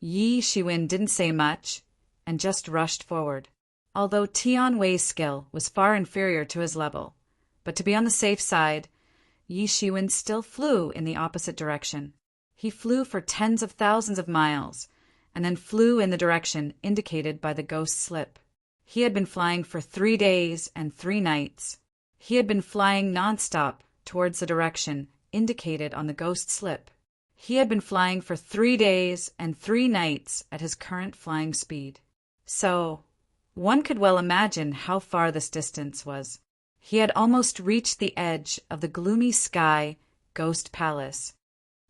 [SPEAKER 1] Yi Shiwen didn't say much and just rushed forward. Although Tianwei's skill was far inferior to his level, but to be on the safe side, Yi Shiwen still flew in the opposite direction. He flew for tens of thousands of miles, and then flew in the direction indicated by the ghost slip. He had been flying for 3 days and 3 nights. He had been flying nonstop towards the direction indicated on the ghost slip. He had been flying for 3 days and 3 nights at his current flying speed. So, one could well imagine how far this distance was. He had almost reached the edge of the gloomy sky ghost palace.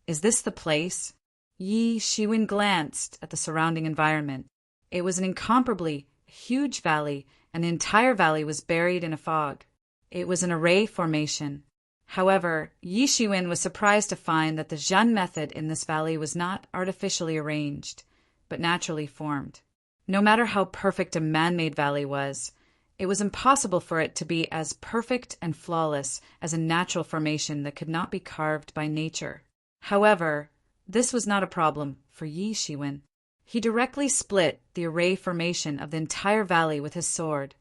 [SPEAKER 1] Is this the place? Yi Shiwen glanced at the surrounding environment. It was an incomparably huge valley, and the entire valley was buried in a fog. It was an array formation. However, Yi Shiwen was surprised to find that the Zhen method in this valley was not artificially arranged, but naturally formed. No matter how perfect a man-made valley was, it was impossible for it to be as perfect and flawless as a natural formation that could not be carved by nature. However, this was not a problem for Yi Shiwen. He directly split the array formation of the entire valley with his sword.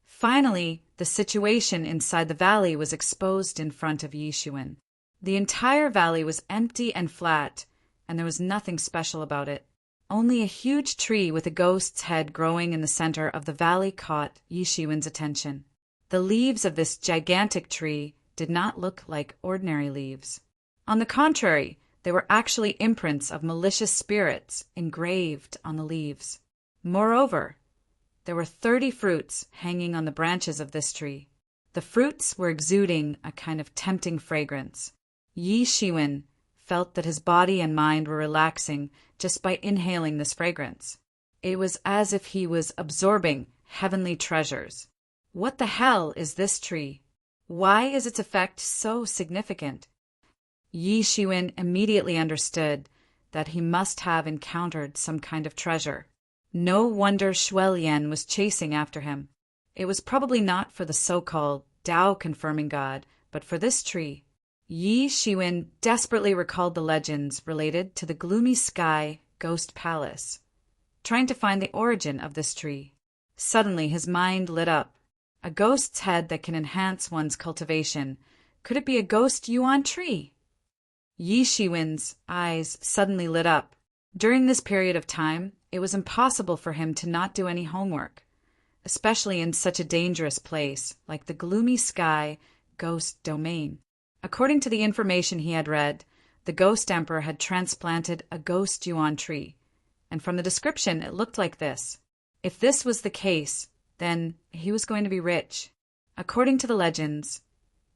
[SPEAKER 1] Finally, the situation inside the valley was exposed in front of Yi Shiwen. The entire valley was empty and flat, and there was nothing special about it. Only a huge tree with a ghost's head growing in the center of the valley caught Yi Shiwen's attention. The leaves of this gigantic tree did not look like ordinary leaves. On the contrary, they were actually imprints of malicious spirits engraved on the leaves. Moreover, there were 30 fruits hanging on the branches of this tree. The fruits were exuding a kind of tempting fragrance. Yi Shiwen felt that his body and mind were relaxing just by inhaling this fragrance. It was as if he was absorbing heavenly treasures. What the hell is this tree? Why is its effect so significant? Yi Shiwen immediately understood that he must have encountered some kind of treasure. No wonder Shuelian was chasing after him. It was probably not for the so-called Tao-confirming god, but for this tree. Yi Shiwen desperately recalled the legends related to the gloomy sky ghost palace, trying to find the origin of this tree. Suddenly his mind lit up. A ghost's head that can enhance one's cultivation. Could it be a ghost yuan tree? Yi Shiwen's eyes suddenly lit up. During this period of time, it was impossible for him to not do any homework, especially in such a dangerous place like the gloomy sky ghost domain. According to the information he had read, the ghost emperor had transplanted a ghost yuan tree, and from the description it looked like this. If this was the case, then he was going to be rich. According to the legends,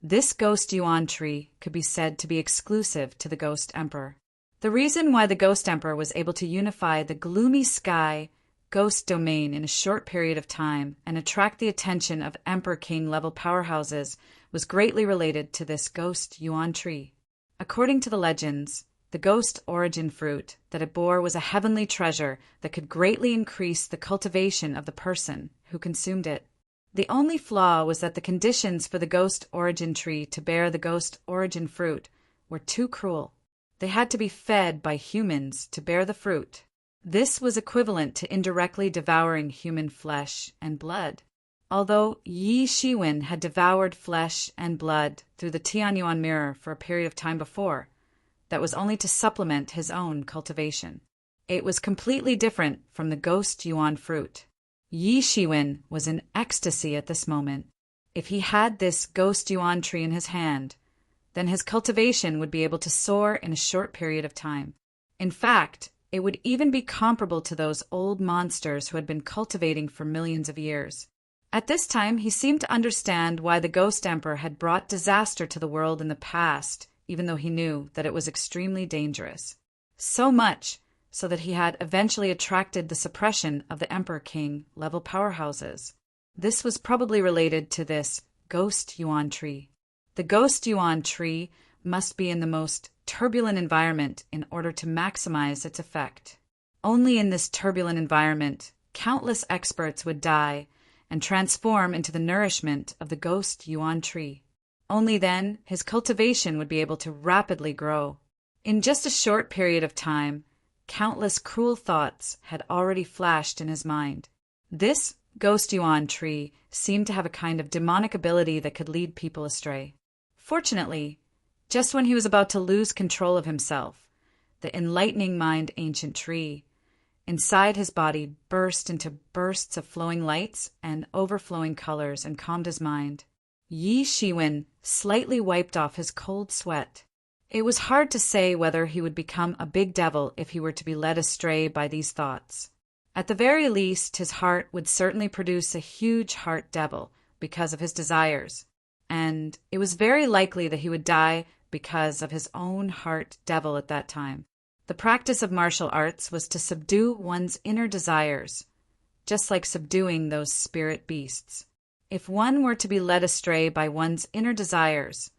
[SPEAKER 1] this ghost yuan tree could be said to be exclusive to the ghost emperor. The reason why the ghost emperor was able to unify the gloomy sky ghost domain in a short period of time and attract the attention of emperor king level powerhouses was greatly related to this ghost yuan tree. According to the legends, the ghost origin fruit that it bore was a heavenly treasure that could greatly increase the cultivation of the person who consumed it. The only flaw was that the conditions for the ghost origin tree to bear the ghost origin fruit were too cruel. They had to be fed by humans to bear the fruit. This was equivalent to indirectly devouring human flesh and blood. Although Yi Shiwen had devoured flesh and blood through the Tianyuan mirror for a period of time before, that was only to supplement his own cultivation. It was completely different from the ghost yuan fruit. Yi Shiwen was in ecstasy at this moment. If he had this ghost yuan tree in his hand, then his cultivation would be able to soar in a short period of time. In fact, it would even be comparable to those old monsters who had been cultivating for millions of years. At this time, he seemed to understand why the Ghost Emperor had brought disaster to the world in the past, even though he knew that it was extremely dangerous. So much so that he had eventually attracted the suppression of the Emperor King level powerhouses. This was probably related to this Ghost Yuan tree. The Ghost Yuan tree must be in the most turbulent environment in order to maximize its effect. Only in this turbulent environment, countless experts would die and transform into the nourishment of the ghost yuan tree. Only then his cultivation would be able to rapidly grow. In just a short period of time, countless cruel thoughts had already flashed in his mind. This ghost yuan tree seemed to have a kind of demonic ability that could lead people astray. Fortunately, just when he was about to lose control of himself, the enlightening mind ancient tree inside his body burst into bursts of flowing lights and overflowing colors and calmed his mind. Yi Shiwen slightly wiped off his cold sweat. It was hard to say whether he would become a big devil if he were to be led astray by these thoughts. At the very least, his heart would certainly produce a huge heart devil because of his desires, and it was very likely that he would die because of his own heart devil at that time. The practice of martial arts was to subdue one's inner desires, just like subduing those spirit beasts. If one were to be led astray by one's inner desires,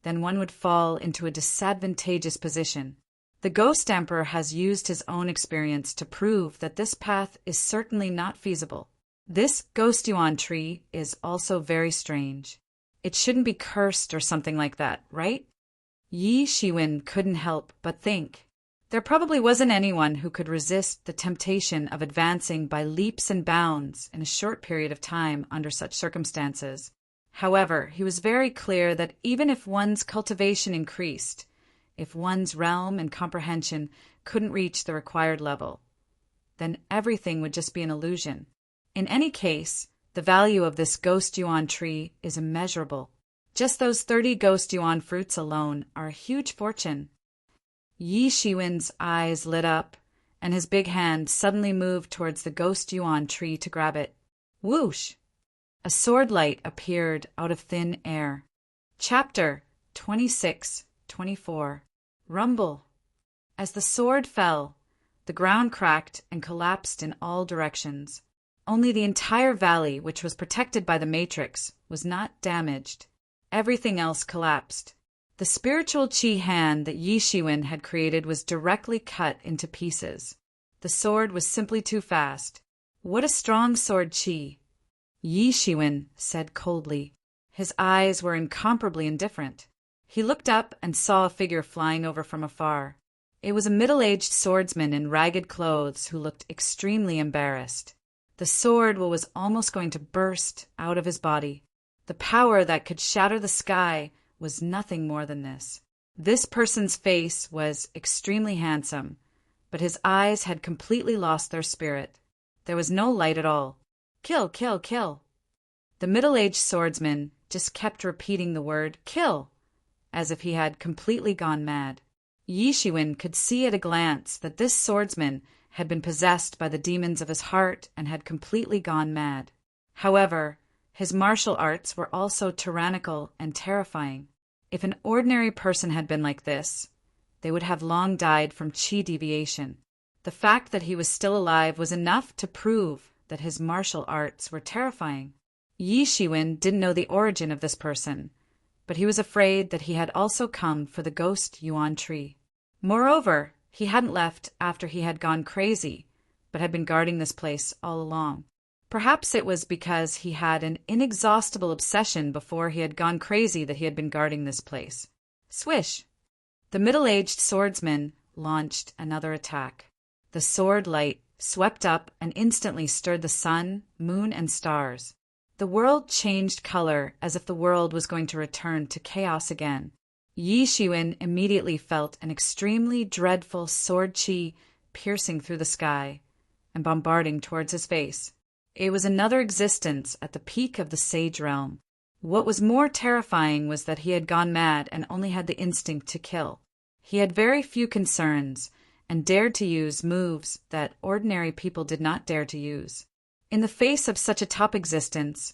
[SPEAKER 1] then one would fall into a disadvantageous position. The Ghost Emperor has used his own experience to prove that this path is certainly not feasible. This Ghost Yuan tree is also very strange. It shouldn't be cursed or something like that, right? Yi Shiwen couldn't help but think. There probably wasn't anyone who could resist the temptation of advancing by leaps and bounds in a short period of time under such circumstances. However, he was very clear that even if one's cultivation increased, if one's realm and comprehension couldn't reach the required level, then everything would just be an illusion. In any case, the value of this ghost yuan tree is immeasurable. Just those 30 ghost yuan fruits alone are a huge fortune. Yi Shiwen's eyes lit up, and his big hand suddenly moved towards the ghost yuan tree to grab it. Whoosh! A sword light appeared out of thin air. Chapter 26-24. Rumble. As the sword fell, the ground cracked and collapsed in all directions. Only the entire valley, which was protected by the matrix, was not damaged. Everything else collapsed. The spiritual chi hand that Yi Shiwen had created was directly cut into pieces. The sword was simply too fast. What a strong sword chi! Yi Shiwen said coldly. His eyes were incomparably indifferent. He looked up and saw a figure flying over from afar. It was a middle-aged swordsman in ragged clothes who looked extremely embarrassed. The sword was almost going to burst out of his body. The power that could shatter the sky was nothing more than this. This person's face was extremely handsome, but his eyes had completely lost their spirit. There was no light at all. Kill, kill, kill. The middle-aged swordsman just kept repeating the word kill, as if he had completely gone mad. Yi Shiwen could see at a glance that this swordsman had been possessed by the demons of his heart and had completely gone mad. However, his martial arts were also tyrannical and terrifying. If an ordinary person had been like this, they would have long died from chi deviation. The fact that he was still alive was enough to prove that his martial arts were terrifying. Yi Shiwen didn't know the origin of this person, but he was afraid that he had also come for the ghost yuan tree. Moreover, he hadn't left after he had gone crazy, but had been guarding this place all along. Perhaps it was because he had an inexhaustible obsession before he had gone crazy that he had been guarding this place. Swish! The middle-aged swordsman launched another attack. The sword light swept up and instantly stirred the sun, moon, and stars. The world changed color as if the world was going to return to chaos again. Yi Shiwen immediately felt an extremely dreadful sword chi piercing through the sky and bombarding towards his face. It was another existence at the peak of the sage realm. What was more terrifying was that he had gone mad and only had the instinct to kill. He had very few concerns and dared to use moves that ordinary people did not dare to use. In the face of such a top existence,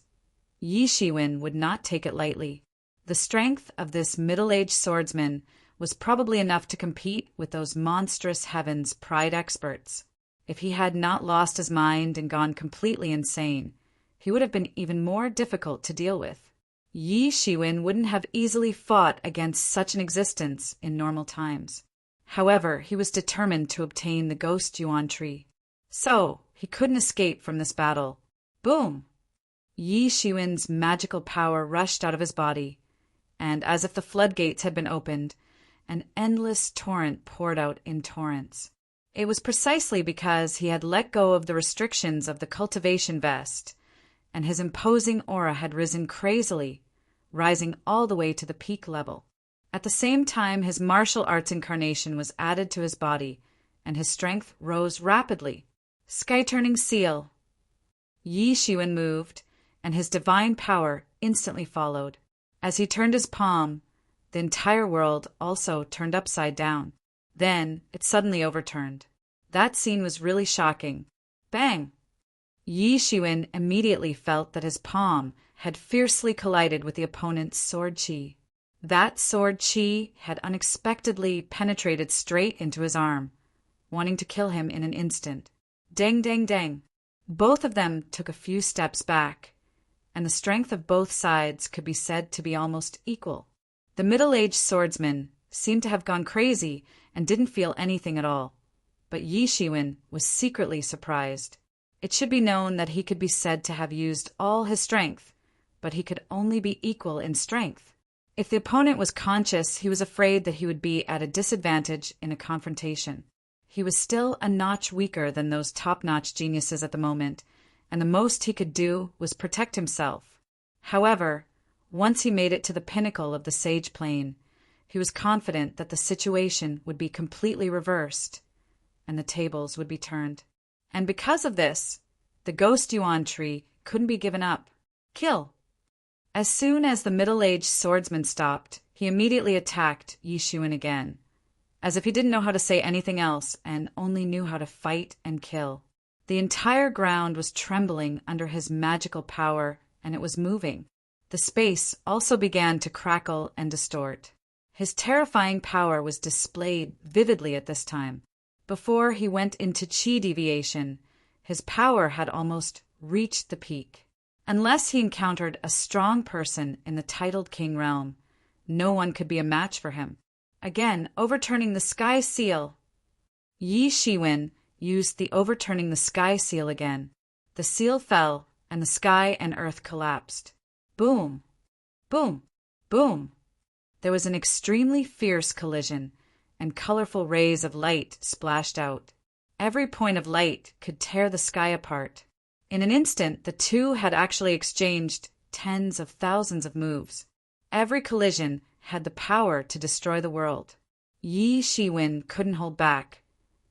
[SPEAKER 1] Yi Shiwen would not take it lightly. The strength of this middle-aged swordsman was probably enough to compete with those monstrous heavens pride experts. If he had not lost his mind and gone completely insane, he would have been even more difficult to deal with. Yi Shiwen wouldn't have easily fought against such an existence in normal times. However, he was determined to obtain the Ghost Yuan tree. So, he couldn't escape from this battle. Boom! Yi Shiwen's magical power rushed out of his body, and as if the floodgates had been opened, an endless torrent poured out in torrents. It was precisely because he had let go of the restrictions of the cultivation vest, and his imposing aura had risen crazily, rising all the way to the peak level. At the same time, his martial arts incarnation was added to his body, and his strength rose rapidly. Sky-turning seal. Yi Shiwen moved, and his divine power instantly followed. As he turned his palm, the entire world also turned upside down. Then it suddenly overturned. That scene was really shocking. Bang! Yi Shiwen immediately felt that his palm had fiercely collided with the opponent's sword chi. That sword chi had unexpectedly penetrated straight into his arm, wanting to kill him in an instant. Dang, dang, dang. Both of them took a few steps back, and the strength of both sides could be said to be almost equal. The middle-aged swordsman seemed to have gone crazy and didn't feel anything at all, but Yi Shiwen was secretly surprised. It should be known that he could be said to have used all his strength, but he could only be equal in strength. If the opponent was conscious, he was afraid that he would be at a disadvantage in a confrontation. He was still a notch weaker than those top-notch geniuses at the moment, and the most he could do was protect himself. However, once he made it to the pinnacle of the sage plane, he was confident that the situation would be completely reversed, and the tables would be turned. And because of this, the Ghost Yuan tree couldn't be given up. Kill! As soon as the middle-aged swordsman stopped, he immediately attacked Yi Shiwen again, as if he didn't know how to say anything else and only knew how to fight and kill. The entire ground was trembling under his magical power, and it was moving. The space also began to crackle and distort. His terrifying power was displayed vividly at this time. Before he went into chi deviation, his power had almost reached the peak. Unless he encountered a strong person in the titled king realm, no one could be a match for him. Again, overturning the sky seal. Yi Shiwen used the overturning the sky seal again. The seal fell, and the sky and earth collapsed. Boom! Boom! Boom! There was an extremely fierce collision, and colorful rays of light splashed out. Every point of light could tear the sky apart. In an instant, the two had actually exchanged tens of thousands of moves. Every collision had the power to destroy the world. Yi Shiwen couldn't hold back,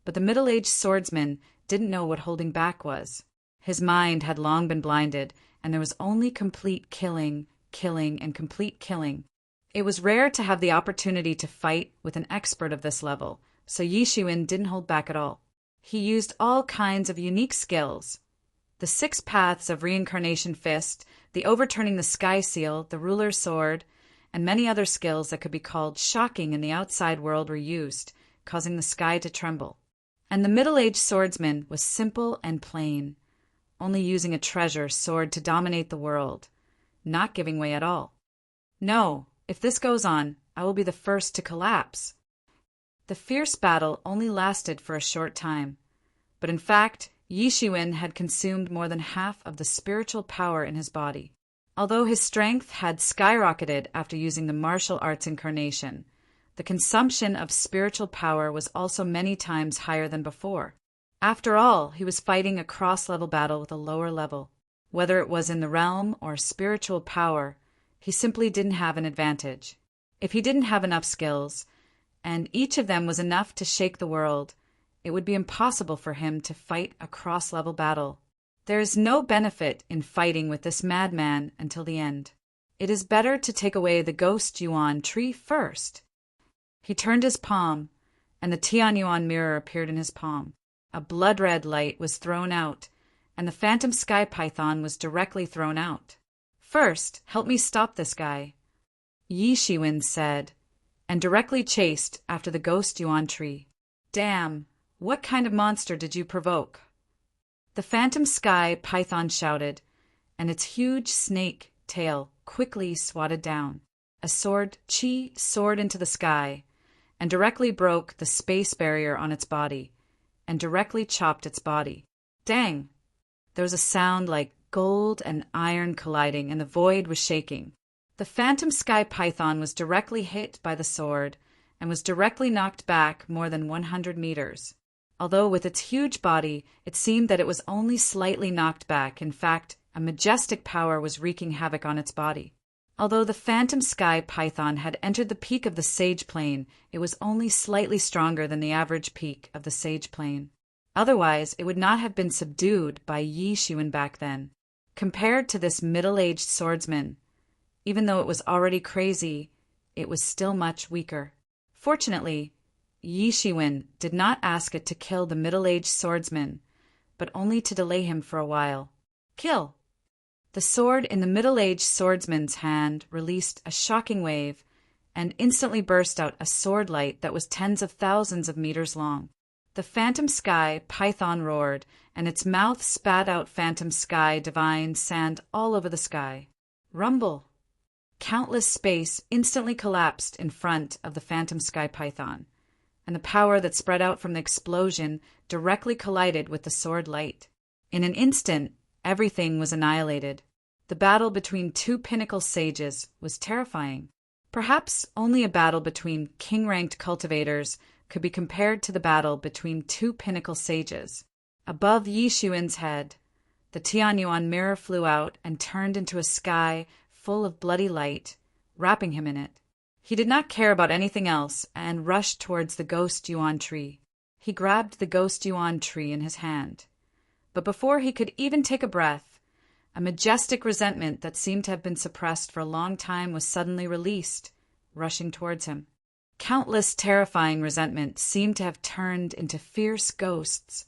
[SPEAKER 1] but the middle-aged swordsman didn't know what holding back was. His mind had long been blinded, and there was only complete killing, killing, and complete killing. It was rare to have the opportunity to fight with an expert of this level, so Yi Shiwen didn't hold back at all. He used all kinds of unique skills. The 6 paths of reincarnation fist, the overturning the sky seal, the ruler's sword, and many other skills that could be called shocking in the outside world were used, causing the sky to tremble. And the middle-aged swordsman was simple and plain, only using a treasure sword to dominate the world, not giving way at all. No, if this goes on, I will be the first to collapse. The fierce battle only lasted for a short time, but in fact, Yi Shiwen had consumed more than half of the spiritual power in his body. Although his strength had skyrocketed after using the martial arts incarnation, the consumption of spiritual power was also many times higher than before. After all, he was fighting a cross-level battle with a lower level. Whether it was in the realm or spiritual power, he simply didn't have an advantage. If he didn't have enough skills, and each of them was enough to shake the world, it would be impossible for him to fight a cross-level battle. There is no benefit in fighting with this madman until the end. It is better to take away the ghost Yuan tree first. He turned his palm, and the Tian Yuan mirror appeared in his palm. A blood-red light was thrown out, and the phantom sky python was directly thrown out. "First, help me stop this guy," Yi Shiwen said, and directly chased after the ghost Yuan tree. "Damn, what kind of monster did you provoke?" The phantom sky python shouted, and its huge snake tail quickly swatted down. A sword chi soared into the sky, and directly broke the space barrier on its body, and directly chopped its body. Dang! There was a sound like gold and iron colliding, and the void was shaking. The phantom sky python was directly hit by the sword, and was directly knocked back more than 100 meters. Although with its huge body, it seemed that it was only slightly knocked back. In fact, a majestic power was wreaking havoc on its body. Although the phantom sky python had entered the peak of the sage plane, it was only slightly stronger than the average peak of the sage plane. Otherwise, it would not have been subdued by Yi Shiwen back then. Compared to this middle-aged swordsman, even though it was already crazy, it was still much weaker. Fortunately, Yi Shiwen did not ask it to kill the middle-aged swordsman, but only to delay him for a while. Kill! The sword in the middle-aged swordsman's hand released a shocking wave, and instantly burst out a sword light that was tens of thousands of meters long. The phantom sky python roared, and its mouth spat out phantom sky divine sand all over the sky. Rumble! Countless space instantly collapsed in front of the phantom sky python, and the power that spread out from the explosion directly collided with the sword light. In an instant, everything was annihilated. The battle between two pinnacle sages was terrifying. Perhaps only a battle between king-ranked cultivators could be compared to the battle between two pinnacle sages. Above Yi Shiwen's head, the Tianyuan mirror flew out and turned into a sky full of bloody light, wrapping him in it. He did not care about anything else and rushed towards the ghost Yuan tree. He grabbed the ghost Yuan tree in his hand. But before he could even take a breath, a majestic resentment that seemed to have been suppressed for a long time was suddenly released, rushing towards him. Countless terrifying resentment seemed to have turned into fierce ghosts,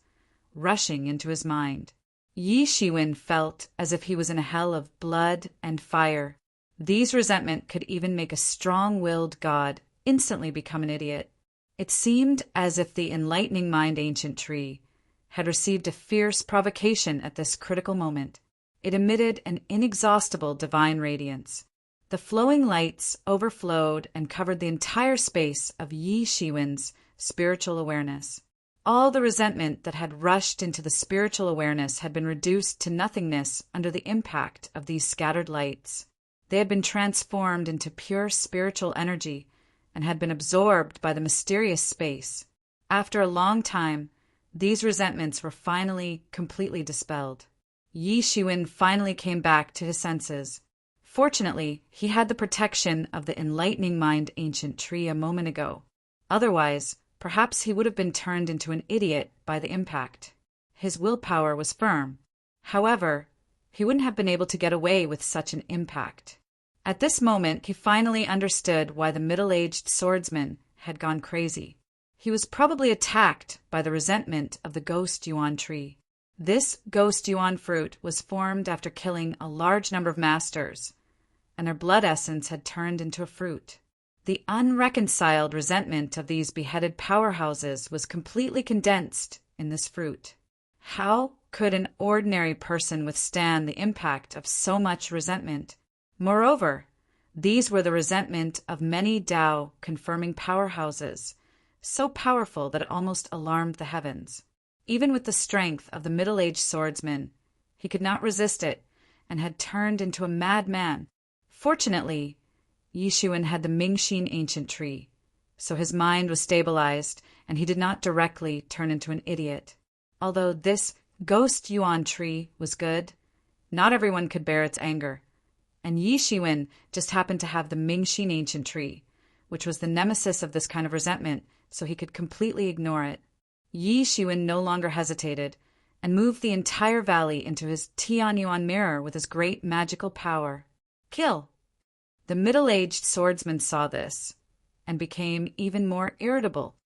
[SPEAKER 1] rushing into his mind. Yi Shiwen felt as if he was in a hell of blood and fire. These resentment could even make a strong-willed god instantly become an idiot. It seemed as if the enlightening mind ancient tree had received a fierce provocation at this critical moment. It emitted an inexhaustible divine radiance. The flowing lights overflowed and covered the entire space of Yi Shiwen's spiritual awareness. All the resentment that had rushed into the spiritual awareness had been reduced to nothingness under the impact of these scattered lights. They had been transformed into pure spiritual energy and had been absorbed by the mysterious space. After a long time, these resentments were finally completely dispelled. Yi Shiwen finally came back to his senses. Fortunately, he had the protection of the enlightening mind ancient tree a moment ago. Otherwise, perhaps he would have been turned into an idiot by the impact. His willpower was firm. However, he wouldn't have been able to get away with such an impact. At this moment, he finally understood why the middle-aged swordsman had gone crazy. He was probably attacked by the resentment of the ghost Yuan tree. This ghost Yuan fruit was formed after killing a large number of masters, and their blood essence had turned into a fruit. The unreconciled resentment of these beheaded powerhouses was completely condensed in this fruit. How could an ordinary person withstand the impact of so much resentment? Moreover, these were the resentment of many Tao confirming powerhouses, so powerful that it almost alarmed the heavens. Even with the strength of the middle-aged swordsman, he could not resist it and had turned into a madman. Fortunately, Yishuan had the Mingxin ancient tree, so his mind was stabilized and he did not directly turn into an idiot. Although this ghost yuan tree was good, not everyone could bear its anger, and Yishuan just happened to have the Mingxin ancient tree, which was the nemesis of this kind of resentment, so he could completely ignore it. Yishuan no longer hesitated and moved the entire valley into his Tianyuan mirror with his great magical power. Kill! The middle-aged swordsman saw this and became even more irritable.